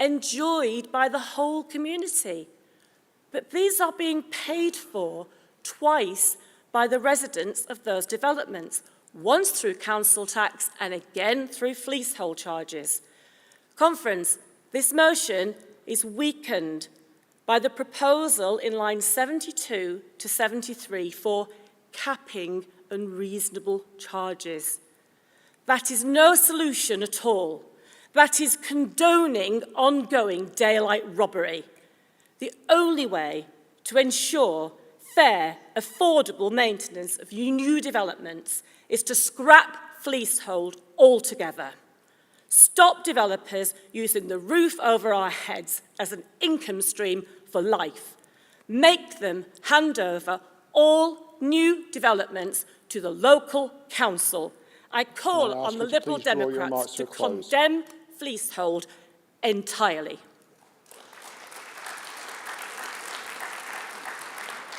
P: enjoyed by the whole community. But these are being paid for twice by the residents of those developments, once through council tax and again through fleecehold charges. Conference, this motion is weakened by the proposal in lines 72 to 73 for capping unreasonable charges. That is no solution at all. That is condoning ongoing daylight robbery. The only way to ensure fair, affordable maintenance of new developments is to scrap Fleecehold altogether. Stop developers using the roof over our heads as an income stream for life. Make them hand over all new developments to the local council. I call on the Liberal Democrats to condemn Fleecehold entirely.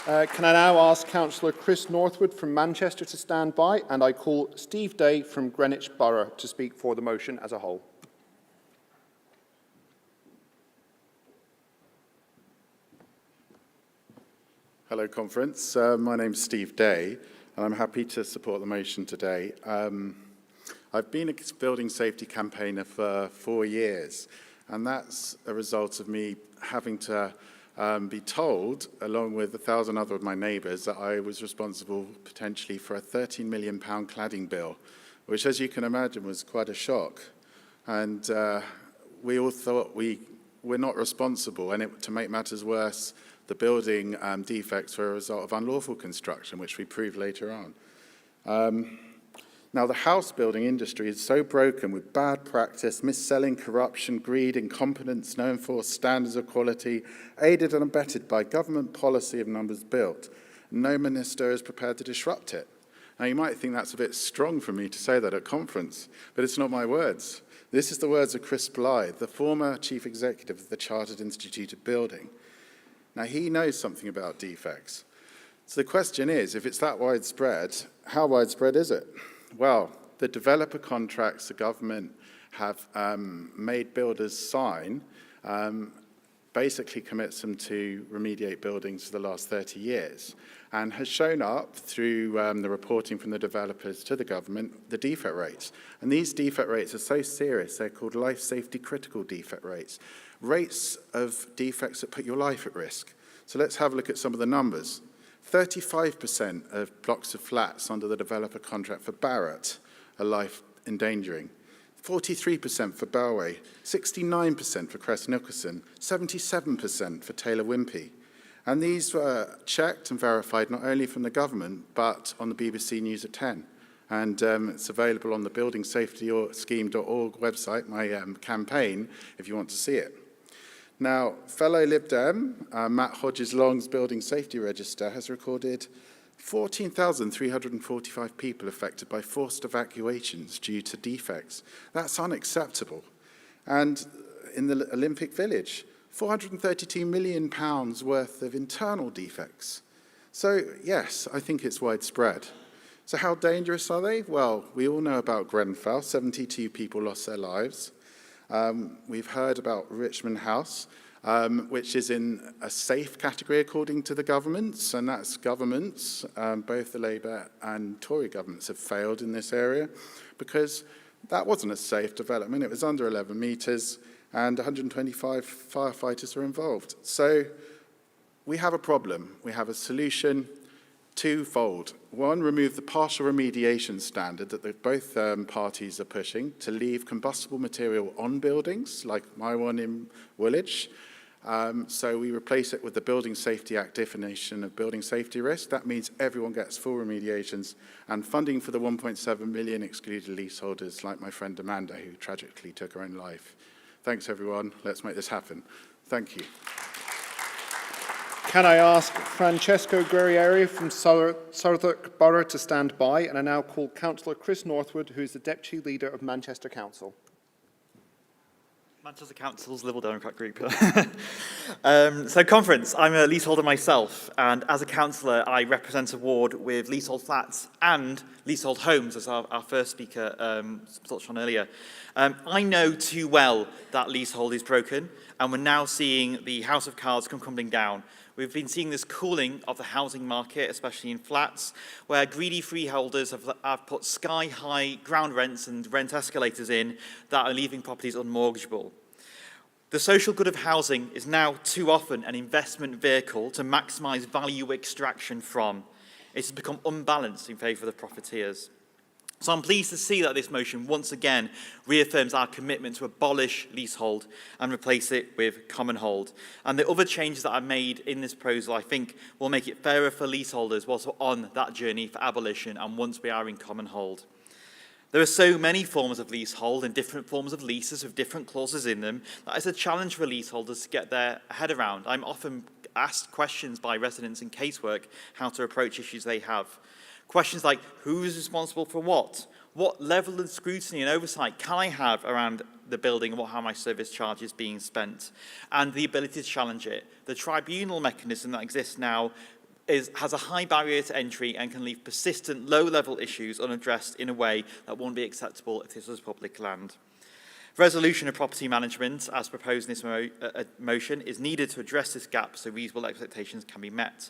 F: Can I now ask Councillor Chris Northwood from Manchester to stand by, and I call Steve Day from Greenwich Borough to speak for the motion as a whole.
R: Hello, Conference. My name's Steve Day, and I'm happy to support the motion today. I've been a building safety campaigner for 4 years, and that's a result of me having to be told, along with 1,000 other of my neighbours, that I was responsible potentially for a £13 million cladding bill, which, as you can imagine, was quite a shock. And we all thought we're not responsible, and to make matters worse, the building defects were a result of unlawful construction, which we proved later on. Now, the house building industry is so broken with bad practice, mis-selling, corruption, greed, incompetence, no enforced standards of quality, aided and abetted by government policy of numbers built. No minister is prepared to disrupt it. Now, you might think that's a bit strong for me to say that at conference, but it's not my words. This is the words of Chris Blythe, the former chief executive of the Chartered Institute of Building. Now, he knows something about defects. So the question is, if it's that widespread, how widespread is it? Well, the developer contracts the government have made builders sign basically commits them to remediate buildings for the last 30 years and has shown up through the reporting from the developers to the government, the defect rates. And these defect rates are so serious, they're called life safety critical defect rates. Rates of defects that put your life at risk. So let's have a look at some of the numbers. 35% of blocks of flats under the developer contract for Barratt are life endangering. 43% for Bellway, 69% for Crest Nicholson, 77% for Taylor Wimpey. And these were checked and verified not only from the government, but on the BBC News at 10. And it's available on the buildingsafetyscheme.org website, my campaign, if you want to see it. Now, fellow Lib Dem, Matt Hodges-Long's Building Safety Register has recorded 14,345 people affected by forced evacuations due to defects. That's unacceptable. And in the Olympic Village, £432 million worth of internal defects. So, yes, I think it's widespread. So how dangerous are they? Well, we all know about Grenfell. 72 people lost their lives. We've heard about Richmond House, which is in a safe category according to the governments, and that's governments, both the Labour and Tory governments have failed in this area because that wasn't a safe development. It was under 11 metres and 125 firefighters were involved. So we have a problem. We have a solution twofold. One, remove the partial remediation standard that both parties are pushing to leave combustible material on buildings, like my one in Woolwich. So we replace it with the Building Safety Act definition of building safety risk. That means everyone gets full remediations and funding for the 1.7 million excluded leaseholders, like my friend Amanda, who tragically took her own life. Thanks, everyone. Let's make this happen. Thank you.
F: Can I ask Francesco Guerrieri from Southwark Borough to stand by? And I now call Councillor Chris Northwood, who is the Deputy Leader of Manchester Council.
S: Manchester Council's Liberal Democrat group. So conference, I'm a leaseholder myself, and as a councillor I represent a ward with leasehold flats and leasehold homes, as our first speaker touched on earlier. I know too well that leasehold is broken, and we're now seeing the house of cards come crumbling down. We've been seeing this cooling of the housing market, especially in flats, where greedy freeholders have put sky-high ground rents and rent escalators in that are leaving properties unmortgageable. The social good of housing is now too often an investment vehicle to maximise value extraction from. It has become unbalanced in favour of the profiteers. So I'm pleased to see that this motion once again reaffirms our commitment to abolish leasehold and replace it with common hold. And the other changes that I've made in this proposal, I think, will make it fairer for leaseholders whilst we're on that journey for abolition and once we are in common hold. There are so many forms of leasehold and different forms of leases with different clauses in them that it's a challenge for leaseholders to get their head around. I'm often asked questions by residents in casework how to approach issues they have. Questions like, who is responsible for what? What level of scrutiny and oversight can I have around the building and how my service charge is being spent? And the ability to challenge it. The tribunal mechanism that exists now has a high barrier to entry and can leave persistent low-level issues unaddressed in a way that won't be acceptable if this was public land. Resolution of property management, as proposed in this motion, is needed to address this gap so reasonable expectations can be met.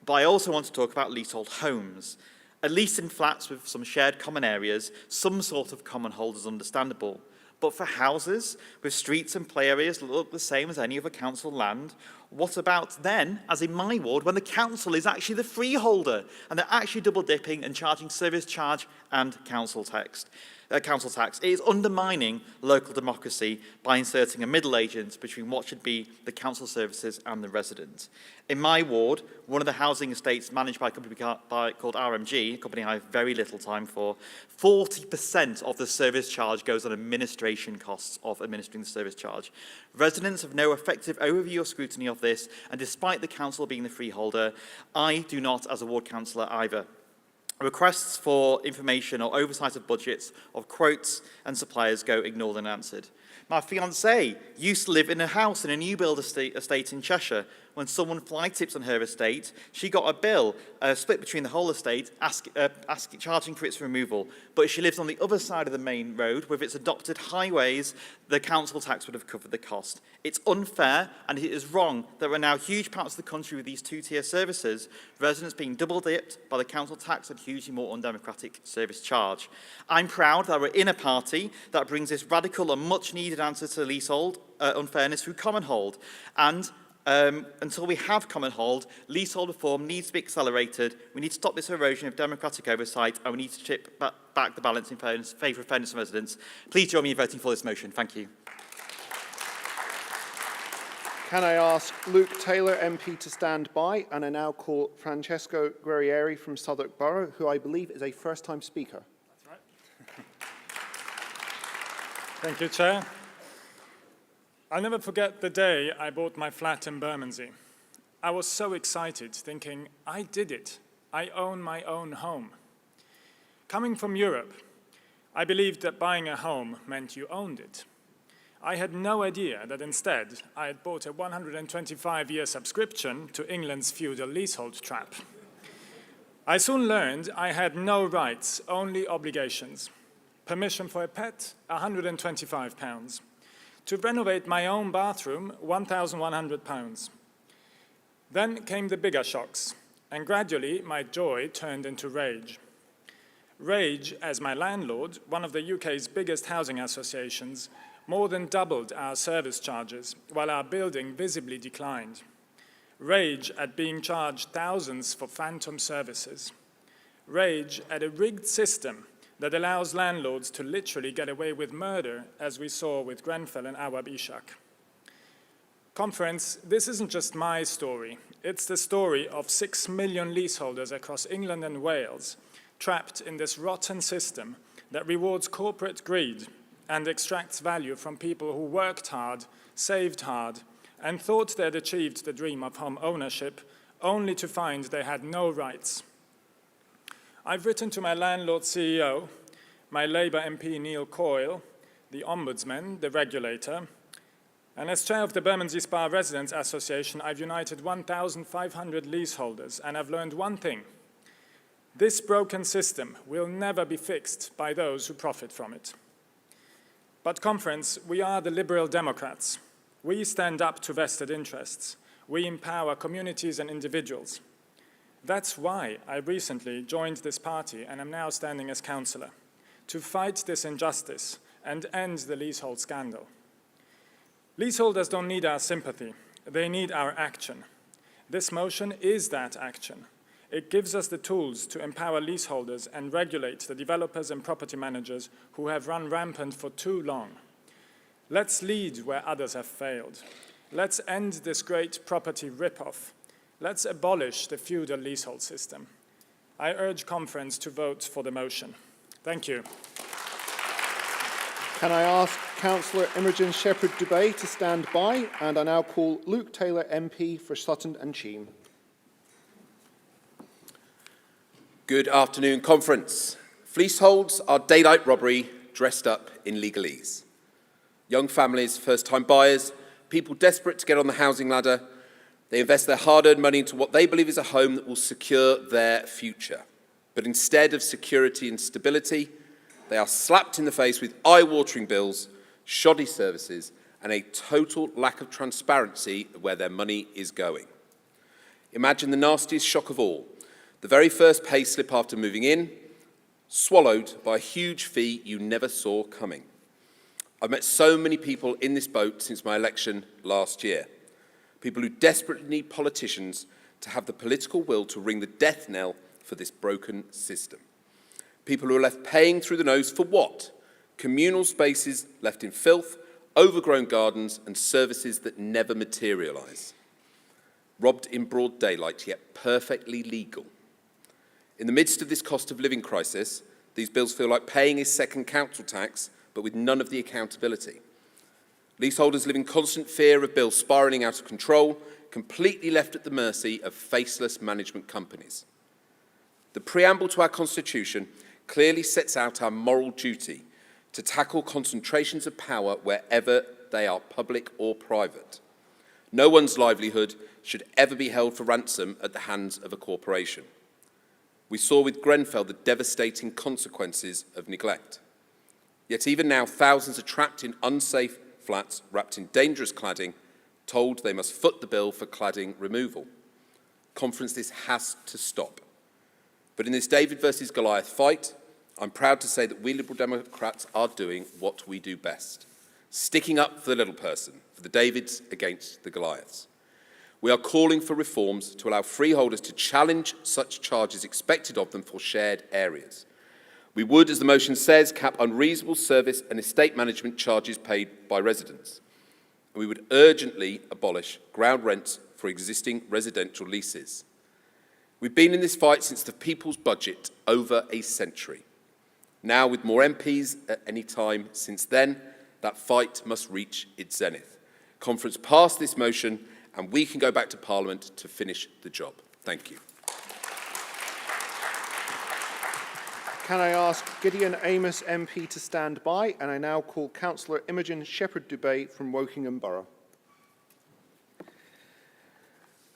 S: But I also want to talk about leasehold homes. At least in flats with some shared common areas, some sort of common hold is understandable. But for houses with streets and play areas that look the same as any other council land, what about then, as in my ward, when the council is actually the freeholder and they're actually double dipping and charging service charge and council tax? It is undermining local democracy by inserting a middle agent between what should be the council services and the resident. In my ward, one of the housing estates managed by a company called RMG, a company I have very little time for, 40% of the service charge goes on administration costs of administering the service charge. Residents have no effective overview or scrutiny of this, and despite the council being the freeholder, I do not as a ward councillor either. Requests for information or oversight of budgets of quotes and suppliers go ignored and unanswered. My fiancée used to live in a house in a new build estate in Cheshire. When someone fly tips on her estate, she got a bill split between the whole estate, charging for its removal. But if she lives on the other side of the main road with its adopted highways, the council tax would have covered the cost. It's unfair and it is wrong that there are now huge parts of the country with these two-tier services, residents being double-dipped by the council tax and hugely more undemocratic service charge. I'm proud that we're in a party that brings this radical and much-needed answer to leasehold unfairness through common hold. And until we have common hold, leasehold reform needs to be accelerated. We need to stop this erosion of democratic oversight, and we need to chip back the balance in favour of fairness and residents. Please join me in voting for this motion. Thank you.
F: Can I ask Luke Taylor, MP, to stand by? And I now call Francesco Guerrieri from Southwark Borough, who I believe is a first-time speaker.
A: That's right. Thank you, Chair. I'll never forget the day I bought my flat in Bermondsey. I was so excited, thinking, I did it. I own my own home. Coming from Europe, I believed that buying a home meant you owned it. I had no idea that instead I had bought a 125-year subscription to England's feudal leasehold trap. I soon learned I had no rights, only obligations. Permission for a pet, £125. To renovate my own bathroom, £1,100. Then came the bigger shocks, and gradually my joy turned into rage. Rage, as my landlord, one of the UK's biggest housing associations, more than doubled our service charges, while our building visibly declined. Rage at being charged thousands for phantom services. Rage at a rigged system that allows landlords to literally get away with murder, as we saw with Grenfell and Awab Ishak. Conference, this isn't just my story. It's the story of 6 million leaseholders across England and Wales, trapped in this rotten system that rewards corporate greed and extracts value from people who worked hard, saved hard, and thought they'd achieved the dream of home ownership, only to find they had no rights. I've written to my landlord CEO, my Labour MP Neil Coyle, the Ombudsman, the regulator, and as chair of the Bermondsey Spa Residents Association, I've united 1,500 leaseholders, and I've learned one thing. This broken system will never be fixed by those who profit from it. But Conference, we are the Liberal Democrats. We stand up to vested interests. We empower communities and individuals. That's why I recently joined this party and am now standing as councillor, to fight this injustice and end the leasehold scandal. Leaseholders don't need our sympathy, they need our action. This motion is that action. It gives us the tools to empower leaseholders and regulate the developers and property managers who have run rampant for too long. Let's lead where others have failed. Let's end this great property rip-off. Let's abolish the feudal leasehold system. I urge conference to vote for the motion. Thank you.
F: Can I ask Councillor Imogen Shepherd-Dubé to stand by? And I now call Luke Taylor MP for Sutton and Cheam.
D: Good afternoon, conference. Fleeceholds are daylight robbery dressed up in legalese. Young families, first-time buyers, people desperate to get on the housing ladder, they invest their hard-earned money into what they believe is a home that will secure their future. But instead of security and stability, they are slapped in the face with eye-watering bills, shoddy services, and a total lack of transparency of where their money is going. Imagine the nastiest shock of all. The very first pay slip after moving in, swallowed by a huge fee you never saw coming. I've met so many people in this boat since my election last year. People who desperately need politicians to have the political will to ring the death knell for this broken system. People who are left paying through the nose for what? Communal spaces left in filth, overgrown gardens, and services that never materialise. Robbed in broad daylight, yet perfectly legal. In the midst of this cost of living crisis, these bills feel like paying a second council tax, but with none of the accountability. Leaseholders live in constant fear of bills spiralling out of control, completely left at the mercy of faceless management companies. The preamble to our Constitution clearly sets out our moral duty to tackle concentrations of power wherever they are public or private. No one's livelihood should ever be held for ransom at the hands of a corporation. We saw with Grenfell the devastating consequences of neglect. Yet even now, thousands are trapped in unsafe flats wrapped in dangerous cladding, told they must foot the bill for cladding removal. Conference, this has to stop. But in this David versus Goliath fight, I'm proud to say that we Liberal Democrats are doing what we do best, sticking up for the little person, for the Davids against the Goliaths. We are calling for reforms to allow freeholders to challenge such charges expected of them for shared areas. We would, as the motion says, cap unreasonable service and estate management charges paid by residents. And we would urgently abolish ground rents for existing residential leases. We've been in this fight since the People's Budget over a century. Now, with more MPs at any time since then, that fight must reach its zenith. Conference passed this motion, and we can go back to Parliament to finish the job. Thank you.
F: Can I ask Gideon Amos MP to stand by? And I now call Councillor Imogen Shepherd-Dubé from Wokingham Borough.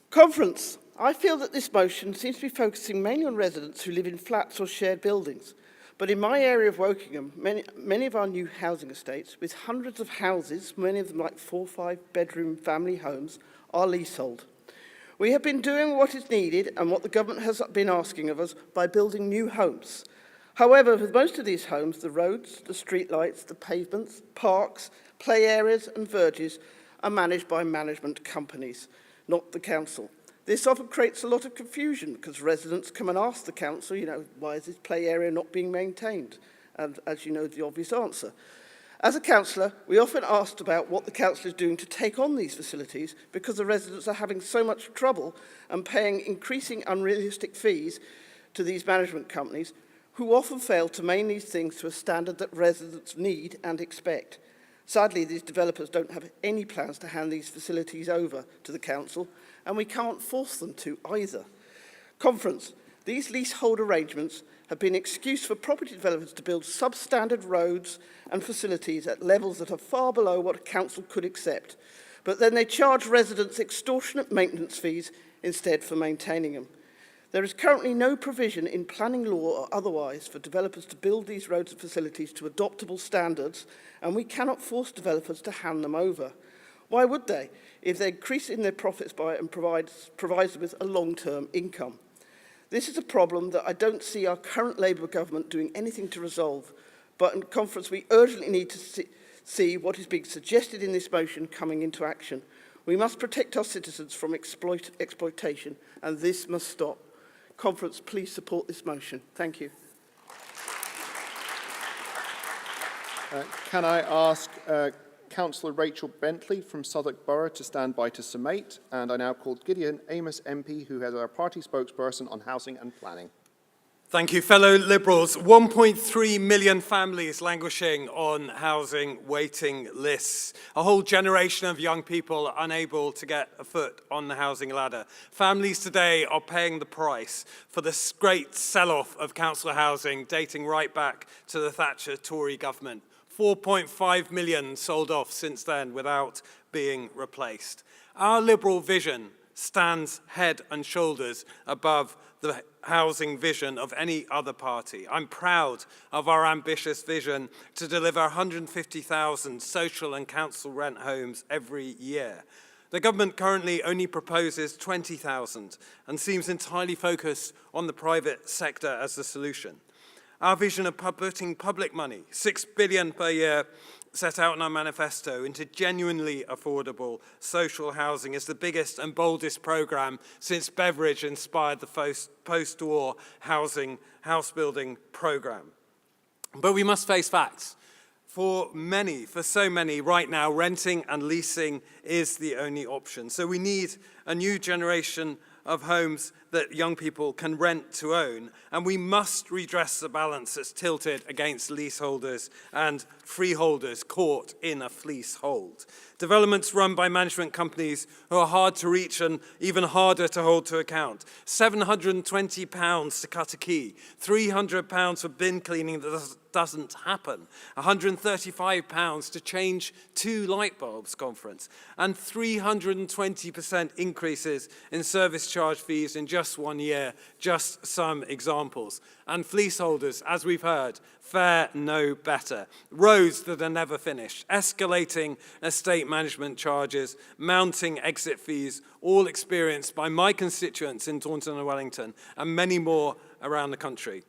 C: Conference. I feel that this motion seems to be focusing mainly on residents who live in flats or shared buildings. But in my area of Wokingham, many of our new housing estates, with hundreds of houses, many of them like 4 or 5 bedroom family homes, are leasehold. We have been doing what is needed and what the government has been asking of us by building new homes. However, with most of these homes, the roads, the streetlights, the pavements, parks, play areas and verges are managed by management companies, not the council. This often creates a lot of confusion because residents come and ask the council, why is this play area not being maintained? And as you know, the obvious answer. As a councillor, we often asked about what the council is doing to take on these facilities because the residents are having so much trouble and paying increasing unrealistic fees to these management companies who often fail to maintain these things to a standard that residents need and expect. Sadly, these developers don't have any plans to hand these facilities over to the council, and we can't force them to either. Conference, these leasehold arrangements have been an excuse for property developers to build substandard roads and facilities at levels that are far below what a council could accept. But then they charge residents extortionate maintenance fees instead for maintaining them. There is currently no provision in planning law or otherwise for developers to build these roads and facilities to adoptable standards, and we cannot force developers to hand them over. Why would they, if they're increasing their profits by it and provides them with a long-term income? This is a problem that I don't see our current Labour government doing anything to resolve, but in conference we urgently need to see what is being suggested in this motion coming into action. We must protect our citizens from exploitation, and this must stop. Conference, please support this motion. Thank you.
F: Can I ask Councillor Rachel Bentley from Southwark Borough to stand by to summate? And I now call Gideon Amos MP, who is our party spokesperson on housing and planning.
E: Thank you, fellow Liberals. 1.3 million families languishing on housing waiting lists. A whole generation of young people unable to get a foot on the housing ladder. Families today are paying the price for this great sell-off of council housing dating right back to the Thatcher Tory government. 4.5 million sold off since then without being replaced. Our Liberal vision stands head and shoulders above the housing vision of any other party. I'm proud of our ambitious vision to deliver 150,000 social and council rent homes every year. The government currently only proposes 20,000 and seems entirely focused on the private sector as the solution. Our vision of putting public money, $6 billion per year, set out in our manifesto, into genuinely affordable social housing is the biggest and boldest programme since Beveridge inspired the post-war house building programme. But we must face facts. For so many, right now, renting and leasing is the only option. So we need a new generation of homes that young people can rent to own, and we must redress the balance that's tilted against leaseholders and freeholders caught in a fleecehold. Developments run by management companies who are hard to reach and even harder to hold to account. £720 to cut a key, £300 for bin cleaning that doesn't happen, £135 to change 2 light bulbs, conference, and 320% increases in service charge fees in just 1 year, just some examples. And fleeceholders, as we've heard, fare no better. Roads that are never finished, escalating estate management charges, mounting exit fees, all experienced by my constituents in Taunton and Wellington, and many more around the country.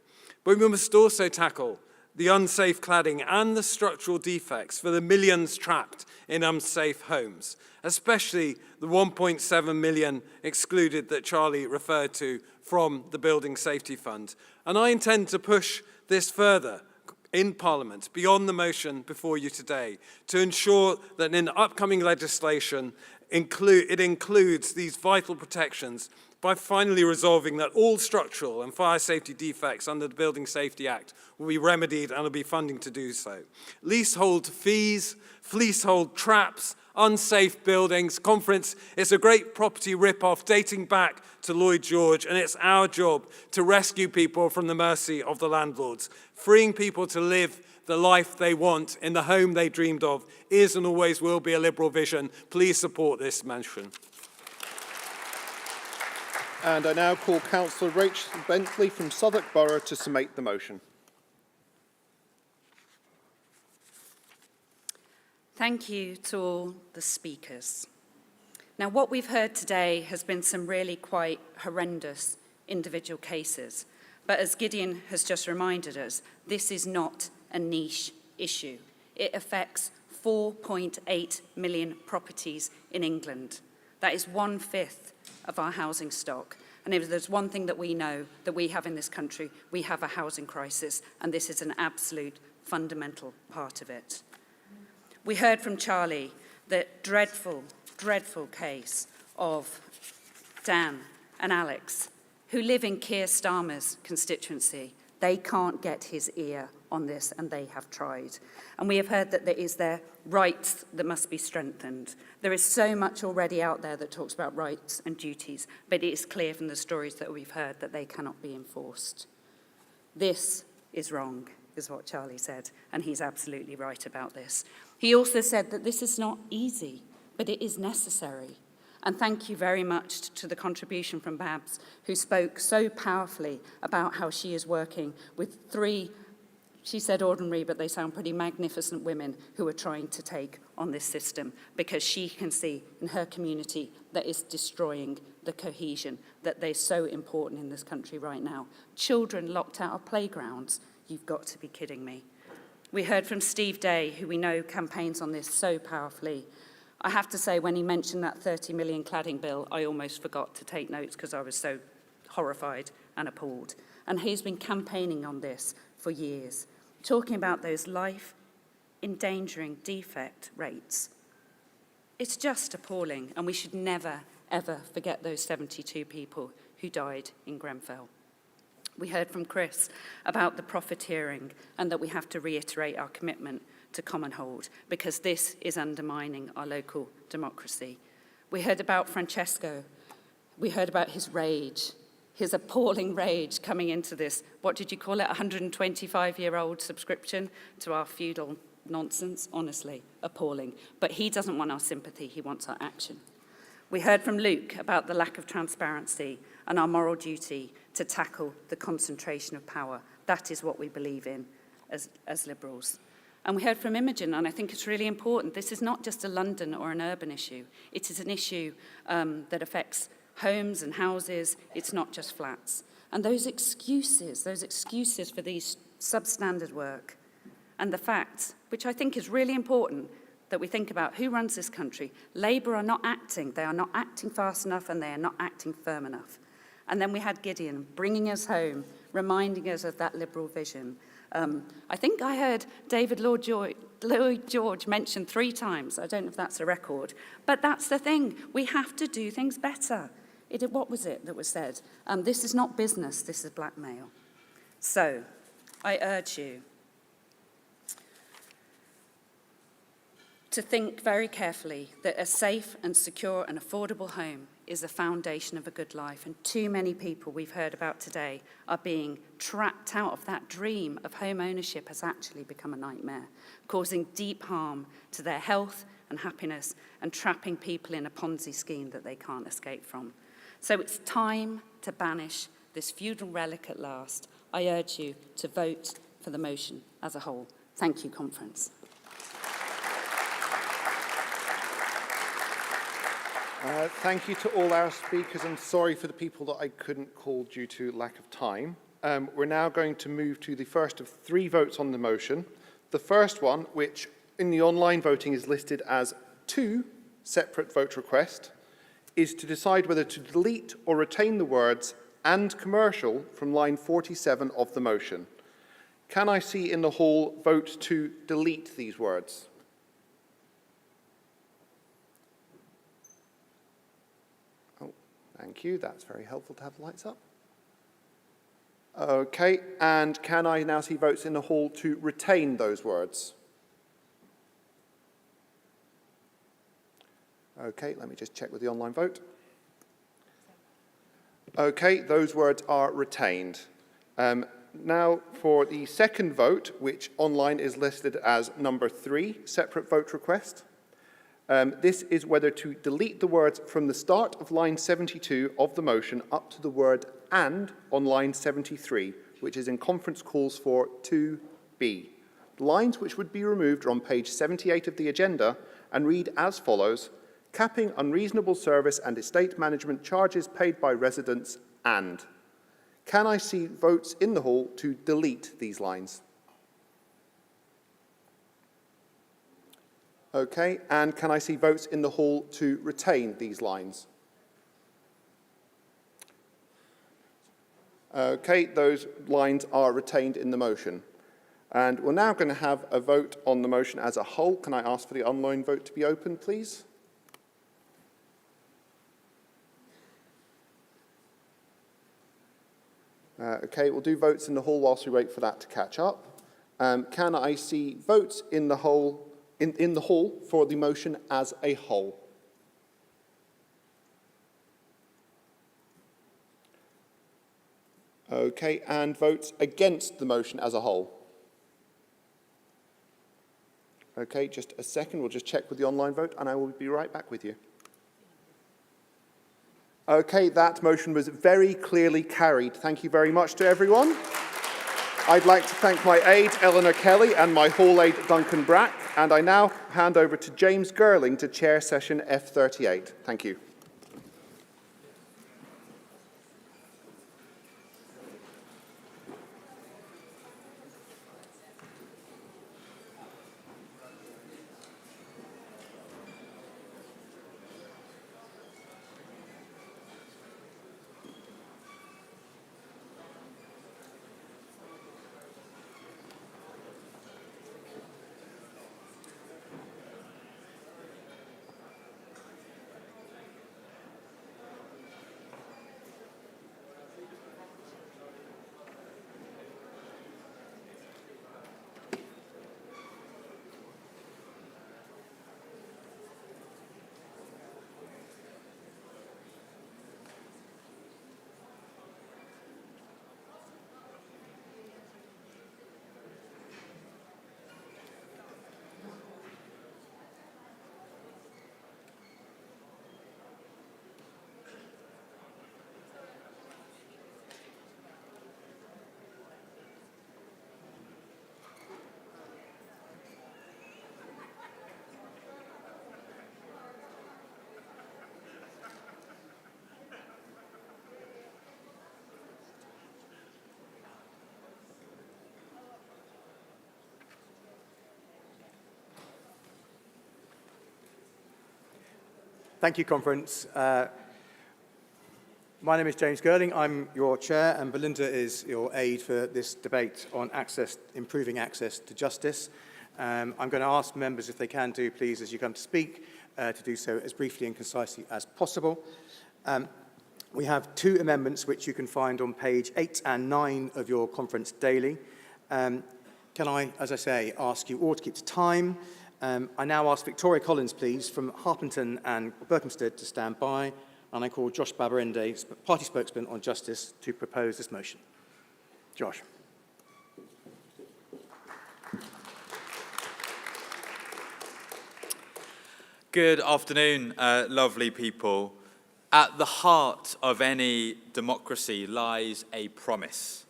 E: But we must also tackle the unsafe cladding and the structural defects for the millions trapped in unsafe homes, especially the 1.7 million excluded that Charlie referred to from the Building Safety Fund. And I intend to push this further in Parliament, beyond the motion before you today, to ensure that in upcoming legislation it includes these vital protections by finally resolving that all structural and fire safety defects under the Building Safety Act will be remedied and will be funding to do so. Leasehold fees, fleecehold traps, unsafe buildings. Conference, it's a great property rip-off dating back to Lloyd George, and it's our job to rescue people from the mercy of the landlords. Freeing people to live the life they want in the home they dreamed of is and always will be a Liberal vision. Please support this motion.
F: And I now call Councillor Rachel Bentley from Southwark Borough to summate the motion.
T: Thank you to all the speakers. Now, what we've heard today has been some really quite horrendous individual cases. But as Gideon has just reminded us, this is not a niche issue. It affects 4.8 million properties in England. That is 1/5 of our housing stock. And if there's one thing that we know that we have in this country, we have a housing crisis, and this is an absolute fundamental part of it. We heard from Charlie that dreadful, dreadful case of Dan and Alex, who live in Keir Starmer's constituency. They can't get his ear on this, and they have tried. And we have heard that there is their rights that must be strengthened. There is so much already out there that talks about rights and duties, but it is clear from the stories that we've heard that they cannot be enforced. This is wrong, is what Charlie said, and he's absolutely right about this. He also said that this is not easy, but it is necessary. And thank you very much to the contribution from Babs, who spoke so powerfully about how she is working with 3 She said ordinary, but they sound pretty magnificent women who are trying to take on this system because she can see in her community that it's destroying the cohesion that they're so important in this country right now. Children locked out of playgrounds. You've got to be kidding me. We heard from Steve Day, who we know campaigns on this so powerfully. I have to say, when he mentioned that 30 million cladding bill, I almost forgot to take notes because I was so horrified and appalled. And he's been campaigning on this for years, talking about those life-endangering defect rates. It's just appalling, and we should never, ever forget those 72 people who died in Grenfell. We heard from Chris about the profiteering and that we have to reiterate our commitment to common hold because this is undermining our local democracy. We heard about Francesco. We heard about his rage, his appalling rage coming into this, what did you call it, 125-year-old subscription to our feudal nonsense. Honestly, appalling. But he doesn't want our sympathy, he wants our action. We heard from Luke about the lack of transparency and our moral duty to tackle the concentration of power. That is what we believe in as Liberals. And we heard from Imogen, and I think it's really important. This is not just a London or an urban issue. It is an issue that affects homes and houses. It's not just flats. And those excuses for these substandard work and the fact, which I think is really important, that we think about who runs this country. Labour are not acting. They are not acting fast enough and they are not acting firm enough. And then we had Gideon bringing us home, reminding us of that Liberal vision. I think I heard David Lloyd George mentioned 3 times. I don't know if that's a record. But that's the thing. We have to do things better. What was it that was said? This is not business. This is blackmail. So I urge you to think very carefully that a safe and secure and affordable home is the foundation of a good life. And too many people we've heard about today are being trapped out of that dream of home ownership has actually become a nightmare, causing deep harm to their health and happiness and trapping people in a Ponzi scheme that they can't escape from. So it's time to banish this feudal relic at last. I urge you to vote for the motion as a whole. Thank you, Conference.
F: Thank you to all our speakers. I'm sorry for the people that I couldn't call due to lack of time. We're now going to move to the first of 3 votes on the motion. The first one, which in the online voting is listed as 2 separate vote requests, is to decide whether to delete or retain the words "and commercial" from line 47 of the motion. Can I see in the hall vote to delete these words? Thank you. That's very helpful to have the lights up. Okay, and can I now see votes in the hall to retain those words? Okay, let me just check with the online vote. Okay, those words are retained. Now for the second vote, which online is listed as number 3, separate vote request. This is whether to delete the words from the start of line 72 of the motion up to the word "and" on line 73, which is in conference calls for 2B. The lines which would be removed are on page 78 of the agenda and read as follows: capping unreasonable service and estate management charges paid by residents and. Can I see votes in the hall to delete these lines? Okay, and can I see votes in the hall to retain these lines? Okay, those lines are retained in the motion. And we're now going to have a vote on the motion as a whole. Can I ask for the online vote to be open, please? Okay, we'll do votes in the hall whilst we wait for that to catch up. Can I see votes in the hall for the motion as a whole? Okay, and votes against the motion as a whole? Okay, just a second, we'll just check with the online vote and I will be right back with you. Okay, that motion was very clearly carried. Thank you very much to everyone. I'd like to thank my aide, Eleanor Kelly, and my hall aide, Duncan Brack, and I now hand over to James Girling to chair session F38. Thank you.
Q: Thank you, Conference. My name is James Girling. I'm your chair, and Belinda is your aide for this debate on improving access to justice. I'm going to ask members, if they can do, please, as you come to speak, to do so as briefly and concisely as possible. We have two amendments which you can find on page 8 and 9 of your conference daily. Can I, as I say, ask you all to keep to time? I now ask Victoria Collins, please, from Harpenden and Berkhamsted to stand by, and I call Josh Babarende, party spokesman on justice, to propose this motion. Josh.
S: Good afternoon, lovely people. At the heart of any democracy lies a promise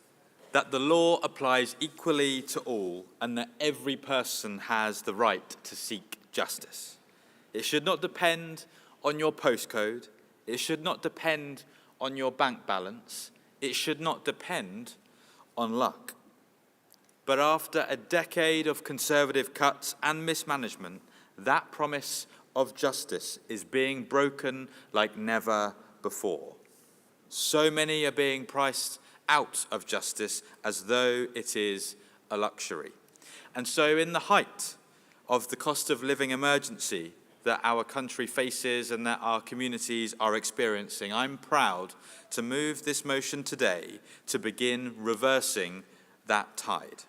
S: that the law applies equally to all and that every person has the right to seek justice. It should not depend on your postcode. It should not depend on your bank balance. It should not depend on luck. But after a decade of conservative cuts and mismanagement, that promise of justice is being broken like never before. So many are being priced out of justice as though it is a luxury. And so in the height of the cost of living emergency that our country faces and that our communities are experiencing, I'm proud to move this motion today to begin reversing that tide.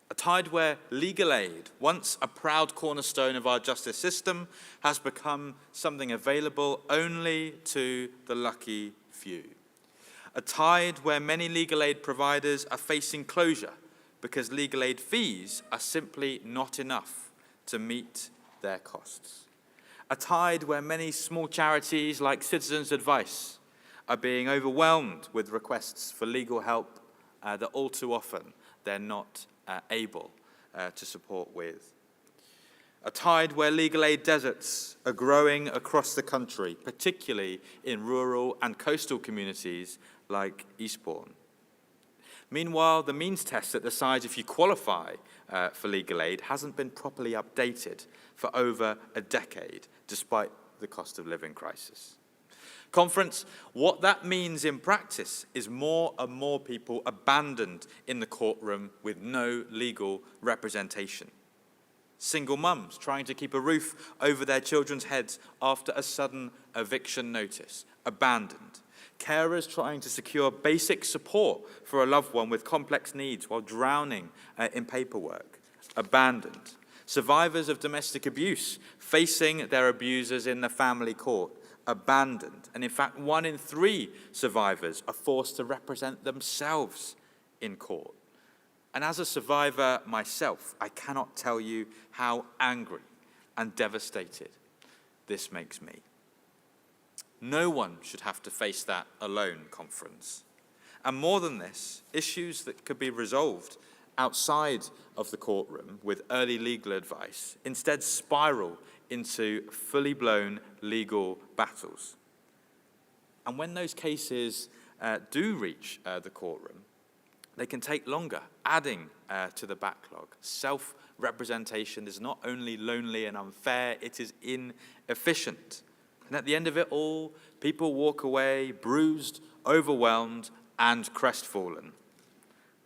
S: A tide where legal aid, once a proud cornerstone of our justice system, has become something available only to the lucky few. A tide where many legal aid providers are facing closure because legal aid fees are simply not enough to meet their costs. A tide where many small charities like Citizens Advice are being overwhelmed with requests for legal help that all too often they're not able to support with. A tide where legal aid deserts are growing across the country, particularly in rural and coastal communities like Eastbourne. Meanwhile, the means test that decides if you qualify for legal aid hasn't been properly updated for over a decade, despite the cost of living crisis. Conference, what that means in practice is more and more people abandoned in the courtroom with no legal representation. Single mums trying to keep a roof over their children's heads after a sudden eviction notice, abandoned. Carers trying to secure basic support for a loved one with complex needs while drowning in paperwork, abandoned. Survivors of domestic abuse facing their abusers in the family court, abandoned. And in fact, 1 in 3 survivors are forced to represent themselves in court. And as a survivor myself, I cannot tell you how angry and devastated this makes me. No one should have to face that alone, Conference. And more than this, issues that could be resolved
B: outside of the courtroom with early legal advice instead spiral into fully blown legal battles. And when those cases do reach the courtroom, they can take longer, adding to the backlog. Self-representation is not only lonely and unfair, it is inefficient. And at the end of it all, people walk away bruised, overwhelmed, and crestfallen.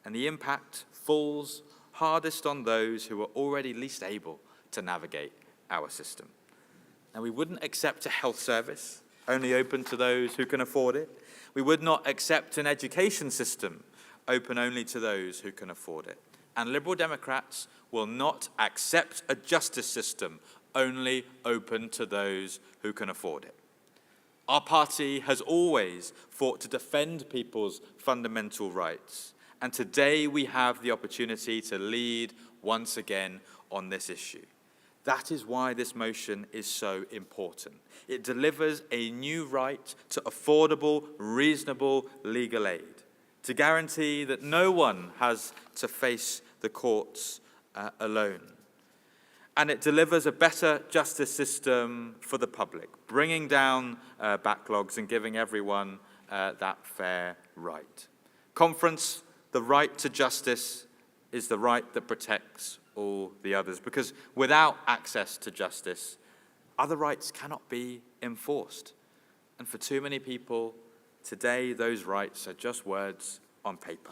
B: And the impact falls hardest on those who are already least able to navigate our system. And we wouldn't accept a health service only open to those who can afford it. We would not accept an education system open only to those who can afford it. And Liberal Democrats will not accept a justice system only open to those who can afford it. Our party has always fought to defend people's fundamental rights, and today we have the opportunity to lead once again on this issue. That is why this motion is so important. It delivers a new right to affordable, reasonable legal aid, to guarantee that no one has to face the courts alone. And it delivers a better justice system for the public, bringing down backlogs and giving everyone that fair right. Conference, the right to justice is the right that protects all the others, because without access to justice, other rights cannot be enforced. And for too many people, today those rights are just words on paper.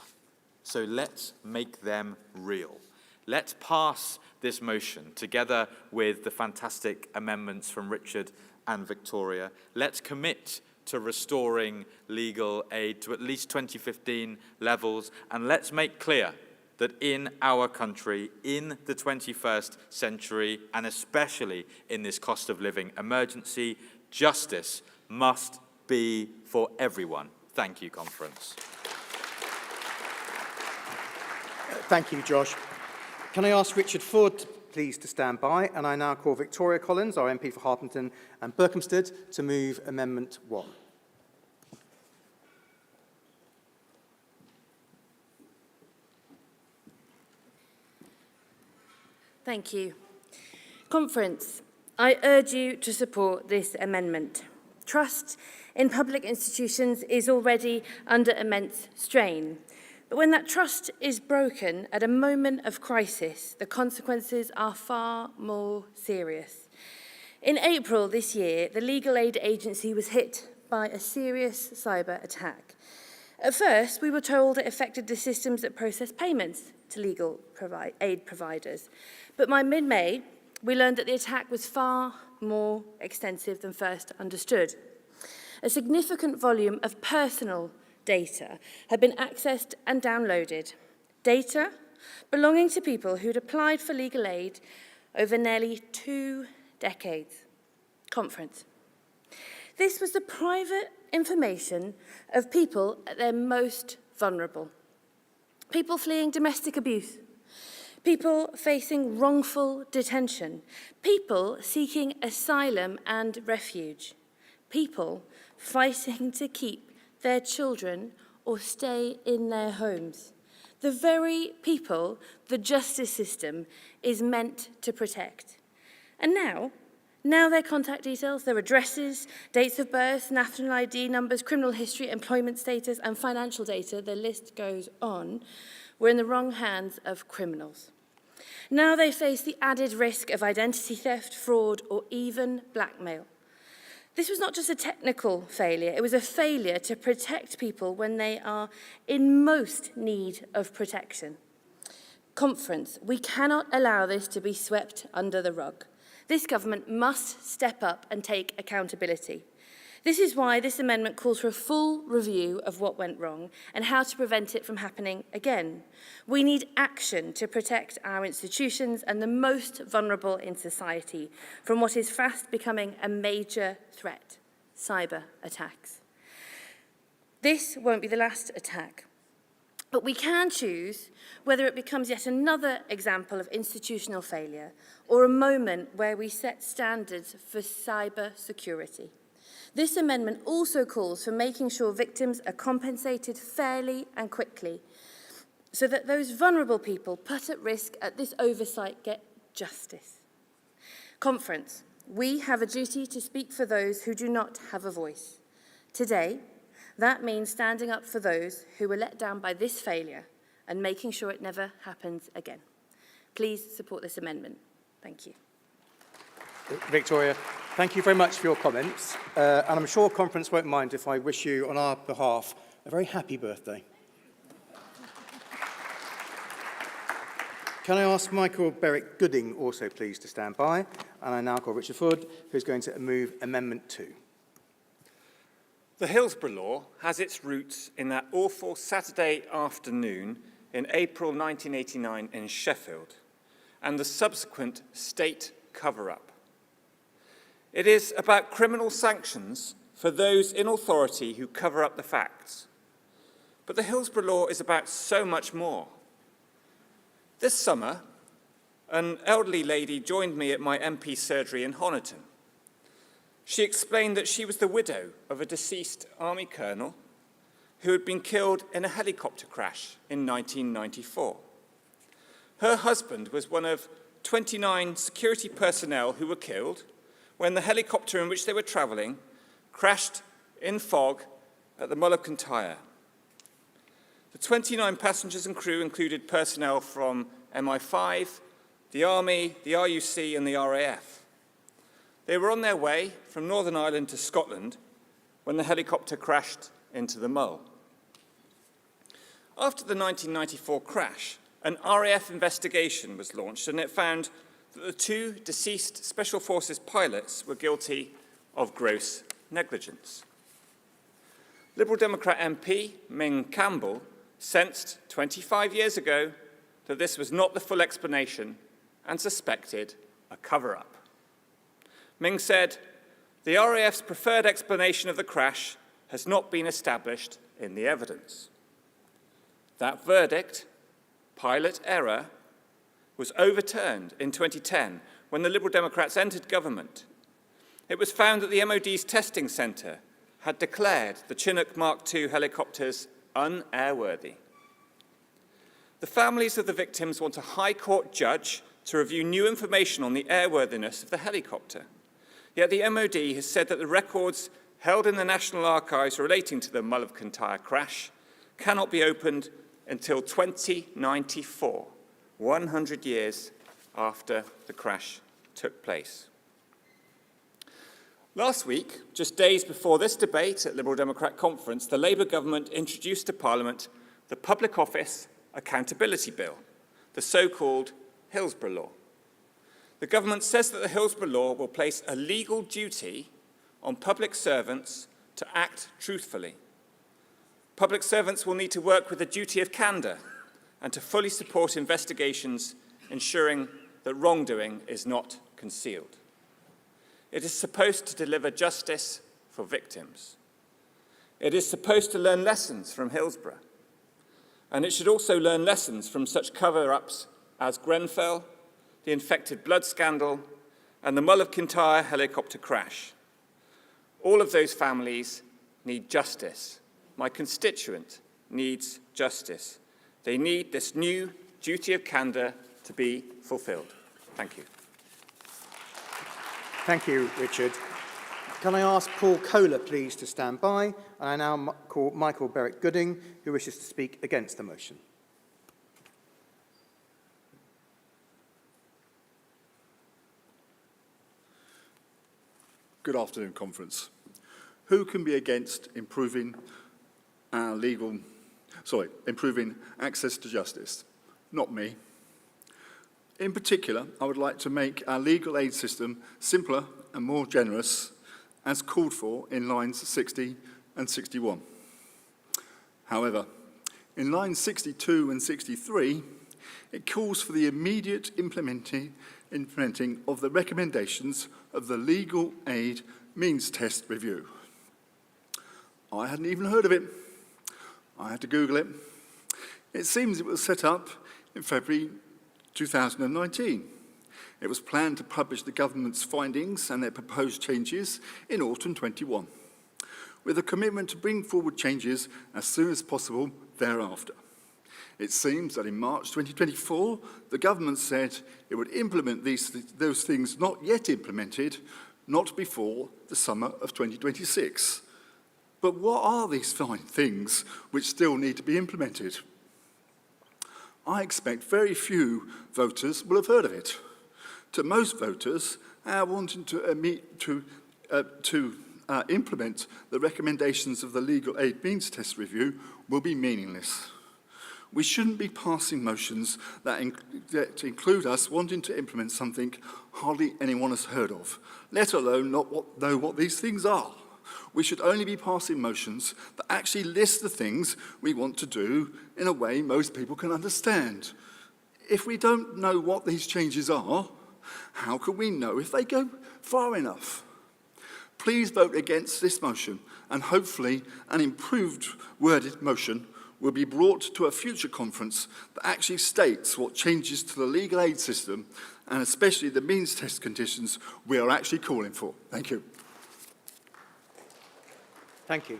B: So let's make them real. Let's pass this motion together with the fantastic amendments from Richard and Victoria. Let's commit to restoring legal aid to at least 2015 levels, and let's make clear that in our country, in the 21st century, and especially in this cost of living emergency, justice must be for everyone. Thank you, Conference.
Q: Thank you, Josh. Can I ask Richard Ford, please, to stand by? And I now call Victoria Collins, our MP for Harpenden and Berkhamsted, to move Amendment 1.
U: Thank you. Conference, I urge you to support this amendment. Trust in public institutions is already under immense strain. But when that trust is broken at a moment of crisis, the consequences are far more serious. In April this year, the Legal Aid Agency was hit by a serious cyber attack. At first, we were told it affected the systems that process payments to legal aid providers. But by mid-May, we learned that the attack was far more extensive than first understood. A significant volume of personal data had been accessed and downloaded. Data belonging to people who'd applied for legal aid over nearly 2 decades. Conference. This was the private information of people at their most vulnerable. People fleeing domestic abuse. People facing wrongful detention. People seeking asylum and refuge. People fighting to keep their children or stay in their homes. The very people the justice system is meant to protect. And now their contact details, their addresses, dates of birth, national ID numbers, criminal history, employment status, and financial data, the list goes on, were in the wrong hands of criminals. Now they face the added risk of identity theft, fraud, or even blackmail. This was not just a technical failure, it was a failure to protect people when they are in most need of protection. Conference, we cannot allow this to be swept under the rug. This government must step up and take accountability. This is why this amendment calls for a full review of what went wrong and how to prevent it from happening again. We need action to protect our institutions and the most vulnerable in society from what is fast becoming a major threat, cyber attacks. This won't be the last attack, but we can choose whether it becomes yet another example of institutional failure or a moment where we set standards for cyber security. This amendment also calls for making sure victims are compensated fairly and quickly so that those vulnerable people put at risk at this oversight get justice. Conference, we have a duty to speak for those who do not have a voice. Today, that means standing up for those who were let down by this failure and making sure it never happens again. Please support this amendment. Thank you.
Q: Victoria, thank you very much for your comments. And I'm sure Conference won't mind if I wish you, on our behalf, a very happy birthday. Can I ask Michael Berwick-Gooding also please to stand by? And I now call Richard Ford, who's going to move Amendment 2.
G: The Hillsborough Law has its roots in that awful Saturday afternoon in April 1989 in Sheffield, and the subsequent state cover-up. It is about criminal sanctions for those in authority who cover up the facts. But the Hillsborough Law is about so much more. This summer, an elderly lady joined me at my MP surgery in Honiton. She explained that she was the widow of a deceased army colonel who had been killed in a helicopter crash in 1994. Her husband was one of 29 security personnel who were killed when the helicopter in which they were travelling crashed in fog at the Mull of Kintyre. The 29 passengers and crew included personnel from MI5, the Army, the RUC and the RAF. They were on their way from Northern Ireland to Scotland when the helicopter crashed into the Mull. After the 1994 crash, an RAF investigation was launched and it found that the two deceased Special Forces pilots were guilty of gross negligence. Liberal Democrat MP Ming Campbell sensed 25 years ago that this was not the full explanation and suspected a cover-up. Ming said, "The RAF's preferred explanation of the crash has not been established in the evidence." That verdict, pilot error, was overturned in 2010 when the Liberal Democrats entered government. It was found that the MOD's testing centre had declared the Chinook Mark II helicopters unairworthy. The families of the victims want a High Court judge to review new information on the airworthiness of the helicopter. Yet the MOD has said that the records held in the National Archives relating to the Mull of Kintyre crash cannot be opened until 2094, 100 years after the crash took place. Last week, just days before this debate at Liberal Democrat Conference, the Labour government introduced to Parliament the Public Office Accountability Bill, the so-called Hillsborough Law. The government says that the Hillsborough Law will place a legal duty on public servants to act truthfully. Public servants will need to work with a duty of candour and to fully support investigations, ensuring that wrongdoing is not concealed. It is supposed to deliver justice for victims. It is supposed to learn lessons from Hillsborough. And it should also learn lessons from such cover-ups as Grenfell, the infected blood scandal, and the Mull of Kintyre helicopter crash. All of those families need justice. My constituent needs justice. They need this new duty of candour to be fulfilled. Thank you.
Q: Thank you, Richard. Can I ask Paul Kohler, please, to stand by? And I now call Michael Berwick-Gooding, who wishes to speak against the motion.
R: Good afternoon, Conference. Who can be against improving access to justice? Not me. In particular, I would like to make our legal aid system simpler and more generous, as called for in lines 60 and 61. However, in lines 62 and 63, it calls for the immediate implementing of the recommendations of the Legal Aid Means Test Review. I hadn't even heard of it. I had to Google it. It seems it was set up in February 2019. It was planned to publish the government's findings and their proposed changes in autumn 21, with a commitment to bring forward changes as soon as possible thereafter.
I: It seems that in March 2024, the government said it would implement those things not yet implemented, not before the summer of 2026. But what are these fine things which still need to be implemented? I expect very few voters will have heard of it. To most voters, our wanting to implement the recommendations of the Legal Aid Means Test Review will be meaningless. We shouldn't be passing motions that include us wanting to implement something hardly anyone has heard of, let alone know what these things are. We should only be passing motions that actually list the things we want to do in a way most people can understand. If we don't know what these changes are, how can we know if they go far enough? Please vote against this motion, and hopefully an improved worded motion will be brought to a future conference that actually states what changes to the legal aid system, and especially the means test conditions we are actually calling for. Thank you.
Q: Thank you.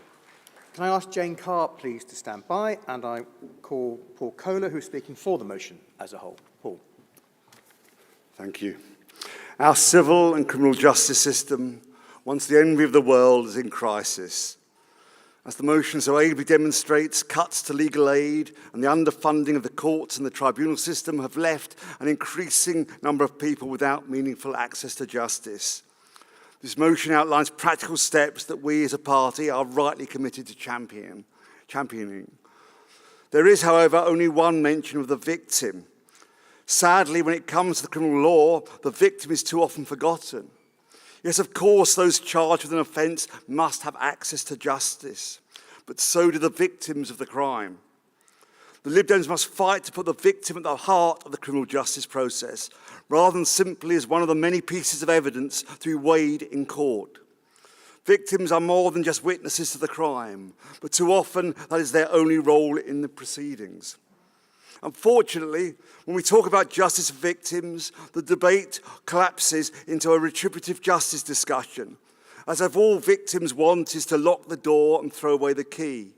Q: Can I ask Jane Carr, please, to stand by, and I call Paul Kohler, who's speaking for the motion as a whole. Paul.
L: Thank you. Our civil and criminal justice system, once the envy of the world, is in crisis. As the motion so ably demonstrates, cuts to legal aid and the underfunding of the courts and the tribunal system have left an increasing number of people without meaningful access to justice. This motion outlines practical steps that we as a party are rightly committed to championing. There is, however, only one mention of the victim. Sadly, when it comes to the criminal law, the victim is too often forgotten. Yes, of course, those charged with an offence must have access to justice, but so do the victims of the crime. The Lib Dems must fight to put the victim at the heart of the criminal justice process, rather than simply as one of the many pieces of evidence to be weighed in court. Victims are more than just witnesses to the crime, but too often that is their only role in the proceedings. Unfortunately, when we talk about justice for victims, the debate collapses into a retributive justice discussion, as if all victims want is to lock the door and throw away the key.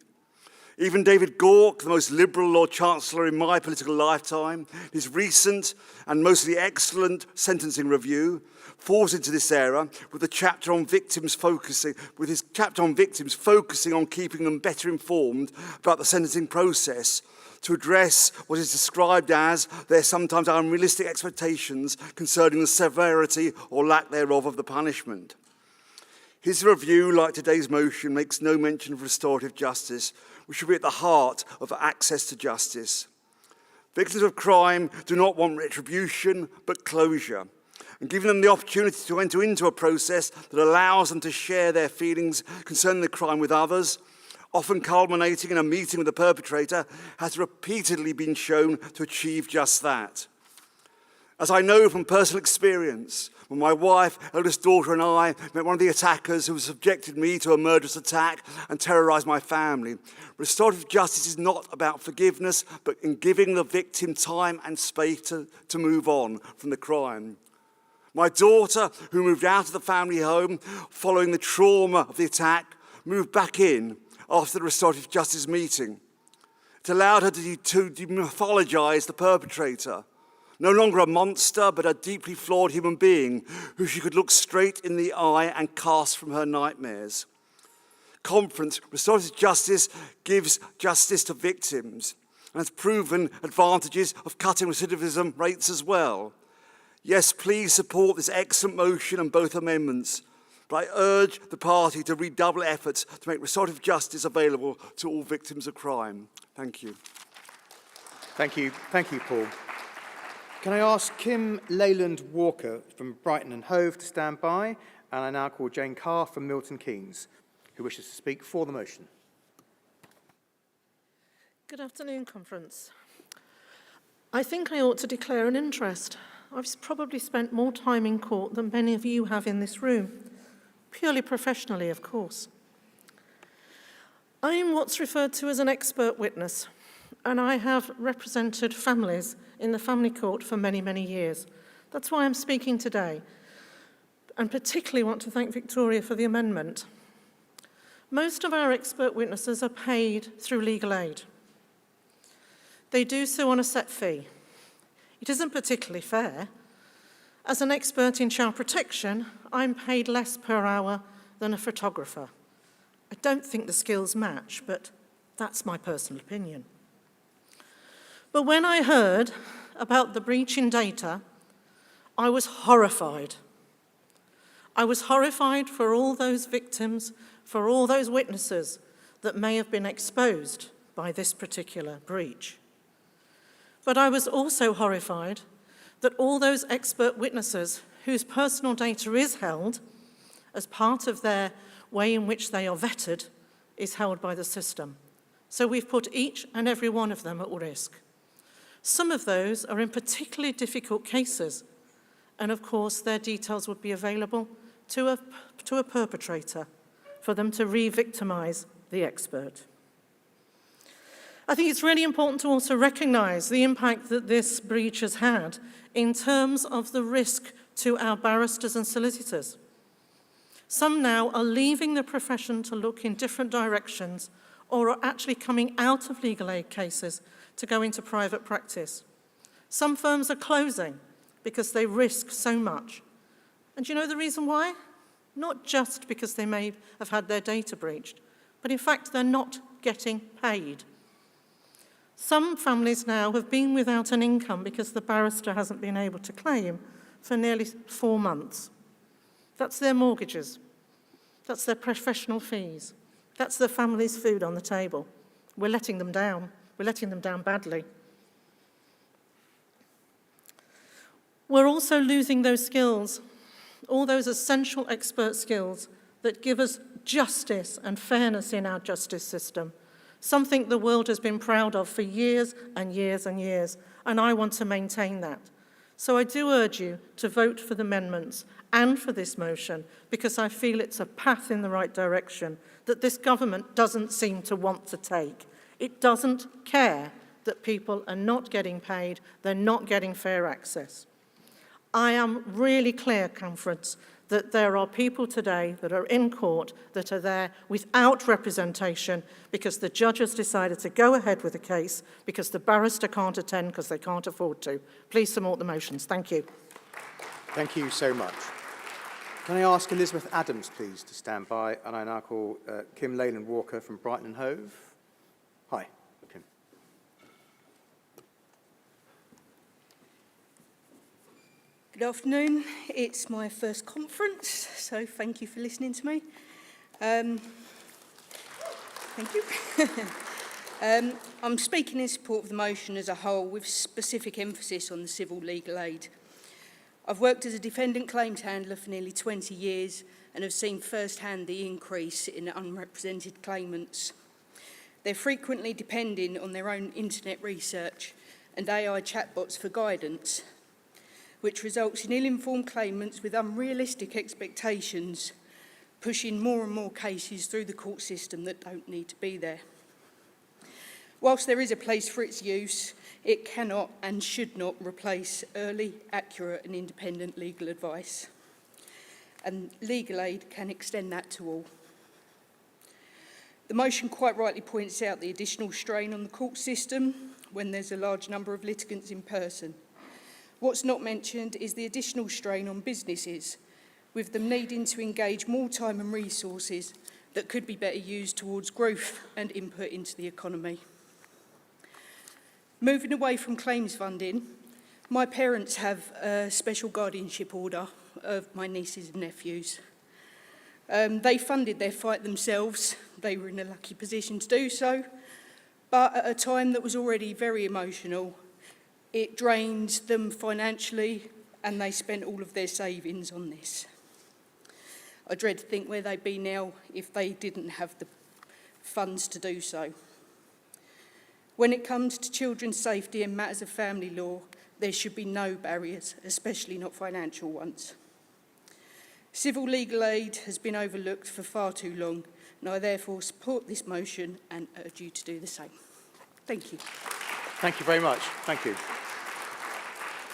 L: Even David Gork, the most liberal Lord Chancellor in my political lifetime, his recent and mostly excellent sentencing review, falls into this era with his chapter on victims focusing on keeping them better informed about the sentencing process, to address what is described as their sometimes unrealistic expectations concerning the severity or lack thereof of the punishment. His review, like today's motion, makes no mention of restorative justice, which should be at the heart of access to justice. Victims of crime do not want retribution, but closure, and giving them the opportunity to enter into a process that allows them to share their feelings concerning the crime with others, often culminating in a meeting with the perpetrator, has repeatedly been shown to achieve just that. As I know from personal experience, when my wife, eldest daughter and I met one of the attackers who subjected me to a murderous attack and terrorised my family, restorative justice is not about forgiveness, but in giving the victim time and space to move on from the crime. My daughter, who moved out of the family home following the trauma of the attack, moved back in after the restorative justice meeting. It allowed her to demythologise the perpetrator, no longer a monster, but a deeply flawed human being who she could look straight in the eye and cast from her nightmares. Conference, restorative justice gives justice to victims and has proven advantages of cutting recidivism rates as well. Yes, please support this excellent motion and both amendments, but I urge the party to redouble efforts to make restorative justice available to all victims of crime. Thank you.
Q: Thank you, Paul. Can I ask Kim Leyland Walker from Brighton and Hove to stand by? And I now call Jane Carr from Milton Keynes, who wishes to speak for the motion.
V: Good afternoon, Conference. I think I ought to declare an interest. I've probably spent more time in court than many of you have in this room. Purely professionally, of course. I am what's referred to as an expert witness, and I have represented families in the family court for many, many years. That's why I'm speaking today, and particularly want to thank Victoria for the amendment. Most of our expert witnesses are paid through legal aid. They do so on a set fee. It isn't particularly fair. As an expert in child protection, I'm paid less per hour than a photographer. I don't think the skills match, but that's my personal opinion. But when I heard about the breach in data, I was horrified. I was horrified for all those victims, for all those witnesses that may have been exposed by this particular breach. But I was also horrified that all those expert witnesses whose personal data is held as part of their way in which they are vetted is held by the system. So we've put each and every one of them at risk. Some of those are in particularly difficult cases, and of course their details would be available to a perpetrator for them to re-victimise the expert. I think it's really important to also recognise the impact that this breach has had in terms of the risk to our barristers and solicitors. Some now are leaving the profession to look in different directions or are actually coming out of legal aid cases to go into private practice. Some firms are closing because they risk so much. And do you know the reason why? Not just because they may have had their data breached, but in fact they're not getting paid. Some families now have been without an income because the barrister hasn't been able to claim for nearly 4 months. That's their mortgages. That's their professional fees. That's their family's food on the table. We're letting them down. We're letting them down badly. We're also losing those skills, all those essential expert skills that give us justice and fairness in our justice system, something the world has been proud of for years and years and years, and I want to maintain that. So I do urge you to vote for the amendments and for this motion because I feel it's a path in the right direction that this government doesn't seem to want to take. It doesn't care that people are not getting paid, they're not getting fair access. I am really clear, Conference, that there are people today that are in court that are there without representation because the judge has decided to go ahead with the case because the barrister can't attend because they can't afford to. Please support the motions. Thank you.
Q: Thank you so much. Can I ask Elizabeth Adams, please, to stand by? And I now call Kim Leyland Walker from Brighton and Hove. Hi, Kim.
M: Good afternoon. It's my first conference, so thank you for listening to me. Thank you. I'm speaking in support of the motion as a whole with specific emphasis on the civil legal aid. I've worked as a defendant claims handler for nearly 20 years and have seen firsthand the increase in unrepresented claimants. They're frequently depending on their own internet research and AI chatbots for guidance, which results in ill-informed claimants with unrealistic expectations, pushing more and more cases through the court system that don't need to be there. Whilst there is a place for its use, it cannot and should not replace early, accurate and independent legal advice. And legal aid can extend that to all. The motion quite rightly points out the additional strain on the court system when there's a large number of litigants in person. What's not mentioned is the additional strain on businesses, with them needing to engage more time and resources that could be better used towards growth and input into the economy. Moving away from claims funding, my parents have a special guardianship order of my nieces and nephews. They funded their fight themselves. They were in a lucky position to do so, but at a time that was already very emotional, it drained them financially and they spent all of their savings on this. I dread to think where they'd be now if they didn't have the funds to do so. When it comes to children's safety and matters of family law, there should be no barriers, especially not financial ones. Civil legal aid has been overlooked for far too long, and I therefore support this motion and urge you to do the same. Thank you.
Q: Thank you very much. Thank you.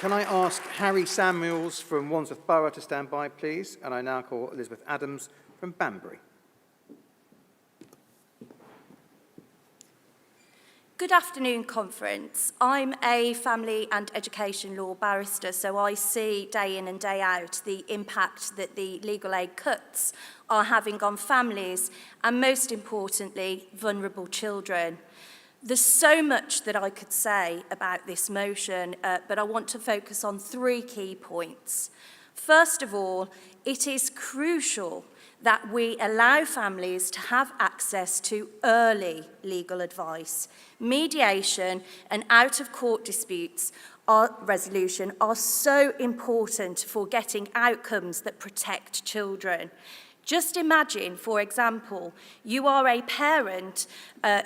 Q: Can I ask Harry Samuels from Wandsworth Borough to stand by, please? And I now call Elizabeth Adams from Banbury.
H: Good afternoon, Conference. I'm a family and education law barrister, so I see day in and day out the impact that the legal aid cuts are having on families and, most importantly, vulnerable children. There's so much that I could say about this motion, but I want to focus on 3 key points. First of all, it is crucial that we allow families to have access to early legal advice. Mediation and out-of-court disputes resolution are so important for getting outcomes that protect children. Just imagine, for example, you are a parent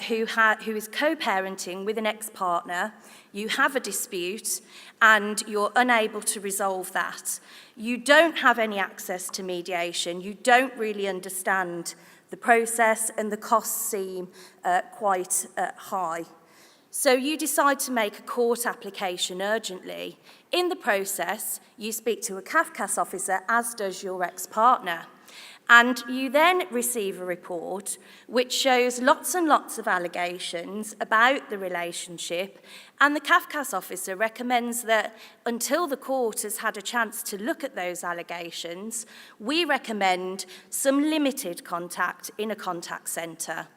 H: who is co-parenting with an ex-partner, you have a dispute, and you're unable to resolve that. You don't have any access to mediation, you don't really understand the process, and the costs seem quite high. So you decide to make a court application urgently. In the process, you speak to a CAFCAS officer, as does your ex-partner. And you then receive a report which shows lots and lots of allegations about the relationship, and the CAFCAS officer recommends that until the court has had a chance to look at those allegations, we recommend some limited contact in a contact centre.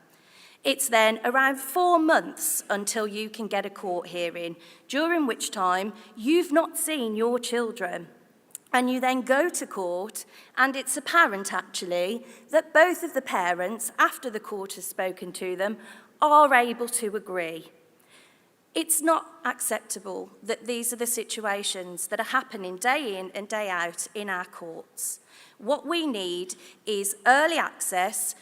H: It's then around 4 months until you can get a court hearing, during which time you've not seen your children. And you then go to court, and it's apparent, actually, that both of the parents, after the court has spoken to them, are able to agree. It's not acceptable that these are the situations that are happening day in and day out in our courts. What we need is early access,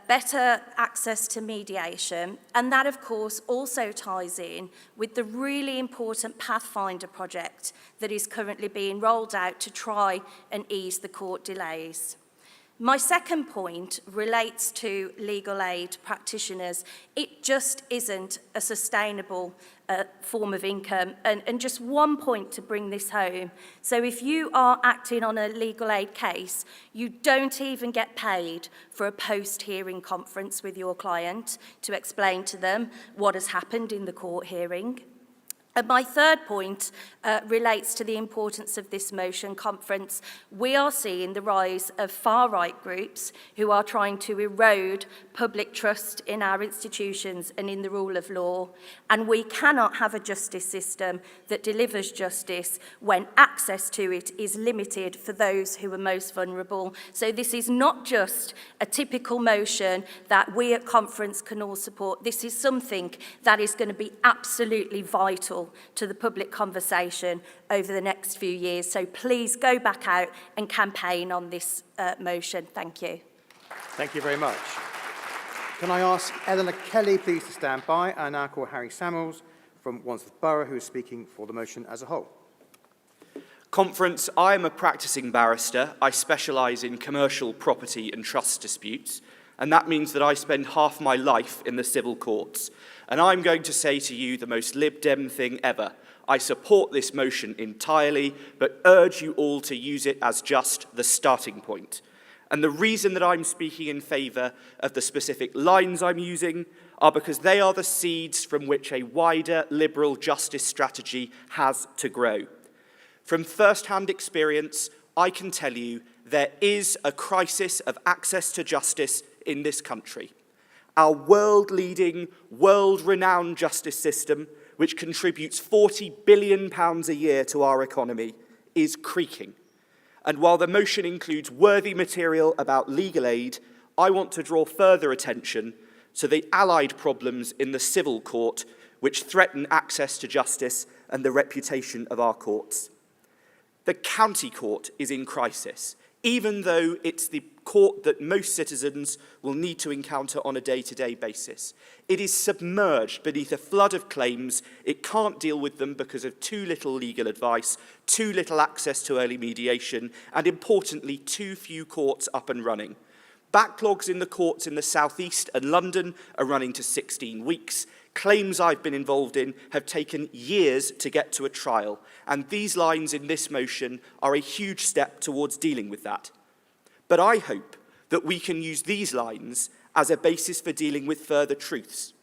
H: better access to mediation, and that, of course, also ties in with the really important Pathfinder project that is currently being rolled out to try and ease the court delays. My second point relates to legal aid practitioners. It just isn't a sustainable form of income. And just one point to bring this home. So if you are acting on a legal aid case, you don't even get paid for a post-hearing conference with your client to explain to them what has happened in the court hearing. And my third point relates to the importance of this motion, Conference. We are seeing the rise of far-right groups who are trying to erode public trust in our institutions and in the rule of law. And we cannot have a justice system that delivers justice when access to it is limited for those who are most vulnerable. So this is not just a typical motion that we at Conference can all support. This is something that is going to be absolutely vital to the public conversation over the next few years. So please go back out and campaign on this motion. Thank you.
Q: Thank you very much. Can I ask Eleanor Kelly please to stand by, and now call Harry Samuels from Wandsworth Borough, who is speaking for the motion as a whole.
N: Conference, I am a practising barrister. I specialise in commercial property and trust disputes, and that means that I spend half my life in the civil courts. And I'm going to say to you the most Lib Dem thing ever. I support this motion entirely, but urge you all to use it as just the starting point. And the reason that I'm speaking in favour of the specific lines I'm using are because they are the seeds from which a wider liberal justice strategy has to grow. From first-hand experience, I can tell you there is a crisis of access to justice in this country. Our world-leading, world-renowned justice system, which contributes £40 billion a year to our economy, is creaking. And while the motion includes worthy material about legal aid, I want to draw further attention to the allied problems in the civil court which threaten access to justice and the reputation of our courts. The county court is in crisis, even though it's the court that most citizens will need to encounter on a day-to-day basis. It is submerged beneath a flood of claims. It can't deal with them because of too little legal advice, too little access to early mediation, and importantly, too few courts up and running. Backlogs in the courts in the South East and London are running to 16 weeks. Claims I've been involved in have taken years to get to a trial, and these lines in this motion are a huge step towards dealing with that. But I hope that we can use these lines as a basis for dealing with further truths.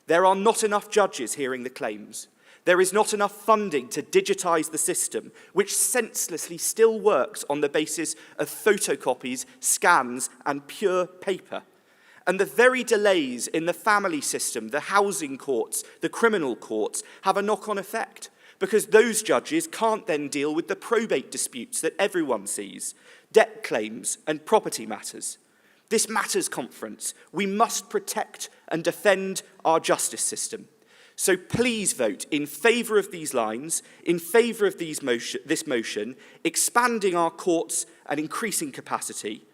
N: There are not enough judges hearing the claims. There is not enough funding to digitise the system, which senselessly still works on the basis of photocopies, scans, and pure paper. And the very delays in the family system, the housing courts, the criminal courts, have a knock-on effect, because those judges can't then deal with the probate disputes that everyone sees, debt claims, and property matters. This matters, conference. We must protect and defend our justice system. So please vote in favour of these lines, in favour of this motion, expanding our courts and increasing capacity.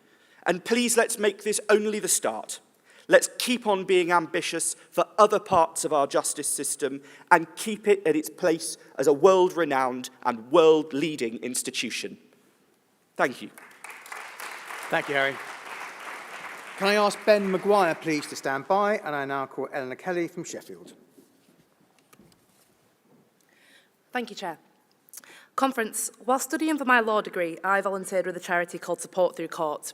N: And please let's make this only the start. Let's keep on being ambitious for other parts of our justice system and keep it at its place as a world-renowned and world-leading institution. Thank you.
Q: Thank you, Harry. Can I ask Ben Maguire, please, to stand by? And I now call Eleanor Kelly from Sheffield.
J: Thank you, Chair. Conference, while studying for my law degree, I volunteered with a charity called Support Through Court.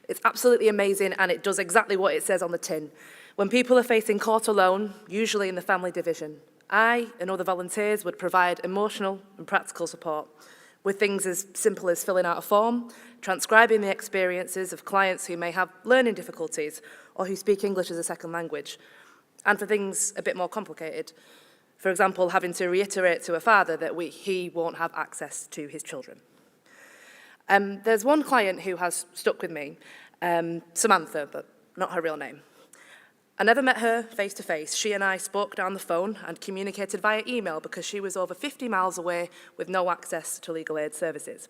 J: It's absolutely amazing, and it does exactly what it says on the tin. When people are facing court alone, usually in the family division, I and other volunteers would provide emotional and practical support with things as simple as filling out a form, transcribing the experiences of clients who may have learning difficulties or who speak English as a second language, and for things a bit more complicated. For example, having to reiterate to a father that he won't have access to his children. There's one client who has stuck with me, Samantha, but not her real name. I never met her face to face. She and I spoke down the phone and communicated via email because she was over 50 miles away with no access to legal aid services.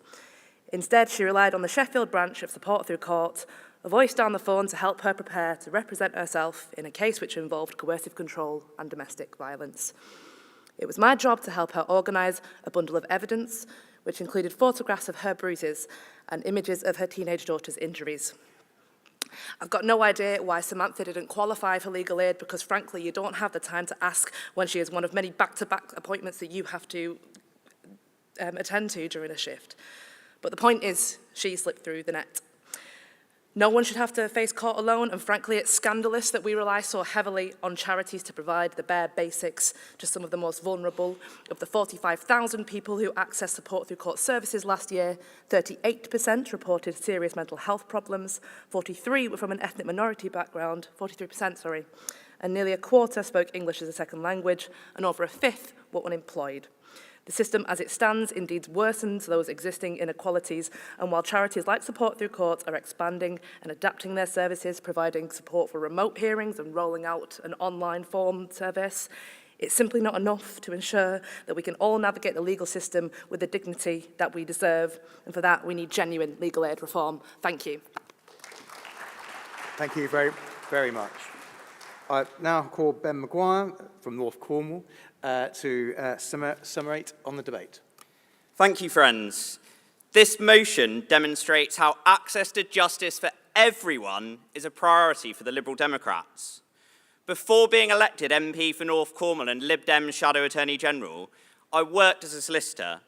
J: Instead, she relied on the Sheffield branch of Support Through Court, a voice down the phone to help her prepare to represent herself in a case which involved coercive control and domestic violence. It was my job to help her organise a bundle of evidence, which included photographs of her bruises and images of her teenage daughter's injuries. I've got no idea why Samantha didn't qualify for legal aid because, frankly, you don't have the time to ask when she has one of many back-to-back appointments that you have to attend to during a shift. But the point is, she slipped through the net. No one should have to face court alone, and frankly, it's scandalous that we rely so heavily on charities to provide the bare basics to some of the most vulnerable. Of the 45,000 people who accessed Support Through Court services last year, 38% reported serious mental health problems, 43% were from an ethnic minority background, 43%, and nearly a quarter spoke English as a second language, and over a fifth were unemployed. The system as it stands indeed worsens those existing inequalities, and while charities like Support Through Court are expanding and adapting their services, providing support for remote hearings and rolling out an online form service, it's simply not enough to ensure that we can all navigate the legal system with the dignity that we deserve, and for that we need genuine legal aid reform. Thank you.
Q: Thank you very, very much. I now call Ben Maguire from North Cornwall to summate on the debate.
K: Thank you, friends. This motion demonstrates how access to justice for everyone is a priority for the Liberal Democrats. Before being elected MP for North Cornwall and Lib Dem Shadow Attorney General, I worked as a solicitor.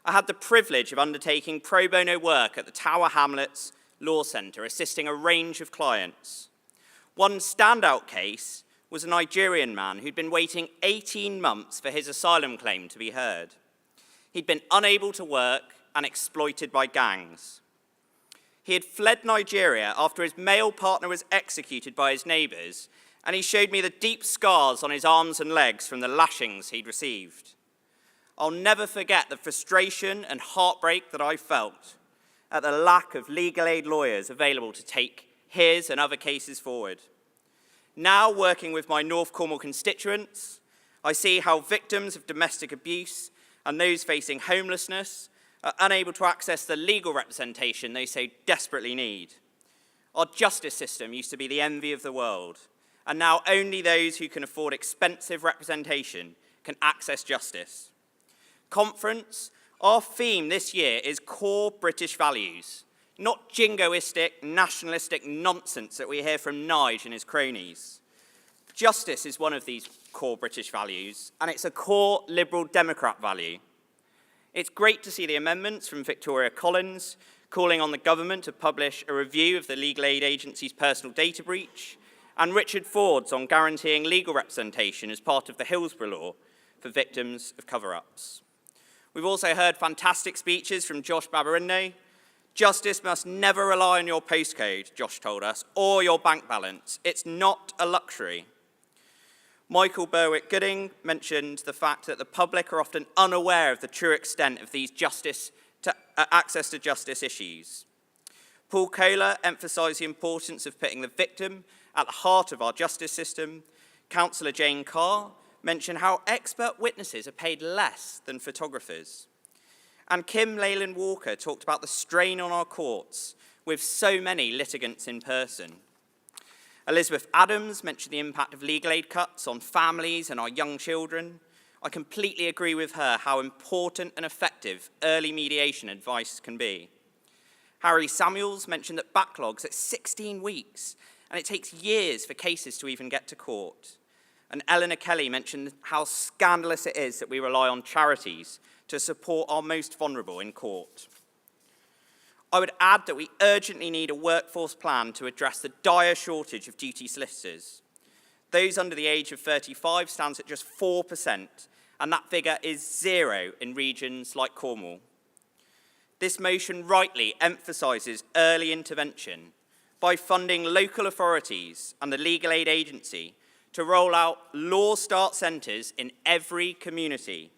K: I had the privilege of undertaking pro bono work at the Tower Hamlets Law Centre, assisting a range of clients. One standout case was a Nigerian man who'd been waiting 18 months for his asylum claim to be heard. He'd been unable to work and exploited by gangs. He had fled Nigeria after his male partner was executed by his neighbours, and he showed me the deep scars on his arms and legs from the lashings he'd received. I'll never forget the frustration and heartbreak that I felt at the lack of legal aid lawyers available to take his and other cases forward. Now, working with my North Cornwall constituents, I see how victims of domestic abuse and those facing homelessness are unable to access the legal representation they so desperately need. Our justice system used to be the envy of the world, and now only those who can afford expensive representation can access justice. Conference, our theme this year is core British values, not jingoistic, nationalistic nonsense that we hear from Nige and his cronies. Justice is one of these core British values, and it's a core Liberal Democrat value. It's great to see the amendments from Victoria Collins calling on the government to publish a review of the Legal Aid Agency's personal data breach and Richard Ford's on guaranteeing legal representation as part of the Hillsborough Law for victims of cover-ups. We've also heard fantastic speeches from Josh Babarino. Justice must never rely on your postcode, Josh told us, or your bank balance. It's not a luxury. Michael Berwick-Gooding mentioned the fact that the public are often unaware of the true extent of these access to justice issues. Paul Kohler emphasised the importance of putting the victim at the heart of our justice system. Councillor Jane Carr mentioned how expert witnesses are paid less than photographers. And Kim Leyland Walker talked about the strain on our courts with so many litigants in person. Elizabeth Adams mentioned the impact of legal aid cuts on families and our young children. I completely agree with her how important and effective early mediation advice can be. Harry Samuels mentioned that backlogs at 16 weeks, and it takes years for cases to even get to court. And Eleanor Kelly mentioned how scandalous it is that we rely on charities to support our most vulnerable in court. I would add that we urgently need a workforce plan to address the dire shortage of duty solicitors. Those under the age of 35 stands at just 4%, and that figure is 0 in regions like Cornwall. This motion rightly emphasises early intervention by funding local authorities and the Legal Aid Agency to roll out Law Start centres in every community,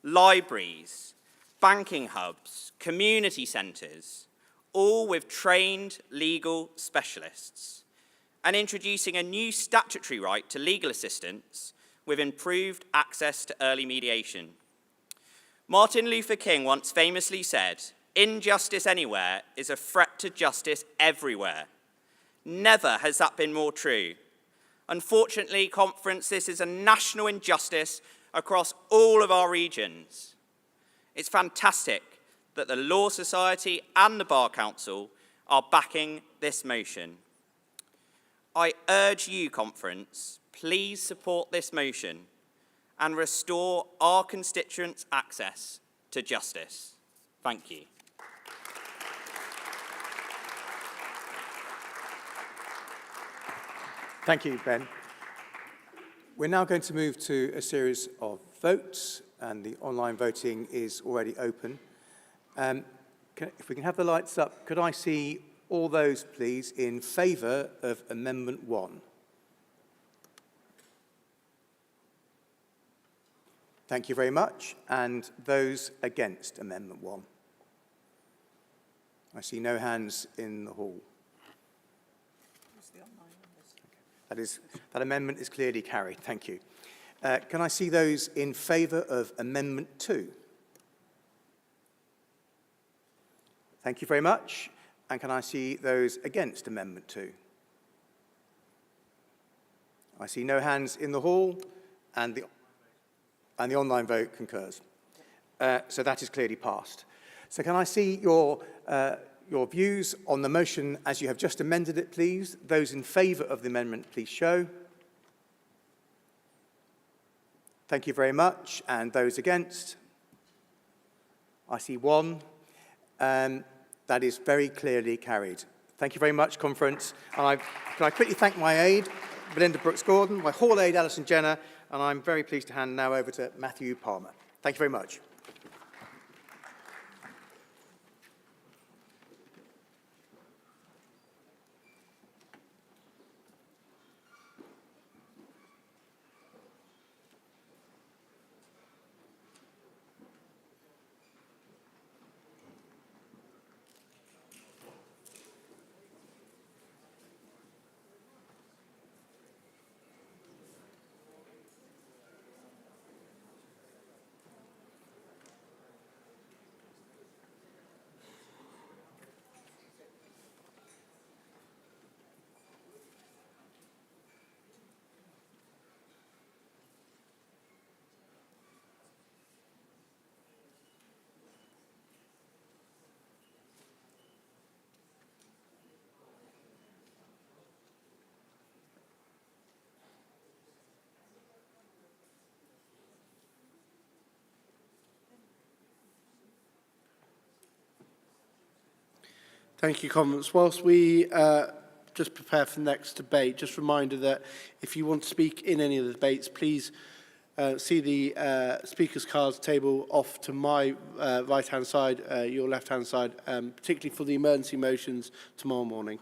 K: libraries, banking hubs, community centres, all with trained legal specialists, and introducing a new statutory right to legal assistance with improved access to early mediation. Martin Luther King once famously said, "Injustice anywhere is a threat to justice everywhere." Never has that been more true. Unfortunately, Conference, this is a national injustice across all of our regions. It's fantastic that the Law Society and the Bar Council are backing this motion. I urge you, Conference, please support this motion and restore our constituents' access to justice. Thank you.
Q: Thank you, Ben. We're now going to move to a series of votes, and the online voting is already open. If we can have the lights up, could I see all those, please, in favour of Amendment 1? Thank you very much. And those against Amendment 1? I see no hands in the hall. That amendment is clearly carried. Thank you. Can I see those in favour of Amendment 2? Thank you very much. And can I see those against Amendment 2? I see no hands in the hall, and the online vote concurs. So that is clearly passed. So can I see your views on the motion as you have just amended it, please? Those in favour of the amendment, please show. Thank you very much. And those against? I see one. That is very clearly carried. Thank you very much, Conference. And can I quickly thank my aide, Belinda Brooks-Gordon, my hall aide, Alison Jenner, and I'm very pleased to hand now over to Matthew Palmer. Thank you very much.
O: Thank you, Conference. Whilst we just prepare for the next debate. Just a reminder that if you want to speak in any of the debates, please see the speakers' cards table off to my right-hand side, your left-hand side, particularly for the emergency motions tomorrow morning.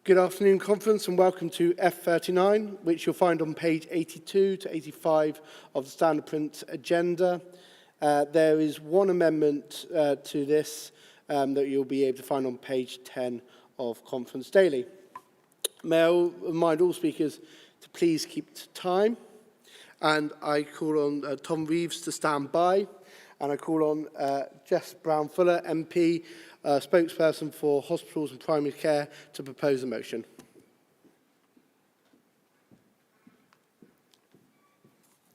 O: Good afternoon, conference, and welcome to F39, which you'll find on page 82 to 85 of the standard print agenda. There is one amendment to this that you'll be able to find on page 10 of Conference Daily. May I remind all speakers to please keep to time. And I call on Tom Reeves to stand by. And I call on Jess Brown-Fuller, MP, spokesperson for hospitals and primary care, to propose a motion.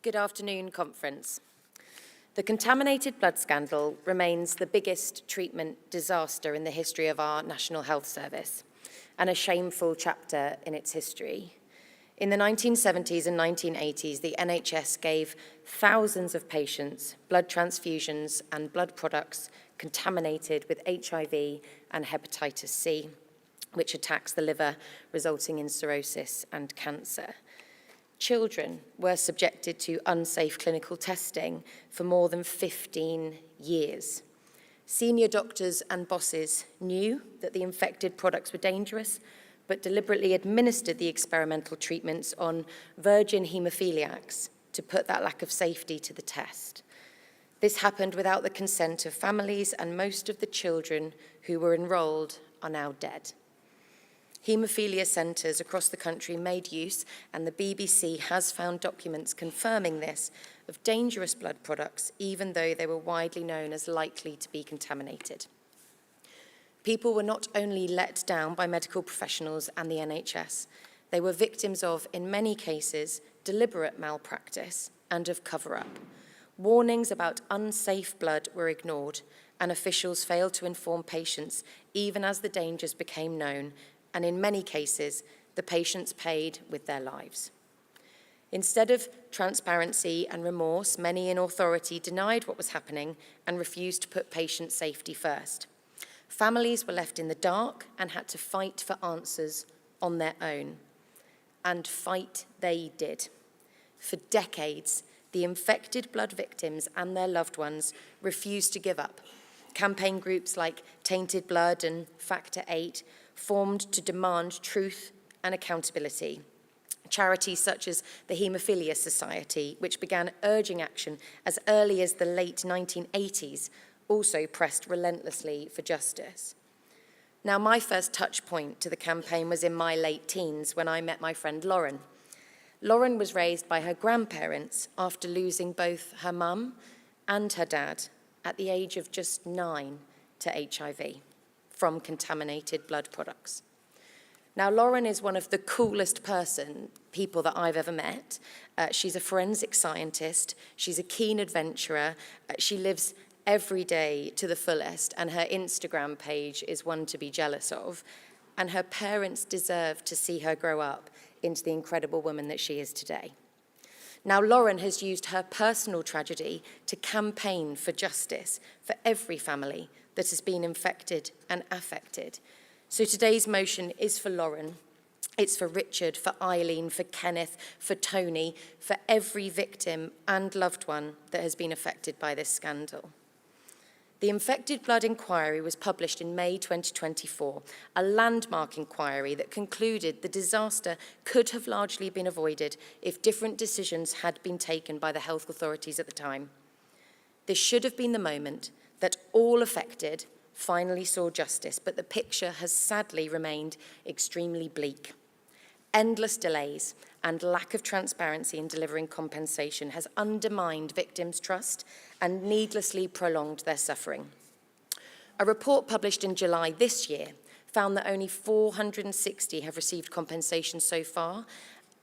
P: Good afternoon, conference. The contaminated blood scandal remains the biggest treatment disaster in the history of our National Health Service, and a shameful chapter in its history. In the 1970s and 1980s, the NHS gave thousands of patients blood transfusions and blood products contaminated with HIV and hepatitis C, which attacks the liver, resulting in cirrhosis and cancer. Children were subjected to unsafe clinical testing for more than 15 years. Senior doctors and bosses knew that the infected products were dangerous, but deliberately administered the experimental treatments on virgin haemophiliacs to put that lack of safety to the test. This happened without the consent of families, and most of the children who were enrolled are now dead. Haemophilia centres across the country made use, and the BBC has found documents confirming this, of dangerous blood products, even though they were widely known as likely to be contaminated. People were not only let down by medical professionals and the NHS, they were victims of, in many cases, deliberate malpractice and of cover-up. Warnings about unsafe blood were ignored, and officials failed to inform patients even as the dangers became known, and in many cases, the patients paid with their lives. Instead of transparency and remorse, many in authority denied what was happening and refused to put patient safety first. Families were left in the dark and had to fight for answers on their own. And fight they did. For decades, the infected blood victims and their loved ones refused to give up. Campaign groups like Tainted Blood and Factor 8 formed to demand truth and accountability. Charities such as the Haemophilia Society, which began urging action as early as the late 1980s, also pressed relentlessly for justice. Now, my first touch point to the campaign was in my late teens when I met my friend Lauren. Lauren was raised by her grandparents after losing both her mum and her dad at the age of just 9 to HIV from contaminated blood products. Now, Lauren is one of the coolest people that I've ever met. She's a forensic scientist. She's a keen adventurer. She lives every day to the fullest, and her Instagram page is one to be jealous of. And her parents deserve to see her grow up into the incredible woman that she is today. Now, Lauren has used her personal tragedy to campaign for justice for every family that has been infected and affected. So today's motion is for Lauren. It's for Richard, for Eileen, for Kenneth, for Tony, for every victim and loved one that has been affected by this scandal. The Infected Blood Inquiry was published in May 2024, a landmark inquiry that concluded the disaster could have largely been avoided if different decisions had been taken by the health authorities at the time. This should have been the moment that all affected finally saw justice, but the picture has sadly remained extremely bleak. Endless delays and lack of transparency in delivering compensation has undermined victims' trust and needlessly prolonged their suffering. A report published in July this year found that only 460 have received compensation so far,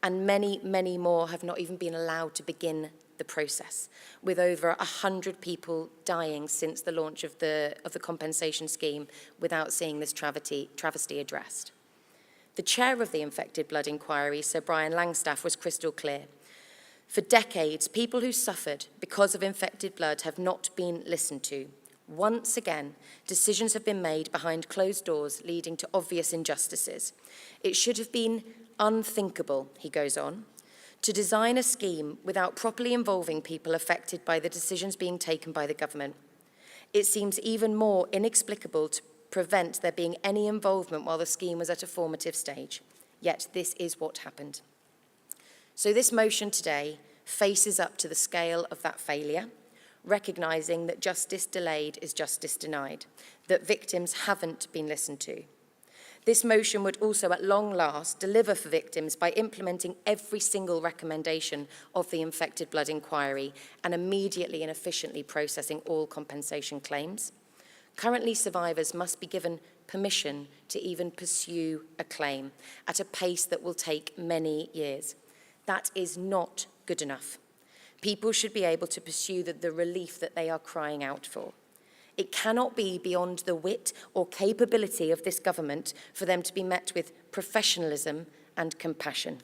P: and many, many more have not even been allowed to begin the process, with over 100 people dying since the launch of the compensation scheme without seeing this travesty addressed. The chair of the Infected Blood Inquiry, Sir Brian Langstaff, was crystal clear. For decades, people who suffered because of infected blood have not been listened to. Once again, decisions have been made behind closed doors, leading to obvious injustices. It should have been unthinkable, he goes on, to design a scheme without properly involving people affected by the decisions being taken by the government. It seems even more inexplicable to prevent there being any involvement while the scheme was at a formative stage. Yet this is what happened. So this motion today faces up to the scale of that failure, recognising that justice delayed is justice denied, that victims haven't been listened to. This motion would also at long last deliver for victims by implementing every single recommendation of the Infected Blood Inquiry and immediately and efficiently processing all compensation claims. Currently, survivors must be given permission to even pursue a claim at a pace that will take many years. That is not good enough. People should be able to pursue the relief that they are crying out for. It cannot be beyond the wit or capability of this government for them to be met with professionalism and compassion.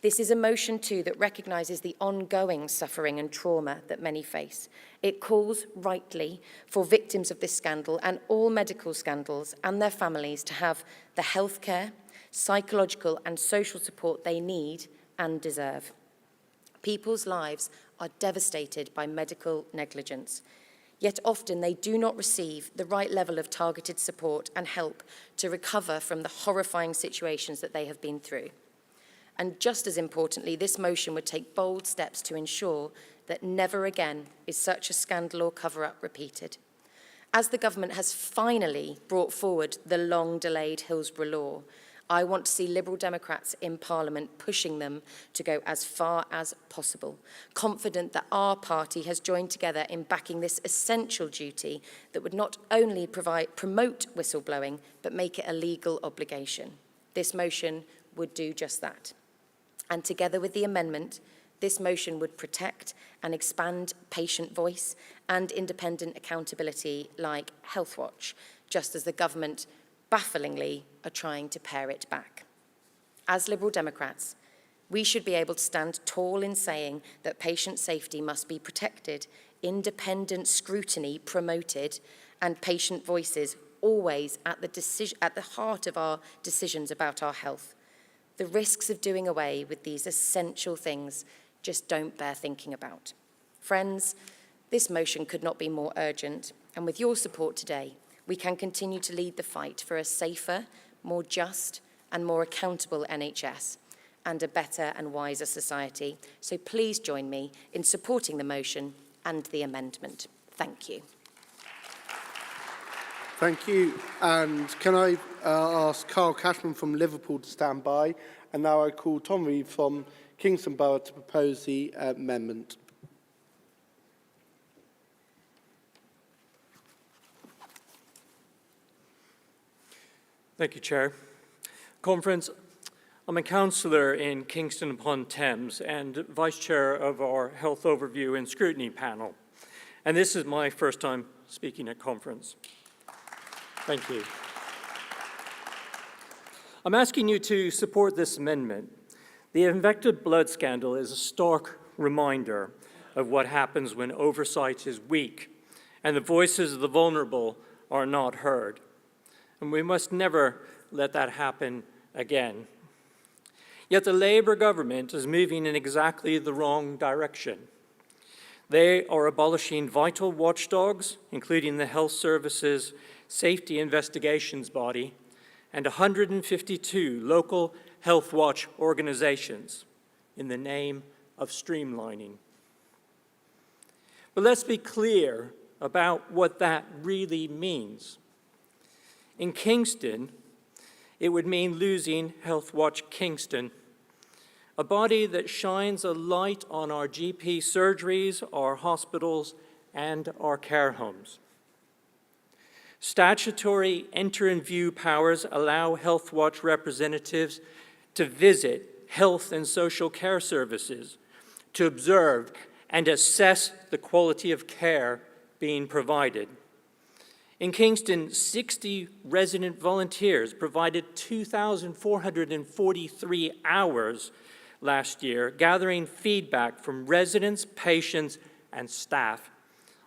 P: This is a motion, too, that recognises the ongoing suffering and trauma that many face. It calls, rightly, for victims of this scandal and all medical scandals and their families to have the healthcare, psychological and social support they need and deserve. People's lives are devastated by medical negligence, yet often they do not receive the right level of targeted support and help to recover from the horrifying situations that they have been through. And just as importantly, this motion would take bold steps to ensure that never again is such a scandal or cover-up repeated. As the government has finally brought forward the long-delayed Hillsborough Law, I want to see Liberal Democrats in Parliament pushing them to go as far as possible, confident that our party has joined together in backing this essential duty that would not only promote whistleblowing, but make it a legal obligation. This motion would do just that. And together with the amendment, this motion would protect and expand patient voice and independent accountability like HealthWatch, just as the government bafflingly are trying to pare it back. As Liberal Democrats, we should be able to stand tall in saying that patient safety must be protected, independent scrutiny promoted, and patient voices always at the heart of our decisions about our health. The risks of doing away with these essential things just don't bear thinking about. Friends, this motion could not be more urgent, and with your support today, we can continue to lead the fight for a safer, more just, and more accountable NHS, and a better and wiser society. So please join me in supporting the motion and the amendment. Thank you.
O: Thank you. And can I ask Carl Cashman from Liverpool to stand by? And now I call Tom Reeve from Kingston Borough to propose the amendment.
A: Thank you, Chair. Conference, I'm a councillor in Kingston upon Thames and Vice Chair of our Health Overview and Scrutiny Panel. And this is my first time speaking at conference. Thank you. I'm asking you to support this amendment. The Infected Blood scandal is a stark reminder of what happens when oversight is weak and the voices of the vulnerable are not heard. And we must never let that happen again. Yet the Labour government is moving in exactly the wrong direction. They are abolishing vital watchdogs, including the Health Services Safety Investigations Body and 152 local health watch organizations in the name of streamlining. But let's be clear about what that really means. In Kingston, it would mean losing Health Watch Kingston, a body that shines a light on our GP surgeries, our hospitals, and our care homes. Statutory enter-and-view powers allow Health Watch representatives to visit health and social care services, to observe and assess the quality of care being provided. In Kingston, 60 resident volunteers provided 2,443 hours last year, gathering feedback from residents, patients, and staff,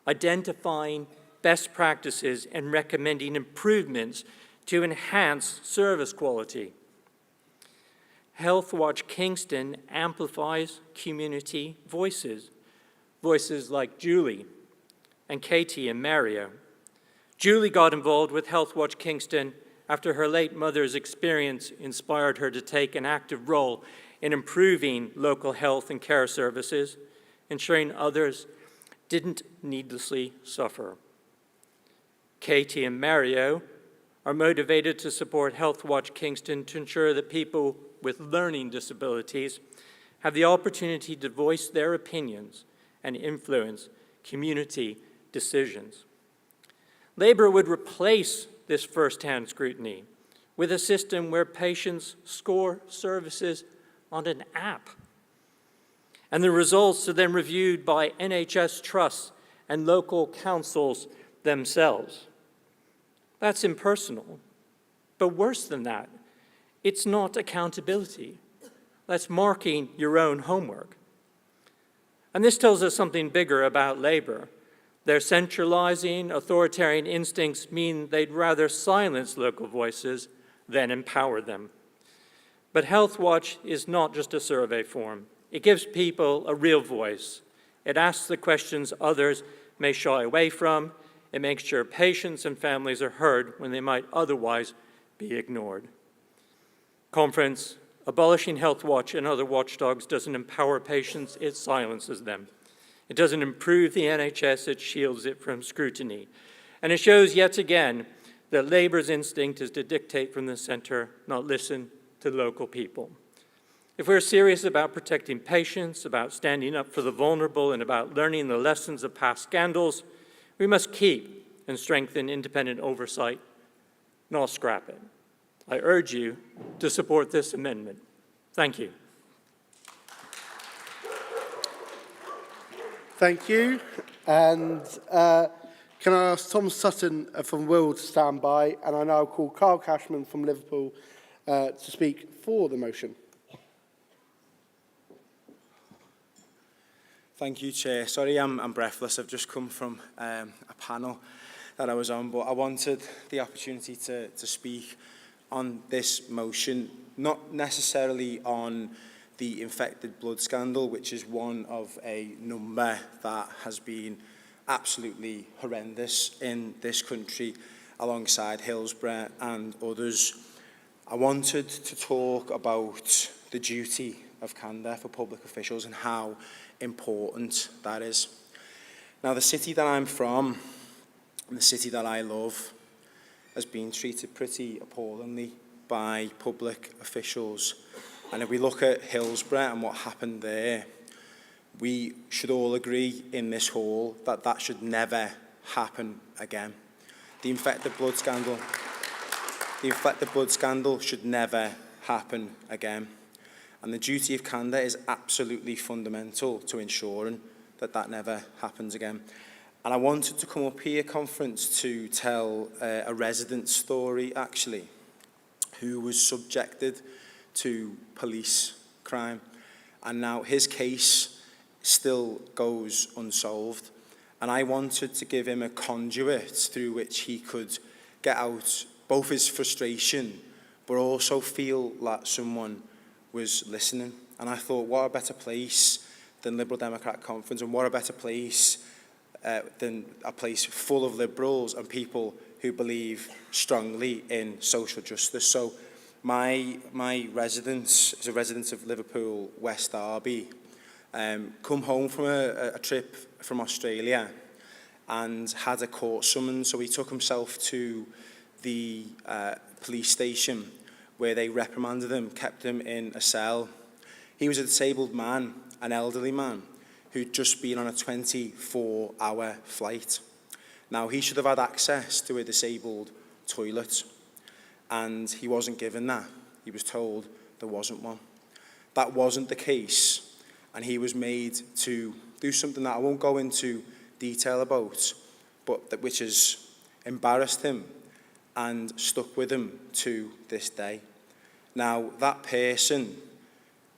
A: identifying best practices and recommending improvements to enhance service quality. Health Watch Kingston amplifies community voices, voices like Julie and Katie and Mario. Julie got involved with Health Watch Kingston after her late mother's experience inspired her to take an active role in improving local health and care services, ensuring others didn't needlessly suffer. Katie and Mario are motivated to support Health Watch Kingston to ensure that people with learning disabilities have the opportunity to voice their opinions and influence community decisions. Labour would replace this first-hand scrutiny with a system where patients score services on an app, and the results are then reviewed by NHS trusts and local councils themselves. That's impersonal, but worse than that, it's not accountability. That's marking your own homework. And this tells us something bigger about Labour. Their centralizing, authoritarian instincts mean they'd rather silence local voices than empower them. But Health Watch is not just a survey form. It gives people a real voice. It asks the questions others may shy away from. It makes sure patients and families are heard when they might otherwise be ignored. Conference, abolishing Health Watch and other watchdogs doesn't empower patients, it silences them. It doesn't improve the NHS, it shields it from scrutiny. And it shows yet again that Labour's instinct is to dictate from the centre, not listen to local people. If we're serious about protecting patients, about standing up for the vulnerable, and about learning the lessons of past scandals, we must keep and strengthen independent oversight, not scrap it. I urge you to support this amendment. Thank you.
O: Thank you. And can I ask Tom Sutton from Will to stand by? And I now call Carl Cashman from Liverpool to speak for the motion.
C: Thank you, Chair. Sorry, I'm breathless. I've just come from a panel that I was on, but I wanted the opportunity to speak on this motion, not necessarily on the infected blood scandal, which is one of a number that has been absolutely horrendous in this country, alongside Hillsborough and others. I wanted to talk about the duty of candour for public officials and how important that is. Now, the city that I'm from, and the city that I love, has been treated pretty appallingly by public officials. And if we look at Hillsborough and what happened there, we should all agree in this hall that that should never happen again. The infected blood scandal should never happen again. And the duty of candour is absolutely fundamental to ensuring that that never happens again. And I wanted to come up here, Conference, to tell a resident's story, actually, who was subjected to police crime. And now his case still goes unsolved. And I wanted to give him a conduit through which he could get out both his frustration, but also feel that someone was listening. And I thought, what a better place than Liberal Democrat Conference, and what a better place than a place full of Liberals and people who believe strongly in social justice. So my residence is a resident of Liverpool, West Derby, come home from a trip from Australia and had a court summons. So he took himself to the police station where they reprimanded him, kept him in a cell. He was a disabled man, an elderly man, who'd just been on a 24-hour flight. Now, he should have had access to a disabled toilet, and he wasn't given that. He was told there wasn't one. That wasn't the case, and he was made to do something that I won't go into detail about, but which has embarrassed him and stuck with him to this day. Now, that person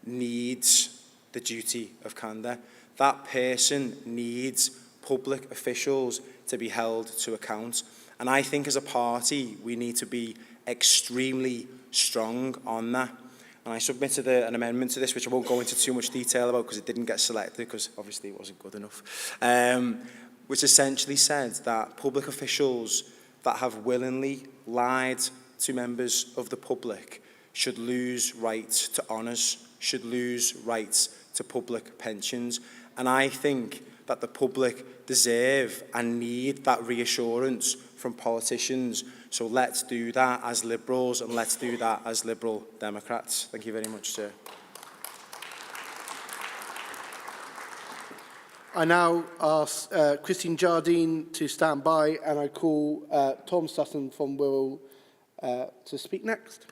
C: needs the duty of candour. That person needs public officials to be held to account. And I think as a party, we need to be extremely strong on that. And I submitted an amendment to this, which I won't go into too much detail about because it didn't get selected, because obviously it wasn't good enough, which essentially said that public officials that have willingly lied to members of the public should lose rights to honours, should lose rights to public pensions. And I think that the public deserve and need that reassurance from politicians. So let's do that as Liberals, and let's do that as Liberal Democrats. Thank you very much, sir.
O: I now ask Christine Jardine to stand by, and I call Tom Sutton from Wirral to speak next.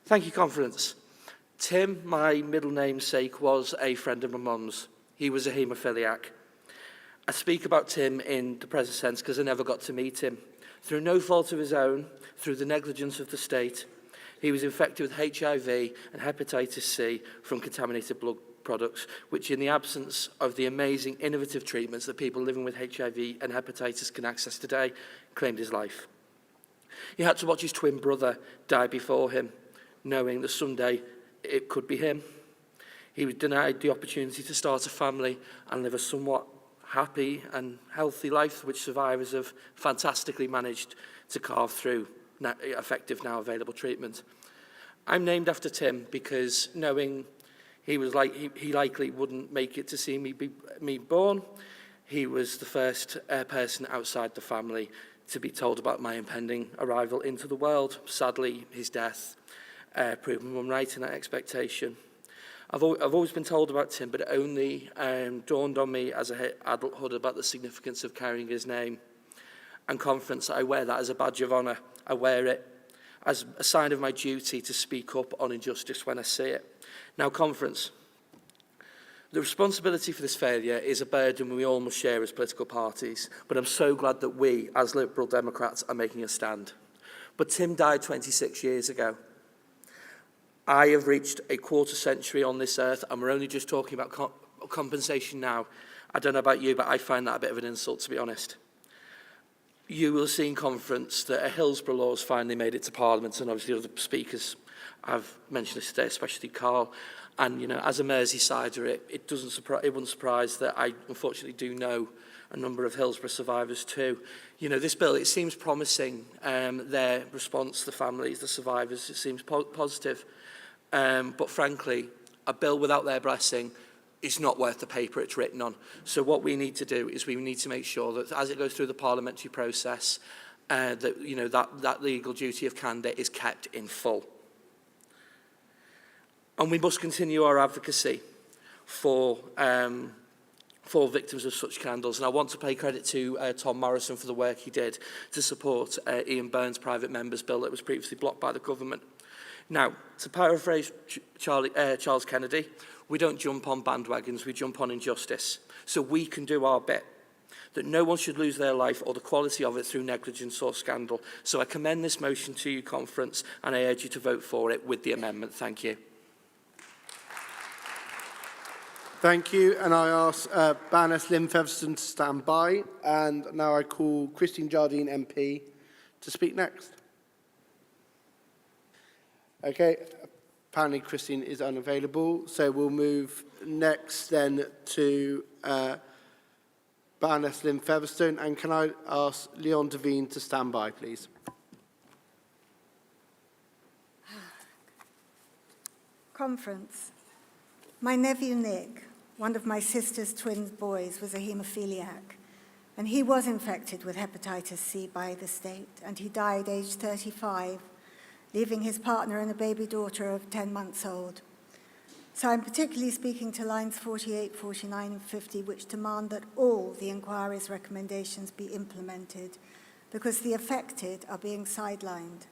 D: Thank you, Conference. Tim, my middle namesake, was a friend of my mum's. He was a haemophiliac. I speak about Tim in the present sense because I never got to meet him. Through no fault of his own, through the negligence of the state, he was infected with HIV and hepatitis C from contaminated blood products, which in the absence of the amazing innovative treatments that people living with HIV and hepatitis can access today, claimed his life. He had to watch his twin brother die before him, knowing that someday it could be him. He was denied the opportunity to start a family and live a somewhat happy and healthy life, which survivors have fantastically managed to carve through effective now available treatment. I'm named after Tim because knowing he likely wouldn't make it to see me born, he was the first person outside the family to be told about my impending arrival into the world. Sadly, his death proved my mum right in that expectation. I've always been told about Tim, but it only dawned on me as I hit adulthood about the significance of carrying his name. And Conference, I wear that as a badge of honour. I wear it as a sign of my duty to speak up on injustice when I see it. Now, Conference, the responsibility for this failure is a burden we all must share as political parties, but I'm so glad that we, as Liberal Democrats, are making a stand. But Tim died 26 years ago. I have reached a quarter century on this earth, and we're only just talking about compensation now. I don't know about you, but I find that a bit of an insult, to be honest. You will see in Conference that a Hillsborough law has finally made it to Parliament, and obviously other speakers have mentioned this today, especially Carl. And, you know, as a Merseysider, it wouldn't surprise that I unfortunately do know a number of Hillsborough survivors too. You know, this bill, it seems promising. Their response, the families, the survivors, it seems positive. But frankly, a bill without their blessing is not worth the paper it's written on. So what we need to do is we need to make sure that as it goes through the parliamentary process, that, you know, that legal duty of candour is kept in full. And we must continue our advocacy for victims of such scandals. And I want to pay credit to Tom Morrison for the work he did to support Ian Byrne's private member's bill that was previously blocked by the government. Now, to paraphrase Charles Kennedy, we don't jump on bandwagons, we jump on injustice. So we can do our bit, that no one should lose their life or the quality of it through negligence or scandal. So I commend this motion to you, Conference, and I urge you to vote for it with the amendment. Thank you.
O: Thank you, and I ask Baroness Lynn Featherstone to stand by, and now I call Christine Jardine MP to speak next. Okay, Apparently Christine is unavailable, so we'll move next then to Baroness Lynn Featherstone. And can I ask Leon Devine to stand by, please?
E: Conference. My nephew Nick, one of my sister's twin boys, was a haemophiliac, and he was infected with hepatitis C by the state, and he died aged 35, leaving his partner and a baby daughter of 10 months old. So I'm particularly speaking to lines 48, 49, and 50, which demand that all the inquiry's recommendations be implemented, because the affected are being sidelined,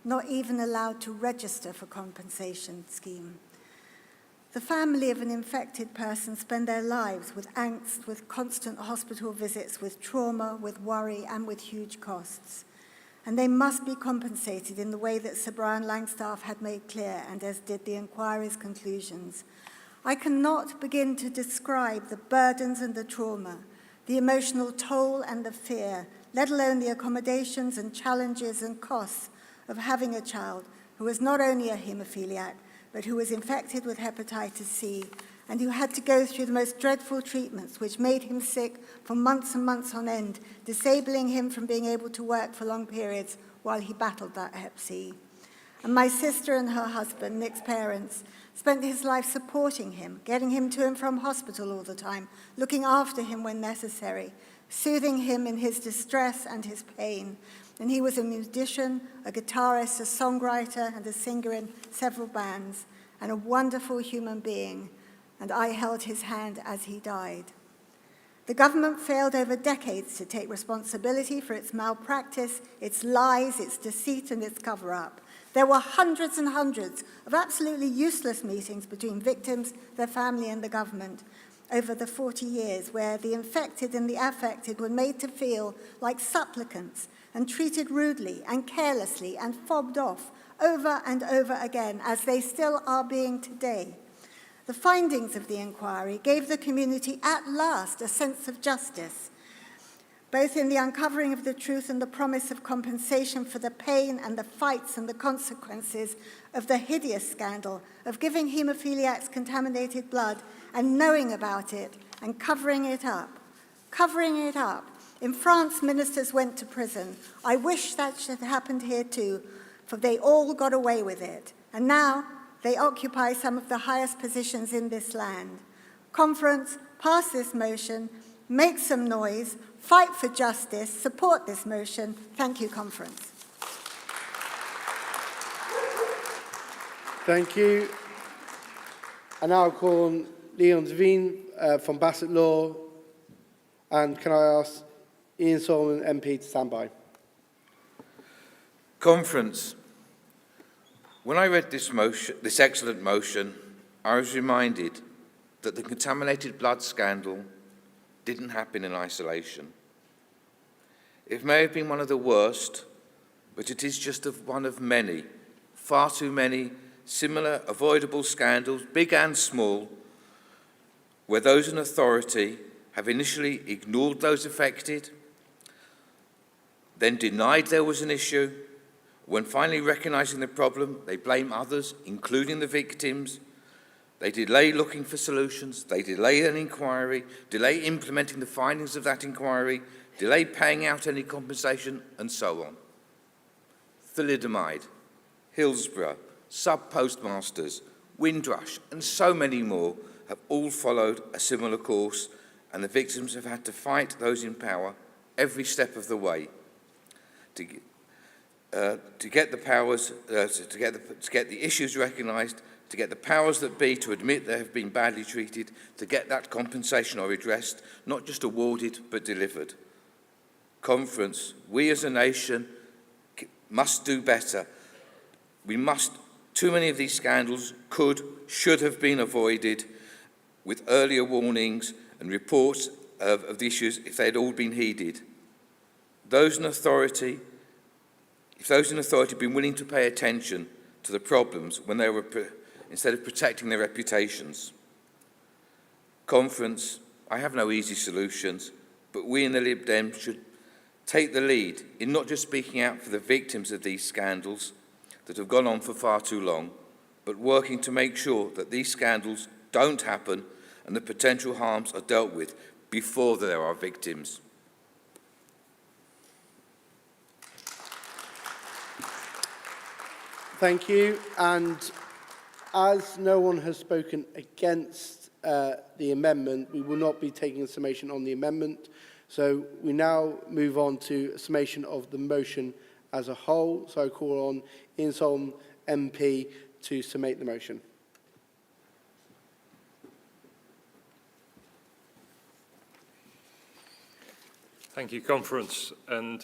E: not even allowed to register for compensation scheme. The family of an infected person spend their lives with angst, with constant hospital visits, with trauma, with worry, and with huge costs. And they must be compensated in the way that Sir Brian Langstaff had made clear, and as did the inquiry's conclusions. I cannot begin to describe the burdens and the trauma, the emotional toll and the fear, let alone the accommodations and challenges and costs of having a child who was not only a haemophiliac, but who was infected with hepatitis C, and who had to go through the most dreadful treatments, which made him sick for months and months on end, disabling him from being able to work for long periods while he battled that hep C. And my sister and her husband, Nick's parents, spent his life supporting him, getting him to and from hospital all the time, looking after him when necessary, soothing him in his distress and his pain. And he was a musician, a guitarist, a songwriter, and a singer in several bands, and a wonderful human being. And I held his hand as he died. The government failed over decades to take responsibility for its malpractice, its lies, its deceit, and its cover-up. There were hundreds and hundreds of absolutely useless meetings between victims, their family, and the government over the 40 years, where the infected and the affected were made to feel like supplicants and treated rudely and carelessly and fobbed off over and over again, as they still are being today. The findings of the inquiry gave the community at last a sense of justice, both in the uncovering of the truth and the promise of compensation for the pain and the fights and the consequences of the hideous scandal of giving haemophiliacs contaminated blood and knowing about it and covering it up. Covering it up. In France, ministers went to prison. I wish that had happened here too, for they all got away with it. And now they occupy some of the highest positions in this land. Conference, pass this motion, make some noise, fight for justice, support this motion. Thank you, Conference.
O: Thank you. I now call on Leon Devine from Bassett Law. And can I ask Ian Solomon, MP, to stand by?
T: Conference. When I read this excellent motion, I was reminded that the contaminated blood scandal didn't happen in isolation. It may have been one of the worst, but it is just one of many, far too many similar avoidable scandals, big and small, where those in authority have initially ignored those affected, then denied there was an issue. When finally recognizing the problem, they blame others, including the victims. They delay looking for solutions. They delay an inquiry, delay implementing the findings of that inquiry, delay paying out any compensation, and so on. Thalidomide, Hillsborough, sub-postmasters, Windrush, and so many more have all followed a similar course, and the victims have had to fight those in power every step of the way to get the powers, to get the issues recognised, to get the powers that be to admit they have been badly treated, to get that compensation or redressed, not just awarded but delivered. Conference, we as a nation must do better. Too many of these scandals should have been avoided with earlier warnings and reports of the issues if they had all been heeded. If those in authority had been willing to pay attention to the problems when they were, instead of protecting their reputations. Conference, I have no easy solutions, but we in the Lib Dem should take the lead in not just speaking out for the victims of these scandals that have gone on for far too long, but working to make sure that these scandals don't happen and the potential harms are dealt with before there are victims.
O: Thank you. And as no one has spoken against the amendment, we will not be taking a summation on the amendment. So we now move on to a summation of the motion as a whole. So I call on Insolm MP to summate the motion.
F: Thank you, Conference, and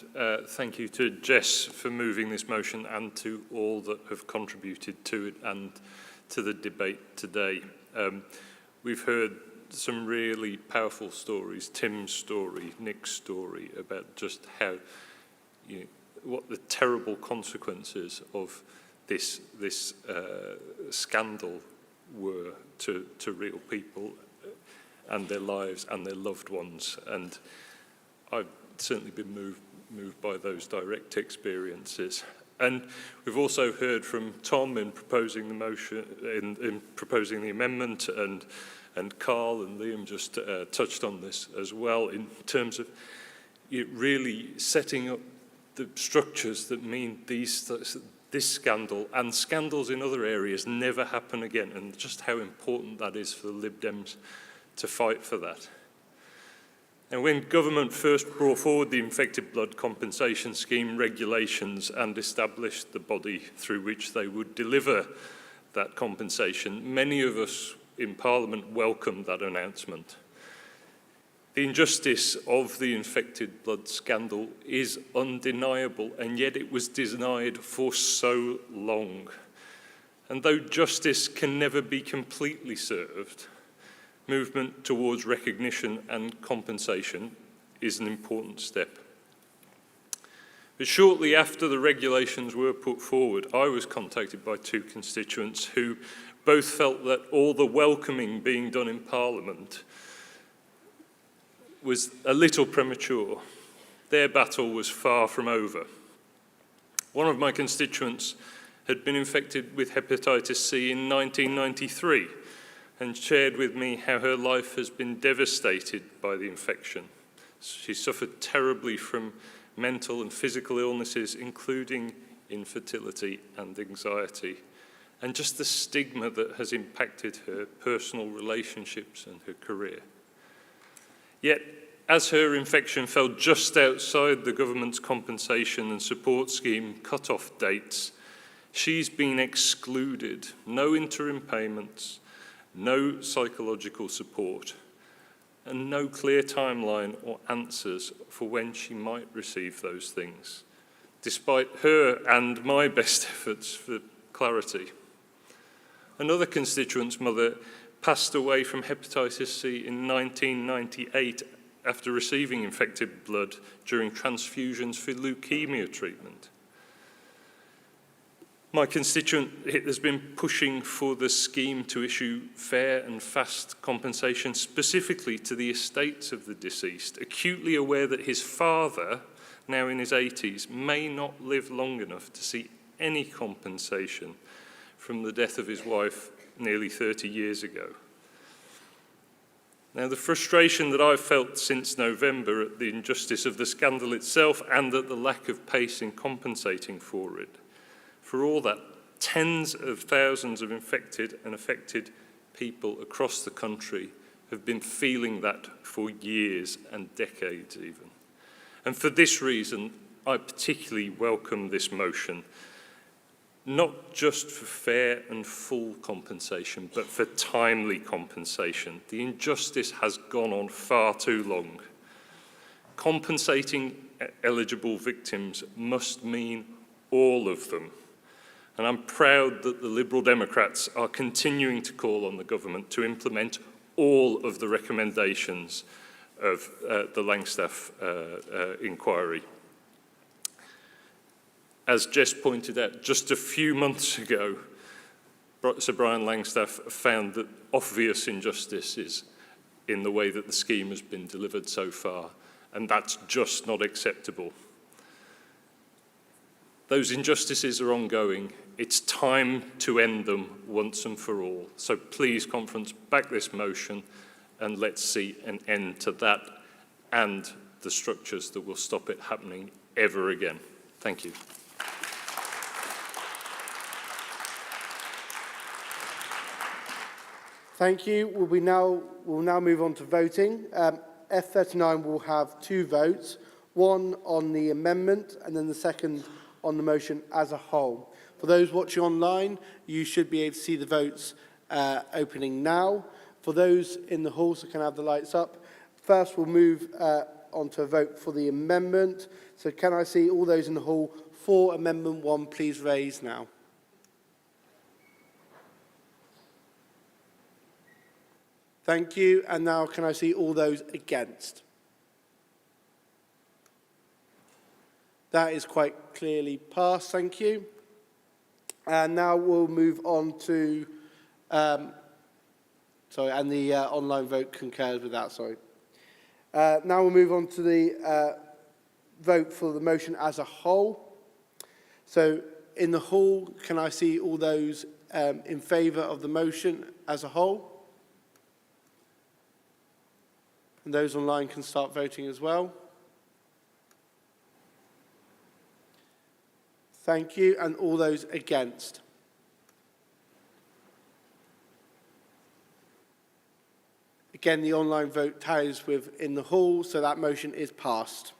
F: thank you to Jess for moving this motion and to all that have contributed to it and to the debate today. We've heard some really powerful stories, Tim's story, Nick's story, about just how, what the terrible consequences of this scandal were to real people and their lives and their loved ones. And I've certainly been moved by those direct experiences. And we've also heard from Tom in proposing the motion, in proposing the amendment, and Carl and Liam just touched on this as well, in terms of it really setting up the structures that mean this scandal and scandals in other areas never happen again, and just how important that is for the Lib Dems to fight for that. And when government first brought forward the infected blood compensation scheme regulations and established the body through which they would deliver that compensation, many of us in Parliament welcomed that announcement. The injustice of the infected blood scandal is undeniable, and yet it was denied for so long. And though justice can never be completely served, movement towards recognition and compensation is an important step. But shortly after the regulations were put forward, I was contacted by two constituents who both felt that all the welcoming being done in Parliament was a little premature. Their battle was far from over. One of my constituents had been infected with hepatitis C in 1993 and shared with me how her life has been devastated by the infection. She suffered terribly from mental and physical illnesses, including infertility and anxiety, and just the stigma that has impacted her personal relationships and her career. Yet, as her infection fell just outside the government's compensation and support scheme cut-off dates, she's been excluded, no interim payments, no psychological support, and no clear timeline or answers for when she might receive those things, despite her and my best efforts for clarity. Another constituent's mother passed away from hepatitis C in 1998 after receiving infected blood during transfusions for leukemia treatment. My constituent has been pushing for the scheme to issue fair and fast compensation specifically to the estates of the deceased, acutely aware that his father, now in his 80s, may not live long enough to see any compensation from the death of his wife nearly 30 years ago. Now, the frustration that I've felt since November at the injustice of the scandal itself and at the lack of pace in compensating for it, for all that, tens of thousands of infected and affected people across the country have been feeling that for years and decades even. And for this reason, I particularly welcome this motion, not just for fair and full compensation, but for timely compensation. The injustice has gone on far too long. Compensating eligible victims must mean all of them. And I'm proud that the Liberal Democrats are continuing to call on the government to implement all of the recommendations of the Langstaff inquiry. As Jess pointed out, just a few months ago, Sir Brian Langstaff found that obvious injustices in the way that the scheme has been delivered so far, and that's just not acceptable. Those injustices are ongoing, It's time to end them once and for all. So please, conference, back this motion and let's see an end to that and the structures that will stop it happening ever again. Thank you.
O: Thank you. We'll now move on to voting. F39 will have 2 votes, one on the amendment and then the second on the motion as a whole. For those watching online, you should be able to see the votes opening now. For those in the hall, so can I have the lights up? First, we'll move on to a vote for the amendment. So can I see all those in the hall for Amendment 1, please raise now. Thank you. And now can I see all those against? That is quite clearly passed. Thank you. And now we'll move on to, and the online vote concurs with that, sorry. Now we'll move on to the vote for the motion as a whole. So in the hall, can I see all those in favour of the motion as a whole? And those online can start voting as well. Thank you. And all those against? Again, the online vote tallies with in the hall, so that motion is passed.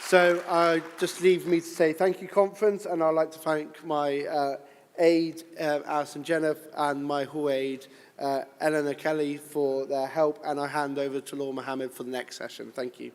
O: So just leave me to say thank you, conference, and I'd like to thank my aide, Alison Jenner, and my hall aide, Eleanor Kelly, for their help, and I hand over to Laura Mohammed for the next session. Thank you.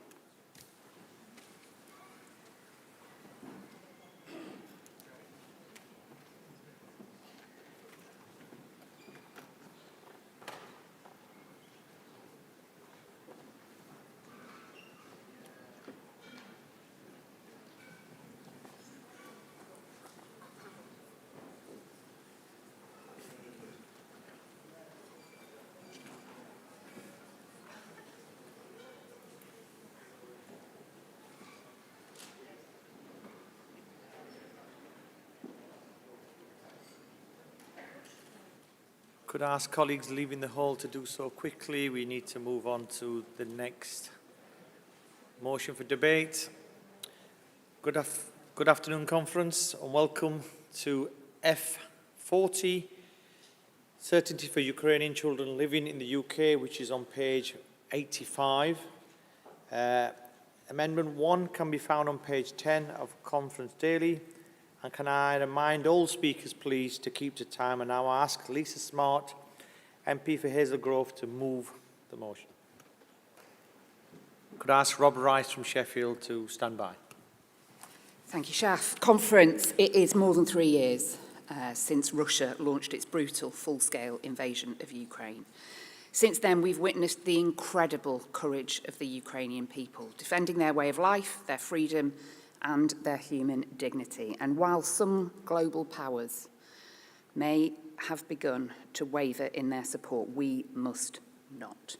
B: Could I ask colleagues leaving the hall to do so quickly? We need to move on to the next motion for debate. Good afternoon, conference, and welcome to F40, Certainty for Ukrainian Children Living in the UK, which is on page 85. Amendment 1 can be found on page 10 of Conference Daily. And can I remind all speakers, please, to keep to time. And now I ask Lisa Smart, MP for Hazel Grove, to move the motion. Could I ask Rob Rice from Sheffield to stand by?
S: Thank you, Shaf. Conference, it is more than 3 years since Russia launched its brutal, full-scale invasion of Ukraine. Since then, we've witnessed the incredible courage of the Ukrainian people, defending their way of life, their freedom, and their human dignity. And while some global powers may have begun to waver in their support, we must not.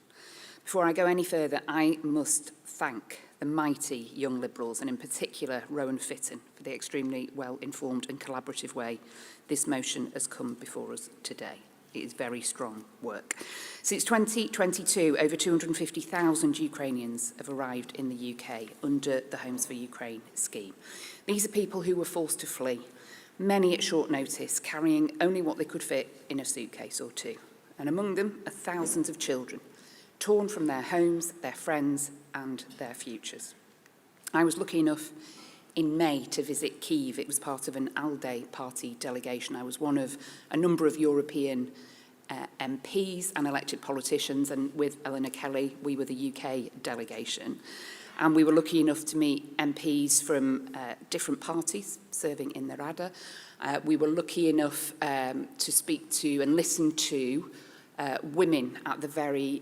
S: Before I go any further, I must thank the mighty young Liberals, and in particular Rowan Fitton, for the extremely well-informed and collaborative way this motion has come before us today. It is very strong work. Since 2022, over 250,000 Ukrainians have arrived in the UK under the Homes for Ukraine scheme. These are people who were forced to flee, many at short notice, carrying only what they could fit in a suitcase or two. And among them are thousands of children, torn from their homes, their friends, and their futures. I was lucky enough in May to visit Kyiv. It was part of an ALDE party delegation. I was one of a number of European MPs and elected politicians, and with Eleanor Kelly, we were the UK delegation. And we were lucky enough to meet MPs from different parties serving in the Rada. We were lucky enough to speak to and listen to women at the very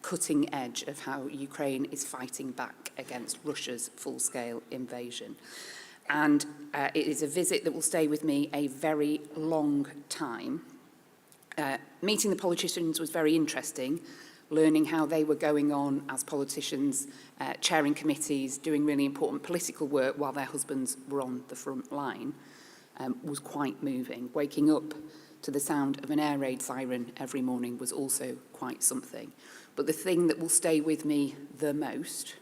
S: cutting edge of how Ukraine is fighting back against Russia's full-scale invasion. And it is a visit that will stay with me a very long time. Meeting the politicians was very interesting, learning how they were going on as politicians, chairing committees, doing really important political work while their husbands were on the front line, was quite moving. Waking up to the sound of an air raid siren every morning was also quite something. But the thing that will stay with me the most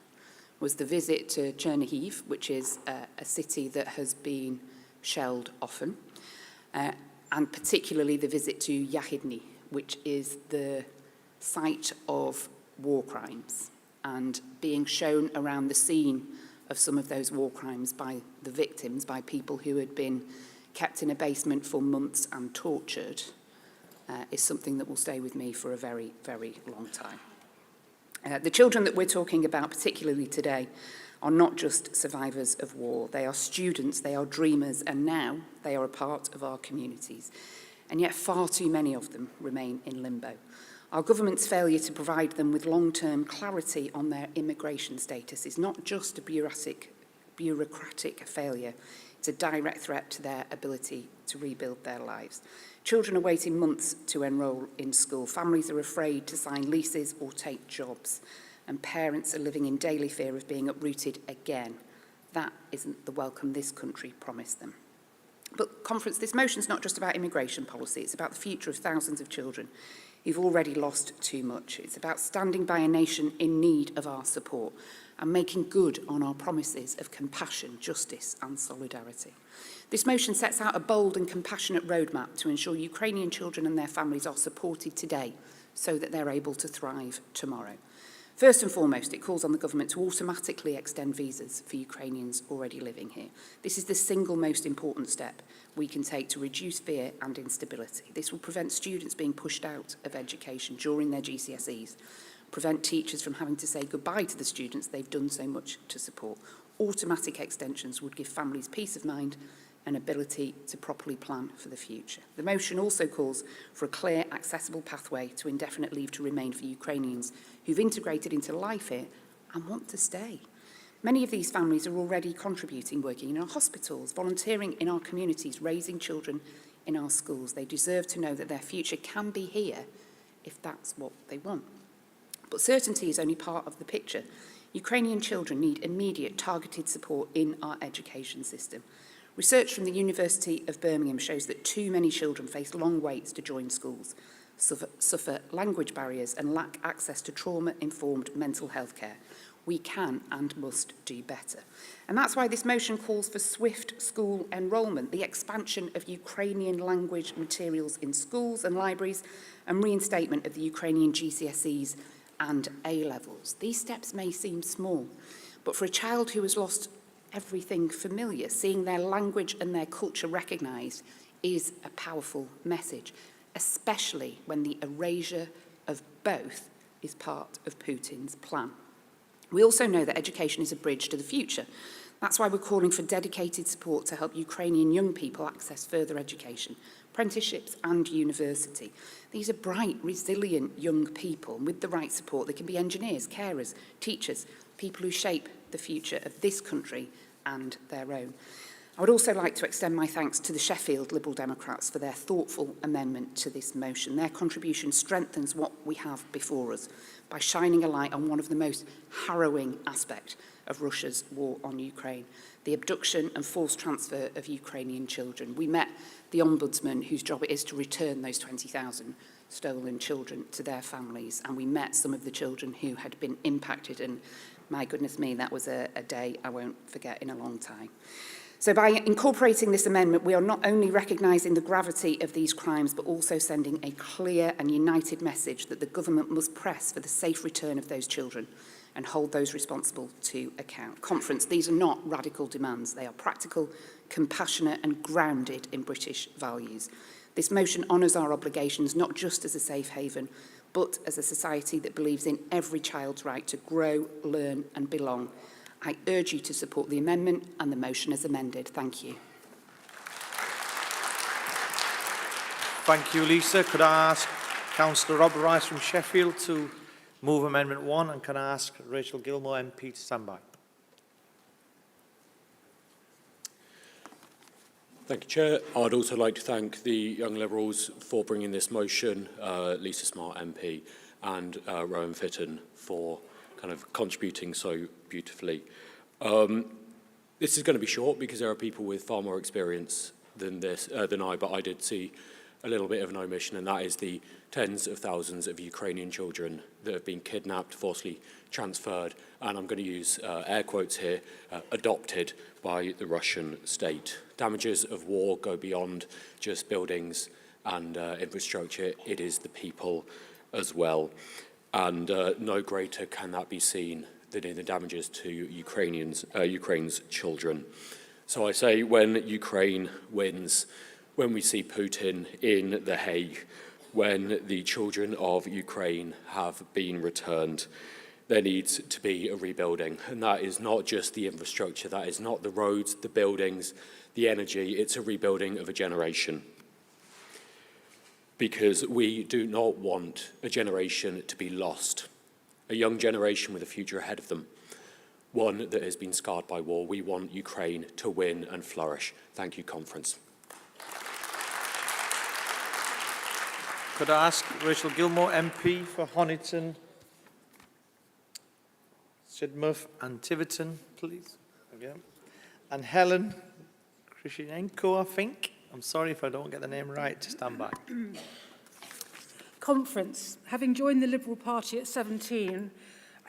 S: was the visit to Chernihiv, which is a city that has been shelled often, and particularly the visit to Yahidny, which is the site of war crimes, and being shown around the scene of some of those war crimes by the victims, by people who had been kept in a basement for months and tortured, is something that will stay with me for a very, very long time. The children that we're talking about, particularly today, are not just survivors of war. They are students, they are dreamers, and now they are a part of our communities. And yet far too many of them remain in limbo. Our government's failure to provide them with long-term clarity on their immigration status is not just a bureaucratic failure, it's a direct threat to their ability to rebuild their lives. Children are waiting months to enrol in school. Families are afraid to sign leases or take jobs. And parents are living in daily fear of being uprooted again. That isn't the welcome this country promised them. But, Conference, this motion's not just about immigration policy, it's about the future of thousands of children who've already lost too much. It's about standing by a nation in need of our support and making good on our promises of compassion, justice and solidarity. This motion sets out a bold and compassionate roadmap to ensure Ukrainian children and their families are supported today so that they're able to thrive tomorrow. First and foremost, it calls on the government to automatically extend visas for Ukrainians already living here. This is the single most important step we can take to reduce fear and instability. This will prevent students being pushed out of education during their GCSEs, prevent teachers from having to say goodbye to the students they've done so much to support. Automatic extensions would give families peace of mind and ability to properly plan for the future. The motion also calls for a clear, accessible pathway to indefinite leave to remain for Ukrainians who've integrated into life here and want to stay. Many of these families are already contributing, working in our hospitals, volunteering in our communities, raising children in our schools. They deserve to know that their future can be here if that's what they want. But certainty is only part of the picture. Ukrainian children need immediate, targeted support in our education system. Research from the University of Birmingham shows that too many children face long waits to join schools, suffer language barriers and lack access to trauma-informed mental health care. We can and must do better. And that's why this motion calls for swift school enrolment, the expansion of Ukrainian language materials in schools and libraries, and reinstatement of the Ukrainian GCSEs and A-levels. These steps may seem small, but for a child who has lost everything familiar, seeing their language and their culture recognised is a powerful message, especially when the erasure of both is part of Putin's plan. We also know that education is a bridge to the future. That's why we're calling for dedicated support to help Ukrainian young people access further education, apprenticeships and university. These are bright, resilient young people, and with the right support they can be engineers, carers, teachers, people who shape the future of this country and their own. I would also like to extend my thanks to the Sheffield Liberal Democrats for their thoughtful amendment to this motion. Their contribution strengthens what we have before us by shining a light on one of the most harrowing aspects of Russia's war on Ukraine, the abduction and forced transfer of Ukrainian children. We met the Ombudsman, whose job it is to return those 20,000 stolen children to their families, and we met some of the children who had been impacted, and my goodness me, that was a day I won't forget in a long time. So by incorporating this amendment, we are not only recognising the gravity of these crimes, but also sending a clear and united message that the government must press for the safe return of those children and hold those responsible to account. Conference, these are not radical demands. They are practical, compassionate and grounded in British values. This motion honours our obligations not just as a safe haven, but as a society that believes in every child's right to grow, learn and belong. I urge you to support the amendment and the motion as amended. Thank you.
B: Thank you, Lisa. Could I ask Councillor Rob Rice from Sheffield to move Amendment 1, and can I ask Rachel Gilmore MP to stand by?
G: Thank you, Chair. I'd also like to thank the Young Liberals for bringing this motion, Lisa Smart MP, and Rowan Fitton for kind of contributing so beautifully. This is going to be short because there are people with far more experience than I, but I did see a little bit of an omission, and that is the tens of thousands of Ukrainian children that have been kidnapped, forcibly transferred, and I'm going to use air quotes here, adopted by the Russian state. Damages of war go beyond just buildings and infrastructure. It is the people as well. And no greater can that be seen than in the damages to Ukraine's children. So I say, when Ukraine wins, when we see Putin in The Hague, when the children of Ukraine have been returned, there needs to be a rebuilding. And that is not just the infrastructure, that is not the roads, the buildings, the energy, it's a rebuilding of a generation. Because we do not want a generation to be lost, a young generation with a future ahead of them, one that has been scarred by war. We want Ukraine to win and flourish. Thank you, Conference.
B: Could I ask Rachel Gilmore, MP for Honiton, Sidmouth and Tiverton, please? Again. And Helen Krishinenko, I think. I'm sorry if I don't get the name right, to stand by.
U: Conference. Having joined the Liberal Party at 17,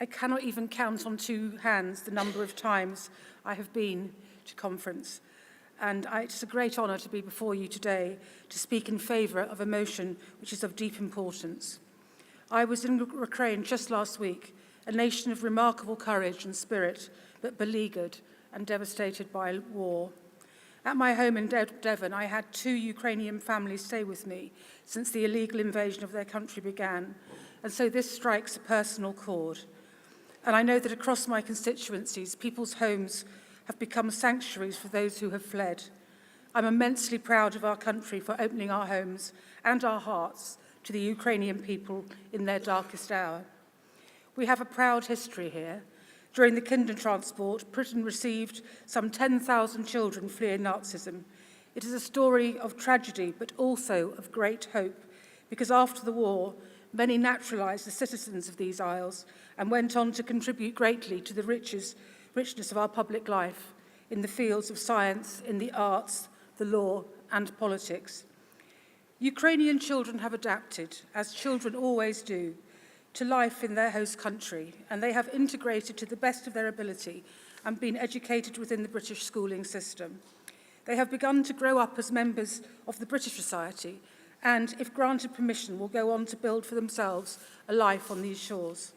U: I cannot even count on two hands the number of times I have been to conference. And it's a great honour to be before you today to speak in favour of a motion which is of deep importance. I was in Ukraine just last week, a nation of remarkable courage and spirit, but beleaguered and devastated by war. At my home in Devon, I had 2 Ukrainian families stay with me since the illegal invasion of their country began, and so this strikes a personal chord. And I know that across my constituencies, people's homes have become sanctuaries for those who have fled. I'm immensely proud of our country for opening our homes and our hearts to the Ukrainian people in their darkest hour. We have a proud history here. During the Kindertransport, Britain received some 10,000 children fleeing Nazism. It is a story of tragedy, but also of great hope, because after the war, many naturalised as citizens of these isles and went on to contribute greatly to the richness of our public life in the fields of science, in the arts, the law, and politics. Ukrainian children have adapted, as children always do, to life in their host country, and they have integrated to the best of their ability and been educated within the British schooling system. They have begun to grow up as members of the British society and, if granted permission, will go on to build for themselves a life on these shores.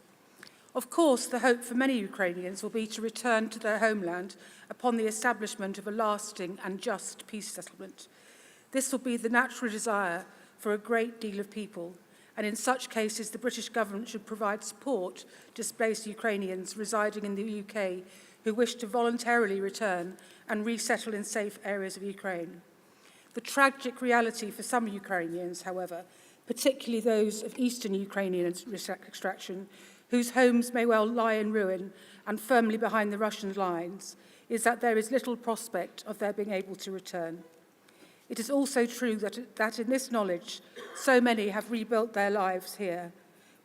U: Of course, the hope for many Ukrainians will be to return to their homeland upon the establishment of a lasting and just peace settlement. This will be the natural desire for a great deal of people, and in such cases the British government should provide support to displaced Ukrainians residing in the UK who wish to voluntarily return and resettle in safe areas of Ukraine. The tragic reality for some Ukrainians, however, particularly those of Eastern Ukrainian extraction, whose homes may well lie in ruin and firmly behind the Russian lines, is that there is little prospect of their being able to return. It is also true that in this knowledge, so many have rebuilt their lives here,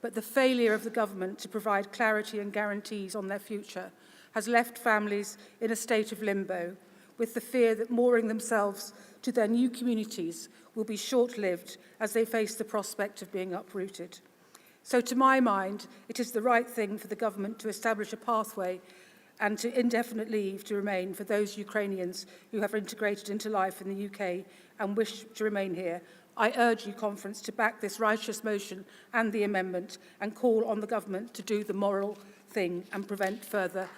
U: but the failure of the government to provide clarity and guarantees on their future has left families in a state of limbo, with the fear that mooring themselves to their new communities will be short-lived as they face the prospect of being uprooted. So to my mind, it is the right thing for the government to establish a pathway and to indefinite leave to remain for those Ukrainians who have integrated into life in the UK and wish to remain here. I urge you, Conference, to back this righteous motion and the amendment and call on the government to do the moral thing and prevent further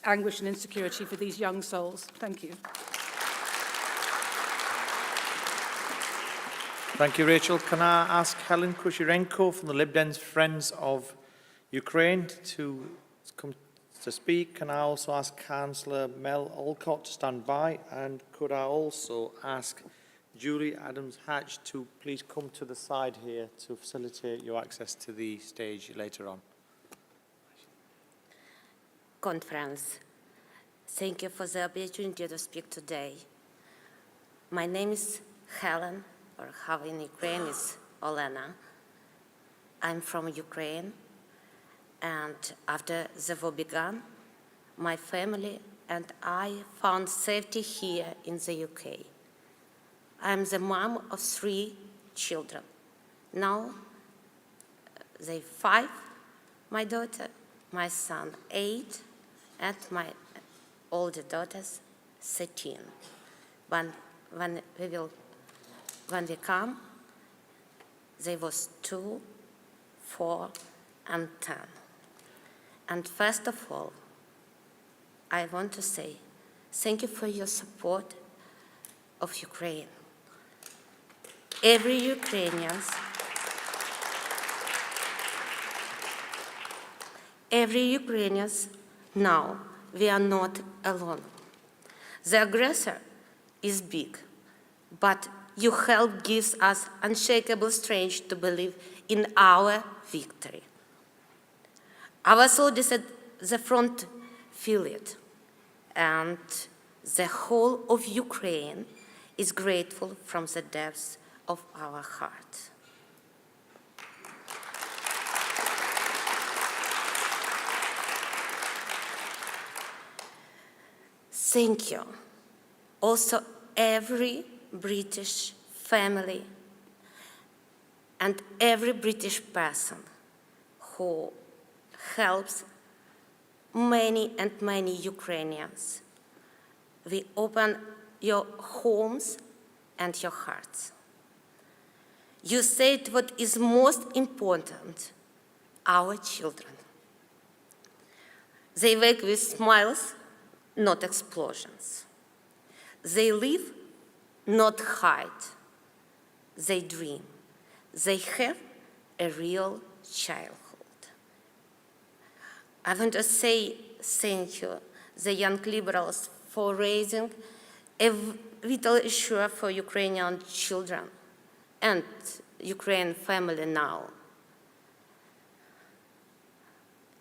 U: anguish and insecurity for these young souls. Thank you.
B: Thank you, Rachel. Can I ask Helen Kushirenko from the Lib Dems Friends of Ukraine to come to speak? Can I also ask Councillor Mel Olcott to stand by? And could I also ask Julie Adams-Hatch to please come to the side here to facilitate your access to the stage later on?
W: Conference, thank you for the opportunity to speak today. My name is Helen, or how in Ukraine is Olena, I'm from Ukraine, and after the war began, my family and I found safety here in the UK. I'm the mom of 3 children. Now, they're 5, my daughter, my son 8, and my older daughter's 13. When we come, they was 2, 4, and 10. And first of all, I want to say thank you for your support of Ukraine. Every Ukrainians now, we are not alone. The aggressor is big, but your help gives us unshakable strength to believe in our victory. Our soldiers at the front feel it, and the whole of Ukraine is grateful from the depths of our heart. Thank you. Also, every British family and every British person who helps many and many Ukrainians. We open your homes and your hearts. You said what is most important, our children. They wake with smiles, not explosions. They live, not hide. They dream. They have a real childhood. I want to say thank you, the young liberals, for raising a vital issue for Ukrainian children and Ukrainian family now.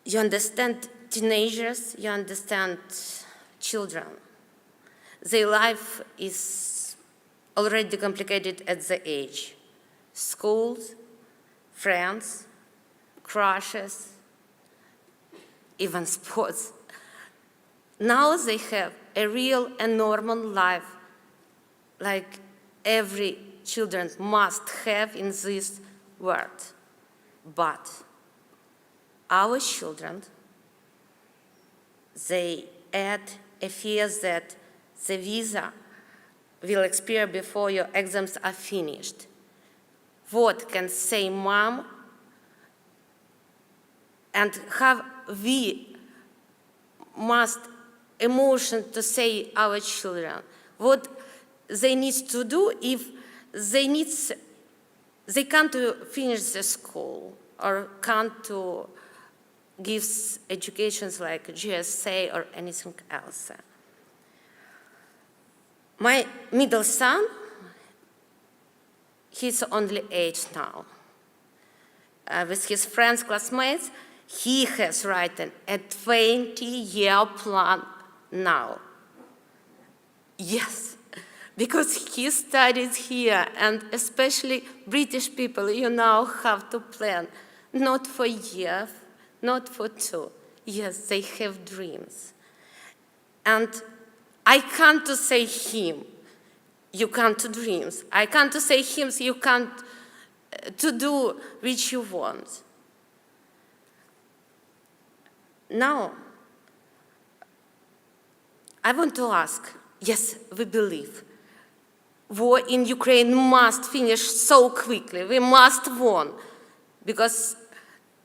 W: You understand teenagers, you understand children. Their life is already complicated at the age. Schools, friends, crushes, even sports. Now they have a real and normal life like every children must have in this world. But our children, they add a fear that the visa will expire before your exams are finished. What can say mom? And have we must emotion to say our children what they need to do if they can't finish the school or can't to give educations like GSA or anything else. My middle son, he's only 8 now. With his friends, classmates, he has written a 20-year plan now. Yes, because he studies here, and especially British people, you now have to plan, not for a year, not for 2. Yes, they have dreams. And I can't to say him, you can't do dreams. I can't to say him, you can't to do which you want. Now, I want to ask, yes, we believe war in Ukraine must finish so quickly. We must win, because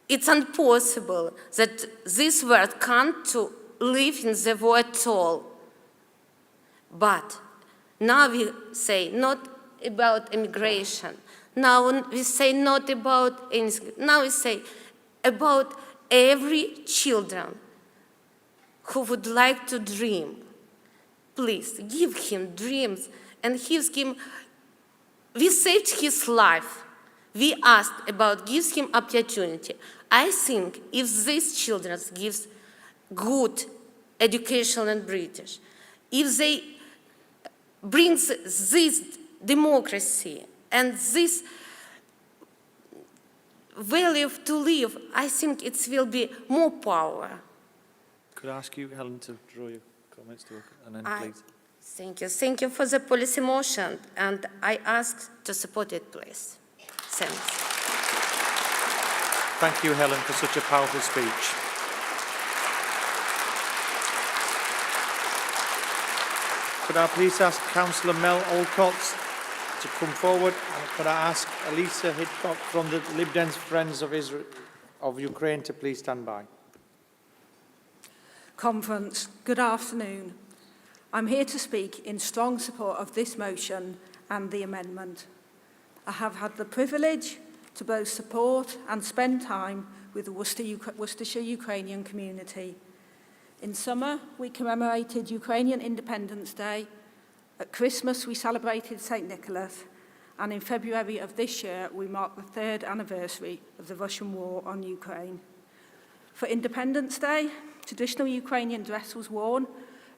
W: it's impossible that this world can't to live in the war at all. But now we say not about immigration. Now we say not about anything. Now we say about every children who would like to dream. Please give him dreams and give him. We saved his life. We asked about gives him opportunity. I think if these children gives good education in British, if they brings this democracy and this value to live, I think it will be more power.
B: Could I ask you, Helen, to draw your comments to an end, please?
W: Thank you. Thank you for the policy motion, and I ask to support it, please. Thanks.
B: Thank you, Helen, for such a powerful speech. Could I please ask Councillor Mel Alcott to come forward? And could I ask Elisa Hidcock from the Lib Dems Friends of Ukraine to please stand by?
U: Conference, good afternoon. I'm here to speak in strong support of this motion and the amendment. I have had the privilege to both support and spend time with the Worcestershire Ukrainian community. In summer, we commemorated Ukrainian Independence Day. At Christmas, we celebrated St. Nicholas. And in February of this year, we marked the 3rd anniversary of the Russian war on Ukraine. For Independence Day, traditional Ukrainian dress was worn,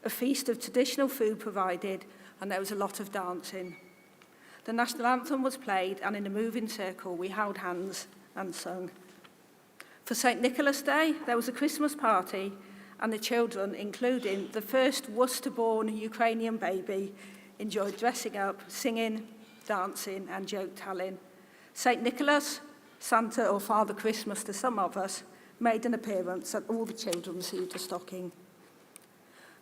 U: a feast of traditional food provided, and there was a lot of dancing. The national anthem was played, and in a moving circle, we held hands and sung. For St. Nicholas Day, there was a Christmas party, and the children, including the first Worcester-born Ukrainian baby, enjoyed dressing up, singing, dancing, and joke-telling. St. Nicholas, Santa or Father Christmas to some of us, made an appearance, and all the children received a stocking.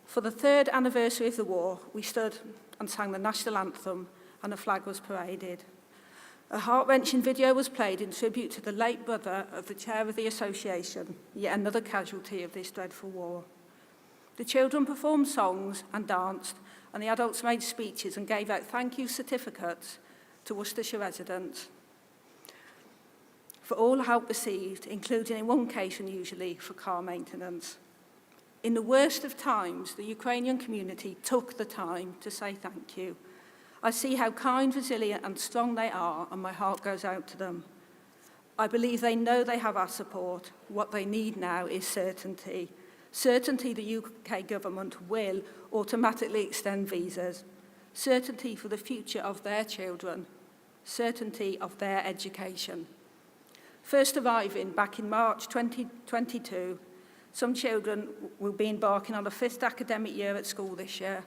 U: For the 3rd anniversary of the war, we stood and sang the national anthem, and a flag was paraded. A heart-wrenching video was played in tribute to the late brother of the chair of the association, yet another casualty of this dreadful war. The children performed songs and danced, and the adults made speeches and gave out thank you certificates to Worcestershire residents for all help received, including in one case unusually for car maintenance. In the worst of times, the Ukrainian community took the time to say thank you. I see how kind, resilient and strong they are, and my heart goes out to them. I believe they know they have our support. What they need now is certainty. Certainty the UK government will automatically extend visas. Certainty for the future of their children. Certainty of their education. First arriving back in March 2022, some children will be embarking on a 5th academic year at school this year.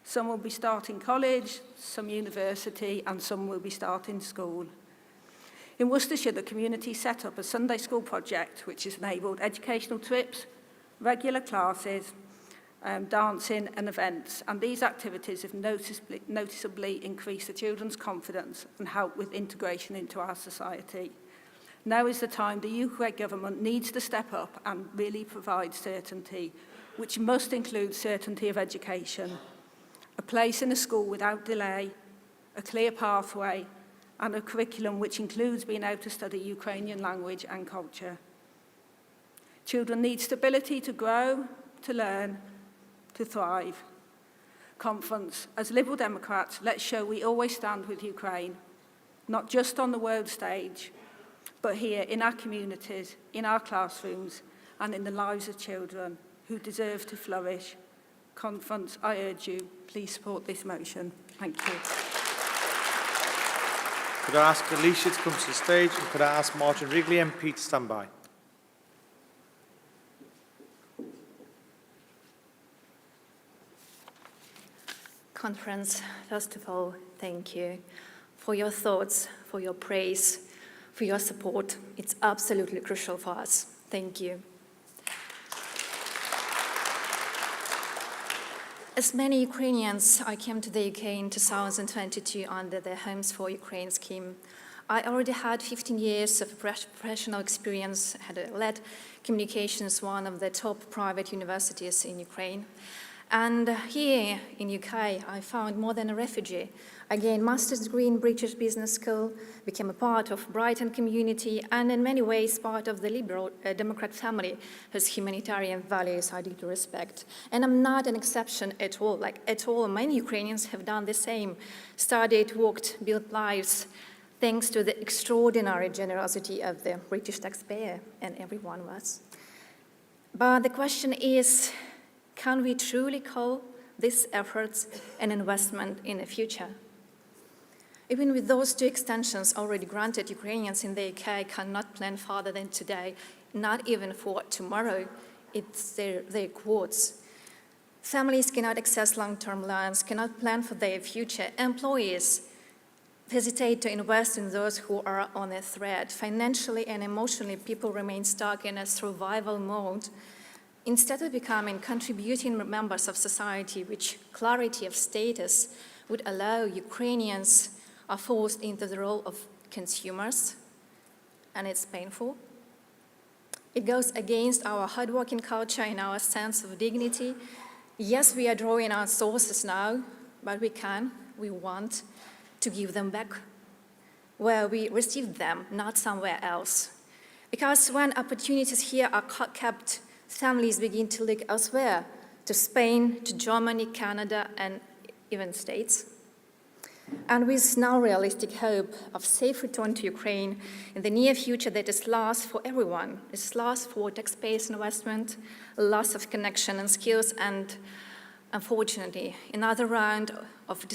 U: Some will be starting college, some university, and some will be starting school. In Worcestershire, the community set up a Sunday school project which has enabled educational trips, regular classes, dancing and events, and these activities have noticeably increased the children's confidence and helped with integration into our society. Now is the time the UK government needs to step up and really provide certainty, which must include certainty of education, a place in a school without delay, a clear pathway, and a curriculum which includes being able to study Ukrainian language and culture. Children need stability to grow, to learn, to thrive. Conference, as Liberal Democrats, let's show we always stand with Ukraine, not just on the world stage, but here in our communities, in our classrooms, and in the lives of children who deserve to flourish. Conference, I urge you, please support this motion. Thank you.
B: Could I ask Alicia to come to the stage, and could I ask Martin Wrigley MP to stand by?
I: Conference, first of all, thank you for your thoughts, for your praise, for your support. It's absolutely crucial for us. Thank you. As many Ukrainians, I came to the UK in 2022 under the Homes for Ukraine scheme. I already had 15 years of professional experience, had led communications, one of the top private universities in Ukraine. And here in UK, I found more than a refugee. I gained a master's degree in British Business School, became a part of Brighton community, and in many ways part of the Liberal Democrat family whose humanitarian values I deeply respect. And I'm not an exception at all, Many Ukrainians have done the same, studied, worked, built lives, thanks to the extraordinary generosity of the British taxpayer and every one of us. But the question is, can we truly call these efforts an investment in the future? Even with those 2 extensions already granted, Ukrainians in the UK cannot plan farther than today, not even for tomorrow. It's their quotes. Families cannot access long-term loans, cannot plan for their future. Employees hesitate to invest in those who are on a threat. Financially and emotionally, people remain stuck in a survival mode. Instead of becoming contributing members of society, which clarity of status would allow, Ukrainians are forced into the role of consumers, and it's painful. It goes against our hardworking culture and our sense of dignity. Yes, we are drawing on sources now, but we want to give them back where we received them, not somewhere else. Because when opportunities here are kept, families begin to look elsewhere, to Spain, to Germany, Canada, and even States. And with now realistic hope of safe return to Ukraine in the near future that is lost for everyone, it's lost for taxpayers' investment, loss of connection and skills, and unfortunately, another round of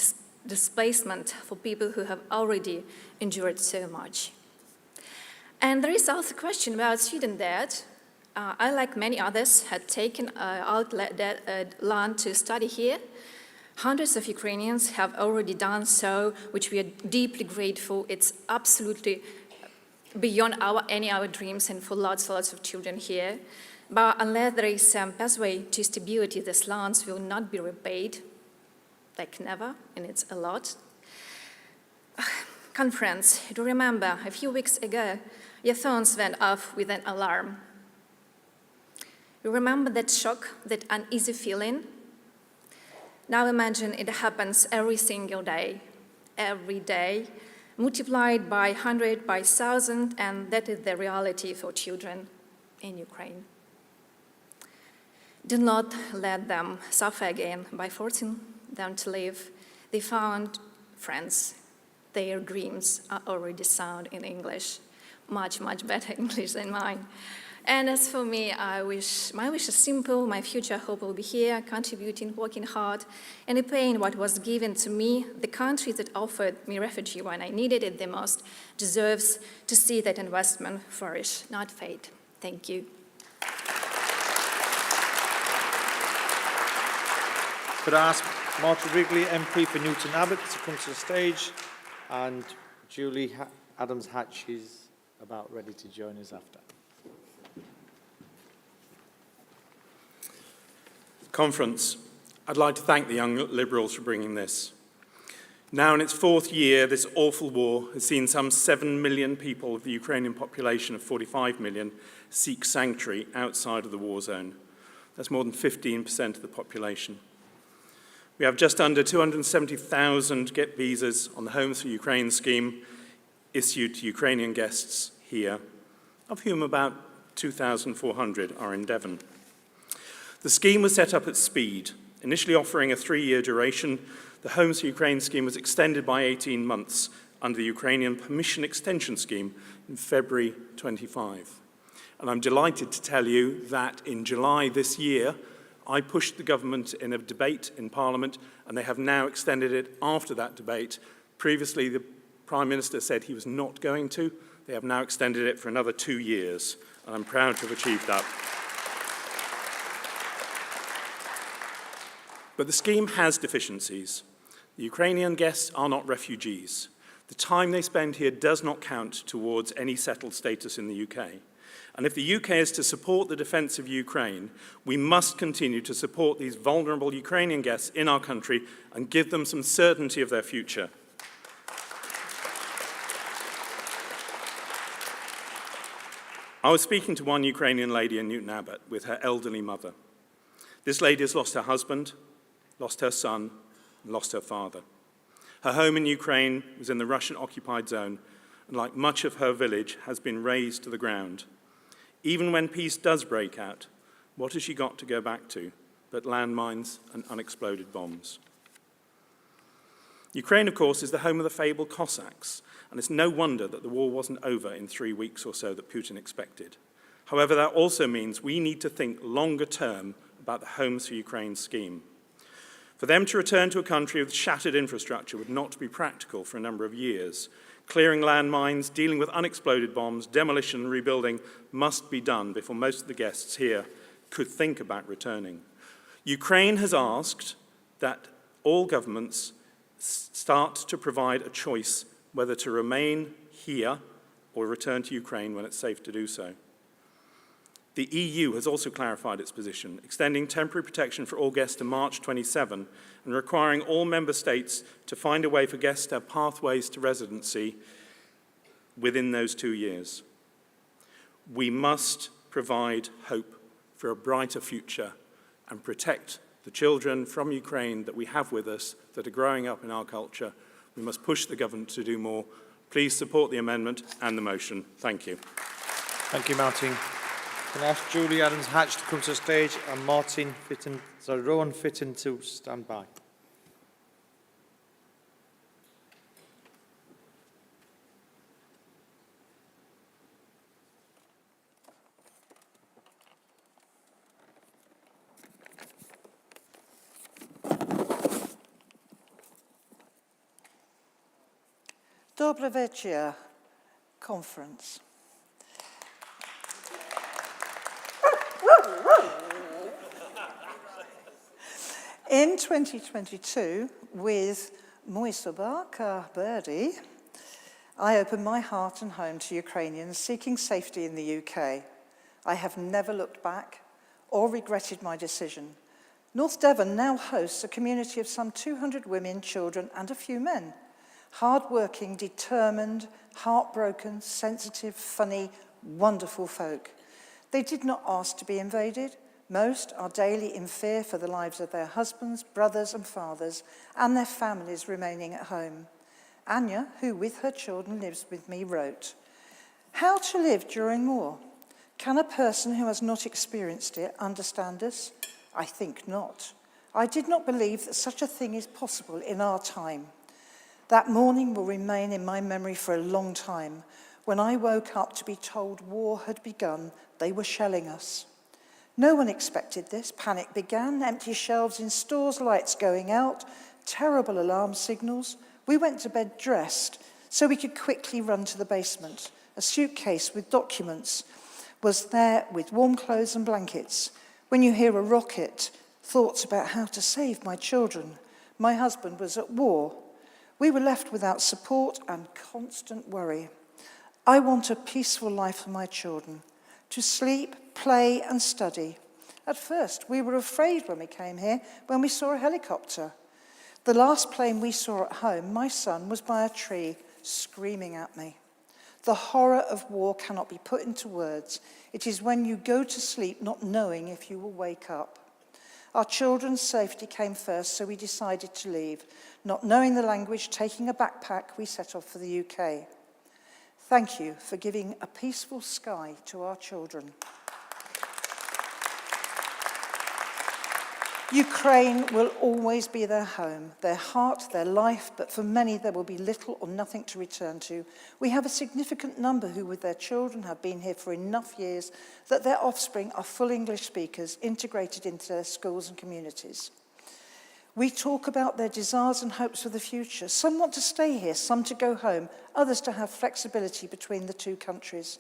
I: displacement for people who have already endured so much. And there is also a question about student debt. I, like many others, had taken out land to study here. Hundreds of Ukrainians have already done so, which we are deeply grateful. It's absolutely beyond any our dreams and for lots of children here. But unless there is some pathway to stability, these loans will not be repaid, like never, and it's a lot. Conference, do you remember a few weeks ago, your phones went off with an alarm. You remember that shock, that uneasy feeling? Now imagine it happens every single day, every day, multiplied by 100, by 1,000, and that is the reality for children in Ukraine. Do not let them suffer again by forcing them to leave. They found friends. Their dreams are already sound in English, much better English than mine. And as for me, my wish is simple. My future hope will be here, contributing, working hard, and repaying what was given to me. The country that offered me refuge when I needed it the most deserves to see that investment flourish, not fade. Thank you.
B: Could I ask Martin Wrigley, MP for Newton Abbot, to come to the stage, and Julie Adams-Hatch is about ready to join us after.
L: Conference, I'd like to thank the Young Liberals for bringing this. Now in its 4th year, this awful war has seen some 7 million people of the Ukrainian population of 45 million seek sanctuary outside of the war zone. That's more than 15% of the population. We have just under 270,000 get visas on the Homes for Ukraine scheme issued to Ukrainian guests here, of whom about 2,400 are in Devon. The scheme was set up at speed, initially offering a 3-year duration. The Homes for Ukraine scheme was extended by 18 months under the Ukrainian Permission Extension Scheme in February 25. And I'm delighted to tell you that in July this year, I pushed the government in a debate in Parliament, and they have now extended it after that debate. Previously, the Prime Minister said he was not going to. They have now extended it for another 2 years, and I'm proud to have achieved that. But the scheme has deficiencies. The Ukrainian guests are not refugees. The time they spend here does not count towards any settled status in the UK. And if the UK is to support the defence of Ukraine, we must continue to support these vulnerable Ukrainian guests in our country and give them some certainty of their future. I was speaking to one Ukrainian lady in Newton Abbot with her elderly mother. This lady has lost her husband, lost her son, and lost her father. Her home in Ukraine was in the Russian-occupied zone, and like much of her village, has been razed to the ground. Even when peace does break out, what has she got to go back to but landmines and unexploded bombs? Ukraine, of course, is the home of the fabled Cossacks, and it's no wonder that the war wasn't over in 3 weeks or so that Putin expected. However, that also means we need to think longer term about the Homes for Ukraine scheme. For For them to return to a country with shattered infrastructure would not be practical for a number of years. Clearing landmines, dealing with unexploded bombs, demolition and rebuilding must be done before most of the guests here could think about returning. Ukraine has asked that all governments start to provide a choice whether to remain here or return to Ukraine when it's safe to do so. The EU has also clarified its position, extending temporary protection for all guests to March 27 and requiring all member states to find a way for guests to have pathways to residency within those 2 years. We must provide hope for a brighter future and protect the children from Ukraine that we have with us that are growing up in our culture. We must push the government to do more. Please support the amendment and the motion. Thank you.
B: Thank you, Martin. Can I ask Julie Adams-Hatch to come to the stage and Rowan Fitton to stand by?
M: Dobry wieczór, conference. In 2022, with mój sobaka Birdie, I opened my heart and home to Ukrainians seeking safety in the UK. I have never looked back or regretted my decision. North Devon now hosts a community of some 200 women, children, and a few men. Hard-working, determined, heartbroken, sensitive, funny, wonderful folk. They did not ask to be invaded. Most are daily in fear for the lives of their husbands, brothers and fathers, and their families remaining at home. Anya, who with her children lives with me, wrote, "How to live during war? Can a person who has not experienced it understand us? I think not. I did not believe that such a thing is possible in our time. That morning will remain in my memory for a long time, when I woke up to be told war had begun, they were shelling us. No one expected this. Panic began, empty shelves in stores, lights going out, terrible alarm signals. We went to bed dressed so we could quickly run to the basement. A suitcase with documents was there with warm clothes and blankets. When you hear a rocket, thoughts about how to save my children. My husband was at war. We were left without support and constant worry. I want a peaceful life for my children, to sleep, play and study. At first, we were afraid when we came here, when we saw a helicopter. The last plane we saw at home, my son was by a tree, screaming at me. The horror of war cannot be put into words. It is when you go to sleep not knowing if you will wake up. Our children's safety came first, so we decided to leave. Not knowing the language, taking a backpack, we set off for the UK. Thank you for giving a peaceful sky to our children. Ukraine will always be their home, their heart, their life, but for many there will be little or nothing to return to. We have a significant number who with their children have been here for enough years that their offspring are full English speakers integrated into their schools and communities. We talk about their desires and hopes for the future. Some want to stay here, some to go home, others to have flexibility between the two countries.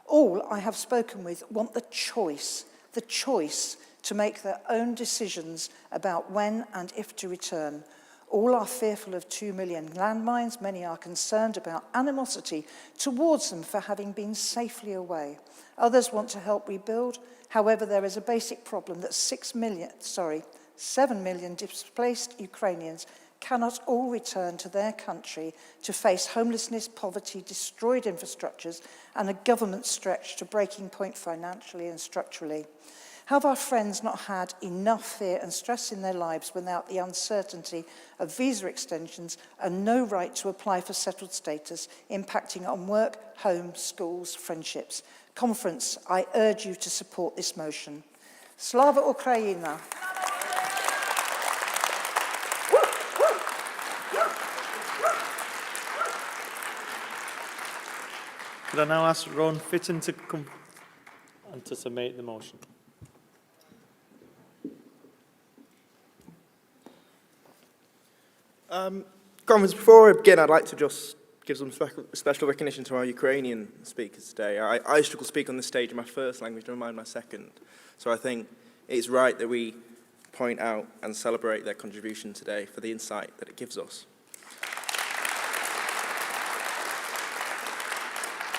M: All I have spoken with want the choice to make their own decisions about when and if to return. All are fearful of 2 million landmines. Many are concerned about animosity towards them for having been safely away. Others want to help rebuild. However, there is a basic problem that 7 million displaced Ukrainians cannot all return to their country to face homelessness, poverty, destroyed infrastructures, and a government stretched to breaking point financially and structurally. Have our friends not had enough fear and stress in their lives without the uncertainty of visa extensions and no right to apply for settled status, impacting on work, home, schools, friendships? Conference, I urge you to support this motion. Slava Ukraina!
B: Could I now ask Ron Fitton to come and to submit the motion?
H: Conference, before I begin, I'd like to just give some special recognition to our Ukrainian speakers today. I struggle to speak on this stage in my first language, never mind my second. So I think it's right that we point out and celebrate their contribution today for the insight that it gives us.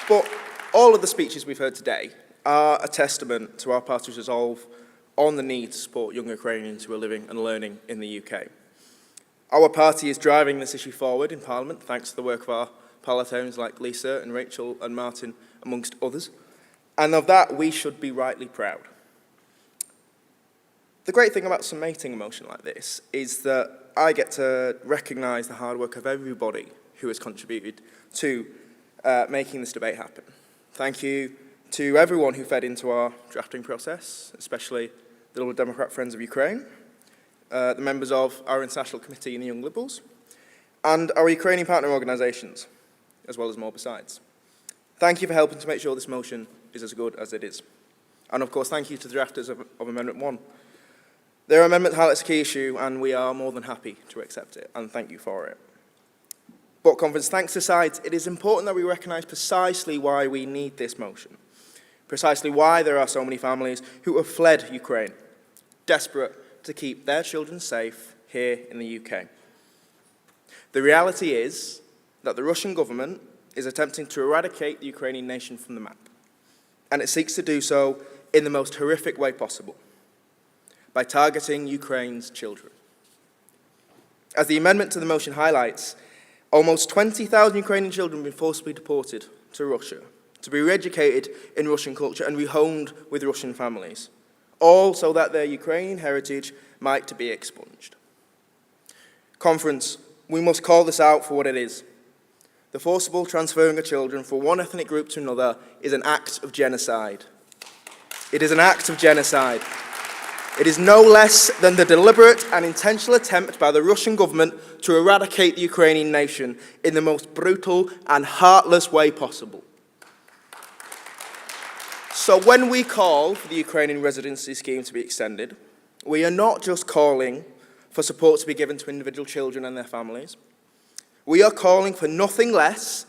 H: But all of the speeches we've heard today are a testament to our party's resolve on the need to support young Ukrainians who are living and learning in the UK. Our party is driving this issue forward in Parliament thanks to the work of our parliamentarians like Lisa and Rachel and Martin, amongst others, and of that we should be rightly proud. The great thing about summating a motion like this is that I get to recognise the hard work of everybody who has contributed to making this debate happen. Thank you to everyone who fed into our drafting process, especially the Liberal Democrat Friends of Ukraine, the members of our International Committee and the Young Liberals, and our Ukrainian partner organisations, as well as more besides. Thank you for helping to make sure this motion is as good as it is. And of course, thank you to the drafters of Amendment 1. Their amendment highlights a key issue, and we are more than happy to accept it, and thank you for it. But Conference, thanks aside, it is important that we recognise precisely why we need this motion, precisely why there are so many families who have fled Ukraine, desperate to keep their children safe here in the UK. The reality is that the Russian government is attempting to eradicate the Ukrainian nation from the map, and it seeks to do so in the most horrific way possible, by targeting Ukraine's children. As the amendment to the motion highlights, almost 20,000 Ukrainian children have been forcibly deported to Russia, to be re-educated in Russian culture and rehomed with Russian families, all so that their Ukrainian heritage might be expunged. Conference, we must call this out for what it is. The forcible transferring of children from one ethnic group to another is an act of genocide. It is an act of genocide. It is no less than the deliberate and intentional attempt by the Russian government to eradicate the Ukrainian nation in the most brutal and heartless way possible. So when we call for the Ukrainian residency scheme to be extended, we are not just calling for support to be given to individual children and their families. We are calling for nothing less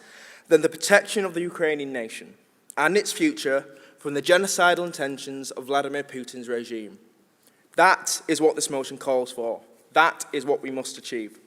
H: than the protection of the Ukrainian nation and its future from the genocidal intentions of Vladimir Putin's regime. That is what this motion calls for. That is what we must achieve.